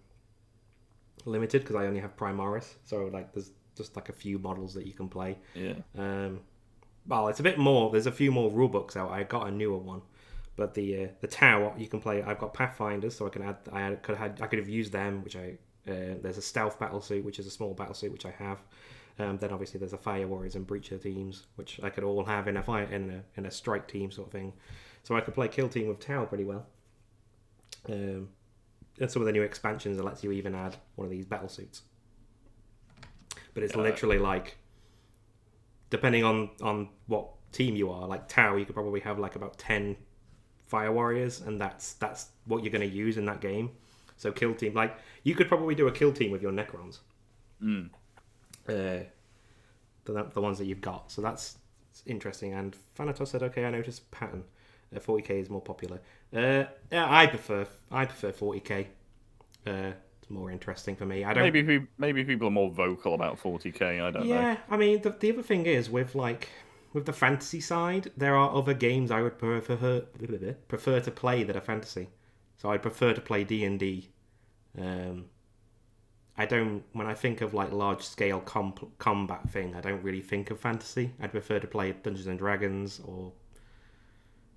limited because I only have Primaris. So like there's just like a few models that you can play. Yeah. Well, it's a bit more. There's a few more rulebooks out. I got a newer one. But the Tau you can play. I've got Pathfinders, so I can add. I could have used them, which there's a stealth battlesuit, which is a small battlesuit, which I have. Then obviously there's a Fire Warriors and Breacher teams, which I could all have in a strike team sort of thing. So I could play Kill Team with Tau pretty well. And some of the new expansions that lets you even add one of these battlesuits. But it's literally like, depending on what team you are, like Tau, you could probably have like about 10 Fire Warriors, and that's what you're going to use in that game. So Kill Team, like you could probably do a Kill Team with your Necrons. The ones that you've got. So that's interesting. And Thanatos said, "Okay, I noticed pattern. 40k is more popular. Yeah, I prefer 40k. more interesting for me. I don't. Maybe people are more vocal about 40k. I don't know. Yeah, I mean the other thing is with the fantasy side, there are other games I would prefer to play that are fantasy. So I'd prefer to play D&D. I don't. When I think of like large scale combat thing, I don't really think of fantasy. I'd prefer to play Dungeons and Dragons, or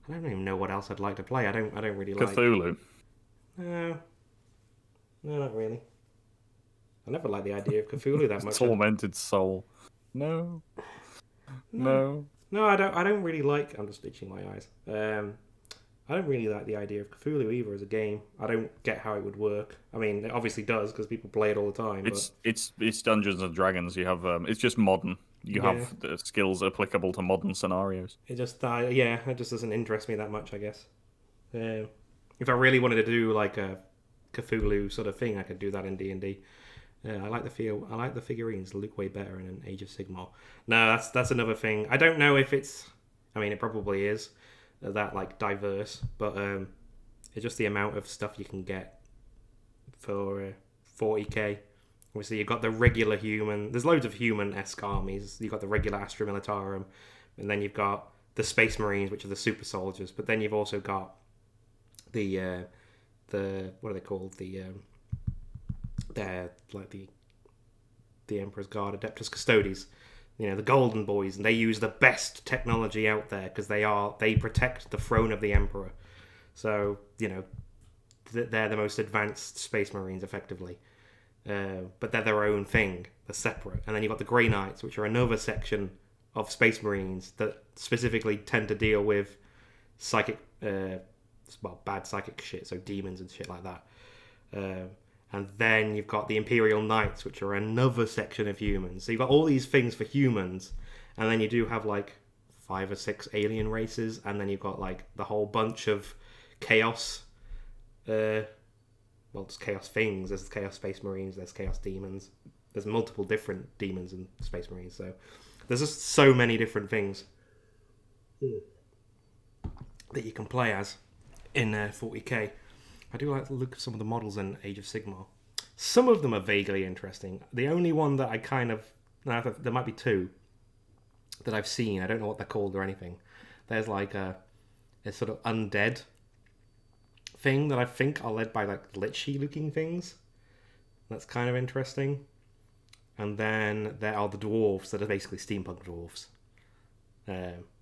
I don't even know what else I'd like to play. I don't really like Cthulhu. No, not really. I never liked the idea of Cthulhu that much. Tormented soul. No. No. No, I don't really like. I'm just itching my eyes. I don't really like the idea of Cthulhu either as a game. I don't get how it would work. I mean, it obviously does because people play it all the time. It's Dungeons and Dragons. You have it's just modern. You Yeah. have the skills applicable to modern scenarios. It just it just doesn't interest me that much, I guess. If I really wanted to do like a Cthulhu sort of thing, I could do that in D&D. I like the feel. I like the figurines. They look way better in an Age of Sigmar. No, that's another thing. I don't know if it's. I mean, it probably is that like diverse, but it's just the amount of stuff you can get for 40k. Obviously, you've got the regular human. There's loads of human-esque armies. You've got the regular Astra Militarum, and then you've got the Space Marines, which are the super soldiers. But then you've also got the what are they called? They're like the Emperor's Guard, Adeptus Custodes. You know, the Golden Boys, and they use the best technology out there because they protect the throne of the Emperor. So you know, they're the most advanced Space Marines, effectively. But they're their own thing. They're separate. And then you've got the Grey Knights, which are another section of Space Marines that specifically tend to deal with psychic, bad psychic shit, so demons and shit like that. And then you've got the Imperial Knights, which are another section of humans. So you've got all these things for humans, and then you do have like 5 or 6 alien races, and then you've got like the whole bunch of chaos. There's chaos things. There's chaos Space Marines. There's chaos demons. There's multiple different demons and Space Marines. So there's just so many different things that you can play as in 40k. I do like to look at some of the models in Age of Sigmar. Some of them are vaguely interesting. The only one that I kind of... there might be 2 that I've seen. I don't know what they're called or anything. There's like a sort of undead thing that I think are led by like lichy looking things. That's kind of interesting. And then there are the dwarves that are basically steampunk dwarves.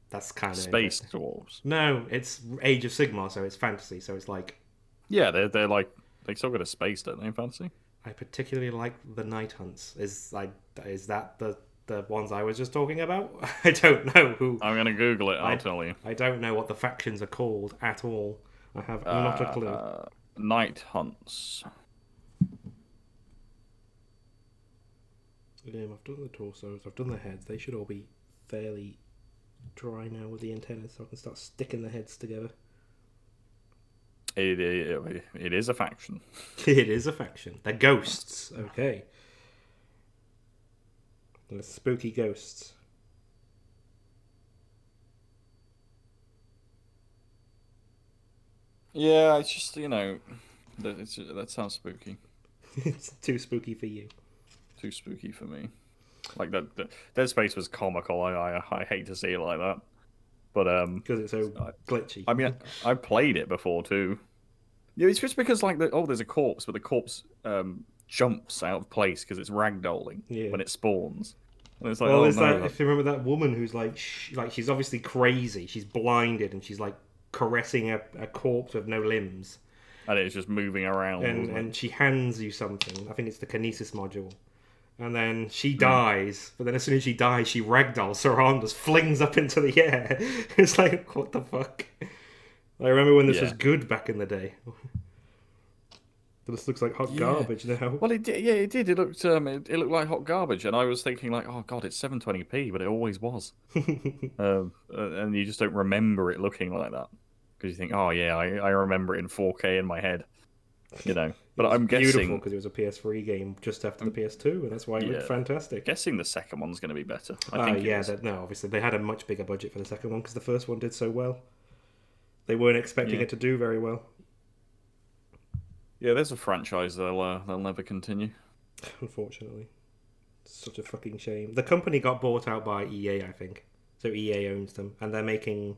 That's kind of Space dwarves. No, it's Age of Sigmar, so it's fantasy. So it's like... Yeah, they're like they still got a space, don't they? Fancy. I particularly like the Night Hunts. Is that the ones I was just talking about? I don't know who. I'm gonna Google it. I'll tell you. I don't know what the factions are called at all. I have not a clue. Night Hunts. I've done the torsos. I've done the heads. They should all be fairly dry now with the antennas, so I can start sticking the heads together. It is a faction. It is a faction. They're ghosts. Okay. They're spooky ghosts. Yeah, it's just that sounds spooky. It's too spooky for you. Too spooky for me. Like that Dead Space was comical. I hate to see it like that, but because it's so glitchy. I mean, I played it before too. Yeah, it's just because like there's a corpse, but the corpse jumps out of place because it's ragdolling when it spawns. And it's like, if you remember that woman who's like she's obviously crazy. She's blinded and she's like caressing a corpse with no limbs. And it's just moving around. And she hands you something. I think it's the kinesis module. And then she dies. But then as soon as she dies, she ragdolls. Her arm just flings up into the air. It's like, what the fuck? I remember when this was good back in the day. But this looks like hot garbage now. Well, it did. Yeah, it did. It looked looked like hot garbage, and I was thinking like, oh god, it's 720p, but it always was. And you just don't remember it looking like that because you think, oh yeah, I remember it in 4K in my head, you know. But I'm guessing beautiful because it was a PS3 game just after the PS2, and that's why it looked fantastic. Guessing the second one's going to be better. I think. No, obviously they had a much bigger budget for the second one because the first one did so well. They weren't expecting it to do very well. Yeah, there's a franchise they'll never continue. Unfortunately. Such a fucking shame. The company got bought out by EA, I think. So EA owns them, and they're making.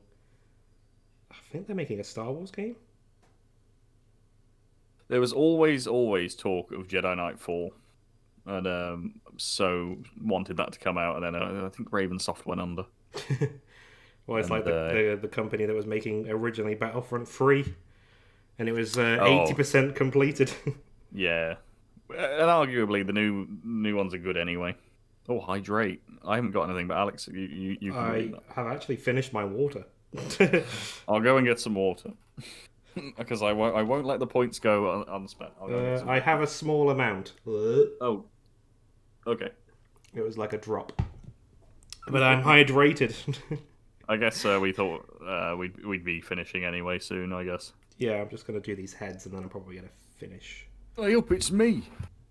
I think they're making a Star Wars game. There was always talk of Jedi Knight 4, and so wanted that to come out, and then I think Ravensoft went under. Well, it's And, like the company that was making originally Battlefront 3, and it was Oh. 80% completed. Yeah, and arguably the new ones are good anyway. Oh, hydrate! I haven't got anything, but Alex, you can I read that. have actually finished my water. I'll go and get some water because I won't let the points go unspent. I'll go and get some I water. have a small amount. Oh, okay. It was like a drop. But I'm hydrated. I guess we thought we'd be finishing anyway soon. I guess. Yeah, I'm just going to do these heads and then I'm probably going to finish. I hope it's me,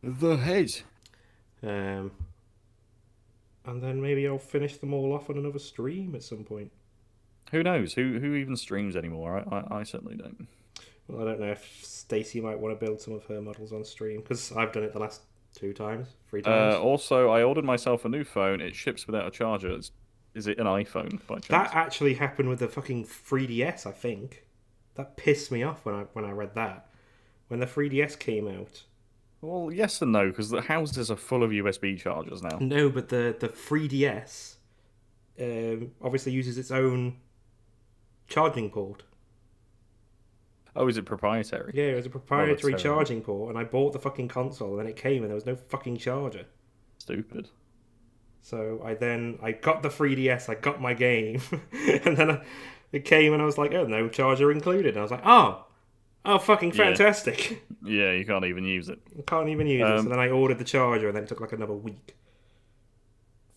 the head. And then maybe I'll finish them all off on another stream at some point. Who knows? Who even streams anymore? I certainly don't. Well, I don't know if Stacey might want to build some of her models on stream, because I've done it the last 3 times. Also, I ordered myself a new phone. It ships without a charger. Is it an iPhone by chance? That actually happened with the fucking 3DS, I think. That pissed me off when I read that. When the 3DS came out. Well, yes and no, because the houses are full of USB chargers now. No, but the 3DS obviously uses its own charging port. Oh, is it proprietary? Yeah, it was a proprietary terrible. charging port, and I bought the fucking console, and then it came, and there was no fucking charger. Stupid. So I got the 3DS, I got my game, and then it came, and I was like, oh, no charger included. And I was like, oh, fucking fantastic. Yeah, you can't even use it. I can't even use it. So then I ordered the charger, and then it took like another week.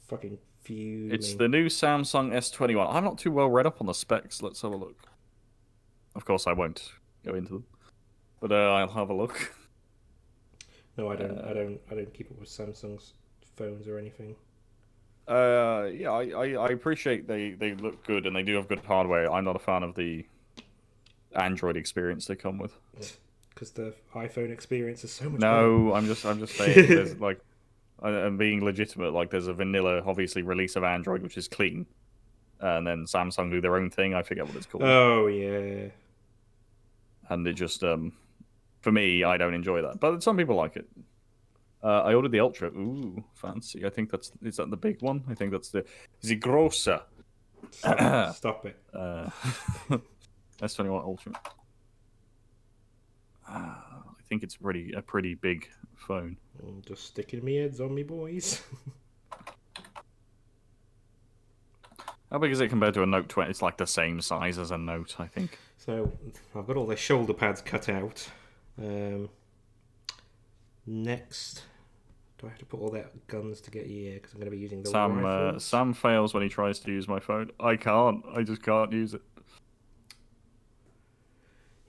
Fucking fuming. It's the new Samsung S21. I'm not too well read up on the specs. Let's have a look. Of course, I won't go into them, but I'll have a look. No, I don't keep up with Samsung's phones or anything. Yeah, I appreciate they look good and they do have good hardware. I'm not a fan of the Android experience they come with. Because the iPhone experience is so much No, I'm just saying. There's like, I'm being legitimate. Like, there's a vanilla, obviously, release of Android which is clean, and then Samsung do their own thing. I forget what it's called. Oh yeah. And it just, for me, I don't enjoy that. But some people like it. I ordered the Ultra. Ooh, fancy. I think is that the big one? I think that's the Grossa. Stop it. S21 Ultra. I think it's a pretty big phone. I'm just sticking me heads on me, boys. How big is it compared to a Note 20? It's like the same size as a Note, I think. So I've got all the shoulder pads cut out. Next, do I have to put all the guns to get here? Because I'm going to be using the rifles. Sam fails when he tries to use my phone. I can't. I just can't use it.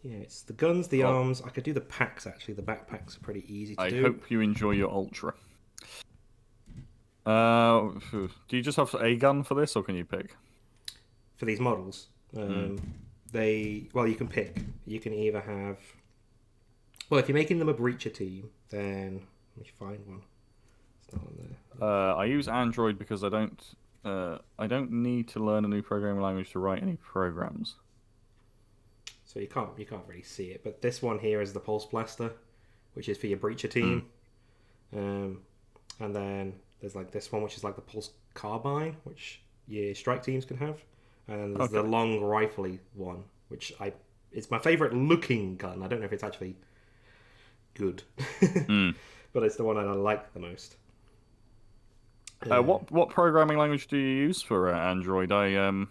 Yeah, it's the guns, the arms. I could do the packs, actually. The backpacks are pretty easy to do. I hope you enjoy your Ultra. Do you just have a gun for this, or can you pick? For these models, you can pick. You can either have... Well, if you're making them a breacher team, then... Let me find one. It's not on there. I use Android because I don't need to learn a new programming language to write any programs. So you can't really see it, but this one here is the Pulse Blaster, which is for your breacher team. And then there's like this one, which is like the Pulse Carbine, which your strike teams can have. And then there's the long rifly one, which it's my favourite looking gun. I don't know if it's actually good, but it's the one that I like the most. What programming language do you use for Android? I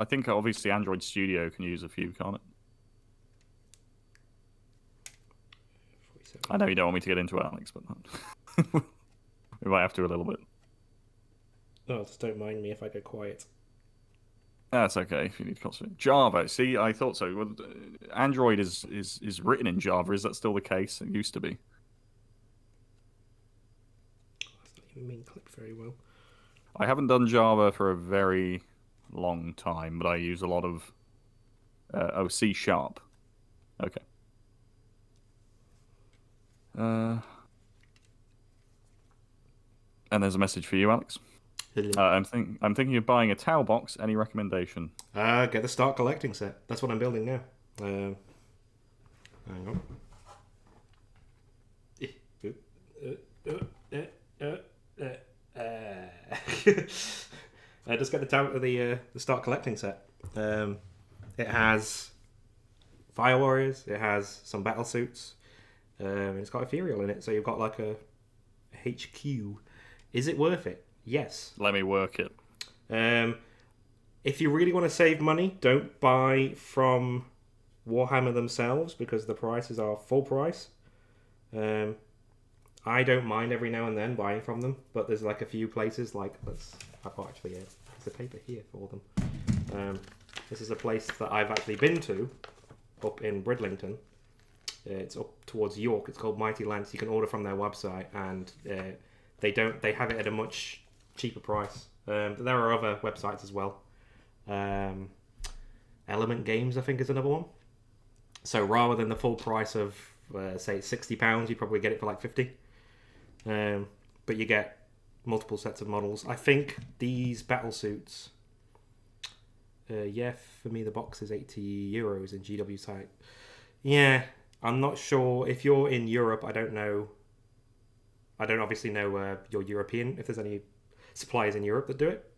think obviously Android Studio can use a few, can't it? I know you don't want me to get into it, Alex, but we might have to a little bit. No, just don't mind me if I go quiet. That's okay if you need to concentrate. Java. See, I thought so. Well, Android is written in Java. Is that still the case? It used to be. That's not even being clipped very well. I haven't done Java for a very long time, but I use a lot of C#. Okay. And there's a message for you, Alex. I'm thinking of buying a Tau box. Any recommendation? Get the Start Collecting set. That's what I'm building now. Hang on. Just get the Start Collecting set. It has Fire Warriors. It has some battle suits. It's got Ethereal in it, so you've got like a HQ. Is it worth it? Yes. Let me work it. If you really want to save money, don't buy from Warhammer themselves because the prices are full price. I don't mind every now and then buying from them, but there's like a few places like I've got actually there's a paper here for them. This is a place that I've actually been to up in Bridlington. It's up towards York. It's called Mighty Lance. You can order from their website, and they have it at a much cheaper price. There are other websites as well. Element Games, I think, is another one. So rather than the full price of say £60, you probably get it for like 50. But you get multiple sets of models. I think these battle suits. For me the box is €80 in GW site. Yeah, I'm not sure if you're in Europe. I don't know. I don't obviously know your European, if there's any suppliers in Europe that do it.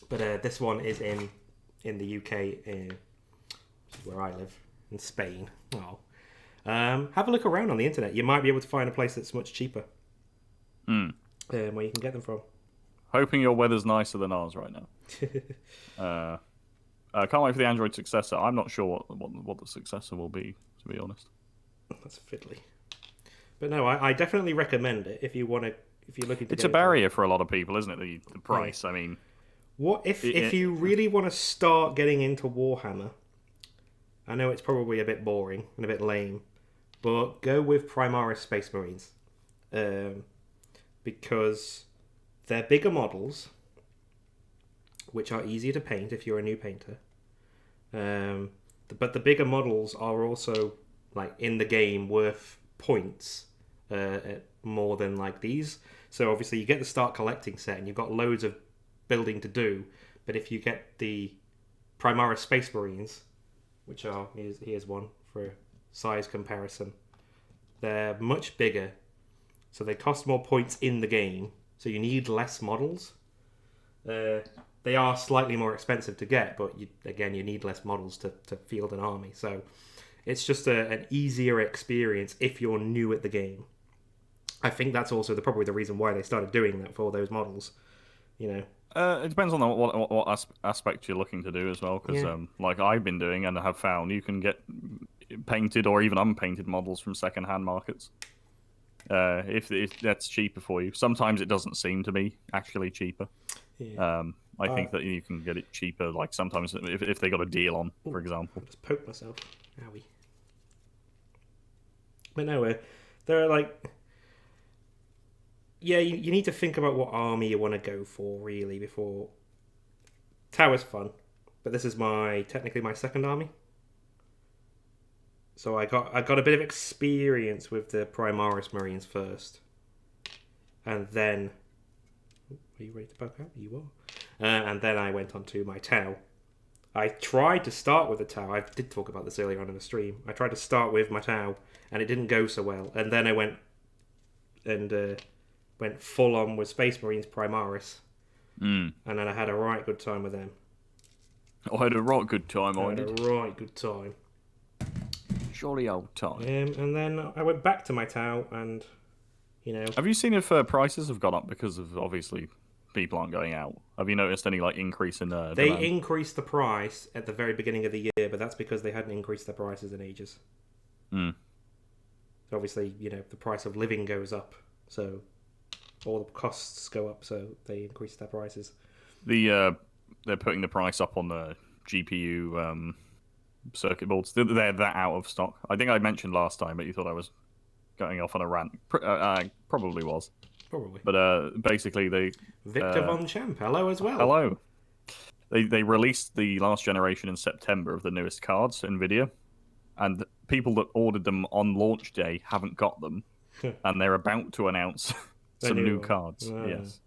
But this one is in the UK, which is where I live, in Spain. Oh. Have a look around on the internet. You might be able to find a place that's much cheaper. Where you can get them from. Hoping your weather's nicer than ours right now. Can't wait for the Android successor. I'm not sure what the successor will be, to be honest. That's fiddly. But no, I definitely recommend it if you want to. If you're looking to. It's a barrier for a lot of people, isn't it? The price. Yeah. I mean, what if you really want to start getting into Warhammer? I know it's probably a bit boring and a bit lame, but go with Primaris Space Marines, because they're bigger models, which are easier to paint if you're a new painter. But the bigger models are also like in the game worth points more than like these. So obviously you get the Start Collecting set and you've got loads of building to do. But if you get the Primaris Space Marines, which are here's one for size comparison, they're much bigger, so they cost more points in the game. So you need less models. They are slightly more expensive to get, but you need less models to field an army. So it's just an easier experience if you're new at the game. I think that's also probably the reason why they started doing that for those models. You know, it depends on what aspect you're looking to do as well. Because like I've been doing and have found, you can get painted or even unpainted models from second-hand markets. If that's cheaper for you. Sometimes it doesn't seem to be actually cheaper. Yeah. I think that you can get it cheaper. Like sometimes if they got a deal on, for example. Just poke myself. Owie. But no, they're like. Yeah, you need to think about what army you want to go for, really, before... Tower's fun, but this is technically my second army. So I got a bit of experience with the Primaris Marines first. And then... Are you ready to poke out? You are. And then I went on to my Tau. I tried to start with the Tau. I did talk about this earlier on in the stream. I tried to start with my Tau, and it didn't go so well. And then I went full on with Space Marines Primaris. And then I had a right good time with them. I had a right good time, Jolly old time. And then I went back to my Tau, and, you know... Have you seen if prices have gone up because of, obviously, people aren't going out? Have you noticed any increase in They demand? Increased the price at the very beginning of the year, but that's because they hadn't increased their prices in ages. So obviously, you know, the price of living goes up, so all the costs go up, so they increase their prices. They're putting the price up on the GPU circuit boards. They're that out of stock. I think I mentioned last time, but you thought I was going off on a rant. I probably was. Probably. But basically, they... Victor Von Champ, hello as well. Hello. They released the last generation in September of the newest cards, NVIDIA, and people that ordered them on launch day haven't got them, and they're about to announce some new cards. Yes.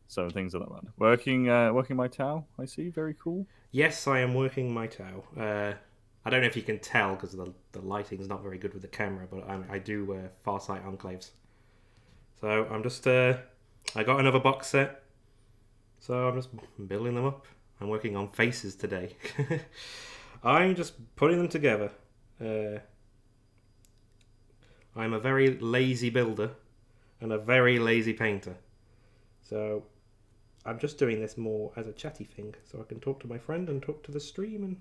So things are that bad. Working my Tau, I see. Very cool. Yes, I am working my Tau. I don't know if you can tell because the lighting's not very good with the camera, but I do Farsight Enclaves. So I'm just I got another box set, so I'm just building them up. I'm working on faces today. I'm just putting them together. I'm a very lazy builder and a very lazy painter, so I'm just doing this more as a chatty thing, so I can talk to my friend and talk to the stream and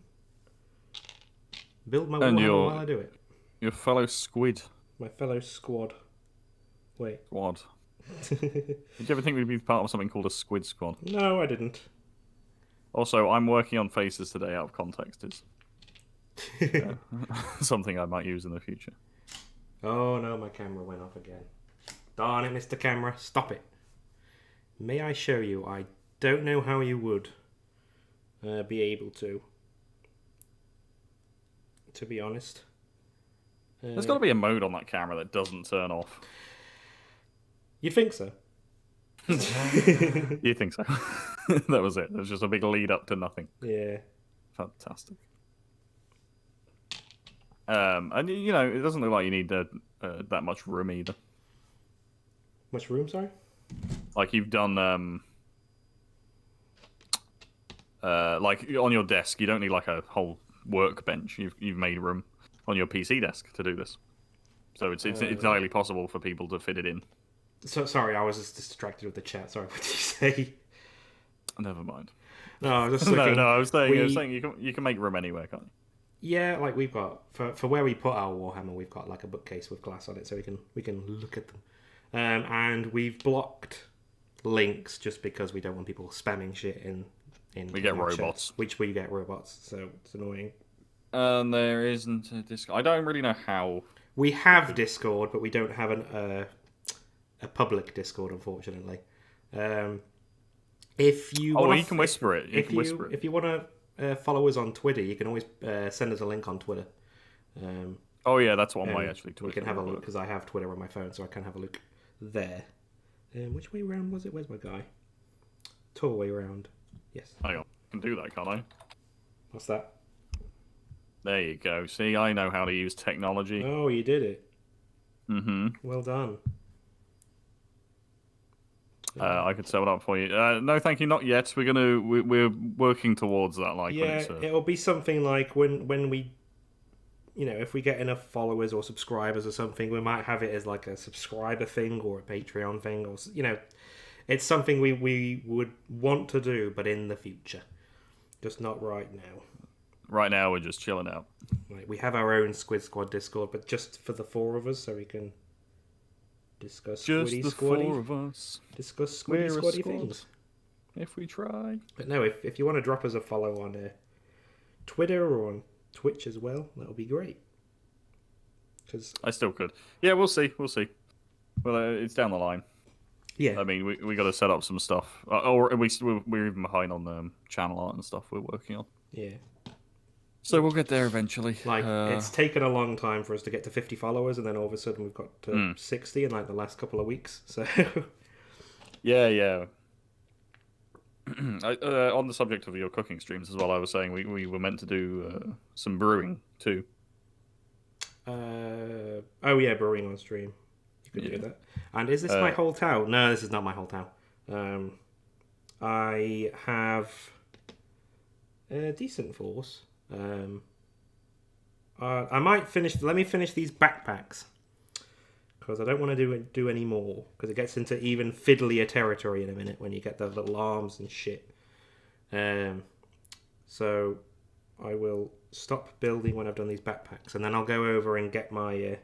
build my Warhammer while I do it. Your fellow squid. My fellow squad. Wait. Squad. Did you ever think we'd be part of something called a squid squad? No, I didn't. Also, I'm working on faces today out of context. Is something I might use in the future. Oh no, my camera went off again. Darn it, Mr. Camera. Stop it. May I show you? I don't know how you would be able to be honest. There's got to be a mode on that camera that doesn't turn off. You think so? You think so? That was it. There's just a big lead up to nothing. Yeah. Fantastic. And you know, it doesn't look like you need that much room either. Much room, sorry? Like you've done, like on your desk, you don't need like a whole workbench. You've made room on your PC desk to do this, so it's entirely possible for people to fit it in. So sorry, I was just distracted with the chat. Sorry, what did you say? Never mind. No, I was just looking. No, I was saying you can make room anywhere, can't you? Yeah, like we've got for where we put our Warhammer, we've got like a bookcase with glass on it, so we can look at them. And we've blocked links just because we don't want people spamming shit in we get robots. Which we get robots, so it's annoying. There isn't a Discord. I don't really know how. We have Discord, but we don't have a public Discord, unfortunately. If you you can whisper it. If you want to follow us on Twitter, you can always send us a link on Twitter. Oh yeah, that's one way actually. Twitter. We can have a look because I have Twitter on my phone, so I can have a look there. Which way round was it? Where's my guy? Tall way round. Yes. Hang on, I can do that, can't I? What's that? There you go. See, I know how to use technology. Oh, you did it. Mm-hmm. Well done. I could set it up for you. No, thank you, not yet. We're working towards that. Like, yeah, it'll be something like when we, you know, if we get enough followers or subscribers or something, we might have it as like a subscriber thing or a Patreon thing, or you know, it's something we would want to do, but in the future, just not right now. Right now, we're just chilling out. Like, we have our own Squid Squad Discord, but just for the four of us, so we can discuss Squiddy Squaddy. Four of us. Discuss Squiddy Squaddy things. If we try. But no, if you want to drop us a follow on Twitter or on Twitch as well, that would be great. Cause I still could. Yeah, we'll see. We'll see. Well, it's down the line. Yeah. I mean, we got to set up some stuff. Or we're even behind on the channel art and stuff we're working on. Yeah. So we'll get there eventually. Like, it's taken a long time for us to get to 50 followers, and then all of a sudden we've got to 60 in like the last couple of weeks. So yeah. On the subject of your cooking streams as well, I was saying we were meant to do some brewing too. Oh yeah, brewing on stream. You could do that. And is this my whole town? No, this is not my whole town. I have a decent force. I might finish. Let me finish these backpacks because I don't want to do any more because it gets into even fiddlier territory in a minute when you get the little arms and shit. So I will stop building when I've done these backpacks, and then I'll go over and get my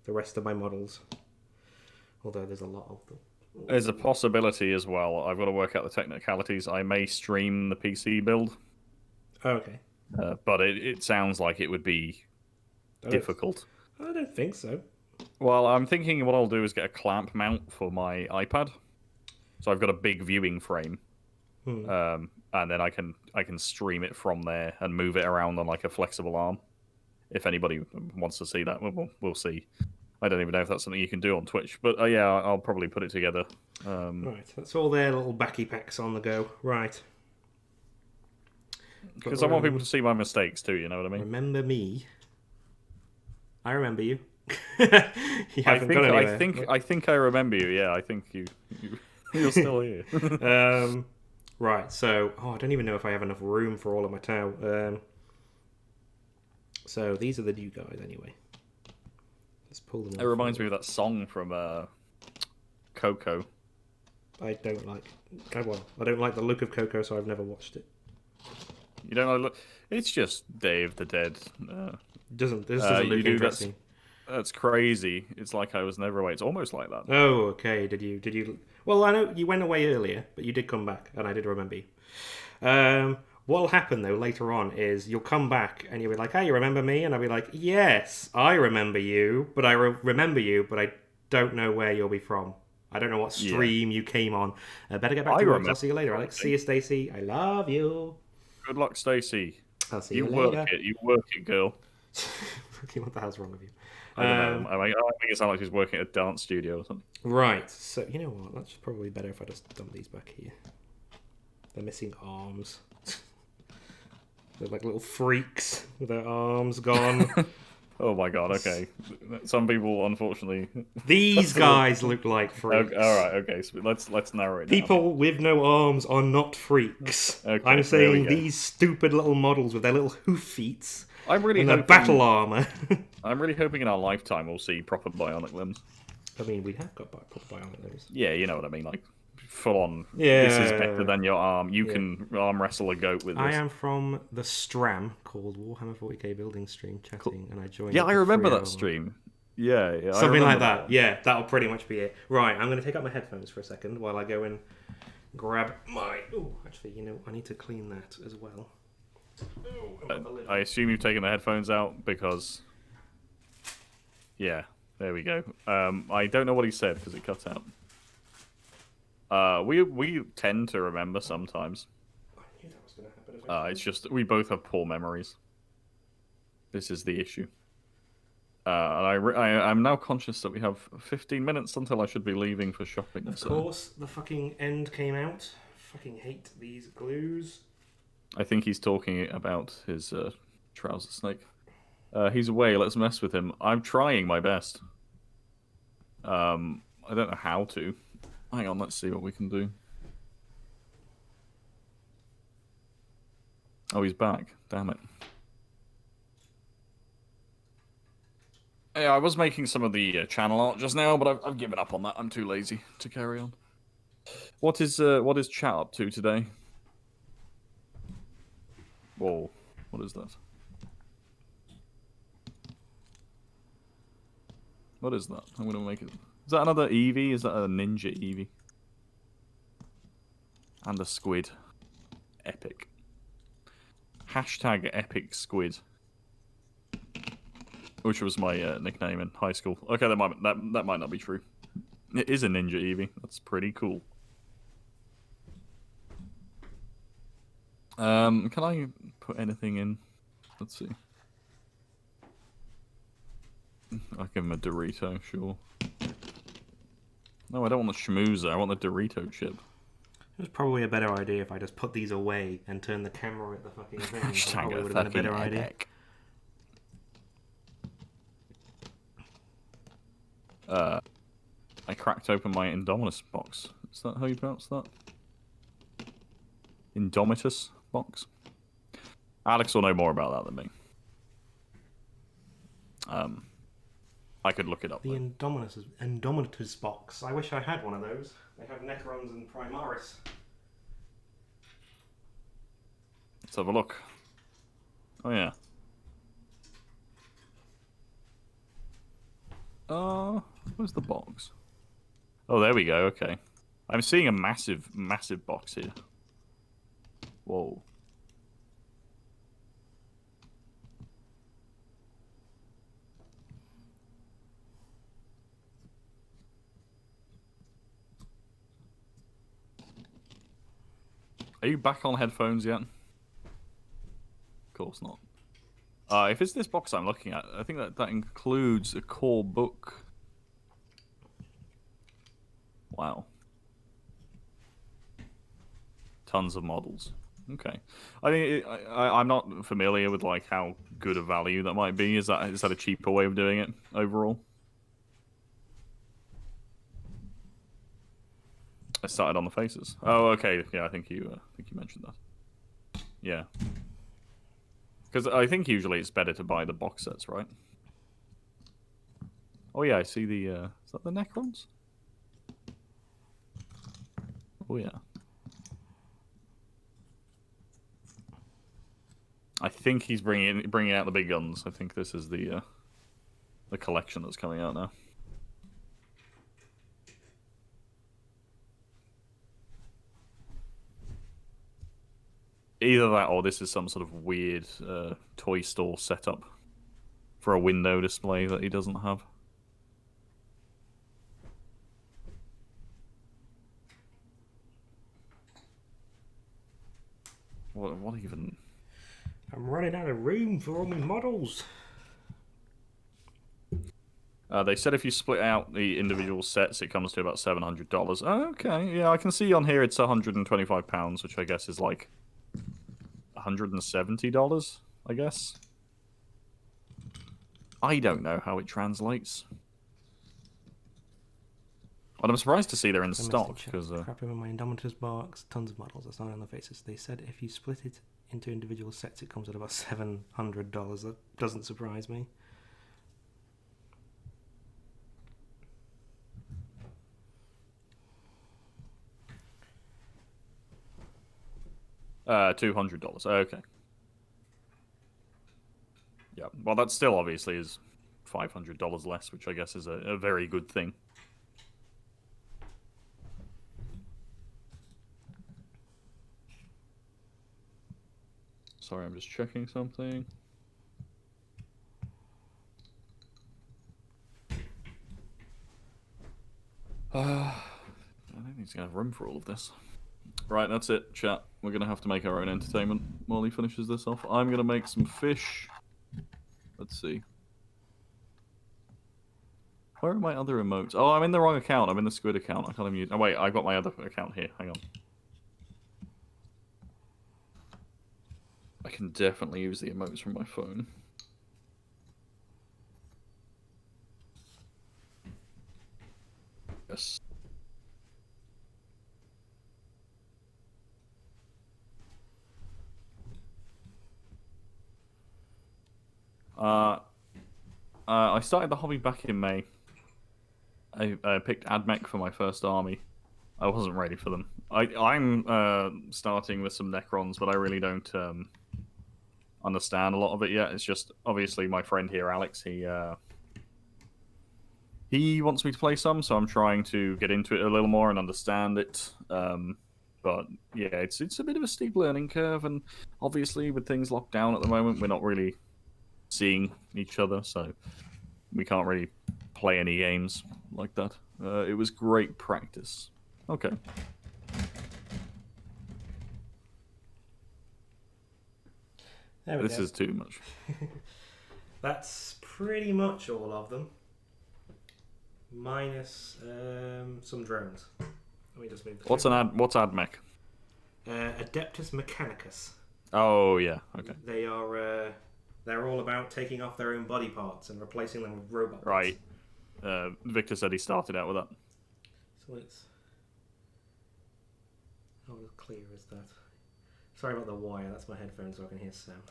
the rest of my models. Although there's a lot of them. There's a possibility as well. I've got to work out the technicalities. I may stream the PC build. Oh, okay. But it sounds like it would be difficult. I don't think so. Well, I'm thinking what I'll do is get a clamp mount for my iPad. So I've got a big viewing frame. And then I can stream it from there and move it around on like a flexible arm. if anybody wants to see that, we'll see. I don't even know if that's something you can do on Twitch, but yeah, I'll probably put it together. Right, that's all their little backy packs on the go. Right. Because I want people to see my mistakes too, you know what I mean? Remember me. I remember you. You I haven't gone anywhere. I think I remember you. Yeah, I think you're still here. Right, so I don't even know if I have enough room for all of my towel. So these are the new guys anyway. Let's pull them. It reminds me of that song from Coco. I don't like. I don't like the look of Coco, so I've never watched it. You don't know? Look, it's just Dave the Dead. This doesn't look interesting. That's crazy. It's like I was never away. It's almost like that. Oh, okay. Did you? Well, I know you went away earlier, but you did come back, and I did remember you. What'll happen though later on is you'll come back and you'll be like, "Hey, you remember me?" And I'll be like, "Yes, I remember you, but I remember you, but I don't know where you'll be from. I don't know what stream you came on. Better get back to work. I'll see you later, Alex. See you, Stacey. I love you. Good luck, Stacey. I'll see you later. Work it. You work it, girl. What the hell's wrong with you? I don't know. I think it sounds like she's working at a dance studio or something. Right. So you know what? That's probably better if I just dump these back here. They're missing arms. They're like little freaks with their arms gone. Oh my god, okay. Some people, unfortunately... These guys look like freaks. Okay, alright, okay, so let's narrow it down. People with no arms are not freaks. Okay, I'm saying these stupid little models with their little hoof feet and their battle armor. I'm really hoping in our lifetime we'll see proper bionic limbs. I mean, we have got proper bionic limbs. Yeah, you know what I mean, like... Full on. Yeah. This is better than your arm. You can arm wrestle a goat with this. I am from the Stram called Warhammer 40K building stream chatting, and I joined. Yeah, I remember that stream. Yeah. Something like that. Yeah, that'll pretty much be it. Right, I'm going to take out my headphones for a second while I go and grab my. Oh, actually, I need to clean that as well. I assume you've taken the headphones out because. Yeah, there we go. I don't know what he said because it cut out. We tend to remember sometimes. I knew that was going to happen. It's just we both have poor memories. This is the issue. And I'm now conscious that we have 15 minutes until I should be leaving for shopping. Of course, the fucking end came out. Fucking hate these glues. I think he's talking about his trouser snake. He's away. Let's mess with him. I'm trying my best. I don't know how to. Hang on, let's see what we can do. Oh, he's back. Damn it. Yeah, I was making some of the channel art just now, but I've given up on that. I'm too lazy to carry on. What is chat up to today? Whoa, what is that? What is that? I'm gonna make it. Is that another Eevee? Is that a ninja Eevee? And a squid. Epic. Hashtag epic squid. Which was my nickname in high school. Okay, that might not be true. It is a ninja Eevee. That's pretty cool. Can I put anything in? Let's see. I'll give him a Dorito, sure. No, I don't want the schmoozer. I want the Dorito chip. It was probably a better idea if I just put these away and turned the camera at the fucking thing. Hashtag probably would have been a better idea. I cracked open my Indominus box. Is that how you pronounce that? Indomitus box? Alex will know more about that than me. I could look it up. The Indomitus box. I wish I had one of those. They have Necrons and Primaris. Let's have a look. Oh yeah. Where's the box? Oh, there we go. Okay. I'm seeing a massive box here. Whoa. Are you back on headphones yet? Of course not. If it's this box I'm looking at, I think that includes a core book. Wow. Tons of models. Okay. I'm not familiar with like how good a value that might be. Is that a cheaper way of doing it overall? I started on the faces. Oh, okay. Yeah, I think you mentioned that. Yeah. Because I think usually it's better to buy the box sets, right? Oh yeah, I see the. Is that the Necrons? Oh yeah. I think he's bringing out the big guns. I think this is the collection that's coming out now. Either that or this is some sort of weird toy store setup for a window display that he doesn't have. What even? I'm running out of room for all my models. They said if you split out the individual sets, it comes to about $700. Oh, okay, yeah, I can see on here it's £125, which I guess is like $170, I guess. I don't know how it translates. But I'm surprised to see they're in stock because crap in my Indomitus box, tons of models. That's not on the faces. They said if you split it into individual sets, it comes at about $700. That doesn't surprise me. $200. Okay. Yeah. Well, that still obviously is $500 less, which I guess is a very good thing. Sorry, I'm just checking something. I don't think he's gonna have room for all of this. Right, that's it, chat. We're gonna have to make our own entertainment while he finishes this off. I'm gonna make some fish. Let's see. Where are my other emotes? Oh, I'm in the wrong account. I'm in the Squid account. I can't even use... Oh, wait, I've got my other account here. Hang on. I can definitely use the emotes from my phone. Yes. I started the hobby back in May. I picked AdMech for my first army. I wasn't ready for them. I'm starting with some Necrons, but I really don't understand a lot of it yet. It's just obviously my friend here, Alex. He wants me to play some, so I'm trying to get into it a little more and understand it. But yeah, it's a bit of a steep learning curve, and obviously with things locked down at the moment, we're not really seeing each other, so we can't really play any games like that. It was great practice. Okay. This is too much. That's pretty much all of them. Minus some drones. Let me just move What's AdMech? Adeptus Mechanicus. Oh yeah, okay. They're all about taking off their own body parts and replacing them with robots. Right. Victor said he started out with that. So it's how clear is that? Sorry about the wire. That's my headphones, so I can hear sound.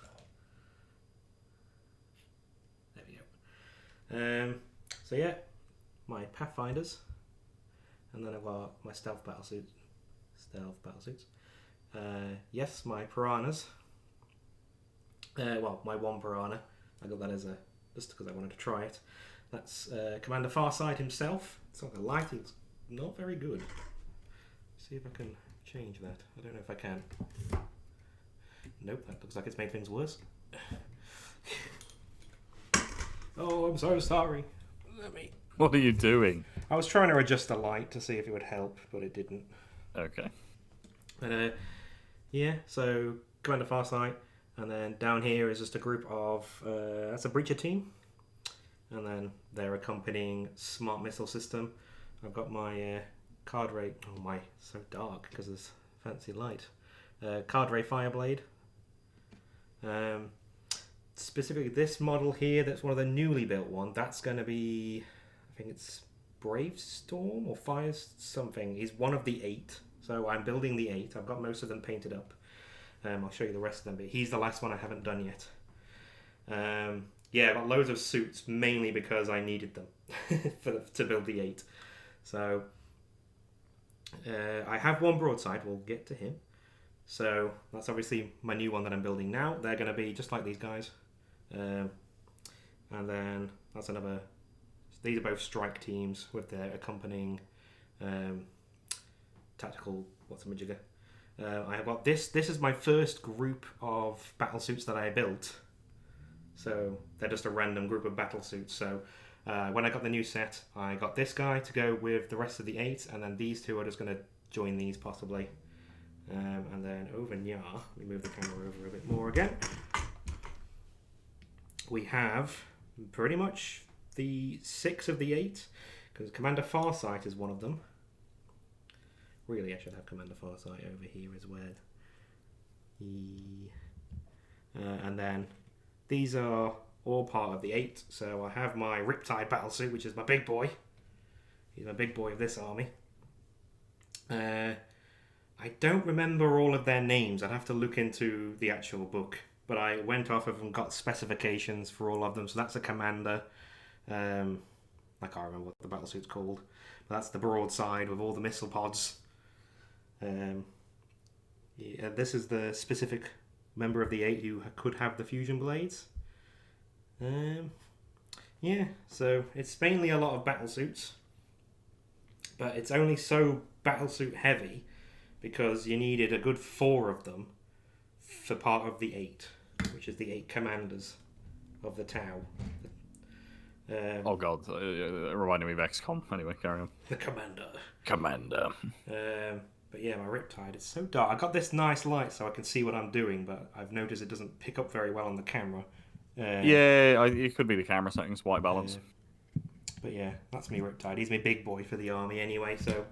There we go. So yeah, my Pathfinders, and then I've got my stealth battlesuits. Yes, my Piranhas. Well, my one Piranha. I got that as just because I wanted to try it. That's Commander Farside himself. It's like the lighting's not very good. See if I can change that. I don't know if I can. Nope, that looks like it's made things worse. Oh, I'm so sorry. What are you doing? I was trying to adjust the light to see if it would help, but it didn't. Okay. But yeah, so Commander Farsight, And then down here is just a group of that's a breacher team, and then their accompanying smart missile system. I've got my Cadre. Oh my, so dark because there's fancy light. Cadre Fireblade. Specifically, this model here, that's one of the newly built one. That's going to be, I think it's Brave Storm or Fire something. He's one of the 8. So I'm building the 8. I've got most of them painted up. I'll show you the rest of them, but he's the last one I haven't done yet. Yeah, I got loads of suits, mainly because I needed them to build the 8. So I have one broadside. We'll get to him. So that's obviously my new one that I'm building now. They're going to be just like these guys. And then that's another. These are both strike teams with their accompanying tactical. What's a majigger? I have got this. This is my first group of battle suits that I built. So they're just a random group of battle suits. So when I got the new set, I got this guy to go with the rest of the 8, and then these 2 are just going to join these possibly. And then over here, let me move the camera over a bit more again. We have pretty much the 6 of the 8, because Commander Farsight is one of them. Really, I should have Commander Farsight over here as well. And then these are all part of the 8. So I have my Riptide Battlesuit, which is my big boy. He's my big boy of this army. I don't remember all of their names. I'd have to look into the actual book. But I went off of and got specifications for all of them. So that's a commander. I can't remember what the battlesuit's called. But that's the broadside with all the missile pods. Yeah, this is the specific member of the 8 who could have the fusion blades. Yeah, so it's mainly a lot of battlesuits. But it's only so battlesuit heavy because you needed a good 4 of them for part of the 8, which is the 8 commanders of the Tau. Oh god, reminding me of XCOM. Anyway, carry on. The commander. But yeah, my Riptide, it's so dark. I got this nice light so I can see what I'm doing, but I've noticed it doesn't pick up very well on the camera. It could be the camera settings, white balance. But yeah, that's me Riptide. He's my big boy for the army anyway, so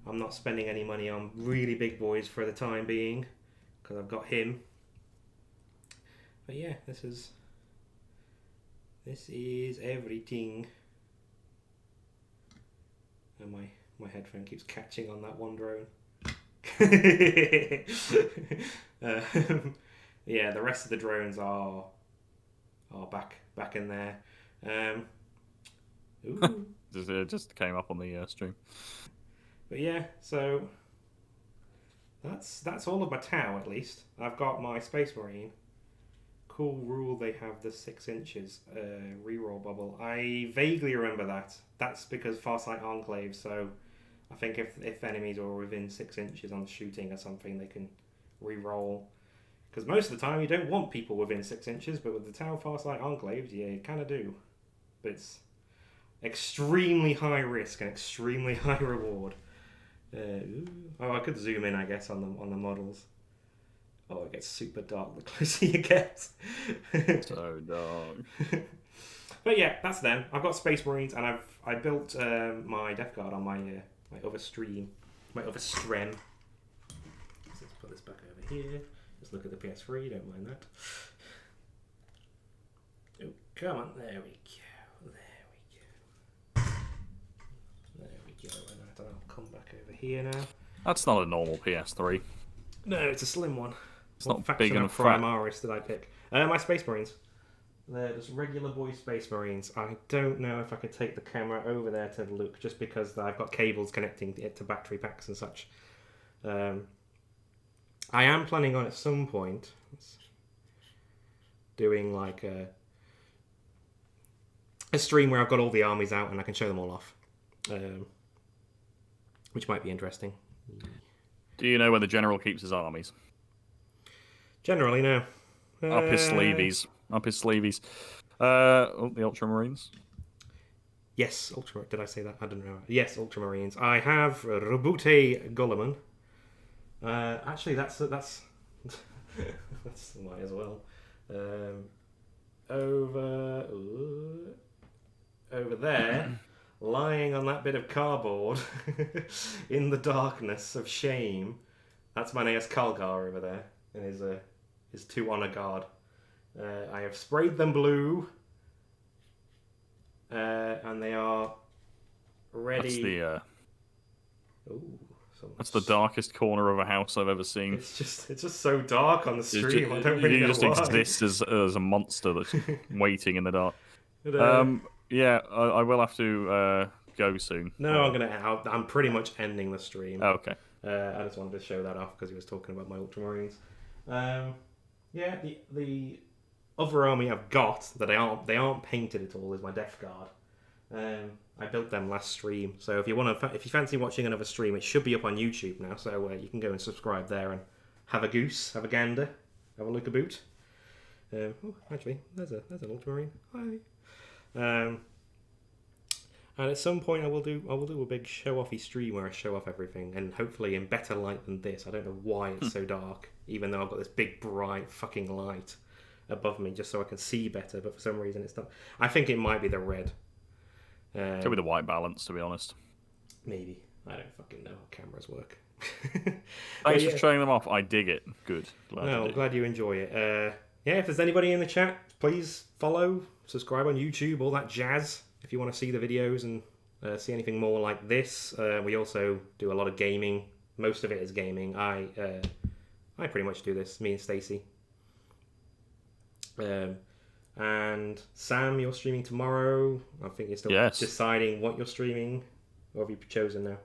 I'm not spending any money on really big boys for the time being, because I've got him. But yeah, this is everything. And my headphone keeps catching on that one drone. Yeah, the rest of the drones are back in there. Ooh. Just came up on the stream. But yeah, so that's all of my Tau at least. I've got my Space Marine. Cool rule, they have the 6 inches reroll bubble. I vaguely remember that. That's because Farsight Enclave, so I think if enemies are within 6 inches on shooting or something, they can re-roll. Because most of the time you don't want people within 6 inches, but with the Tau Farsight Enclaves, yeah, you kind of do. But it's extremely high risk and extremely high reward. I could zoom in, I guess, on the models. Oh, it gets super dark the closer you get. So dark. But yeah, that's them. I've got Space Marines, and I built my Death Guard on my other stream, my other strem. Let's put this back over here. Just look at the PS3. Don't mind that. Oh, come on! There we go. And I'll come back over here now. That's not a normal PS3. No, it's a slim one. It's not big and fat. Primaris did I pick? My Space Marines. They're just regular boy Space Marines. I don't know if I could take the camera over there to look, just because I've got cables connecting it to battery packs and such. I am planning on at some point doing like a stream where I've got all the armies out and I can show them all off, which might be interesting. Do you know where the general keeps his armies? Generally, no. Up his sleeveys. The Ultramarines. Yes, Did I say that? I don't know. Yes, Ultramarines. I have Robute Gulliman. Actually, that's That's might as well. Over there, lying on that bit of cardboard in the darkness of shame. That's my Neas Kalgar over there, and his 2 honor guard. I have sprayed them blue, and they are ready. That's the darkest corner of a house I've ever seen. It's just so dark on the stream. I don't really know just why. exist as a monster that's waiting in the dark. But, yeah, I will have to go soon. No, I'm pretty much ending the stream. Oh, okay. I just wanted to show that off because he was talking about my Ultramarines. Yeah, the other army I've got that they aren't painted at all is my Death Guard. I built them last stream, so if you fancy watching another stream, it should be up on YouTube now. So you can go and subscribe there and have a goose, have a gander, have a look about. Actually, there's an Ultramarine. Hi. And at some point I will do a big show-offy stream where I show off everything, and hopefully in better light than this. I don't know why it's so dark, even though I've got this big bright fucking light above me just so I can see better, but for some reason it's not. I think it might be the red. Could be the white balance, to be honest. Maybe. I don't fucking know how cameras work. Thanks for showing them off. I dig it. Good. I'm glad you enjoy it. Yeah, if there's anybody in the chat, please follow, subscribe on YouTube, all that jazz. If you want to see the videos and see anything more like this. We also do a lot of gaming. Most of it is gaming. I pretty much do this, me and Stacey. And Sam, you're streaming tomorrow. I think you're still deciding what you're streaming. Or have you chosen now?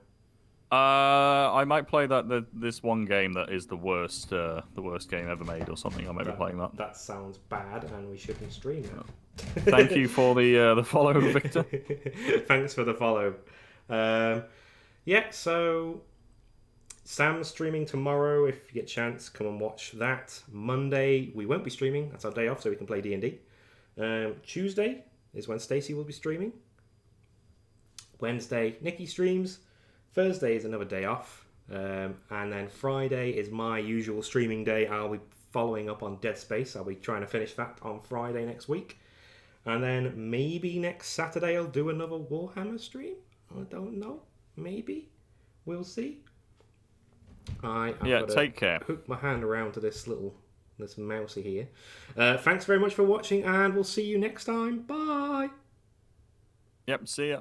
I might play this one game that is the worst game ever made or something. I might be playing that. That sounds bad, and we shouldn't stream that. Thank you for the follow, Victor. Thanks for the follow. Yeah, so Sam's streaming tomorrow. If you get a chance, come and watch that. Monday we won't be streaming. That's our day off, so we can play D&D. Tuesday is when Stacey will be streaming. Wednesday, Nikki streams. Thursday is another day off. And then Friday is my usual streaming day. I'll be following up on Dead Space. I'll be trying to finish that on Friday next week. And then maybe next Saturday I'll do another Warhammer stream. I don't know. Maybe. We'll see. Take care. Hook my hand around to this mousey here. Thanks very much for watching, and we'll see you next time. Bye. Yep, see ya.